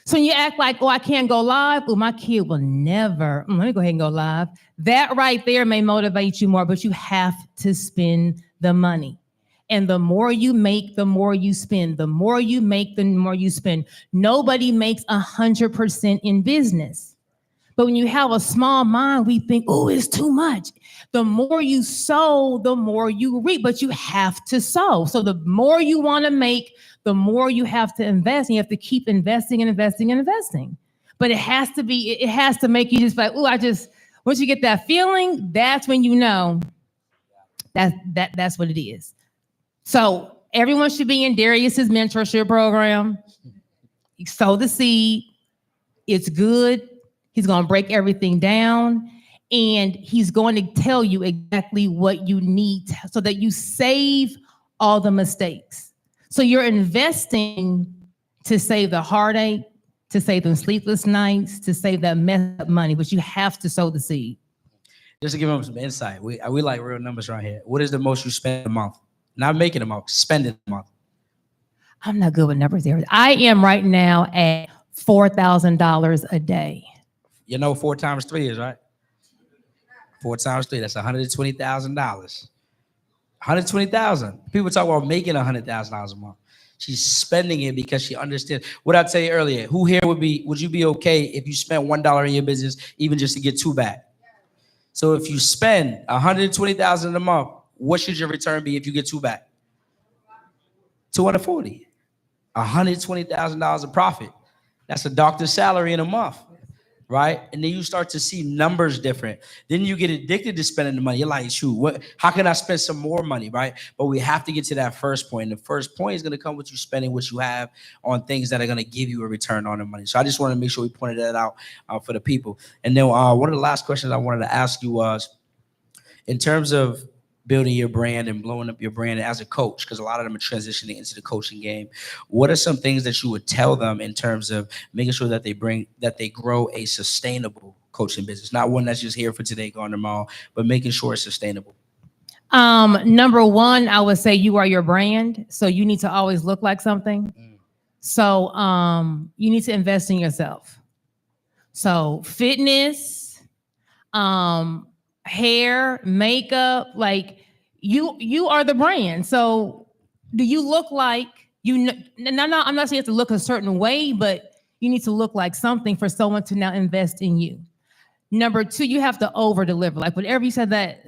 So when you act like, oh, I can't go live, oh, my kid will never, let me go ahead and go live. That right there may motivate you more, but you have to spend the money. And the more you make, the more you spend. The more you make, the more you spend. Nobody makes 100% in business. But when you have a small mind, we think, oh, it's too much. The more you sow, the more you reap, but you have to sow. So the more you want to make, the more you have to invest. And you have to keep investing and investing and investing. But it has to make you just like, oh, once you get that feeling, that's when you know that's what it is. So everyone should be in Darius's mentorship program. You sow the seed. It's good. He's going to break everything down. And he's going to tell you exactly what you need so that you save all the mistakes. So you're investing to save the heartache, to save them sleepless nights, to save that messed up money, but you have to sow the seed. Just to give them some insight, we like real numbers right here. What is the most you spend a month? Not making a month, spending a month. I'm not good with numbers there. I am right now at $4,000 a day. You know 4 times 3 is, right? 4 times 3, that's $120,000. $120,000. People talk about making $100,000 a month. She's spending it because she understands. What I tell you earlier, who here would you be okay if you spent $1 in your business, even just to get 2 back? So if you spend $120,000 a month, what should your return be if you get 2 back? $240. $120,000 of profit. That's a doctor's salary in a month, right? And then you start to see numbers different. Then you get addicted to spending the money. You're like, shoot, how can I spend some more money, right? But we have to get to that first point. And the first point is going to come with you spending what you have on things that are going to give you a return on the money. So I just want to make sure we pointed that out for the people. And then one of the last questions I wanted to ask you was, in terms of building your brand and blowing up your brand as a coach, because a lot of them are transitioning into the coaching game, what are some things that you would tell them in terms of making sure that they grow a sustainable coaching business, not one that's just here for today, gone tomorrow, but making sure it's sustainable? Number one, I would say you are your brand, so you need to always look like something. So you need to invest in yourself. So fitness, hair, makeup, like you are the brand. So do you look like I'm not saying you have to look a certain way, but you need to look like something for someone to now invest in you. Number two, you have to over deliver. Like whatever you said that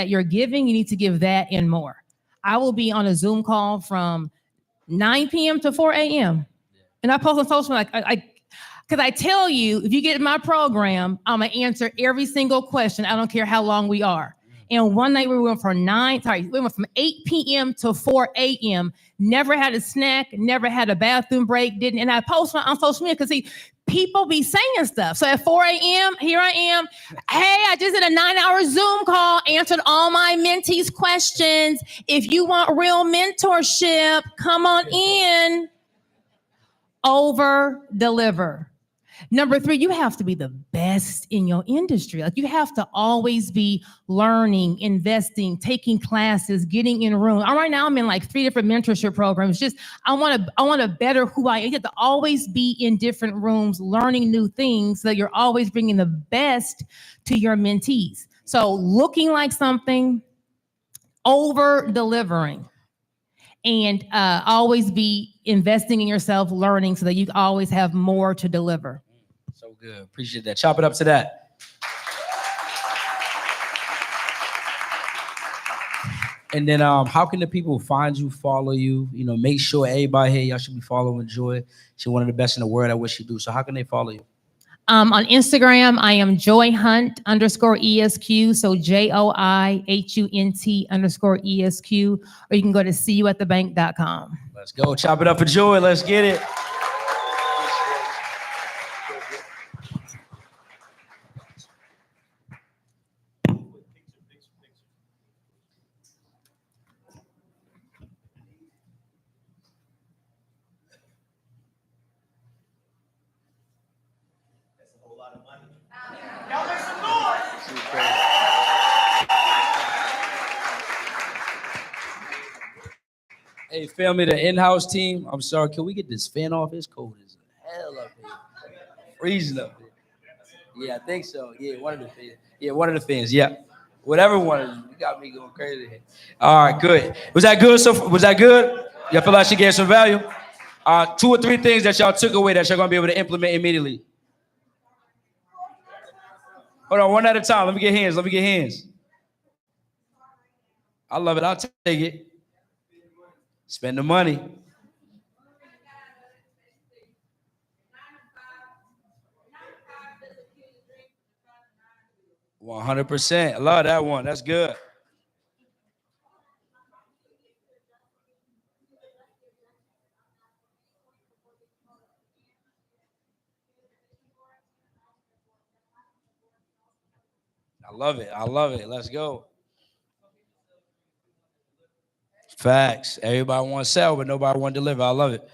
you're giving, you need to give that and more. I will be on a Zoom call from 9 p.m. to 4 a.m. And I post on social like because I tell you, if you get in my program, I'm gonna answer every single question. I don't care how long we are. And one night we went from 8 p.m. to 4 a.m. Never had a snack, never had a bathroom break, and I post on social media because see, people be saying stuff. So at 4 a.m., here I am. Hey, I just did a 9-hour Zoom call, answered all my mentees' questions. If you want real mentorship, come on in. Over deliver. Number three, you have to be the best in your industry. Like you have to always be learning, investing, taking classes, getting in rooms. Right now I'm in like 3 different mentorship programs. Just I want to better who I am. You have to always be in different rooms, learning new things, so you're always bringing the best to your mentees. So looking like something, over delivering, and always be investing in yourself, learning, so that you always have more to deliver. So good. Appreciate that. Chop it up to that. And then how can the people find you, follow you? You know, make sure everybody here, y'all should be following Joy. She's one of the best in the world at what she do. So how can they follow you? On Instagram, I am joyhunt_ESQ. So JOIHUNT_ESQ. Or you can go to seeyouatthebank.com. Let's go. Chop it up for Joy. Let's get it. Hey, family, the in-house team, I'm sorry, can we get this fan off? It's cold as hell up here. Freezing up here. Yeah, I think so. Yeah, one of the fans. Yeah, one of the fans. Yeah. Whatever one of them. You got me going crazy here. All right, good. Was that good? Was that good? Y'all feel like she gave some value? 2 or 3 things that y'all took away that y'all gonna be able to implement immediately. Hold on, one at a time. Let me get hands. I love it. I'll take it. Spend the money. $100%. I love that one. That's good. I love it. Let's go. Facts. Everybody want to sell, but nobody want to deliver. I love it.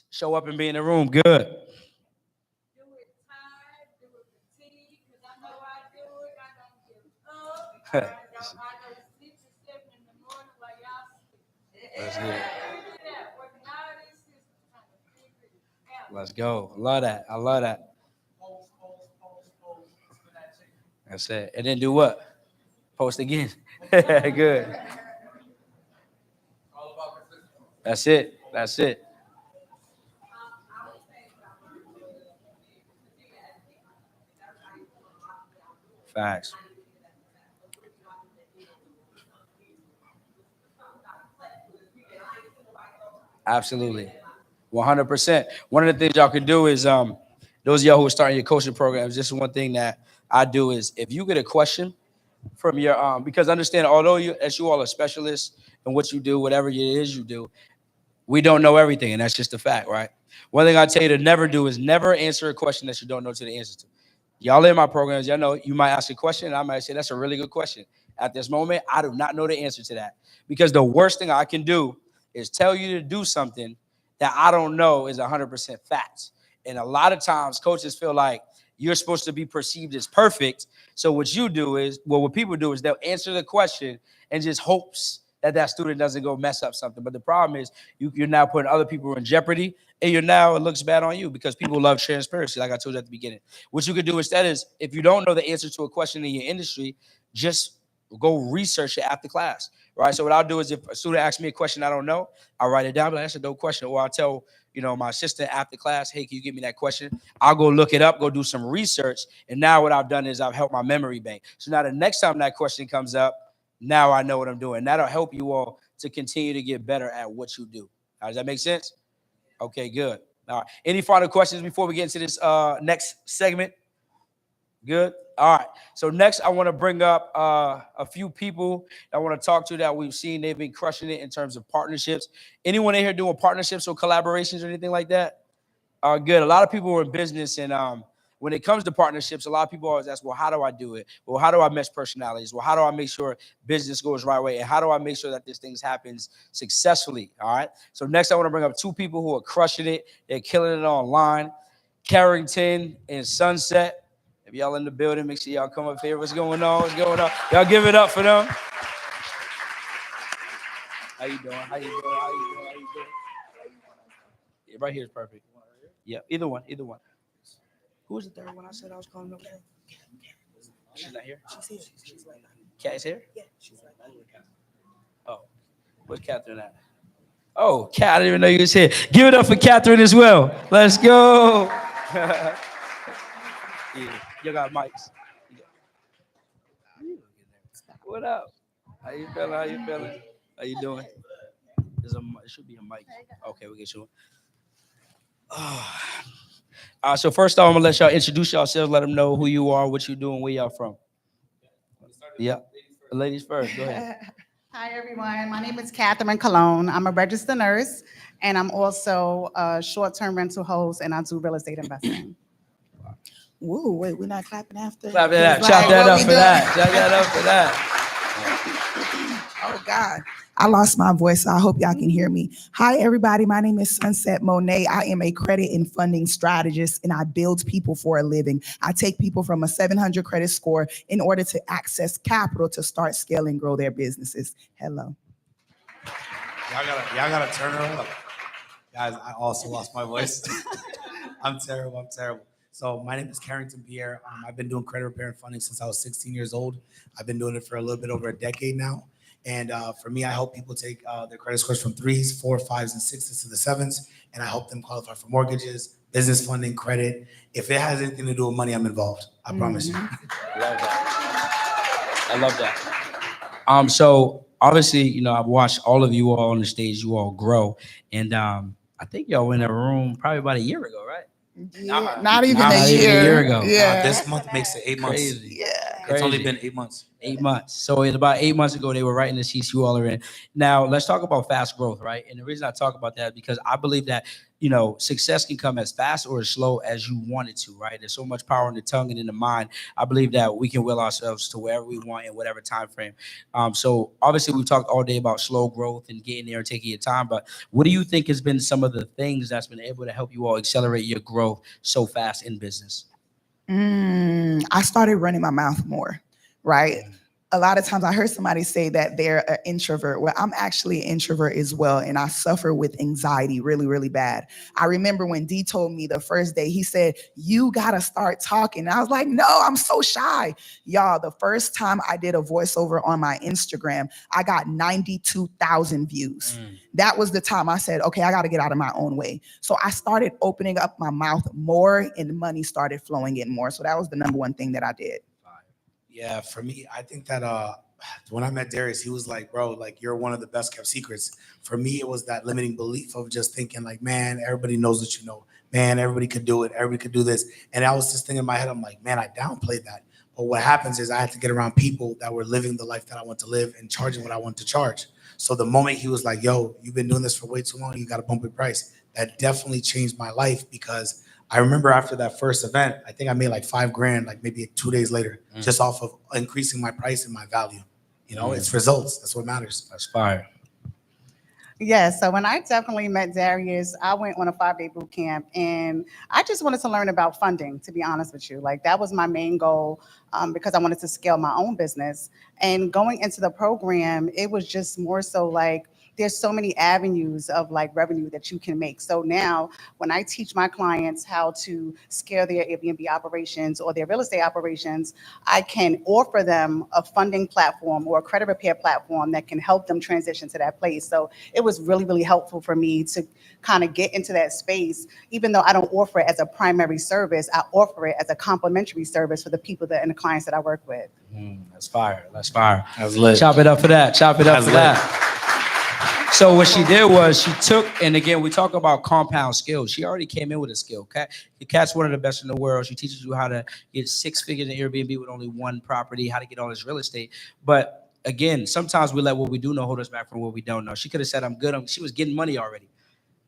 Show up and be in the room. Good. Let's go. I love that. That's it. And then do what? Post again. Good. That's it. That's it. Facts. Absolutely. 100%. One of the things y'all can do is those of y'all who are starting your coaching programs, this is one thing that I do is if you get a question from your because understand, although you all are specialists in what you do, whatever it is you do, we don't know everything, and that's just a fact, right? One thing I tell you to never do is never answer a question that you don't know to the answer to. Y'all in my programs, y'all know you might ask a question, and I might say that's a really good question. At this moment, I do not know the answer to that, because the worst thing I can do is tell you to do something that I don't know is 100% fact. And a lot of times coaches feel like you're supposed to be perceived as perfect. So what you do is, well, what people do is they'll answer the question and just hopes that that student doesn't go mess up something. But the problem is you're now putting other people in jeopardy, and it looks bad on you, because people love transparency, like I told you at the beginning. What you could do instead is, if you don't know the answer to a question in your industry, just go research it after class, right? So what I'll do is, if a student asks me a question I don't know, I'll write it down, but that's a dope question. Or I'll tell my assistant after class, hey, can you give me that question? I'll go look it up, go do some research, and now what I've done is I've helped my memory bank. So now the next time that question comes up, now I know what I'm doing. That'll help you all to continue to get better at what you do. Does that make sense? Okay, good. All right. Any final questions before we get into this next segment? Good. All right. So next, I want to bring up a few people I want to talk to that we've seen. They've been crushing it in terms of partnerships. Anyone in here doing partnerships or collaborations or anything like that? Good. A lot of people are in business, and when it comes to partnerships, a lot of people always ask, well, how do I do it? Well, how do I mesh personalities? Well, how do I make sure business goes the right way? And how do I make sure that this thing happens successfully? All right. So next, I want to bring up two people who are crushing it. They're killing it online. Carrington and Sunset. If y'all in the building, make sure y'all come up here. What's going on? What's going on? Y'all give it up for them. How you doing? How you doing? How you doing? How you doing? Yeah, right here is perfect. Yeah, either one. Either one. Who was the third one I said I was calling up? She's not here? She's here. Kat is here? Yeah, she's right. Oh, where's Catherine at? Oh, Kat, I didn't even know you was here. Give it up for Catherine as well. Let's go. Yeah, you got mics. What up? How you feeling? How you feeling? How you doing? It should be a mic. Okay, we'll get you one. So first off, I'm gonna let y'all introduce yourselves, let them know who you are, what you doing, where y'all from. Yeah, ladies first. Go ahead. Hi, everyone. My name is Catherine Colon. I'm a registered nurse, and I'm also a short-term rental host, and I do real estate investing. Woo, wait, we're not clapping after? Clap that up. Chop that up for that. Chop that up for that. Oh, God. I lost my voice, so I hope y'all can hear me. Hi, everybody. My name is Sunset Monet. I am a credit and funding strategist, and I build people for a living. I take people from a 700 credit score in order to access capital to start, scale, and grow their businesses. Hello. Y'all gotta turn her up. Guys, I also lost my voice. I'm terrible. So my name is Carrington Pierre. I've been doing credit repair and funding since I was 16 years old. I've been doing it for a little bit over a decade now. And for me, I help people take their credit scores from 3s, 4s, 5s, and 6s to the 7s. And I help them qualify for mortgages, business funding, credit. If it has anything to do with money, I'm involved. I promise you. I love that. So obviously, I've watched all of you all on the stage, you all grow. And I think y'all were in a room probably about a year ago, right? Yeah, not even a year ago. Yeah. This month makes it 8 months. Crazy. Yeah. It's only been 8 months. 8 months. So in about 8 months ago, they were writing the seats you all are in. Now, let's talk about fast growth, right? And the reason I talk about that is because I believe that, success can come as fast or as slow as you want it to, right? There's so much power in the tongue and in the mind. I believe that we can will ourselves to wherever we want in whatever time frame. So obviously, we've talked all day about slow growth and getting there and taking your time. But what do you think has been some of the things that's been able to help you all accelerate your growth so fast in business? I started running my mouth more, right? a lot of times I heard somebody say that they're an introvert. Well, I'm actually an introvert as well, and I suffer with anxiety really, really bad. I remember when D told me the first day, he said, you gotta start talking. And I was like, no, I'm so shy. Y'all, the first time I did a voiceover on my Instagram, I got 92,000 views. That was the time I said, okay, I gotta get out of my own way. So I started opening up my mouth more and money started flowing in more. So that was the number one thing that I did. Yeah, for me, I think that when I met Darius, he was like, bro, like you're one of the best kept secrets. For me, it was that limiting belief of just thinking like, man, everybody knows what you know. Man, everybody could do it. Everybody could do this. And I was just thinking in my head, I'm like, man, I downplayed that. But what happens is I had to get around people that were living the life that I want to live and charging what I want to charge. So the moment he was like, yo, you've been doing this for way too long, you got to bump your price. That definitely changed my life, because I remember after that first event, I think I made like $5,000, like maybe 2 days later, just off of increasing my price and my value. You know, it's results. That's what matters. That's fire. Yeah, so when I definitely met Darius, I went on a 5-day boot camp, and I just wanted to learn about funding, to be honest with you. Like that was my main goal, because I wanted to scale my own business. And going into the program, it was just more so like, there's so many avenues of like revenue that you can make. So now when I teach my clients how to scale their Airbnb operations or their real estate operations, I can offer them a funding platform or a credit repair platform that can help them transition to that place. So it was really, really helpful for me to kind of get into that space. Even though I don't offer it as a primary service, I offer it as a complimentary service for the people that and the clients that I work with. That's fire. That's fire. That's lit. Chop it up for that. Chop it up That's for lit. that. So what she did was she took, and again, we talk about compound skills. She already came in with a skill. Kat's one of the best in the world. She teaches you how to get 6 figures in Airbnb with only one property, how to get all this real estate. But again, sometimes we let what we do know hold us back from what we don't know. She could have said, I'm good. She was getting money already,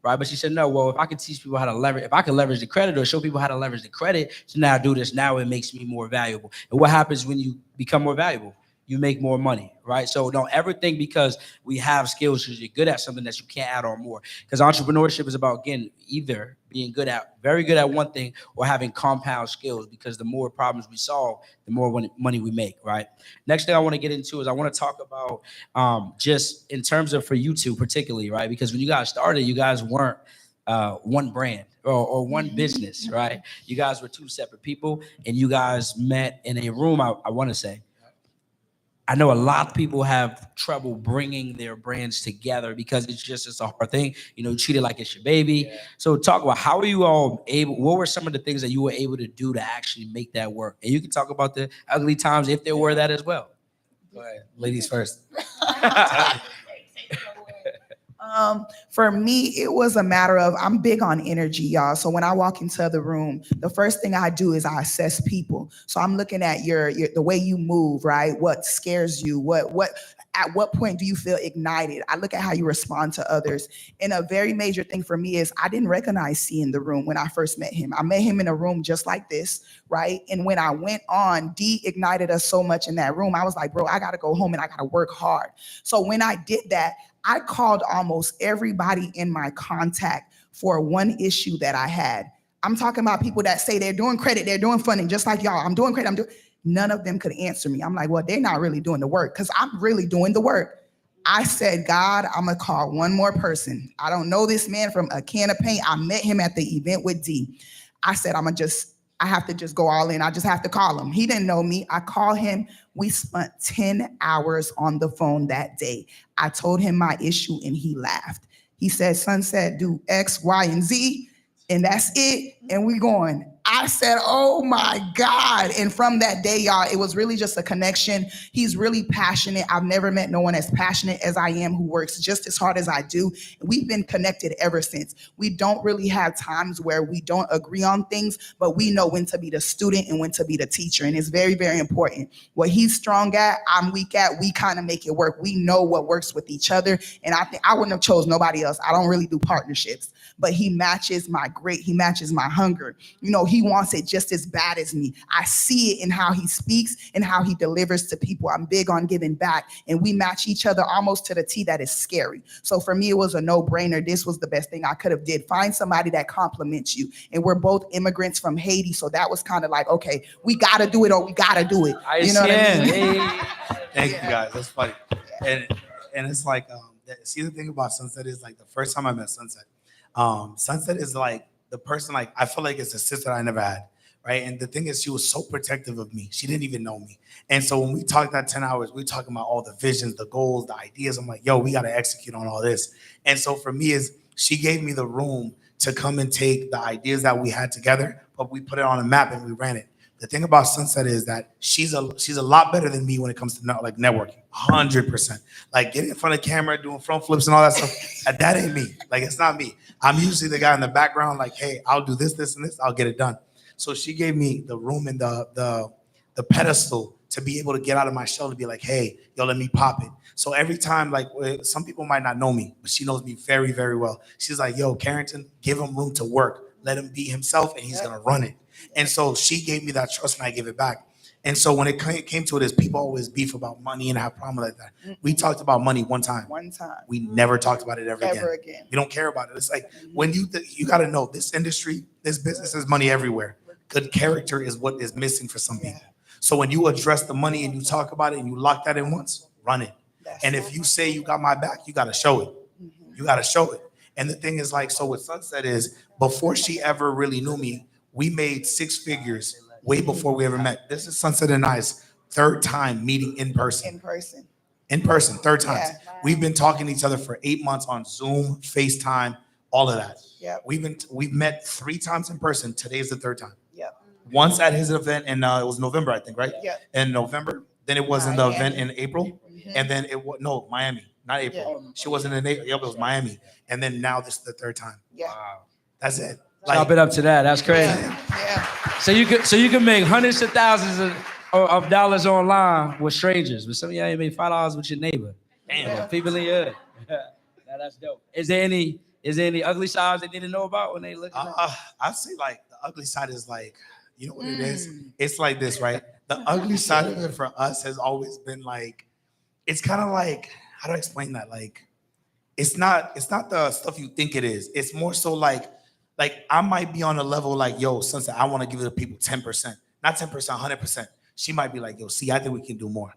right? But she said, no, well, if I could teach people how to leverage, if I could leverage the credit or show people how to leverage the credit, so now I do this, now it makes me more valuable. And what happens when you become more valuable? You make more money, right? So don't ever think because we have skills because you're good at something that you can't add on more. Because entrepreneurship is about, again, either being very good at one thing or having compound skills, because the more problems we solve, the more money we make, right? Next thing I want to get into is I want to talk about just in terms of for you two particularly, right? Because when you guys started, you guys weren't one brand or one business, right? You guys were 2 separate people and you guys met in a room, I want to say. I know a lot of people have trouble bringing their brands together because it's a hard thing. You know, you treat it like it's your baby. Yeah. So talk about how are you all able, what were some of the things that you were able to do to actually make that work? And you can talk about the ugly times if there were that as well. Go ahead. Ladies first. For me, it was a matter of, I'm big on energy, y'all. So when I walk into the room, the first thing I do is I assess people. So I'm looking at your the way you move, right? What scares you? At what point do you feel ignited? I look at how you respond to others. And a very major thing for me is I didn't recognize C in the room when I first met him. I met him in a room just like this, right? And when I went on, D ignited us so much in that room. I was like, bro, I got to go home and I got to work hard. So when I did that, I called almost everybody in my contact for one issue that I had. I'm talking about people that say they're doing credit, they're doing funding, just like y'all. I'm doing credit, none of them could answer me. I'm like, well, they're not really doing the work because I'm really doing the work. I said, God, I'm gonna call one more person. I don't know this man from a can of paint. I met him at the event with D. I said, I have to just go all in. I just have to call him. He didn't know me. I called him. We spent 10 hours on the phone that day. I told him my issue and he laughed. He said, Sunset, do X, Y, and Z, and that's it. And we going. I said, oh my God. And from that day, y'all, it was really just a connection. He's really passionate. I've never met no one as passionate as I am who works just as hard as I do. We've been connected ever since. We don't really have times where we don't agree on things, but we know when to be the student and when to be the teacher. And it's very, very important. What he's strong at, I'm weak at, we kind of make it work. We know what works with each other. And I think I wouldn't have chose nobody else. I don't really do partnerships, but he matches my grit. He matches my hunger. You know, he wants it just as bad as me. I see it in how he speaks and how he delivers to people. I'm big on giving back, and we match each other almost to the T. That is scary. So for me, it was a no-brainer. This was the best thing I could have did. Find somebody that compliments you. And we're both immigrants from Haiti, so that was kind of like, okay, we got to do it or we got to do it. You know what I mean? Thank you guys. That's funny. And it's like, see, the thing about Sunset is like the first time I met Sunset, Sunset is like the person, like, I feel like it's a sister I never had. Right. And the thing is, she was so protective of me. She didn't even know me. And so when we talked that 10 hours, we talking about all the visions, the goals, the ideas. I'm like, yo, we got to execute on all this. And so for me is she gave me the room to come and take the ideas that we had together, but we put it on a map and we ran it. The thing about Sunset is that she's a lot better than me when it comes to like networking, 100%. Like getting in front of the camera, doing front flips and all that stuff, that ain't me. Like, it's not me. I'm usually the guy in the background, like, hey, I'll do this, this, and this. I'll get it done. So she gave me the room and the pedestal to be able to get out of my shell and be like, hey, yo, let me pop it. So every time, like, some people might not know me, but she knows me very, very well. She's like, yo, Carrington, give him room to work. Let him be himself, and he's going to run it. And so she gave me that trust, and I gave it back. And so when it came to it, is people always beef about money and have problems like that. We talked about money one time. We never talked about it ever again. We don't care about it. It's like when you got to know this industry, this business is money everywhere. Good character is what is missing for some people. So when you address the money and you talk about it and you lock that in once, run it. And if you say you got my back, you got to show it. You got to show it. And the thing is, like, so with Sunset is before she ever really knew me, we made 6 figures way before we ever met. This is Sunset and I's 3rd time meeting in person. In person, 3rd time. Yeah. We've been talking to each other for 8 months on Zoom, FaceTime, all of that. Yep. We've met 3 times in person. Today's the 3rd time. Yep. Once at his event, and it was November, I think, right? Yep. In November. Then it was in the event Miami. in April. And then it was, no, Miami, not April. She wasn't in April. Yep, it was Miami. And then now this is the 3rd time. Yeah. Wow. That's it. Chop it up to that. That's crazy. So you can make hundreds of thousands of dollars online with strangers. But some of y'all ain't made $5 with your neighbor. Damn. People in your hood. Now that's dope. Is there any ugly sides they need to know about when they look at it? I'd say like the ugly side is like, you know what it is? It's like this, right? The ugly side of it for us has always been like, it's kind of like, how do I explain that? Like, it's not the stuff you think it is. It's more so like I might be on a level like, yo, Sunset, I want to give the people 10%, not 10%, 100%. She might be like, yo, see, I think we can do more.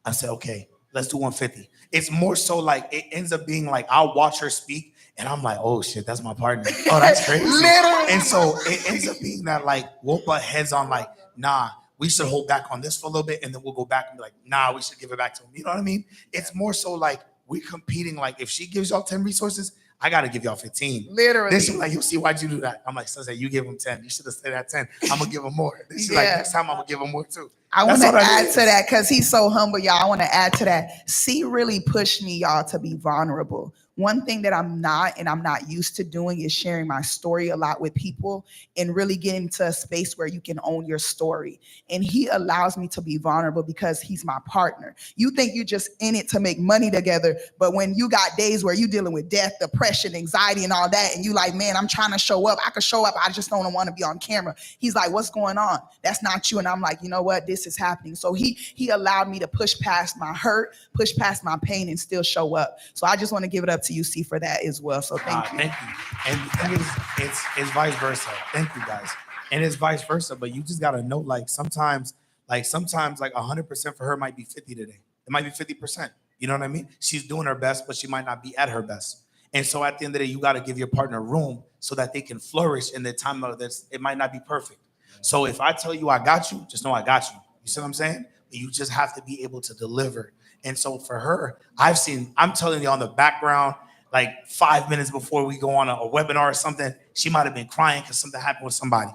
I said, okay, let's do 150. It's more so like, it ends up being like, I'll watch her speak and I'm like, oh shit, that's my partner. Oh, that's crazy. Literally. And so it ends up being that like, we'll butt heads on like, nah, we should hold back on this for a little bit. And then we'll go back and be like, nah, we should give it back to him. You know what I mean? It's more so like, we're competing. Like, if she gives y'all 10 resources, I got to give y'all 15. Literally. Then she's like, you see, why'd you do that? I'm like, Sunset, you give him 10. You should have stayed at 10. I'm going to give him more. Then she's like, next time I'm going to give him more too. I want to That's all add is. to that because he's so humble, y'all. I want to add to that. C really pushed me, y'all, to be vulnerable. One thing that I'm not used to doing is sharing my story a lot with people and really getting to a space where you can own your story. And he allows me to be vulnerable because he's my partner. You think you're just in it to make money together, but when you got days where you're dealing with death, depression, anxiety, and all that, and you like, man, I'm trying to show up. I could show up. I just don't want to be on camera. He's like, what's going on? That's not you. And I'm like, you know what? This is happening. So he allowed me to push past my hurt, push past my pain, and still show up. So I just want to give it up to you, C, for that as well. So thank you. Thank you. And the thing is, it's vice versa. Thank you, guys. And it's vice versa, but you just gotta know, like sometimes like 100% for her might be 50 today. It might be 50%. You know what I mean? She's doing her best, but she might not be at her best. And so at the end of the day, you got to give your partner room so that they can flourish in the time of this. It might not be perfect. So if I tell you I got you, just know I got you. You see what I'm saying? But you just have to be able to deliver. And so for her, I'm telling you on the background, like 5 minutes before we go on a webinar or something, she might have been crying because something happened with somebody.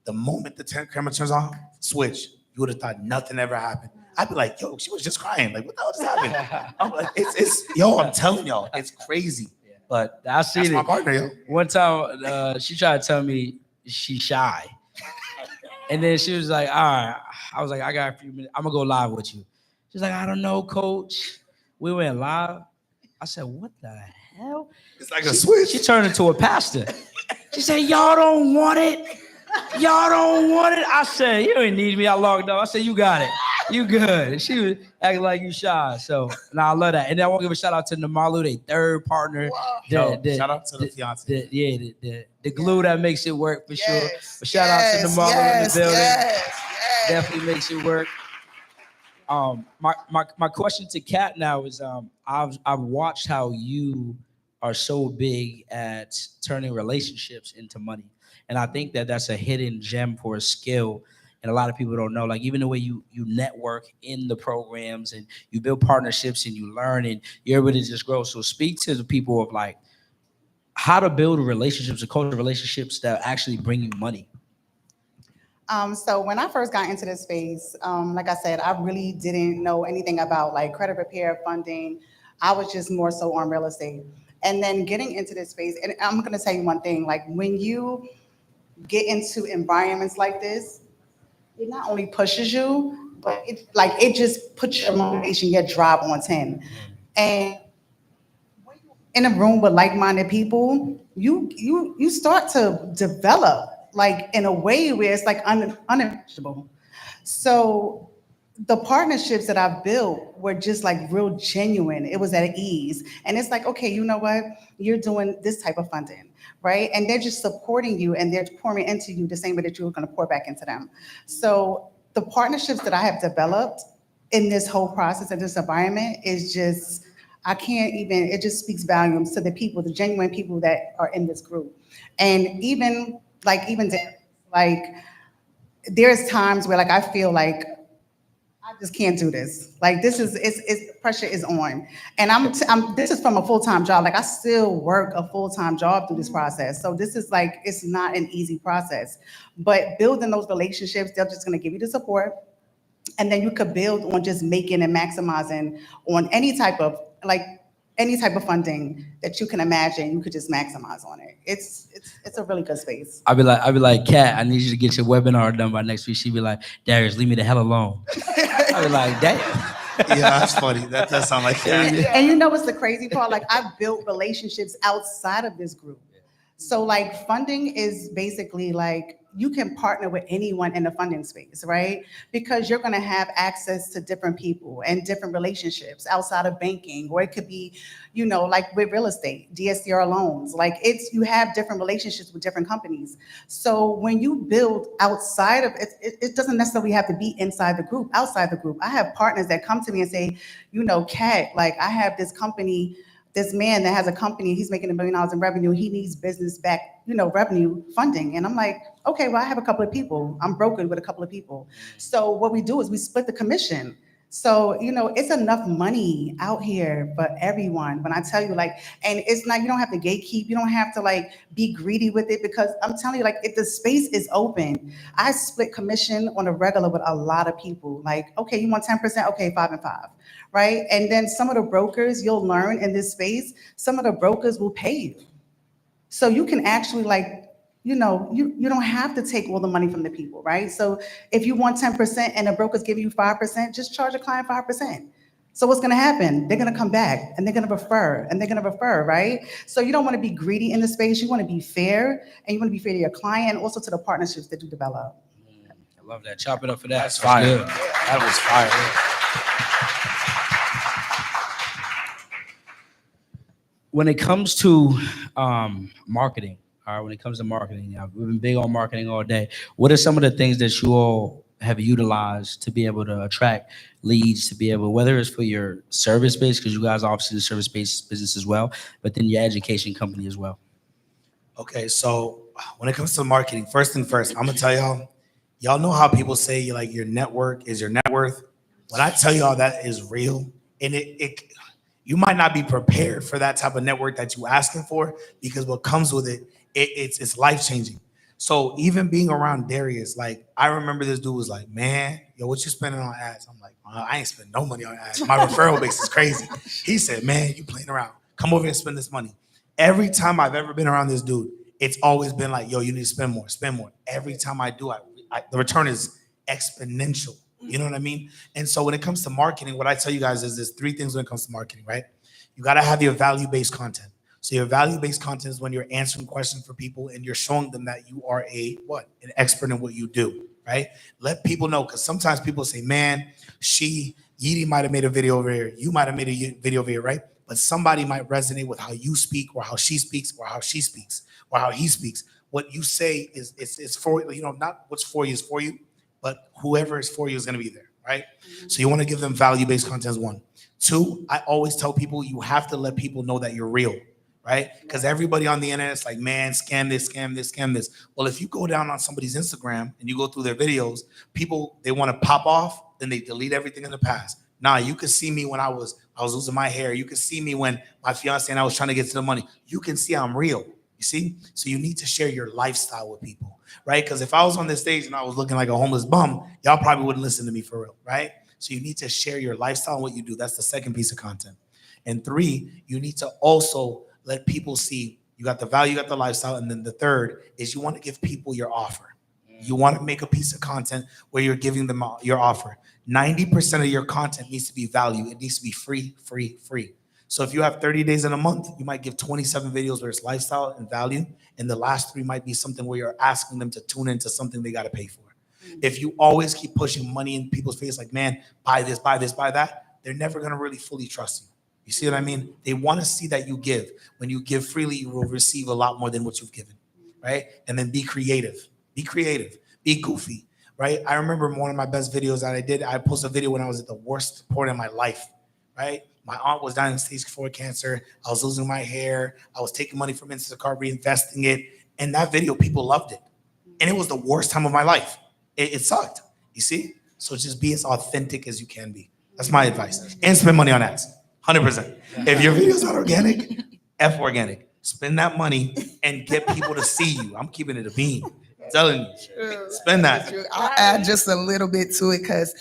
The moment the camera turns on, switch, you would have thought nothing ever happened. I'd be like, yo, she was just crying. Like, what the hell just happened? I'm like, I'm telling y'all, it's crazy. But I see That's it. my partner, yo. One time, she tried to tell me she's shy. And then she was like, all right. I was like, I got a few minutes. I'm going to go live with you. She's like, I don't know, coach. We went live. I said, what the hell? It's like a switch. She turned into a pastor. She said, y'all don't want it. Y'all don't want it. I said, you ain't need me. I logged up. I said, you got it. You good. And she was acting like you shy. So, I love that. And then I want to give a shout out to Namalu, their third partner. Shout out to the fiance. The glue that makes it work for sure. But shout out to Namalu in the building. Definitely makes it work. My question to Kat now is I've watched how you are so big at turning relationships into money, and I think that that's a hidden gem for a skill, and a lot of people don't know. Like even the way you network in the programs and you build partnerships and you learn and you're able to just grow. So speak to the people of like how to build relationships and culture relationships that actually bring you money. So when I first got into this space, like I said, I really didn't know anything about like credit repair funding. I was just more so on real estate. And then getting into this space, and I'm gonna tell you one thing, like when you get into environments like this, it not only pushes you, but it just puts your motivation, your drive on 10. And in a room with like-minded people, you start to develop like in a way where it's like unimaginable. So the partnerships that I've built were just like real genuine. It was at ease. And it's like, okay, you know what? You're doing this type of funding, right? And they're just supporting you and they're pouring into you the same way that you were gonna pour back into them. So the partnerships that I have developed in this whole process and this environment is just, I can't even, it just speaks volumes to the people, the genuine people that are in this group. And even there's times where like I feel like I just can't do this. Like this is, it's pressure is on. And this is from a full-time job. Like I still work a full-time job through this process. So this is like, it's not an easy process. But building those relationships, they're just gonna give you the support. And then you could build on just making and maximizing on any type of funding that you can imagine, you could just maximize on it. It's a really good space. I'd be like, Kat, I need you to get your webinar done by next week. She'd be like, Darius, leave me the hell alone. I'd be like, damn. Yeah, that's funny. That does sound like that. And you know what's the crazy part? Like I've built relationships outside of this group. So like funding is basically like, you can partner with anyone in the funding space, right? Because you're gonna have access to different people and different relationships outside of banking, or it could be, you know, like with real estate, DSCR loans, like you have different relationships with different companies. So when you build outside of it, it doesn't necessarily have to be inside the group, outside the group. I have partners that come to me and say, you know, Kat, like I have this company, this man that has a company, he's making $1 million in revenue, he needs business back, you know, revenue funding. And I'm like, okay, well, I have a couple of people. I'm brokered with a couple of people. So what we do is we split the commission. So, you know, it's enough money out here for everyone. When I tell you like, and it's not, you don't have to gatekeep, you don't have to like be greedy with it, because I'm telling you, like, if the space is open, I split commission on a regular with a lot of people. Like, okay, you want 10%? Okay, 5 and 5. Right? And then some of the brokers, you'll learn in this space, some of the brokers will pay you. So you can actually like, you know, you don't have to take all the money from the people, right? So if you want 10% and the brokers give you 5%, just charge a client 5%. So what's gonna happen? They're gonna come back and they're gonna refer and they're gonna refer, right? So you don't wanna be greedy in the space, you wanna be fair, and you wanna be fair to your client and also to the partnerships that you develop. I love that. Chop it up for that. That's fire. That was fire. When it comes to marketing, all right, when it comes to marketing, we've been big on marketing all day. What are some of the things that you all have utilized to be able to attract leads, to be able, whether it's for your service base, because you guys are obviously the service-based business as well, but then your education company as well? Okay, so when it comes to marketing, first thing first, I'm gonna tell y'all know how people say like your network is your net worth? When I tell y'all that is real, and you might not be prepared for that type of network that you're asking for, because what comes with it, it's life-changing. So even being around Darius, like I remember this dude was like, man, yo, what you spending on ads? I'm like, I ain't spending no money on ads. My referral base is crazy. He said, man, you playing around. Come over here and spend this money. Every time I've ever been around this dude, it's always been like, yo, you need to spend more, spend more. Every time I do, the return is exponential. You know what I mean? And so when it comes to marketing, what I tell you guys is there's 3 things when it comes to marketing, right? You got to have your value-based content. So your value-based content is when you're answering questions for people and you're showing them that you are an expert in what you do, right? Let people know, because sometimes people say, man, Yeetie might have made a video over here. You might have made a video over here, right? But somebody might resonate with how you speak or how she speaks or how she speaks or how he speaks. What you say is for, you know, not what's for you is for you, but whoever is for you is going to be there, right? So you want to give them value-based content as one. Two, I always tell people you have to let people know that you're real, right? Because everybody on the internet is like, man, scam this, scam this, scam this. Well, if you go down on somebody's Instagram and you go through their videos, people, they want to pop off, then they delete everything in the past. Nah, you could see me when I was losing my hair. You could see me when my fiance and I was trying to get to the money. You can see I'm real. You see? So you need to share your lifestyle with people, right? Because if I was on this stage and I was looking like a homeless bum, y'all probably wouldn't listen to me for real, right? So you need to share your lifestyle and what you do. That's the second piece of content. And three, you need to also let people see you got the value, you got the lifestyle. And then the third is you want to give people your offer. You want to make a piece of content where you're giving them your offer. 90% of your content needs to be value. It needs to be free, free, free. So if you have 30 days in a month, you might give 27 videos where it's lifestyle and value. And the last 3 might be something where you're asking them to tune into something they got to pay for. If you always keep pushing money in people's face, like, man, buy this, buy this, buy that, they're never going to really fully trust you. You see what I mean? They want to see that you give. When you give freely, you will receive a lot more than what you've given, right? And then be creative. Be creative. Be goofy, right? I remember one of my best videos that I did. I posted a video when I was at the worst point in my life, right? My aunt was dying of stage 4 cancer. I was losing my hair. I was taking money from Instacart, reinvesting it. And that video, people loved it. And it was the worst time of my life. It sucked, you see? So just be as authentic as you can be. That's my advice. And spend money on ads, 100%. If your video's not organic, F organic. Spend that money and get people to see you. I'm keeping it a bean. I'm telling you, spend that. I'll add just a little bit to it because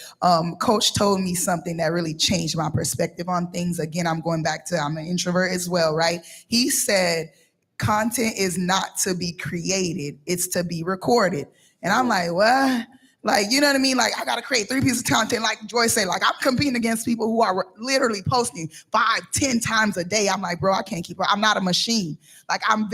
Coach told me something that really changed my perspective on things. Again, I'm going back to, I'm an introvert as well, right? He said, content is not to be created, it's to be recorded. And I'm like, what? Like, you know what I mean? Like, I got to create 3 pieces of content. Like Joy said, like, I'm competing against people who are literally posting 5-10 times a day. I'm like, bro, I can't keep up. I'm not a machine. Like, I'm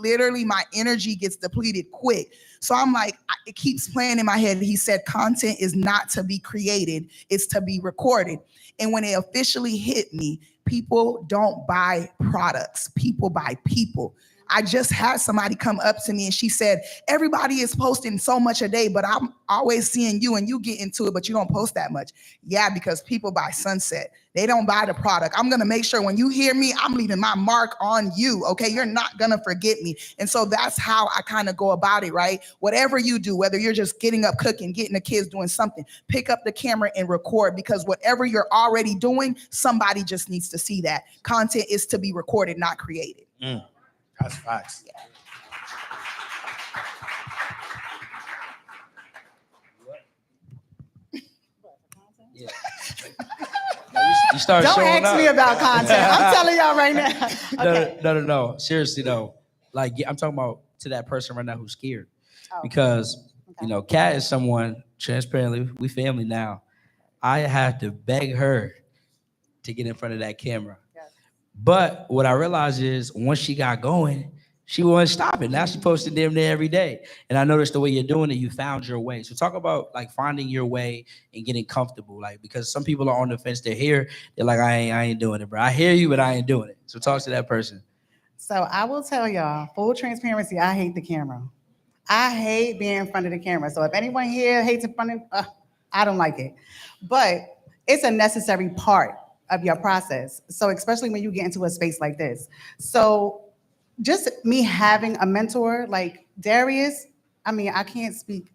literally, my energy gets depleted quick. So I'm like, it keeps playing in my head. He said, content is not to be created. It's to be recorded. And when it officially hit me, people don't buy products. People buy people. I just had somebody come up to me and she said, everybody is posting so much a day, but I'm always seeing you and you get into it, but you don't post that much. Yeah, because people buy Sunset. They don't buy the product. I'm going to make sure when you hear me, I'm leaving my mark on you. Okay. You're not going to forget me. And so that's how I kind of go about it, right? Whatever you do, whether you're just getting up, cooking, getting the kids doing something, pick up the camera and record, because whatever you're already doing, somebody just needs to see that. Content is to be recorded, not created. That's facts. Yeah. You start Don't showing ask up. me about content. I'm telling y'all right now. Okay. No. Seriously though, like I'm talking about to that person right now who's scared, Oh. because you know, Kat is someone transparently. We family now. I have to beg her to get in front of that camera. But what I realized is once she got going, she wasn't stopping. Now she posted damn near every day. And I noticed the way you're doing it, you found your way. So talk about like finding your way and getting comfortable. Like, because some people are on the fence, they're here, they're like, I ain't doing it, bro. I hear you, but I ain't doing it. So talk to that person. So I will tell y'all, full transparency, I hate the camera. I hate being in front of the camera. So if anyone here hates in front of, I don't like it. But it's a necessary part of your process. So especially when you get into a space like this. So just me having a mentor like Darius, I mean, I can't speak.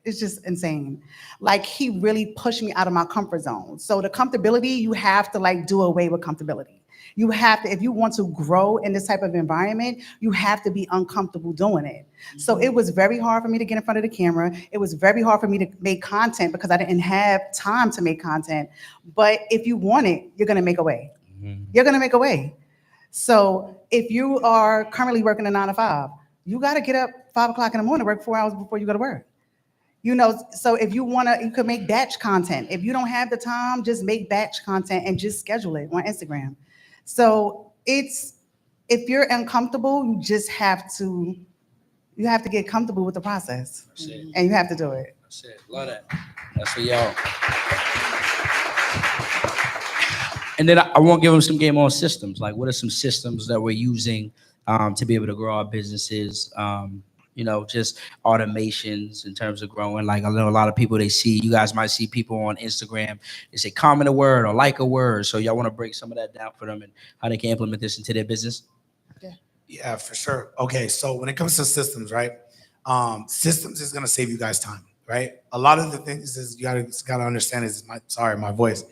It's just insane. Like, he really pushed me out of my comfort zone. So the comfortability, you have to like do away with comfortability. You have to, if you want to grow in this type of environment, you have to be uncomfortable doing it. So it was very hard for me to get in front of the camera. It was very hard for me to make content because I didn't have time to make content. But if you want it, you're gonna make a way. You're gonna make a way. So if you are currently working a 9 to 5, you gotta get up 5 o'clock in the morning, work 4 hours before you go to work. You know, so if you wanna, you could make batch content. If you don't have the time, just make batch content and just schedule it on Instagram. So it's, if you're uncomfortable, you just have to, you have to get comfortable with the process. And you have to do it. Shit, love that. That's for y'all. And then I want to give them some game on systems. Like, what are some systems that we're using to be able to grow our businesses? you know, just automations in terms of growing. Like I know a lot of people, you guys might see people on Instagram, they say comment a word or like a word. So y'all want to break some of that down for them and how they can implement this into their business? Yeah, for sure. Okay, so when it comes to systems, right? Systems is gonna save you guys time, right? A lot of the things is you gotta understand is my voice.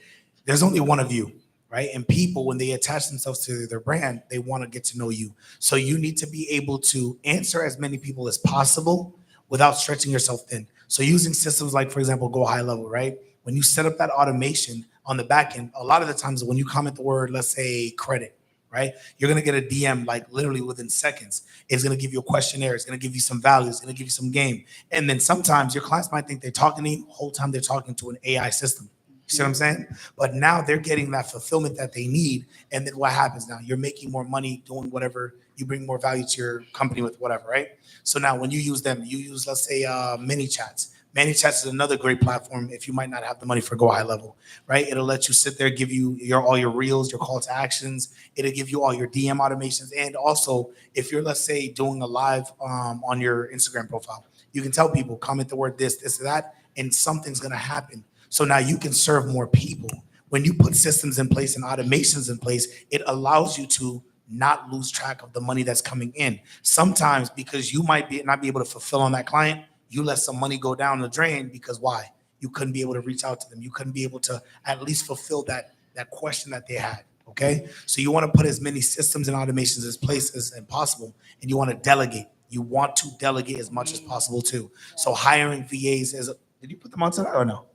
There's only one of you, right? And people, when they attach themselves to their brand, they want to get to know you. So you need to be able to answer as many people as possible without stretching yourself thin. So using systems like, for example, Go High Level, right? When you set up that automation on the back end, a lot of the times when you comment the word, let's say credit, right? You're gonna get a DM like literally within seconds. It's gonna give you a questionnaire. It's gonna give you some value. It's gonna give you some game. And then sometimes your clients might think they're talking to you. The whole time they're talking to an AI system. You see what I'm saying? But now they're getting that fulfillment that they need. And then what happens now? You're making more money doing whatever. You bring more value to your company with whatever, right? So now when you use them, you use, let's say, ManyChats. ManyChats is another great platform if you might not have the money for Go High Level, right? It'll let you sit there, give you all your reels, your call to actions. It'll give you all your DM automations. And also, if you're, let's say, doing a live on your Instagram profile, you can tell people, comment the word this, that, and something's gonna happen. So now you can serve more people. When you put systems in place and automations in place, it allows you to not lose track of the money that's coming in. Sometimes because you might not be able to fulfill on that client, you let some money go down the drain because why? You couldn't be able to reach out to them. You couldn't be able to at least fulfill that question that they had, okay? So you want to put as many systems and automations in place as possible, and you want to delegate. You want to delegate as much as possible too. So hiring VAs did you put them on tonight or no?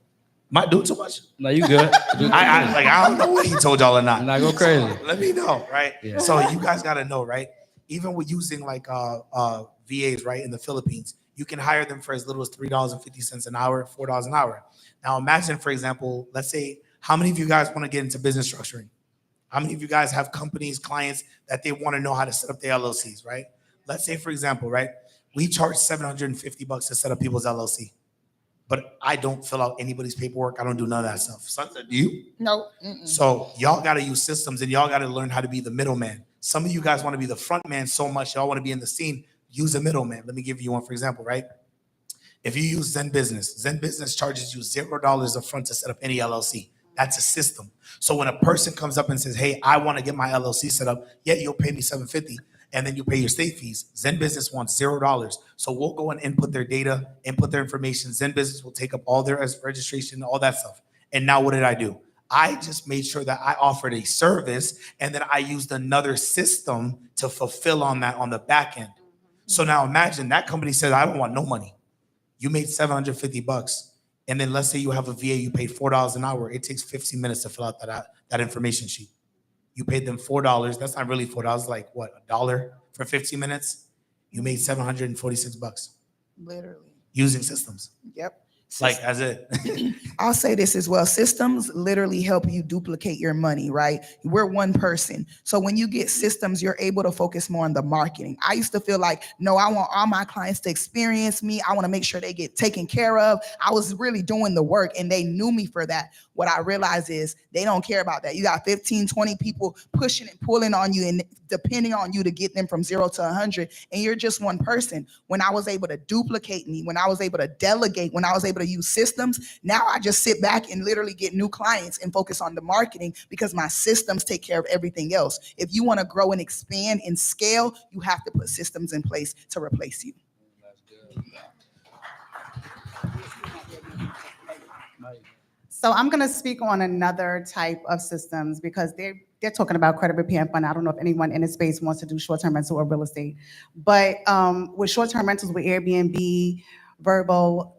Am I doing too much? No, you good. I don't know what he told y'all or not. Not go crazy. So let me know, right? Yeah. So you guys got to know, right? Even with using like VAs, right, in the Philippines, you can hire them for as little as $3.50 an hour, $4 an hour. Now imagine, for example, let's say, how many of you guys want to get into business structuring? How many of you guys have companies, clients that they want to know how to set up their LLCs, right? Let's say, for example, right, we charge $750 to set up people's LLC. But I don't fill out anybody's paperwork. I don't do none of that stuff. Sunset, do you? No. So y'all got to use systems and y'all got to learn how to be the middleman. Some of you guys want to be the front man so much. Y'all want to be in the scene. Use a middleman. Let me give you one, for example, right? If you use Zen Business charges you $0 upfront to set up any LLC. That's a system. So when a person comes up and says, hey, I want to get my LLC set up, yeah, you'll pay me $750. And then you pay your state fees. Zen Business wants $0. So we'll go and input their data, input their information. Zen Business will take up all their registration, all that stuff. And now what did I do? I just made sure that I offered a service and then I used another system to fulfill on that on the back end. So now imagine that company says, I don't want no money. You made $750. And then let's say you have a VA, you paid $4 an hour. It takes 15 minutes to fill out that information sheet. You paid them $4. That's not really $4. Like what, $1 for 15 minutes? You made $746 Literally. using systems. Yep. Like as it. I'll say this as well. Systems literally help you duplicate your money, right? We're one person. So when you get systems, you're able to focus more on the marketing. I used to feel like, no, I want all my clients to experience me. I want to make sure they get taken care of. I was really doing the work and they knew me for that. What I realized is they don't care about that. You got 15, 20 people pushing and pulling on you and depending on you to get them from 0 to 100. And you're just one person. When I was able to duplicate me, when I was able to delegate, when I was able to use systems, now I just sit back and literally get new clients and focus on the marketing because my systems take care of everything else. If you want to grow and expand and scale, you have to put systems in place to replace you. So I'm going to speak on another type of systems because they're talking about credit repair and fund. I don't know if anyone in the space wants to do short-term rental or real estate, but with short-term rentals with Airbnb, Vrbo,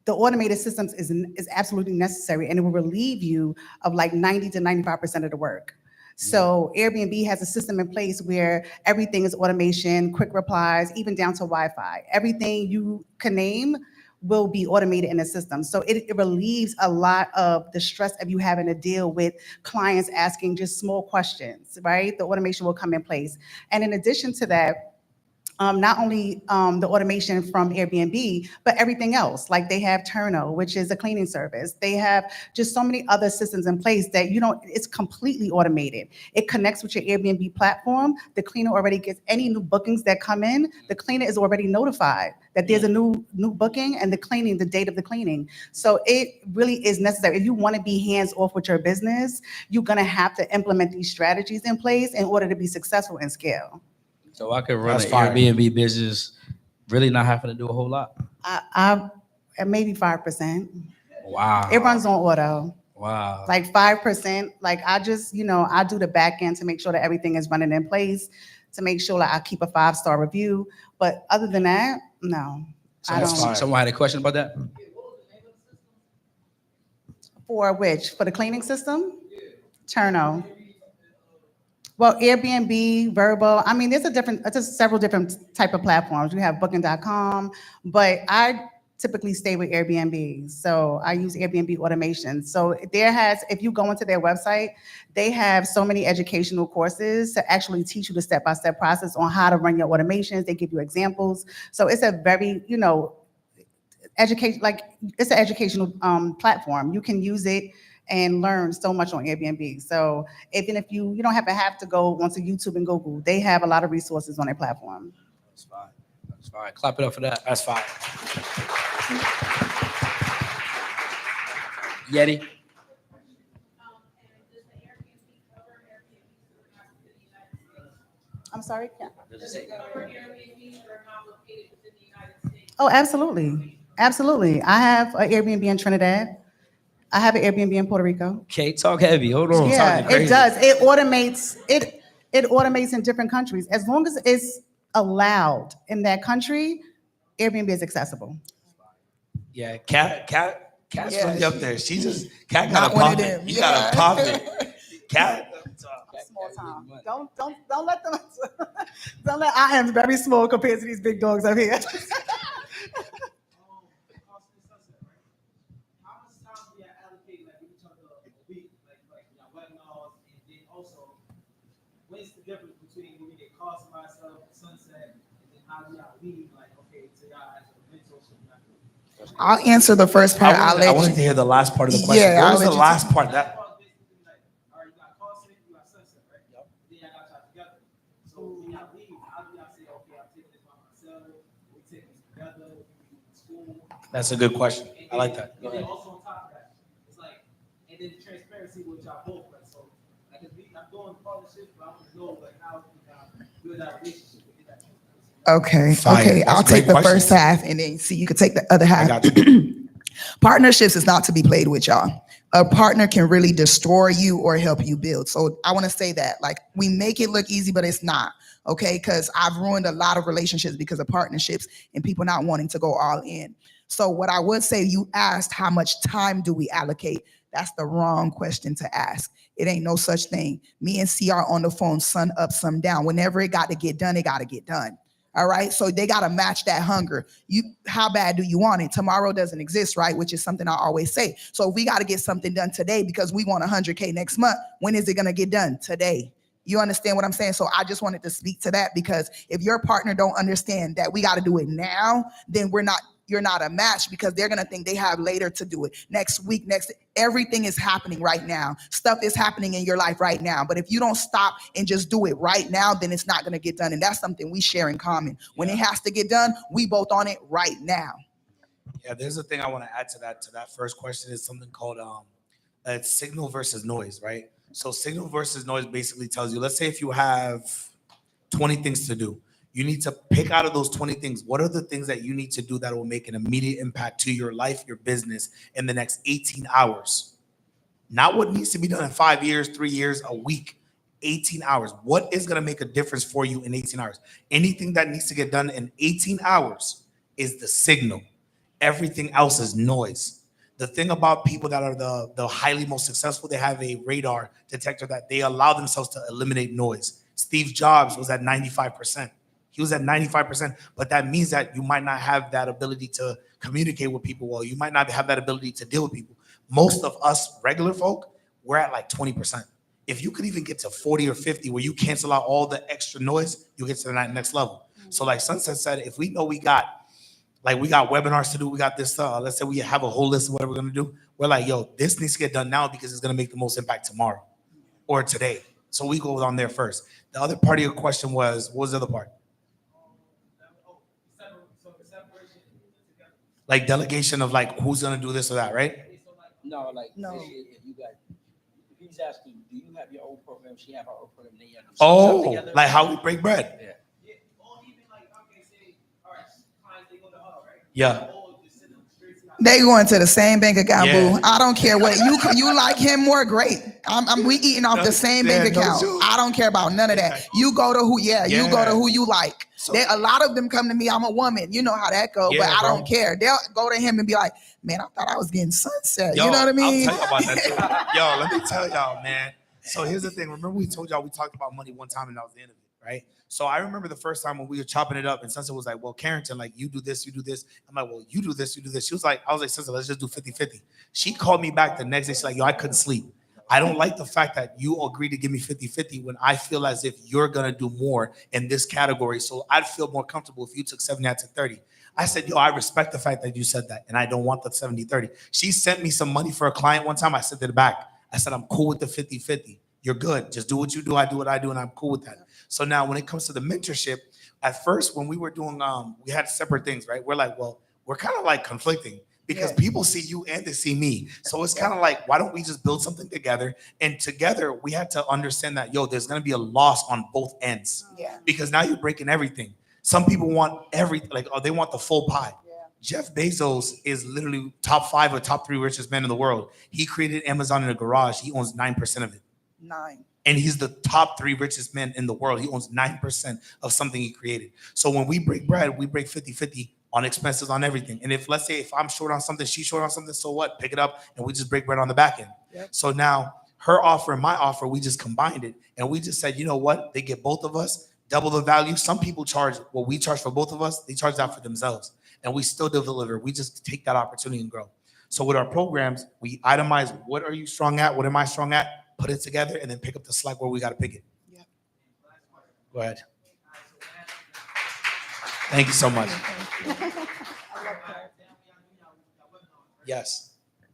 the automated systems is absolutely necessary, and it will relieve you of like 90 to 95% of the work. So Airbnb has a system in place where everything is automation, quick replies, even down to Wi-Fi. Everything you can name will be automated in the system. So it relieves a lot of the stress of you having to deal with clients asking just small questions, right? The automation will come in place. And in addition to that, not only the automation from Airbnb, but everything else. Like they have Turno, which is a cleaning service. They have just so many other systems in place that it's completely automated. It connects with your Airbnb platform. The cleaner already gets any new bookings that come in. The cleaner is already notified that there's a new booking and the date of the cleaning. So it really is necessary. If you want to be hands off with your business, you're going to have to implement these strategies in place in order to be successful and scale. So I could run That's an fire. Airbnb business, really not having to do a whole lot. I maybe 5%. Wow. It runs on auto. Wow. Like 5%. Like I just, I do the back end to make sure that everything is running in place, to make sure that I keep a 5-star review. But other than that, no. I don't. Someone had a question about that? For which? For the cleaning system? Turno. Well, Airbnb, Vrbo. I mean, there's several different type of platforms. You have Booking.com, but I typically stay with Airbnb. So I use Airbnb automation. So if you go into their website, they have so many educational courses to actually teach you the step-by-step process on how to run your automations. They give you examples. So it's a very, it's an educational platform. You can use it and learn so much on Airbnb. So even if you don't have to go onto YouTube and Google, they have a lot of resources on their platform. That's fine. That's fine. Clap it up for that. That's fine. Yeti. I'm sorry? Yeah. Oh, absolutely. Absolutely. I have an Airbnb in Trinidad. I have an Airbnb in Puerto Rico. Okay, talk heavy. Hold on. Yeah, Talking crazy. it does. It automates. It automates in different countries. As long as it's allowed in that country, Airbnb is accessible. Yeah, Cat's Yeah, really up there. Cat Not got a one of pop them. it. You got to pop it. Cat. Small time. Don't let them. Don't let. I am very small compared to these big dogs up here. What's the difference between when we get calls to myself at Sunset and then how do y'all leave, like, okay, to y'all as a mentor? I'll answer the first part. I wanted to hear the last part of the question. Yeah, What I'll was let the you last talk. part? That That's a good question. I like that. Go And then ahead. also on top of that, it's like, and then transparency with y'all both, right? So, like, I'm doing partnerships, but I want to know, like, how we build that relationship with that transparency. Okay. Fire. Okay. That's I'll great take the questions. first half and then see you can take the other half. I got you. Partnerships is not to be played with, y'all. A partner can really destroy you or help you build. So I want to say that, like, we make it look easy, but it's not. Okay, because I've ruined a lot of relationships because of partnerships and people not wanting to go all in. So what I would say, you asked how much time do we allocate? That's the wrong question to ask. It ain't no such thing. Me and C are on the phone, sun up, sun down. Whenever it got to get done, it got to get done. All right. So they got to match that hunger. How bad do you want it? Tomorrow doesn't exist, right? Which is something I always say. So if we got to get something done today because we want 100K next month, when is it going to get done? Today. You understand what I'm saying? So I just wanted to speak to that, because if your partner don't understand that we got to do it now, then you're not a match, because they're going to think they have later to do it. Next week, everything is happening right now. Stuff is happening in your life right now. But if you don't stop and just do it right now, then it's not going to get done. And that's something we share in common. When it has to get done, we both on it right now. Yeah, there's a thing I want to add to that first question is something called it's signal versus noise, right? So signal versus noise basically tells you, let's say if you have 20 things to do, you need to pick out of those 20 things, what are the things that you need to do that will make an immediate impact to your life, your business in the next 18 hours? Not what needs to be done in 5 years, 3 years, a week, 18 hours. What is going to make a difference for you in 18 hours? Anything that needs to get done in 18 hours is the signal. Everything else is noise. The thing about people that are the highly most successful, they have a radar detector that they allow themselves to eliminate noise. Steve Jobs was at 95%. He was at 95%, but that means that you might not have that ability to communicate with people well. You might not have that ability to deal with people. Most of us regular folk, we're at like 20%. If you could even get to 40 or 50 where you cancel out all the extra noise, you get to that next level. So like Sunset said, if we know we got webinars to do, we got this, let's say we have a whole list of what we're gonna do. We're like, yo, this needs to get done now because it's gonna make the most impact tomorrow or today. So we go on there first. The other part of your question was, what was the other part? Like delegation of like who's gonna do this or that, right? No, like No. if you got, if he's asking, do you have your own program? She have her own program. Then you have to stuff Oh, together? like how we break bread. Yeah. Yeah. They going to the same bank account, Yeah. boo. I don't care what you like him more. Great. We eating off the same bank Yeah, no account. joke. I don't care about none of that. You go to who, you go to who you like. A lot of them come to me. I'm a woman. You know how that go, but Yeah, I bro. don't care. They'll go to him and be like, "Man, I thought I was getting Sunset." Yo, You know what I mean? I'll tell you about that too. Yo, let me tell y'all, man. So here's the thing. Remember we told y'all we talked about money one time and that was the end of it, right? So I remember the first time when we were chopping it up and Sunset was like, well, Carrington, like you do this, you do this. I'm like, well, you do this, you do this. She was like, I was like, Sunset, let's just do 50-50. She called me back the next day. She's like, yo, I couldn't sleep. I don't like the fact that you agreed to give me 50-50 when I feel as if you're going to do more in this category. So I'd feel more comfortable if you took 70 out to 30. I said, yo, I respect the fact that you said that, and I don't want the 70-30. She sent me some money for a client one time. I sent it back. I said, I'm cool with the 50-50. You're good. Just do what you do. I do what I do, and I'm cool with that. So now when it comes to the mentorship, at first when we were doing, we had separate things, right? We're like, well, we're kind of like conflicting because people see you and they see me. So it's kind of like, why don't we just build something together? And together we had to understand that, yo, there's going to be a loss on both ends. Yeah. Because now you're breaking everything. Some people want everything, like, oh, they want the full pie. Jeff Bezos is literally top 5 or top 3 richest men in the world. He created Amazon in a garage. He owns 9% of it. 9. And he's the top 3 richest men in the world. He owns 9% of something he created. So when we break bread, we break 50-50 on expenses, on everything. And if, let's say, if I'm short on something, she's short on something, so what? Pick it up and we just break bread on the back end. Yep. So now her offer and my offer, we just combined it. And we just said, you know what? They get both of us double the value. Some people charge what we charge for both of us. They charge that for themselves. And we still deliver. We just take that opportunity and grow. So with our programs, we itemize, what are you strong at? What am I strong at? Put it together and then pick up the slack where we got to pick it. Yeah. Go ahead. Thank you so much. Yes.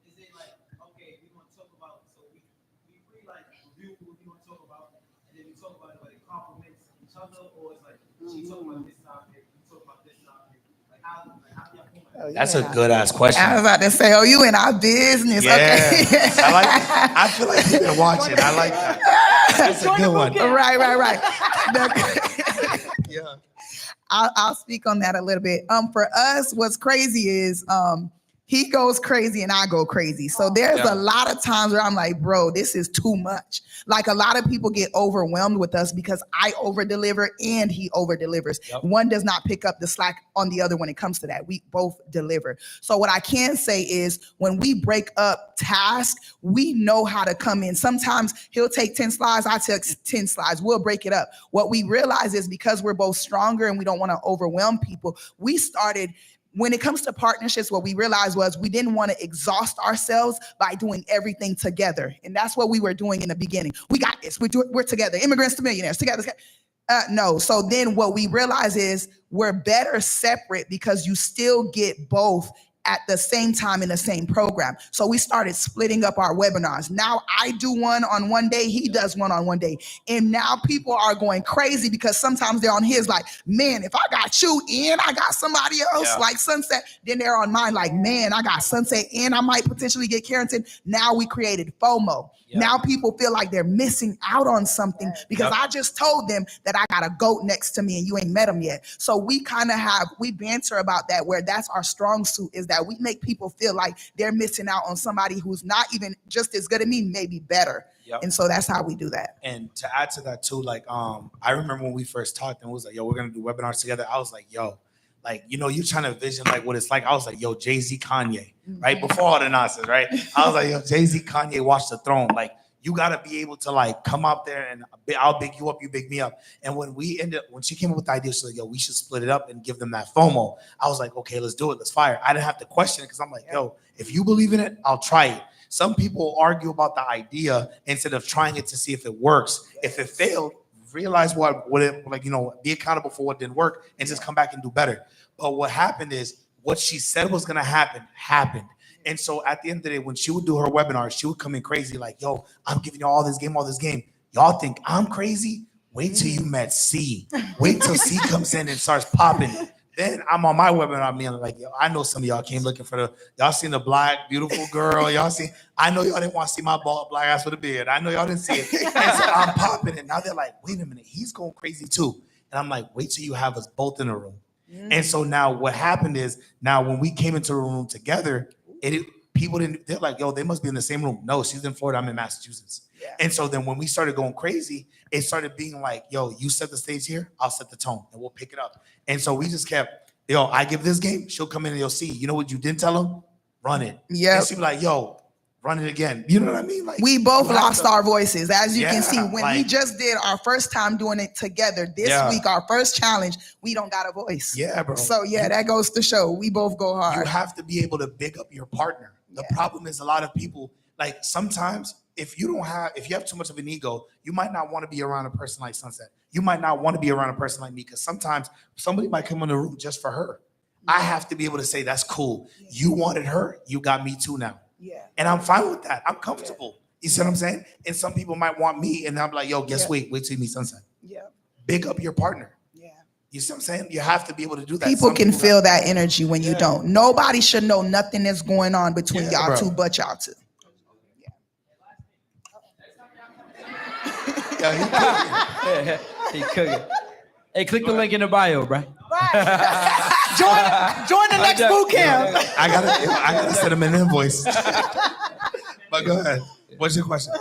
Is it like, okay, we're going to talk about, so we like review what we're going to talk about, and then we talk about it, but it complements each other, or it's like, she talk about this topic, we talk about this topic. Like, how do y'all format? That's a good ass question. I was about to say, oh, you in our business. Okay. I like that. I feel like you've been watching. I like that. That's a good one. Right. Yeah. I'll speak on that a little bit. For us, what's crazy is he goes crazy and I go crazy. So there's a lot of times where I'm like, bro, this is too much. Like a lot of people get overwhelmed with us because I over deliver and he over delivers. Yep. One does not pick up the slack on the other when it comes to that. We both deliver. So what I can say is when we break up tasks, we know how to come in. Sometimes he'll take 10 slides, I take 10 slides. We'll break it up. What we realize is because we're both stronger and we don't want to overwhelm people, we started. When it comes to partnerships, what we realized was we didn't want to exhaust ourselves by doing everything together. And that's what we were doing in the beginning. We got this. We're together. Immigrants to millionaires together. No. So then what we realize is we're better separate because you still get both at the same time in the same program. So we started splitting up our webinars. Now I do one on one day, he does one on one day. And now people are going crazy because sometimes they're on his like, man, if I got you and I got somebody else like Sunset, then they're on mine like, man, I got Sunset and I might potentially get Carrington. Now we created FOMO. Now people feel like they're missing out on something because I just told them that I got a goat next to me and you ain't met him yet. So we kind of we banter about that where that's our strong suit is that we make people feel like they're missing out on somebody who's not even just as good as me, maybe better. Yep. And so that's how we do that. And to add to that too, like I remember when we first talked and it was like, yo, we're gonna do webinars together. I was like, yo, like, you know, you're trying to envision like what it's like. I was like, yo, Jay-Z, Kanye, right? Before all the nonsense, right? I was like, yo, Jay-Z, Kanye watch the throne. Like, you gotta be able to like come out there and I'll big you up, you big me up. And when she came up with the idea, she's like, yo, we should split it up and give them that FOMO. I was like, okay, let's do it, let's fire. I didn't have to question it because I'm like, yo, if you believe in it, I'll try it. Some people argue about the idea instead of trying it to see if it works. If it failed, realize what it, like, be accountable for what didn't work and just come back and do better. But what happened is what she said was gonna happen happened. And so at the end of the day, when she would do her webinar, she would come in crazy like, yo, I'm giving you all this game. Y'all think I'm crazy? Wait till you met C. Wait till C comes in and starts popping. Then I'm on my webinar, I'm being like, yo, I know some of y'all came looking for y'all seen the black, beautiful girl. I know y'all didn't want to see my bald black ass with a beard. I know y'all didn't see it. And so I'm popping it. Now they're like, wait a minute, he's going crazy too. And I'm like, wait till you have us both in the room. And so now what happened is, now when we came into the room together, people didn't, they're like, yo, they must be in the same room. No, she's in Florida, I'm in Massachusetts. And so then when we started going crazy, it started being like, yo, you set the stage here, I'll set the tone, and we'll pick it up. And so we just kept, yo, I give this game, she'll come in and you'll see, you know what you didn't tell them? Run it. Yeah. And she'll be like, yo, run it again. You know what I mean? Like, we both you have lost to- our voices, as you can see. Yeah, When we like- just did our first time doing it together this Yeah. week, our first challenge, we don't got a voice. Yeah, bro. So yeah, that goes to show we both go hard. You have to be able to big up your partner. The problem is a lot of people, like sometimes if you have too much of an ego, you might not want to be around a person like Sunset. You might not want to be around a person like me, because sometimes somebody might come in the room just for her. I have to be able to say, that's cool. You wanted her, you got me too now. Yeah. And I'm fine with that. I'm comfortable. You see what I'm saying? And some people might want me, and I'm like, yo, guess wait till you meet Sunset. Yeah. Big up your partner. You see what I'm saying? You have to be able to do that. People Some can feel that energy when you don't. Nobody should know nothing that's going on between y'all bro. two but y'all two. He cooking. Hey, click the link in the bio, bro. Join the next boot camp. I gotta send him an invoice. But go ahead. What's your question?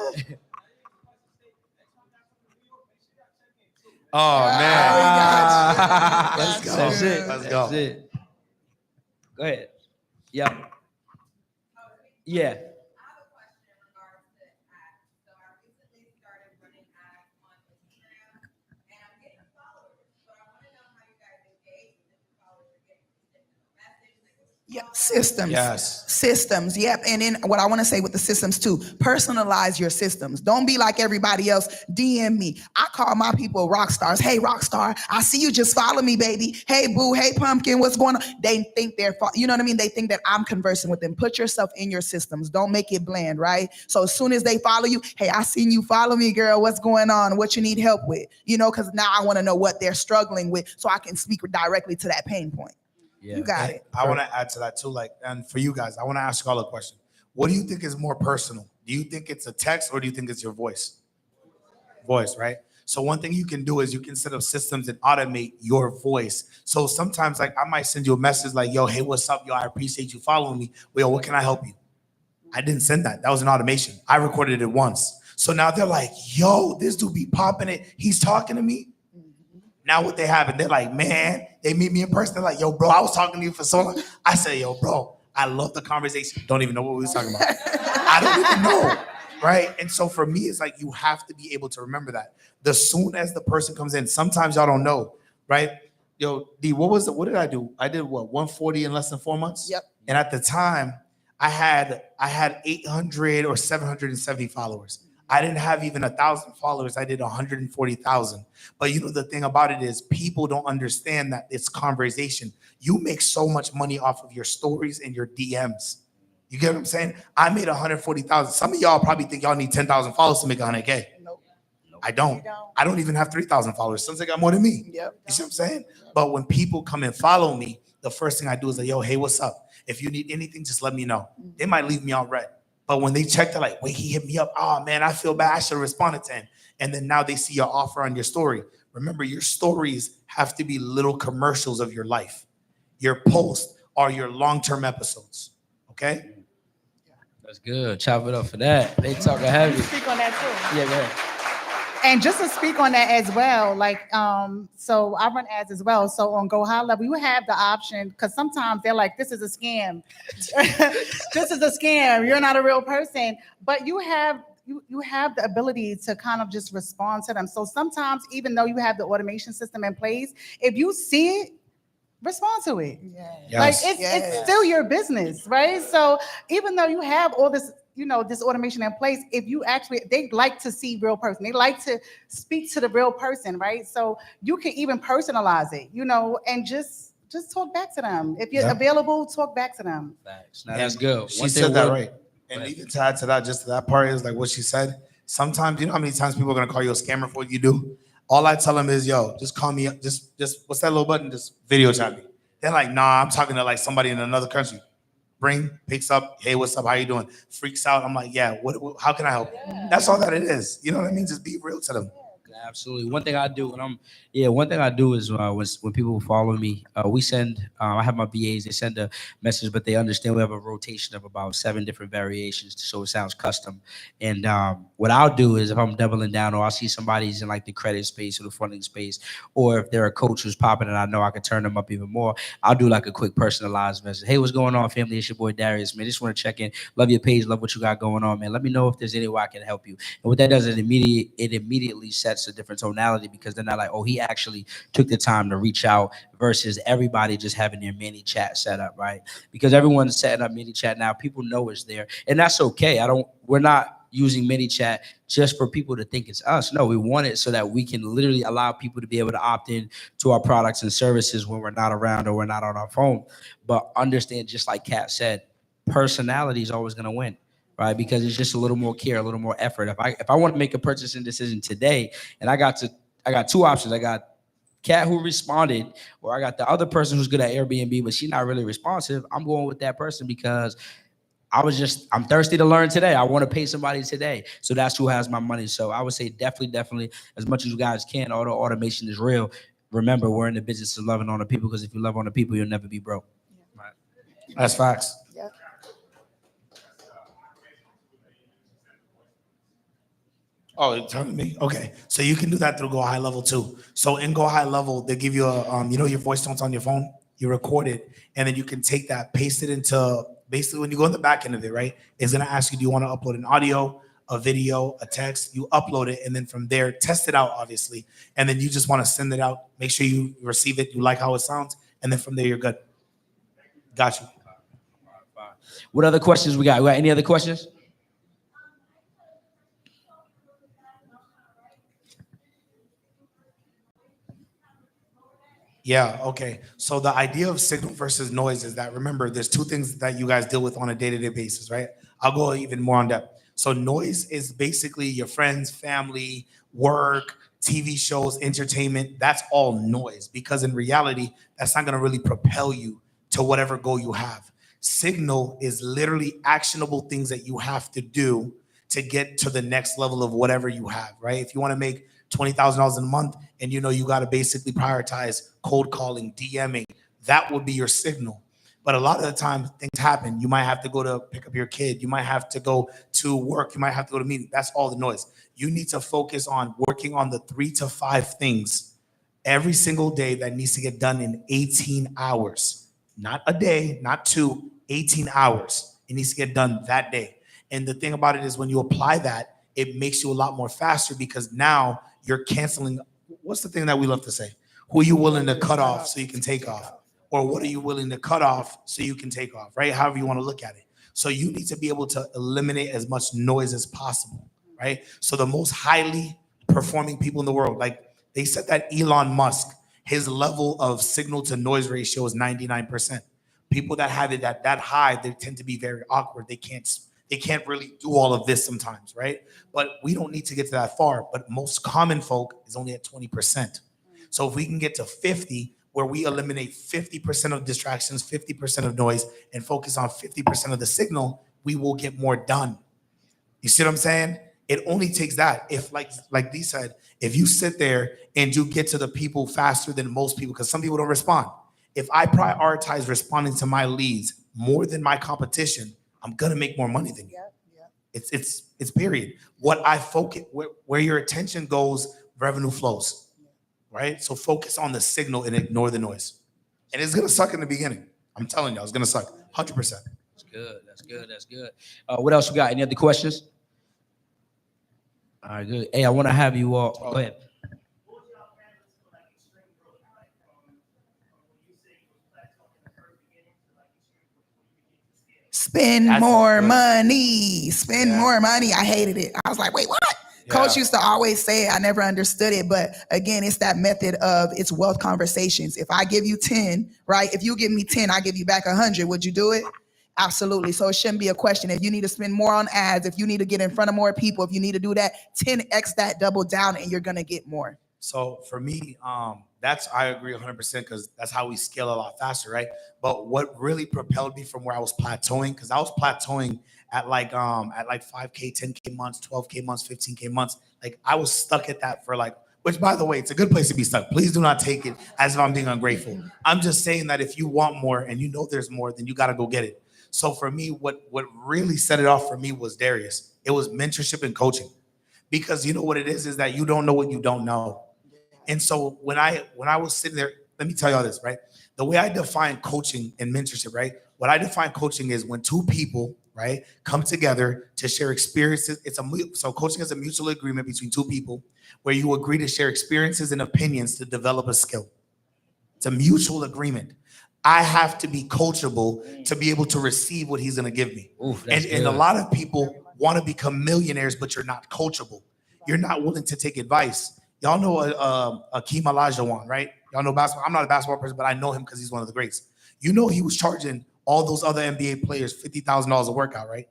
Oh man. Let's go. That's it. Let's go. That's it. Go ahead. Yeah. Yeah. Yeah, systems. Yes. Systems. Yep. And then what I want to say with the systems too, personalize your systems. Don't be like everybody else. DM me. I call my people rock stars. Hey, rock star, I see you. Just follow me, baby. Hey, boo. Hey, pumpkin. What's going on? They think you know what I mean? They think that I'm conversing with them. Put yourself in your systems. Don't make it bland, right? So as soon as they follow you, hey, I seen you. Follow me, girl. What's going on? What you need help with? You know, because now I want to know what they're struggling with so I can speak directly to that pain point. Yeah. You got it. I want to add to that too. Like, and for you guys, I want to ask you all a question. What do you think is more personal? Do you think it's a text or do you think it's your voice? Voice, right? So one thing you can do is you can set up systems and automate your voice. So sometimes, like, I might send you a message like, yo, hey, what's up? Yo, I appreciate you following me. Well, what can I help you? I didn't send that. That was an automation. I recorded it once. So now they're like, yo, this dude be popping it. He's talking to me. Now what they have, and they're like, man, they meet me in person. They're like, yo, bro, I was talking to you for so long. I say, yo, bro, I love the conversation. Don't even know what we was talking about. I don't even know, right? And so for me, it's like you have to be able to remember that. The soon as the person comes in, sometimes y'all don't know, right? Yo, D, what did I do? I did what, 140 in less than 4 months? Yep. And at the time, I had 800 or 770 followers. I didn't have even 1,000 followers. I did 140,000. But you know, the thing about it is people don't understand that it's conversation. You make so much money off of your stories and your DMs. You get what I'm saying? I made 140,000. Some of y'all probably think y'all need 10,000 followers to make 100K. Nope. I don't. I don't even have 3,000 followers. Some say got more than me. Yep. You see what I'm saying? But when people come and follow me, the first thing I do is like, yo, hey, what's up? If you need anything, just let me know. They might leave me on red. But when they check, they're like, wait, he hit me up. Oh, man, I feel bad. I should have responded to him. And then now they see your offer on your story. Remember, your stories have to be little commercials of your life. Your posts are your long-term episodes. Okay? That's good. Chop it up for that. They talking heavy. Speak on that too. Yeah, go ahead. And just to speak on that as well, like, so I run ads as well. So on Go High Level, you have the option, because sometimes they're like, this is a scam. This is a scam. You're not a real person. But you have the ability to kind of just respond to them. So sometimes, even though you have the automation system in place, if you see it, respond to it. Yes. Like it's still your business, right? So even though you have all this this automation in place, if you actually, they like to see real person. They like to speak to the real person, right? So you can even personalize it, and just talk back to them. If you're available, talk back to them. Facts. Now that's good. She said that right. And even to add to that, just to that part is like what she said. Sometimes, you know how many times people are gonna call you a scammer for what you do? All I tell them is, yo, just call me up. Just what's that little button? Just video chat me. They're like, nah, I'm talking to like somebody in another country. Picks up, hey, what's up? How you doing? Freaks out. I'm like, yeah, how can I help? That's all that it is. You know what I mean? Just be real to them. Absolutely. One thing I do is when people follow me, we send. I have my VAs. They send a message, but they understand we have a rotation of about 7 different variations, so it sounds custom. And what I'll do is if I'm doubling down, or I'll see somebody's in like the credit space or the funding space, or if they're a coach who's popping and I know I can turn them up even more, I'll do like a quick personalized message. Hey, what's going on, family? It's your boy Darius, man. Just want to check in. Love your page. Love what you got going on, man. Let me know if there's any way I can help you. And what that does is it immediately sets a different tonality, because they're not like, oh, he actually took the time to reach out, versus everybody just having their mini chat set up, right? Because everyone's setting up mini chat now. People know it's there, and that's okay. We're not using mini chat just for people to think it's us. No, we want it so that we can literally allow people to be able to opt in to our products and services when we're not around or we're not on our phone. But understand, just like Kat said, personality is always going to win. Right, because it's just a little more care, a little more effort. If I want to make a purchasing decision today, and I got 2 options. I got Kat who responded, or I got the other person who's good at Airbnb, but she's not really responsive. I'm going with that person because I'm thirsty to learn today. I want to pay somebody today. So that's who has my money. So I would say definitely, as much as you guys can, auto automation is real. Remember, we're in the business of loving on the people, because if you love on the people, you'll never be broke. Right. That's facts. Oh, you're telling me? Okay. So you can do that through Go High Level too. So in Go High Level, they give you a, your voice notes on your phone, you record it, and then you can take that, paste it into, basically when you go in the back end of it, right? It's going to ask you, do you want to upload an audio, a video, a text? You upload it, and then from there, test it out, obviously. And then you just want to send it out. Make sure you receive it. You like how it sounds. And then from there, you're good. Got you. What other questions we got? We got any other questions? Yeah, okay. So the idea of signal versus noise is that, remember, there's 2 things that you guys deal with on a day-to-day basis, right? I'll go even more on depth. So noise is basically your friends, family, work, TV shows, entertainment. That's all noise, because in reality, that's not going to really propel you to whatever goal you have. Signal is literally actionable things that you have to do to get to the next level of whatever you have, right? If you want to make $20,000 a month, and you got to basically prioritize cold calling, DMing, that would be your signal. But a lot of the time things happen. You might have to go to pick up your kid. You might have to go to work. You might have to go to a meeting. That's all the noise. You need to focus on working on the 3 to 5 things every single day that needs to get done in 18 hours. Not a day, not 2, 18 hours. It needs to get done that day. And the thing about it is, when you apply that, it makes you a lot more faster, because now you're canceling. What's the thing that we love to say? Who are you willing to cut off so you can take off? Or what are you willing to cut off so you can take off, right? However you want to look at it. So you need to be able to eliminate as much noise as possible, right? So the most highly performing people in the world, like they said that Elon Musk, his level of signal to noise ratio is 99%. People that have it at that high, they tend to be very awkward. They can't really do all of this sometimes, right? But we don't need to get to that far. But most common folk is only at 20%. So if we can get to 50, where we eliminate 50% of distractions, 50% of noise, and focus on 50% of the signal, we will get more done. You see what I'm saying? It only takes that. If like Dee said, if you sit there and you get to the people faster than most people, because some people don't respond. If I prioritize responding to my leads more than my competition, I'm gonna make more money than you. It's period. What I focus, where your attention goes, revenue flows, right? So focus on the signal and ignore the noise. And it's gonna suck in the beginning. I'm telling you, it's gonna suck 100%. That's good. That's good. What else we got? Any other questions? All right, good. Hey, I want to have you all. Go ahead. Spend That's more good. money. Spend Yeah. more money. I hated it. I was like, wait, what? Coach used to always say it. I never understood it. But again, it's that method of it's wealth conversations. If I give you 10, right? If you give me 10, I give you back 100. Would you do it? Absolutely. So it shouldn't be a question. If you need to spend more on ads, if you need to get in front of more people, if you need to do that, 10x that, double down, and you're going to get more. So for me, I agree 100% because that's how we scale a lot faster, right? But what really propelled me from where I was plateauing, because I was plateauing at like 5K, 10K months, 12K months, 15K months. Like I was stuck at that for like, which by the way, it's a good place to be stuck. Please do not take it as if I'm being ungrateful. I'm just saying that if you want more and you know there's more, then you got to go get it. So for me, what really set it off for me was Darius. It was mentorship and coaching. Because you know what it is that you don't know what you don't know. And so when I was sitting there, let me tell y'all this, right? The way I define coaching and mentorship, right? What I define coaching is when two people, right, come together to share experiences. So coaching is a mutual agreement between two people where you agree to share experiences and opinions to develop a skill. It's a mutual agreement. I have to be coachable to be able to receive what he's going to give me. And a lot of people want to become millionaires, but you're not coachable. You're not willing to take advice. Y'all know Akeem Olajuwon, right? Y'all know basketball. I'm not a basketball person, but I know him because he's one of the greats. You know he was charging all those other NBA players $50,000 a workout, right?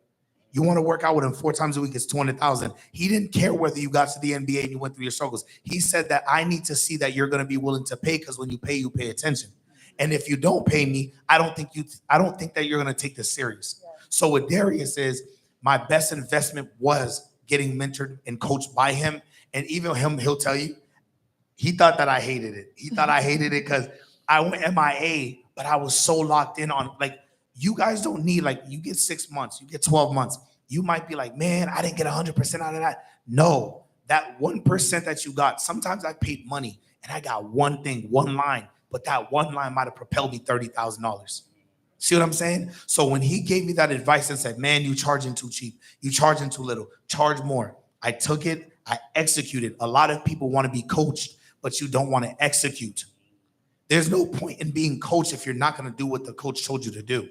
You want to work out with him 4 times a week, it's $200,000. He didn't care whether you got to the NBA and you went through your struggles. He said that I need to see that you're going to be willing to pay because when you pay attention. And if you don't pay me, I don't think that you're going to take this serious. So what Darius is, my best investment was getting mentored and coached by him. And even him, he'll tell you, he thought that I hated it. He thought I hated it because I went MIA, but I was so locked in on, like, you guys don't need, like, you get 6 months, you get 12 months. You might be like, man, I didn't get 100% out of that. No, that 1% that you got, sometimes I paid money and I got one thing, one line, but that one line might have propelled me $30,000. See what I'm saying? So when he gave me that advice and said, man, you charging too cheap, you charging too little, charge more. I took it, I executed. A lot of people want to be coached, but you don't want to execute. There's no point in being coached if you're not going to do what the coach told you to do.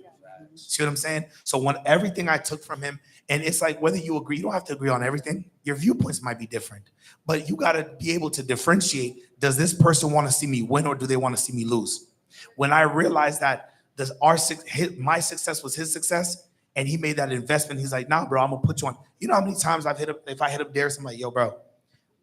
See what I'm saying? So when everything I took from him, and it's like whether you agree, you don't have to agree on everything. Your viewpoints might be different, but you got to be able to differentiate. Does this person want to see me win or do they want to see me lose? When I realized that my success was his success, and he made that investment, he's like, nah, bro, I'm gonna put you on. You know how many times if I hit up Darius, I'm like, yo, bro,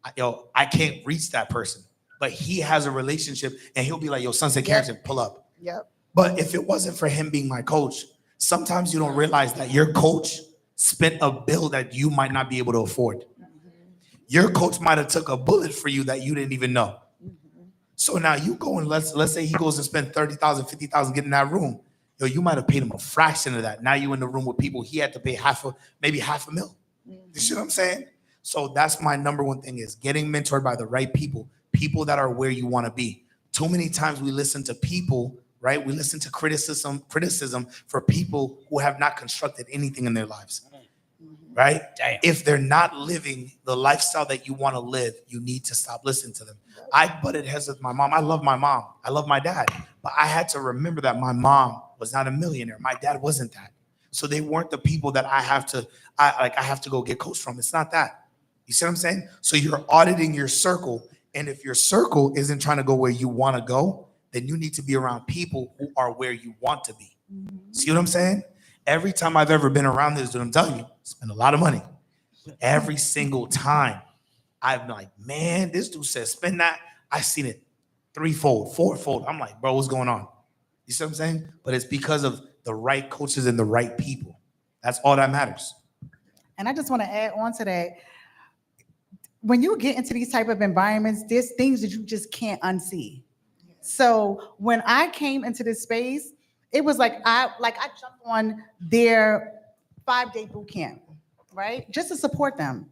I can't reach that person, but he has a relationship, and he'll be like, yo, Sunset Carrington, pull up. Yep. But if it wasn't for him being my coach, sometimes you don't realize that your coach spent a bill that you might not be able to afford. Your coach might have took a bullet for you that you didn't even know. So now you go and let's say he goes and spend $30,000, $50,000 getting in that room. Yo, you might have paid him a fraction of that. Now you in the room with people he had to pay maybe half a mil. You see what I'm saying? So that's my number one thing is getting mentored by the right people that are where you want to be. Too many times we listen to people, right? We listen to criticism for people who have not constructed anything in their lives, right? Damn. If they're not living the lifestyle that you want to live, you need to stop listening to them. I butted heads with my mom. I love my mom. I love my dad. But I had to remember that my mom was not a millionaire. My dad wasn't that. So they weren't the people that I have to go get coached from. It's not that. You see what I'm saying? So you're auditing your circle. And if your circle isn't trying to go where you want to go, then you need to be around people who are where you want to be. See what I'm saying? Every time I've ever been around this dude, I'm telling you, spend a lot of money. Every single time I've been like, man, this dude says spend that. I've seen it 3-fold, 4-fold. I'm like, bro, what's going on? You see what I'm saying? But it's because of the right coaches and the right people. That's all that matters. And I just want to add on to that. When you get into these type of environments, there's things that you just can't unsee. So when I came into this space, it was like I jumped on their 5-day boot camp, right? Just to support them.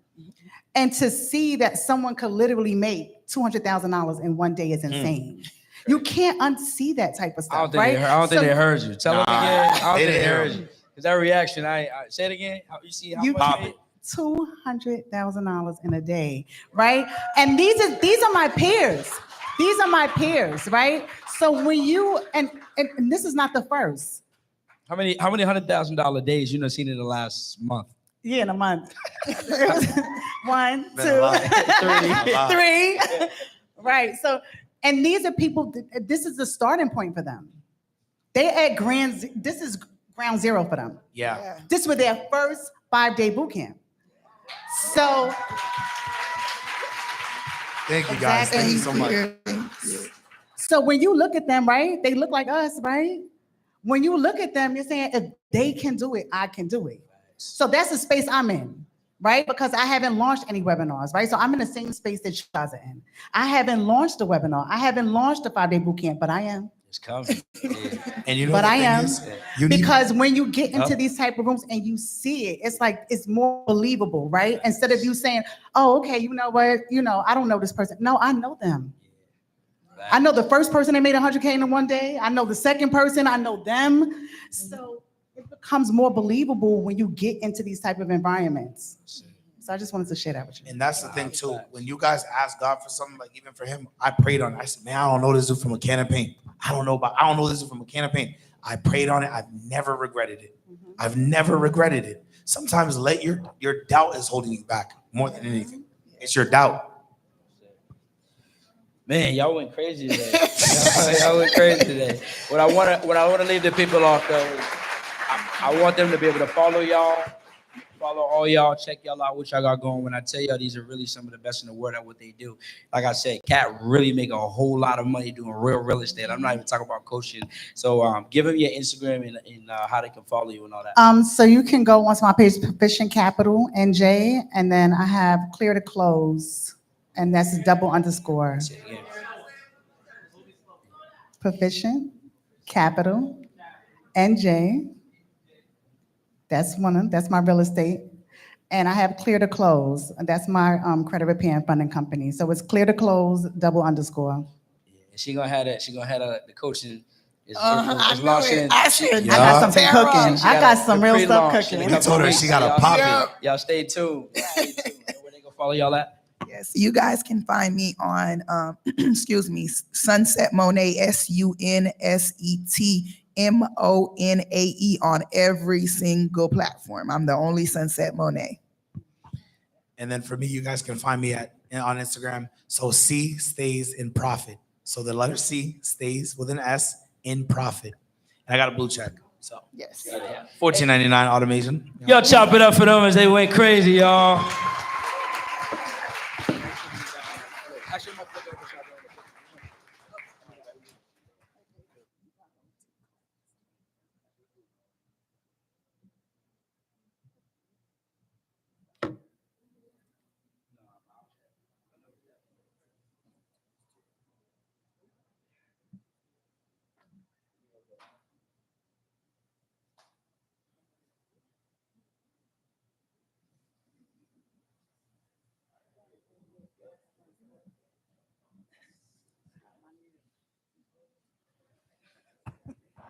And to see that someone could literally make $200,000 in one day is insane. You can't unsee that type of stuff, right? I don't think they heard you. Tell them again. I don't think they heard you. you. Because that reaction, I say it again. You see how much $200,000 in a day, right? And these are my peers. These are my peers, right? So when you and this is not the first. How many $100,000 days you done seen in the last month? Yeah, in a month. 1, 2, Been a lot. 3. Right. So, and these are people, this is the starting point for them. They at this is ground zero for them. Yeah. This was their first 5-day boot camp. So, Thank you guys. Thank you so much. so when you look at them, right, they look like us, right? When you look at them, you're saying, if they can do it, I can do it. So that's the space I'm in, right? Because I haven't launched any webinars, right? So I'm in the same space that you guys are in. I haven't launched a webinar. I haven't launched a 5-day boot camp, but I am. It's coming. And you know But the I thing am. is, you need- Because when you get into Yep. these type of rooms and you see it, it's like, it's more believable, right? Instead of you saying, oh, okay, you know what? I don't know this person. No, I know them. I know the first person that made 100K in one day. I know the second person. I know them. So it becomes more believable when you get into these type of environments. So I just wanted to share that with you. And that's the thing too. When you guys ask God for something, like even for him, I prayed on it. I said, man, I don't know this dude from a can of paint. I don't know this dude from a can of paint. I prayed on it. I've never regretted it. I've never regretted it. Sometimes your doubt is holding you back more than anything. It's your doubt. Man, y'all went crazy today. y'all went crazy today. What I want to leave the people off though is I want them to be able to follow y'all, follow all y'all, check y'all out, what y'all got going. When I tell y'all these are really some of the best in the world at what they do. Like I said, Cat really make a whole lot of money doing real estate. I'm not even talking about coaching. So give them your Instagram and how they can follow you and all that. So you can go onto my page, Proficient Capital NJ, and then I have Clear to Close, and that's _. Proficient Capital NJ. That's my real estate. And I have Clear to Close. That's my credit repair and funding company. So it's Clear to Close _. And she gonna have that. She gonna have the coaching. Is I knew launching. it. I got something cooking. I got some real stuff cooking. You told her she got a pop it. Y'all stay tuned. Where they gonna follow y'all at? Yes, you guys can find me on, excuse me, Sunset Monet, SUNSETMONAE on every single platform. I'm the only Sunset Monet. And then for me, you guys can find me on Instagram. So C stays in profit. So the letter C stays with an S in profit. And I got a blue check. So yes, $14.99 automation. Y'all chop it up for them as they went crazy, y'all.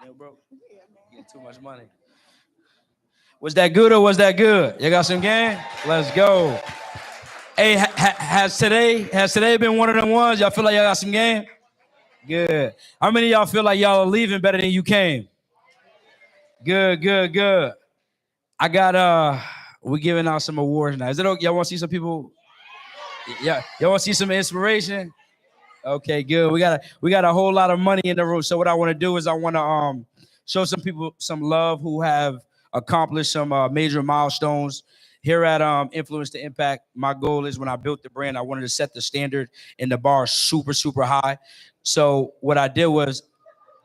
Yo, bro, getting too much money. Was that good or was that good? You got some game? Let's go. Hey, has today been one of them ones? Y'all feel like y'all got some game? Good. How many of y'all feel like y'all are leaving better than you came? Good. I got we're giving out some awards now. Is it okay? Y'all want to see some people? Yeah, y'all want to see some inspiration? Okay, good. We got a whole lot of money in the room. So what I want to do is I want to show some people some love who have accomplished some major milestones. Here at Influence to Impact, my goal is when I built the brand, I wanted to set the standard and the bar super high. So what I did was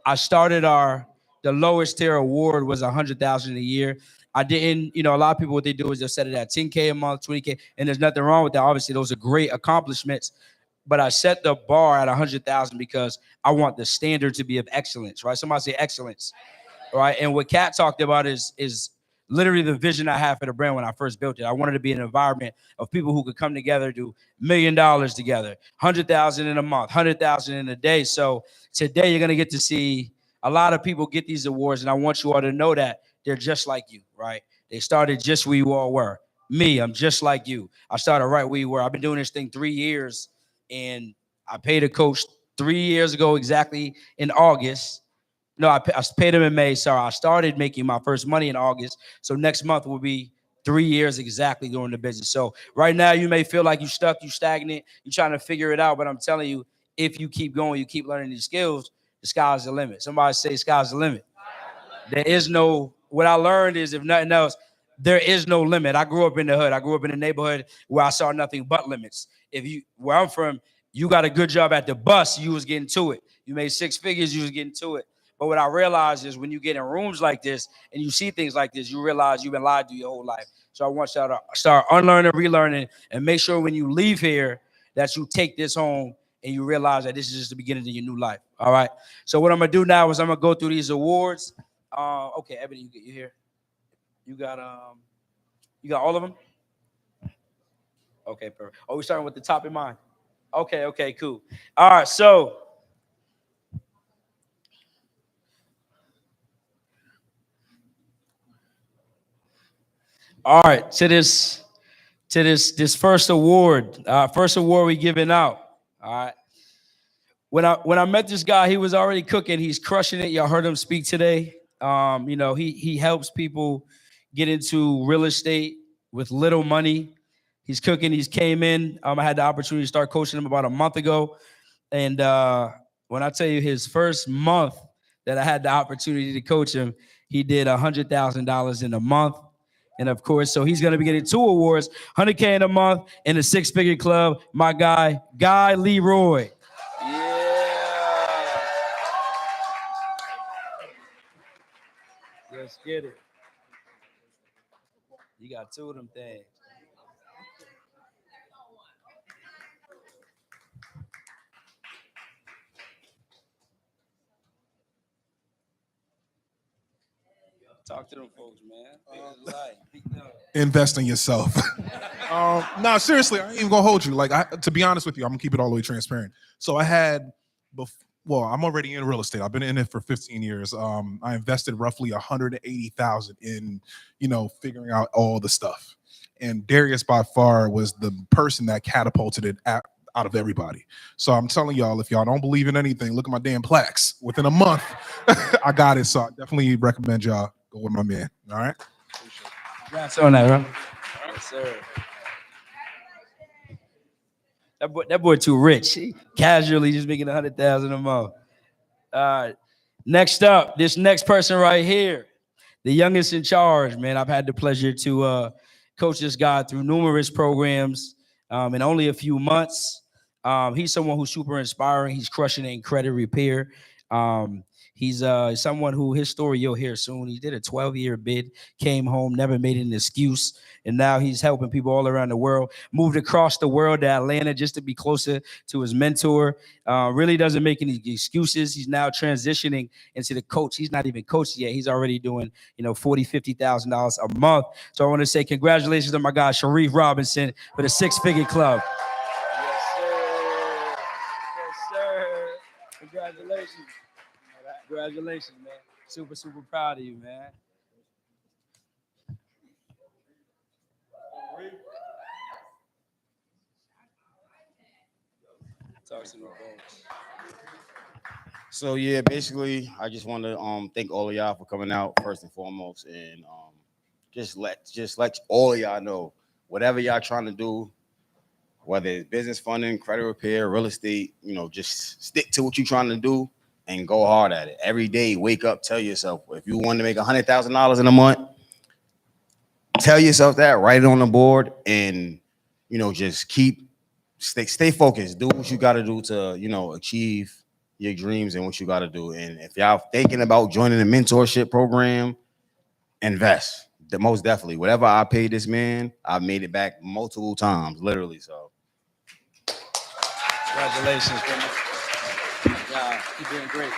I started the lowest tier award was $100,000 a year. I didn't, a lot of people, what they do is they'll set it at 10K a month, 20K, and there's nothing wrong with that. Obviously, those are great accomplishments. But I set the bar at 100,000 because I want the standard to be of excellence, right? Somebody say excellence, right? And what Kat talked about is literally the vision I had for the brand when I first built it. I wanted to be an environment of people who could come together, do $1 million together, 100,000 in a month, 100,000 in a day. So today you're gonna get to see a lot of people get these awards, and I want you all to know that they're just like you, right? They started just where you all were. Me, I'm just like you. I started right where you were. I've been doing this thing 3 years. And I paid a coach 3 years ago, exactly in August. No, I paid him in May. Sorry, I started making my first money in August. So next month will be 3 years exactly doing the business. So right now you may feel like you stuck, you stagnant, you're trying to figure it out. But I'm telling you, if you keep going, you keep learning these skills, the sky's the limit. Somebody say sky's the limit. There is no, what I learned is, if nothing else, there is no limit. I grew up in the hood. I grew up in a neighborhood where I saw nothing but limits. Where I'm from, you got a good job at the bus, you was getting to it. You made 6 figures, you was getting to it. But what I realized is when you get in rooms like this and you see things like this, you realize you've been lied to your whole life. So I want y'all to start unlearning, relearning, and make sure when you leave here that you take this home and you realize that this is just the beginning of your new life. All right. So what I'm gonna do now is I'm gonna go through these awards. Okay, Ebony, you here? You got all of them? Okay, perfect. Oh, we're starting with the top in mind. Okay, cool. All right, so all right, to this first award we giving out. All right. When I met this guy, he was already cooking. He's crushing it. Y'all heard him speak today. He helps people get into real estate with little money. He's cooking. He's came in. I had the opportunity to start coaching him about a month ago. And when I tell you his first month that I had the opportunity to coach him, he did $100,000 in a month. And of course, so he's going to be getting 2 awards, $100K in a month in the 6-figure club. My guy, Guy Leroy. Yeah. Let's get it. You got 2 of them things. Talk to them folks, man. Invest in yourself. No, seriously, I ain't even gonna hold you. To be honest with you, I'm gonna keep it all the way transparent. So I had, I'm already in real estate. I've been in it for 15 years. I invested roughly $180,000 in, figuring out all the stuff. And Darius by far was the person that catapulted it out of everybody. So I'm telling y'all, if y'all don't believe in anything, look at my damn plaques. Within a month, I got it. So I definitely recommend y'all go with my man. All right. Congrats on that, bro. Yes, sir. That boy too rich. He casually just making $100,000 a month. All right. Next up, this next person right here, the youngest in charge, man. I've had the pleasure to coach this guy through numerous programs in only a few months. He's someone who's super inspiring. He's crushing it in credit repair. He's someone who his story you'll hear soon. He did a 12-year bid, came home, never made an excuse, and now he's helping people all around the world. Moved across the world to Atlanta just to be closer to his mentor. Really doesn't make any excuses. He's now transitioning into the coach. He's not even coached yet. He's already doing $40,000, $50,000 a month. So I want to say congratulations to my guy Sharif Robinson for the 6-figure club. Yes, sir. Yes, sir. Congratulations. Congratulations, man. Super, super proud of you, man. Talk to me, folks. So yeah, basically, I just want to thank all of y'all for coming out first and foremost, and just let all of y'all know whatever y'all trying to do, whether it's business funding, credit repair, real estate, just stick to what you're trying to do. And go hard at it. Every day, wake up, tell yourself, if you want to make $100,000 in a month, tell yourself that, write it on the board, and, just stay focused. Do what you got to do to, achieve your dreams and what you got to do. And if y'all thinking about joining a mentorship program, invest. Most definitely. Whatever I paid this man, I've made it back multiple times, literally. So, congratulations, man. Yeah, you're doing great.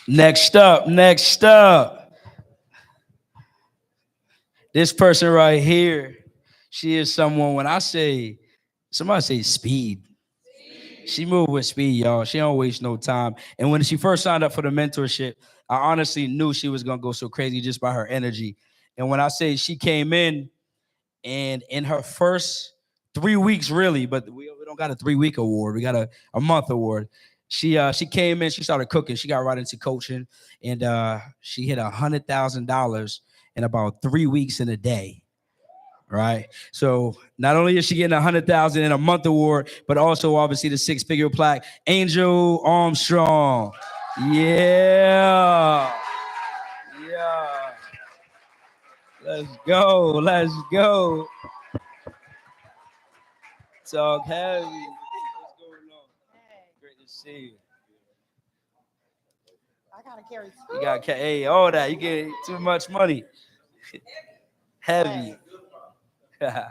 Next up. This person right here, she is someone, when somebody say speed. She moved with speed, y'all. She don't waste no time. And when she first signed up for the mentorship, I honestly knew she was going to go so crazy just by her energy. And when I say she came in, and in her first 3 weeks really, but we don't got a 3-week award. We got a month award. She came in, she started cooking. She got right into coaching, and she hit $100,000 in about 3 weeks in a day. Right. So not only is she getting $100,000 in a month award, but also obviously the 6-figure plaque. Angel Armstrong. Yeah. Yeah. Let's go. Let's go. Talk heavy. What's going on? Great to see you. I gotta carry You got hey, all that. You get too much money. Heavy. Okay.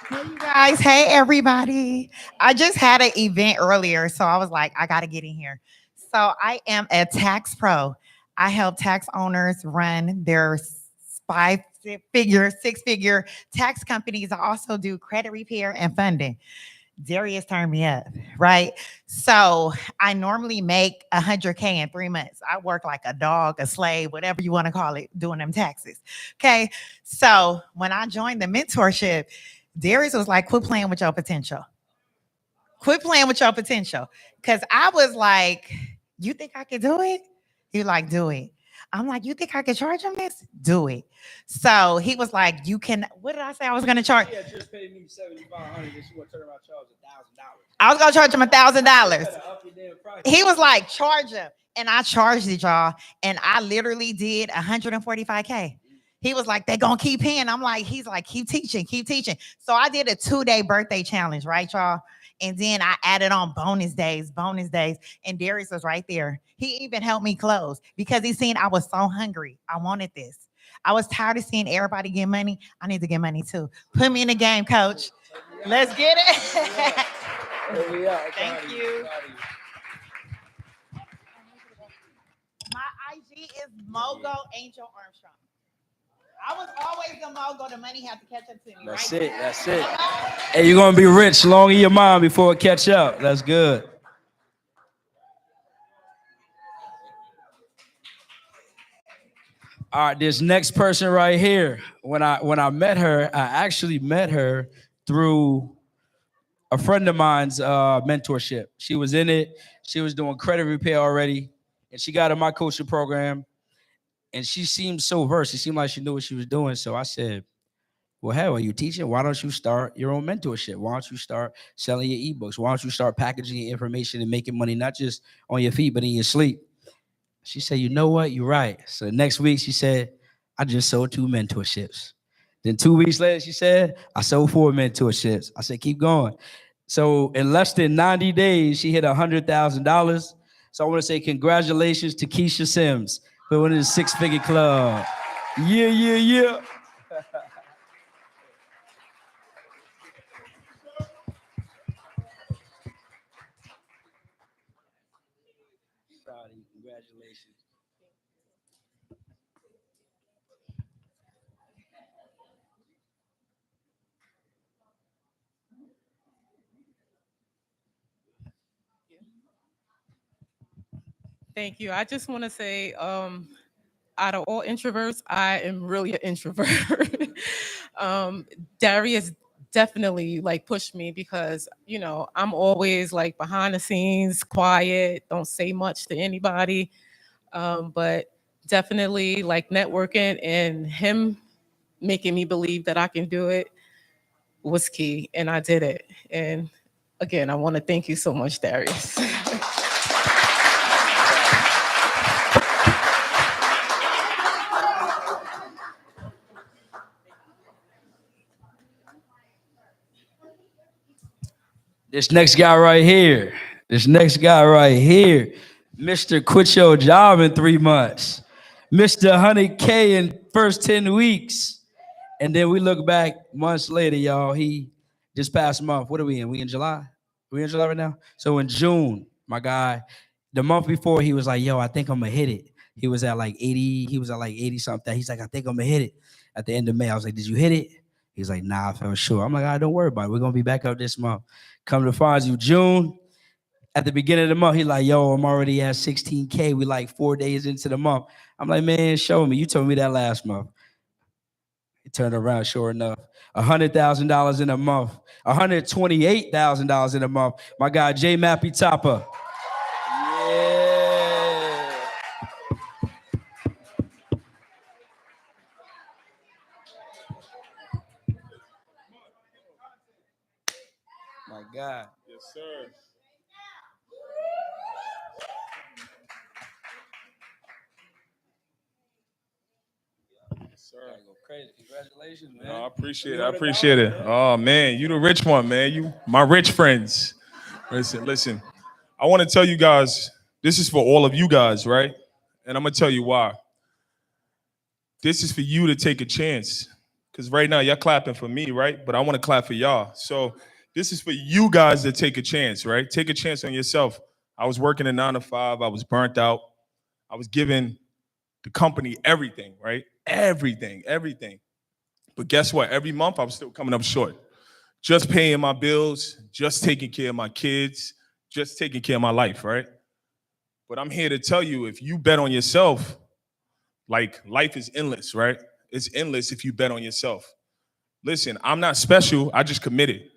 Hey, you guys. Hey, everybody. I just had an event earlier, so I was like, I got to get in here. So I am a tax pro. I help tax owners run their 5-figure, 6-figure tax companies. I also do credit repair and funding. Darius turned me up, right? So I normally make $100K in 3 months. I work like a dog, a slave, whatever you want to call it, doing them taxes. Okay. So when I joined the mentorship, Darius was like, quit playing with your potential. Quit playing with your potential. Because I was like, you think I could do it? He like, do it. I'm like, you think I could charge him this? Do it. So he was like, you can, what did I say I was going to charge? Yeah, just paid me $7,500 and she want to turn around and charge $1,000. I was going to charge him $1,000. He was like, charge him. And I charged it, y'all. And I literally did 145K. He was like, they're going to keep paying. I'm like, he's like, keep teaching, keep teaching. So I did a 2-day birthday challenge, right, y'all? And then I added on bonus days. And Darius was right there. He even helped me close because he seen I was so hungry. I wanted this. I was tired of seeing everybody get money. I need to get money too. Put me in the game, coach. Let's get it. Thank you. My IG is Mogo Angel Armstrong. I was always the Mogo. The money had to catch up to me. That's right? it. That's it. Hey, you're going to be rich long in your mind before it catch up. That's good. All right, this next person right here. When I met her, I actually met her through a friend of mine's mentorship. She was in it. She was doing credit repair already, and she got in my coaching program. And she seemed so versed. It seemed like she knew what she was doing. So I said, well, hell, are you teaching? Why don't you start your own mentorship? Why don't you start selling your ebooks? Why don't you start packaging your information and making money, not just on your feet, but in your sleep? She said, you know what? You're right. So the next week she said, I just sold 2 mentorships. Then 2 weeks later, she said, I sold 4 mentorships. I said, keep going. So in less than 90 days, she hit $100,000. So I want to say congratulations to Keisha Sims. We're one of the 6-figure club. Yeah. Congratulations. Thank you. I just want to say, out of all introverts, I am really an introvert. Darius definitely like pushed me because, you know, I'm always like behind the scenes, quiet, don't say much to anybody. But definitely like networking and him making me believe that I can do it was key. And I did it. And again, I want to thank you so much, Darius. This next guy right here, Mr. Quit Your Job in 3 months, Mr. 100K in first 10 weeks. And then we look back months later, y'all, he just past month, what are we in? We in July? We in July right now? So in June, my guy, the month before, he was like, yo, I think I'm gonna hit it. He was at like 80 something. He's like, I think I'm gonna hit it. At the end of May, I was like, did you hit it? He's like, nah, I felt sure. I'm like, all right, don't worry about it. We're gonna be back up this month. Come to find you, June, At the beginning of the month, he like, yo, I'm already at 16K. We like 4 days into the month. I'm like, man, show me. You told me that last month. He turned around, sure enough. $100,000 in a month. $128,000 in a month. My guy, J. Mappy Topper. Yeah. My God. Yes, sir. Sir. Go crazy. Congratulations, man. No, I appreciate it. I appreciate it. Oh man, you the rich one, man. You my rich friends. Listen. I want to tell you guys, this is for all of you guys, right? And I'm gonna tell you why. This is for you to take a chance. Because right now y'all clapping for me, right? But I want to clap for y'all. So this is for you guys to take a chance, right? Take a chance on yourself. I was working a 9 to 5. I was burnt out. I was giving the company everything, right? Everything. But guess what? Every month I was still coming up short. Just paying my bills, just taking care of my kids, just taking care of my life, right? But I'm here to tell you, if you bet on yourself, like life is endless, right? It's endless if you bet on yourself. Listen, I'm not special. I just committed.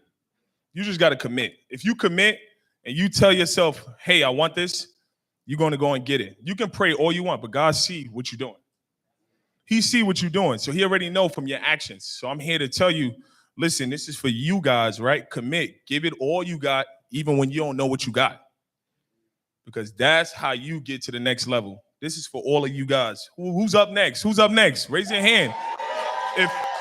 You just got to commit. If you commit and you tell yourself, hey, I want this, you're going to go and get it. You can pray all you want, but God see what you're doing. He see what you're doing. So he already know from your actions. So I'm here to tell you, listen, this is for you guys, right? Commit. Give it all you got, even when you don't know what you got. Because that's how you get to the next level. This is for all of you guys. Who's up next? Who's up next? Raise your hand.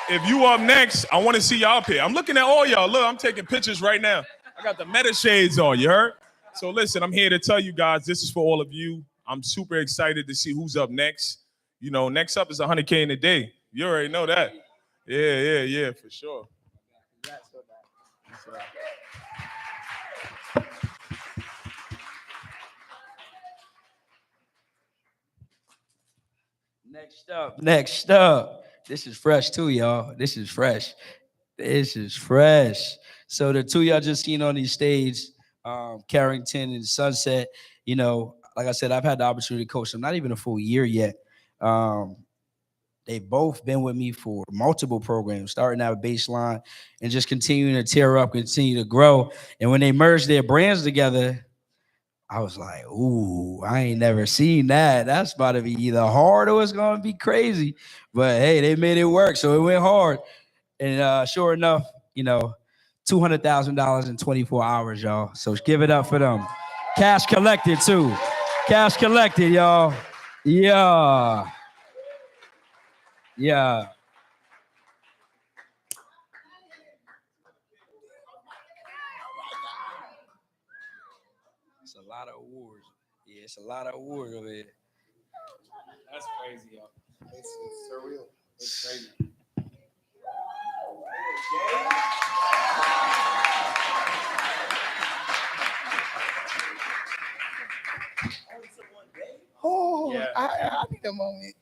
If you up next, I want to see y'all up here. I'm looking at all y'all. Look, I'm taking pictures right now. I got the meta shades on, you heard? So listen, I'm here to tell you guys, this is for all of you. I'm super excited to see who's up next. You know, next up is 100K in a day. You already know that. Yeah, for sure. Next up. This is fresh too, y'all. This is fresh. So the two y'all just seen on these stage, Carrington and Sunset, you know, like I said, I've had the opportunity to coach them, not even a full year yet. They've both been with me for multiple programs, starting out baseline and just continuing to tear up, continue to grow. And when they merged their brands together, I was like, ooh, I ain't never seen that. That's about to be either hard or it's going to be crazy. But hey, they made it work, so it went hard. And sure enough, you know, $200,000 in 24 hours, y'all. So give it up for them. Cash collected, too. Cash collected, y'all. Yeah. It's a lot of awards. Yeah, it's a lot of awards over here. That's crazy, y'all. It's surreal. It's crazy. Oh, Yeah. I need a moment.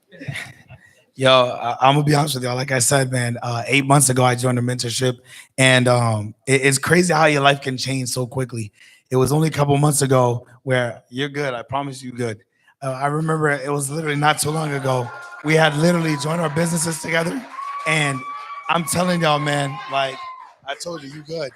Yo, I'm gonna be honest with y'all. Like I said, man, 8 months ago I joined a mentorship, and it's crazy how your life can change so quickly. It was only a couple months ago where you're good. I promise you, good. I remember it was literally not too long ago. We had literally joined our businesses together, and I'm telling y'all, man, like I told you, you good.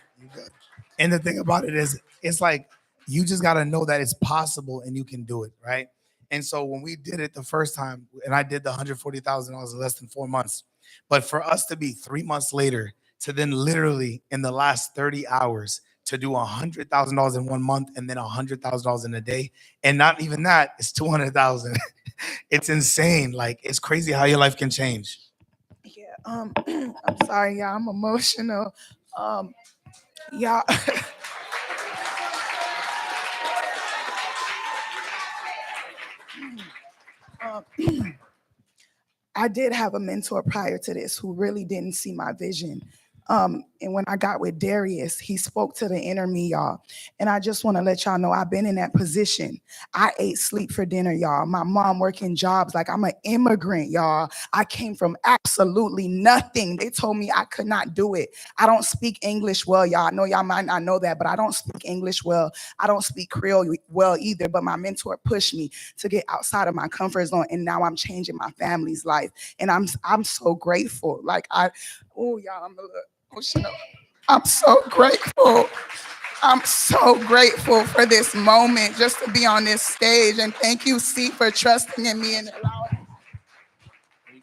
And the thing about it is, it's like you just gotta know that it's possible and you can do it, right? And so when we did it the first time, and I did the $140,000 in less than 4 months, but for us to be 3 months later to then literally in the last 30 hours to do $100,000 in 1 month and then $100,000 in a day, and not even that, it's 200,000. It's insane. Like it's crazy how your life can change. Yeah, I'm sorry, y'all. I'm emotional. Y'all. I did have a mentor prior to this who really didn't see my vision. And when I got with Darius, he spoke to the inner me, y'all. And I just want to let y'all know I've been in that position. I ate sleep for dinner, y'all. My mom working jobs like I'm an immigrant, y'all. I came from absolutely nothing. They told me I could not do it. I don't speak English well, y'all. I know y'all might not know that, but I don't speak English well. I don't speak Creole well either, but my mentor pushed me to get outside of my comfort zone, and now I'm changing my family's life. And I'm so grateful. Like oh y'all, I'm a little emotional. I'm so grateful. I'm so grateful for this moment, just to be on this stage. And thank you, C, for trusting in me and allowing.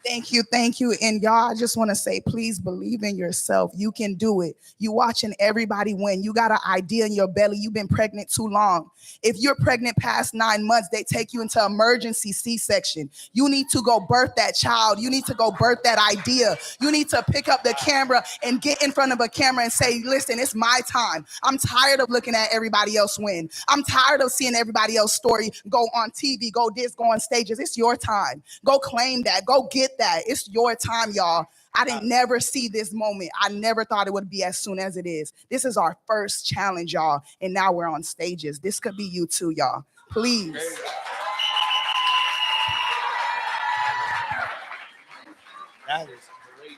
Thank you. And y'all, I just want to say, please believe in yourself. You can do it. You watching everybody win. You got an idea in your belly. You've been pregnant too long. If you're pregnant past 9 months, they take you into emergency C-section. You need to go birth that child. You need to go birth that idea. You need to pick up the camera and get in front of a camera and say, listen, it's my time. I'm tired of looking at everybody else win. I'm tired of seeing everybody else's story go on TV, go on stages. It's your time. Go claim that. Go get that. It's your time, y'all. I didn't never see this moment. I never thought it would be as soon as it is. This is our first challenge, y'all. And now we're on stages. This could be you too, y'all. Please. That is crazy.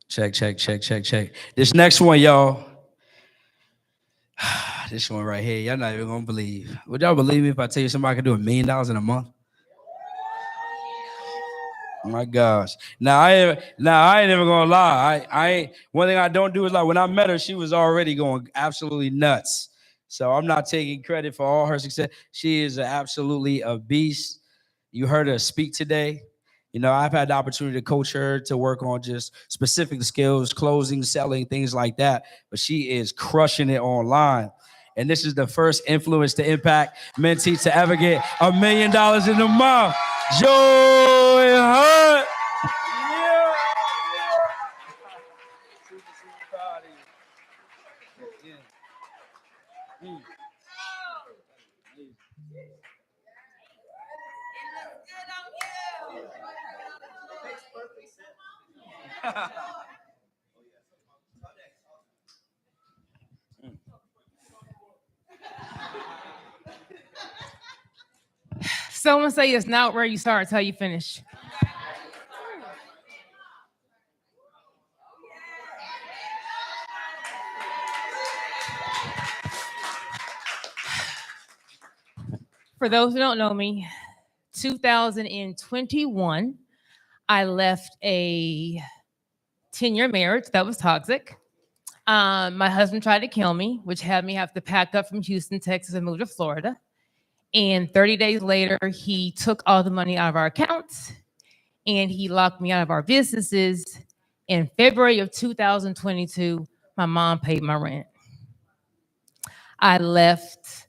Check. This next one, y'all. This one right here, y'all not even gonna believe. Would y'all believe me if I tell you somebody can do $1 million in a month? Oh my gosh. Now I ain't even gonna lie. I ain't one thing I don't do is, like, when I met her, she was already going absolutely nuts. So I'm not taking credit for all her success. She is absolutely a beast. You heard her speak today. You know, I've had the opportunity to coach her to work on just specific skills, closing, selling, things like that. But she is crushing it online. And this is the first influence to impact mentee to ever get $1 million in a month. Joy Hunt. Someone say it's not where you start, it's how you finish. For those who don't know me, 2021, I left a 10-year marriage that was toxic. My husband tried to kill me, which had me have to pack up from Houston, Texas, and move to Florida. And 30 days later, he took all the money out of our accounts and he locked me out of our businesses. In February of 2022, my mom paid my rent. I left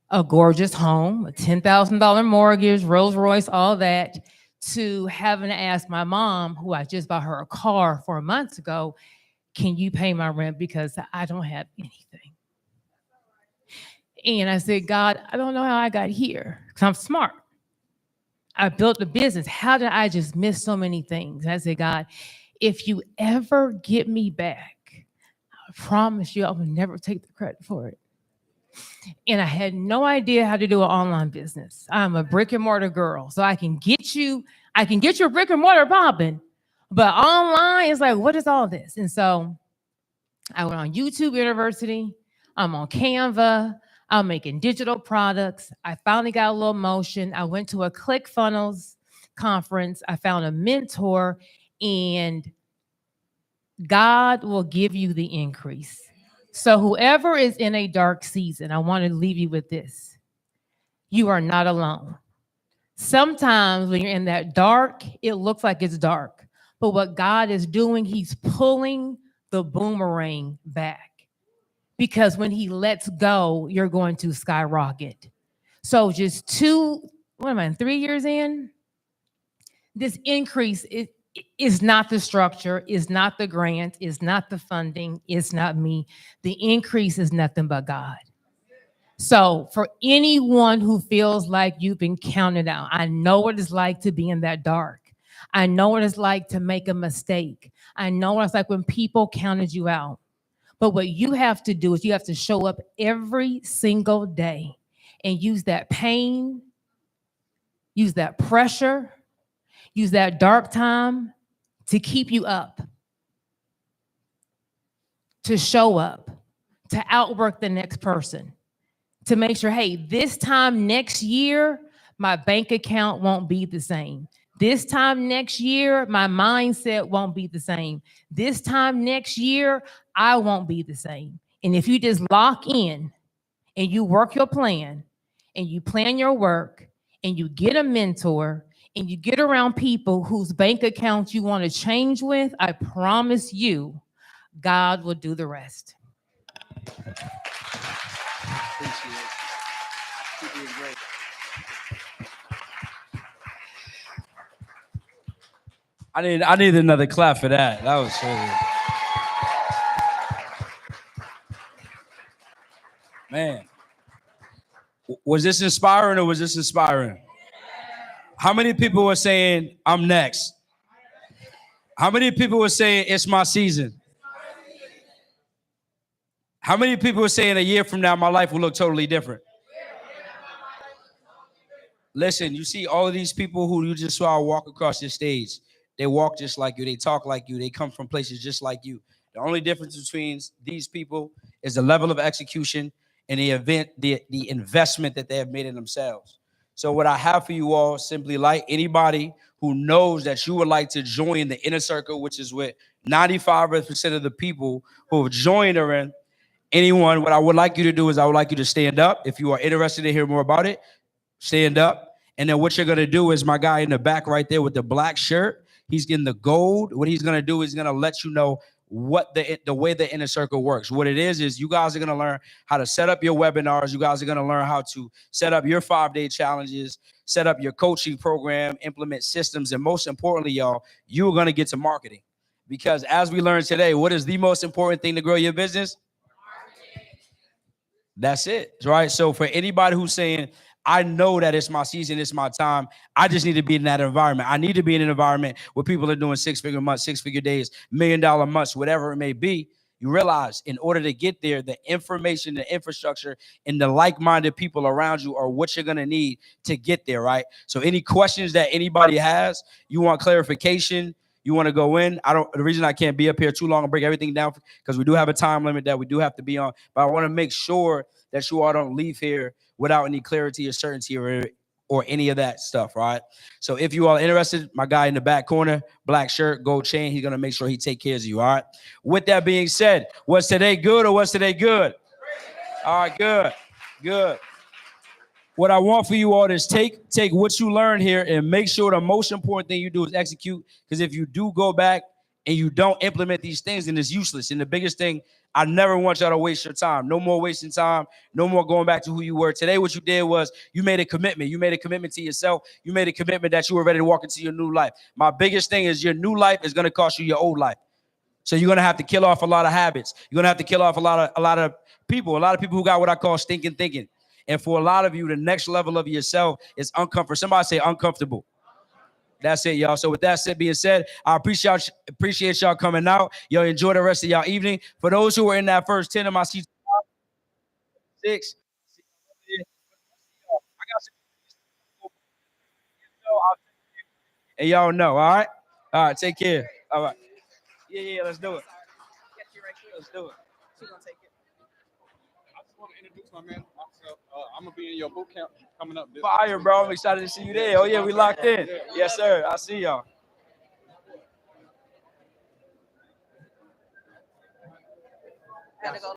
a gorgeous home, a $10,000 mortgage, Rolls Royce, all that, to having to ask my mom, who I just bought her a car 4 months ago, can you pay my rent because I don't have anything? And I said, God, I don't know how I got here because I'm smart. I built a business. How did I just miss so many things? I said, God, if you ever get me back, I promise you I will never take the credit for it. And I had no idea how to do an online business. I'm a brick and mortar girl, so I can get your brick and mortar popping, but online is like, what is all this? And so I went on YouTube University. I'm on Canva. I'm making digital products. I finally got a little motion. I went to a ClickFunnels conference. I found a mentor, and God will give you the increase. So whoever is in a dark season, I want to leave you with this. You are not alone. Sometimes when you're in that dark, it looks like it's dark. But what God is doing, he's pulling the boomerang back. Because when he lets go, you're going to skyrocket. So just 3 years in, this increase is not the structure, is not the grant, is not the funding, is not me. The increase is nothing but God. So for anyone who feels like you've been counted out, I know what it's like to be in that dark. I know what it's like to make a mistake. I know what it's like when people counted you out. But what you have to do is you have to show up every single day and use that pain, use that pressure, use that dark time to keep you up, to show up, to outwork the next person, to make sure, hey, this time next year, my bank account won't be the same. This time next year, my mindset won't be the same. This time next year, I won't be the same. And if you just lock in and you work your plan and you plan your work and you get a mentor and you get around people whose bank accounts you want to change with, I promise you, God will do the rest. I need another clap for that. That was so good. Man. Was this inspiring or was this inspiring? How many people were saying, I'm next? How many people were saying, it's my season? How many people were saying a year from now, my life will look totally different? Listen, you see all of these people who you just saw walk across this stage. They walk just like you. They talk like you. They come from places just like you. The only difference between these people is the level of execution and the investment that they have made in themselves. So what I have for you all, simply like anybody who knows that you would like to join the inner circle, which is what 95% of the people who have joined are in, anyone, what I would like you to do is I would like you to stand up. If you are interested to hear more about it, stand up. And then what you're going to do is my guy in the back right there with the black shirt, he's getting the gold. What he's going to do is going to let you know what the way the inner circle works. What it is you guys are going to learn how to set up your webinars. You guys are going to learn how to set up your 5-day challenges, set up your coaching program, implement systems. And most importantly, y'all, you are going to get to marketing. Because as we learned today, what is the most important thing to grow your business? That's it, right? So for anybody who's saying, I know that it's my season, it's my time, I just need to be in that environment. I need to be in an environment where people are doing 6-figure months, 6-figure days, $1 million months, whatever it may be. You realize in order to get there, the information, the infrastructure, and the like-minded people around you are what you're going to need to get there, right? So any questions that anybody has, you want clarification, you want to go in. The reason I can't be up here too long and break everything down because we do have a time limit that we do have to be on, but I want to make sure that you all don't leave here without any clarity or certainty or any of that stuff, right? So if you are interested, my guy in the back corner, black shirt, gold chain, he's going to make sure he take care of you, all right? With that being said, was today good or was today good? All right, good, good. What I want for you all is take what you learned here and make sure the most important thing you do is execute, because if you do go back and you don't implement these things, then it's useless. And the biggest thing, I never want y'all to waste your time. No more wasting time. No more going back to who you were. Today, what you did was you made a commitment. You made a commitment to yourself. You made a commitment that you were ready to walk into your new life. My biggest thing is your new life is going to cost you your old life. So you're going to have to kill off a lot of habits. You're going to have to kill off a lot of people who got what I call stinking thinking. And for a lot of you, the next level of yourself is uncomfortable. Somebody say uncomfortable. That's it, y'all. So with that being said, I appreciate y'all coming out. Y'all enjoy the rest of y'all evening. For those who are in that first 10 of my seats, 6, and y'all know, all right? All right, take care. All right. Yeah, let's do it. Let's do it. I just want to introduce my man. I'm gonna be in your boot camp coming up. Fire, bro. I'm excited to see you there. Oh, yeah, we locked in. Yes, sir. I see y'all.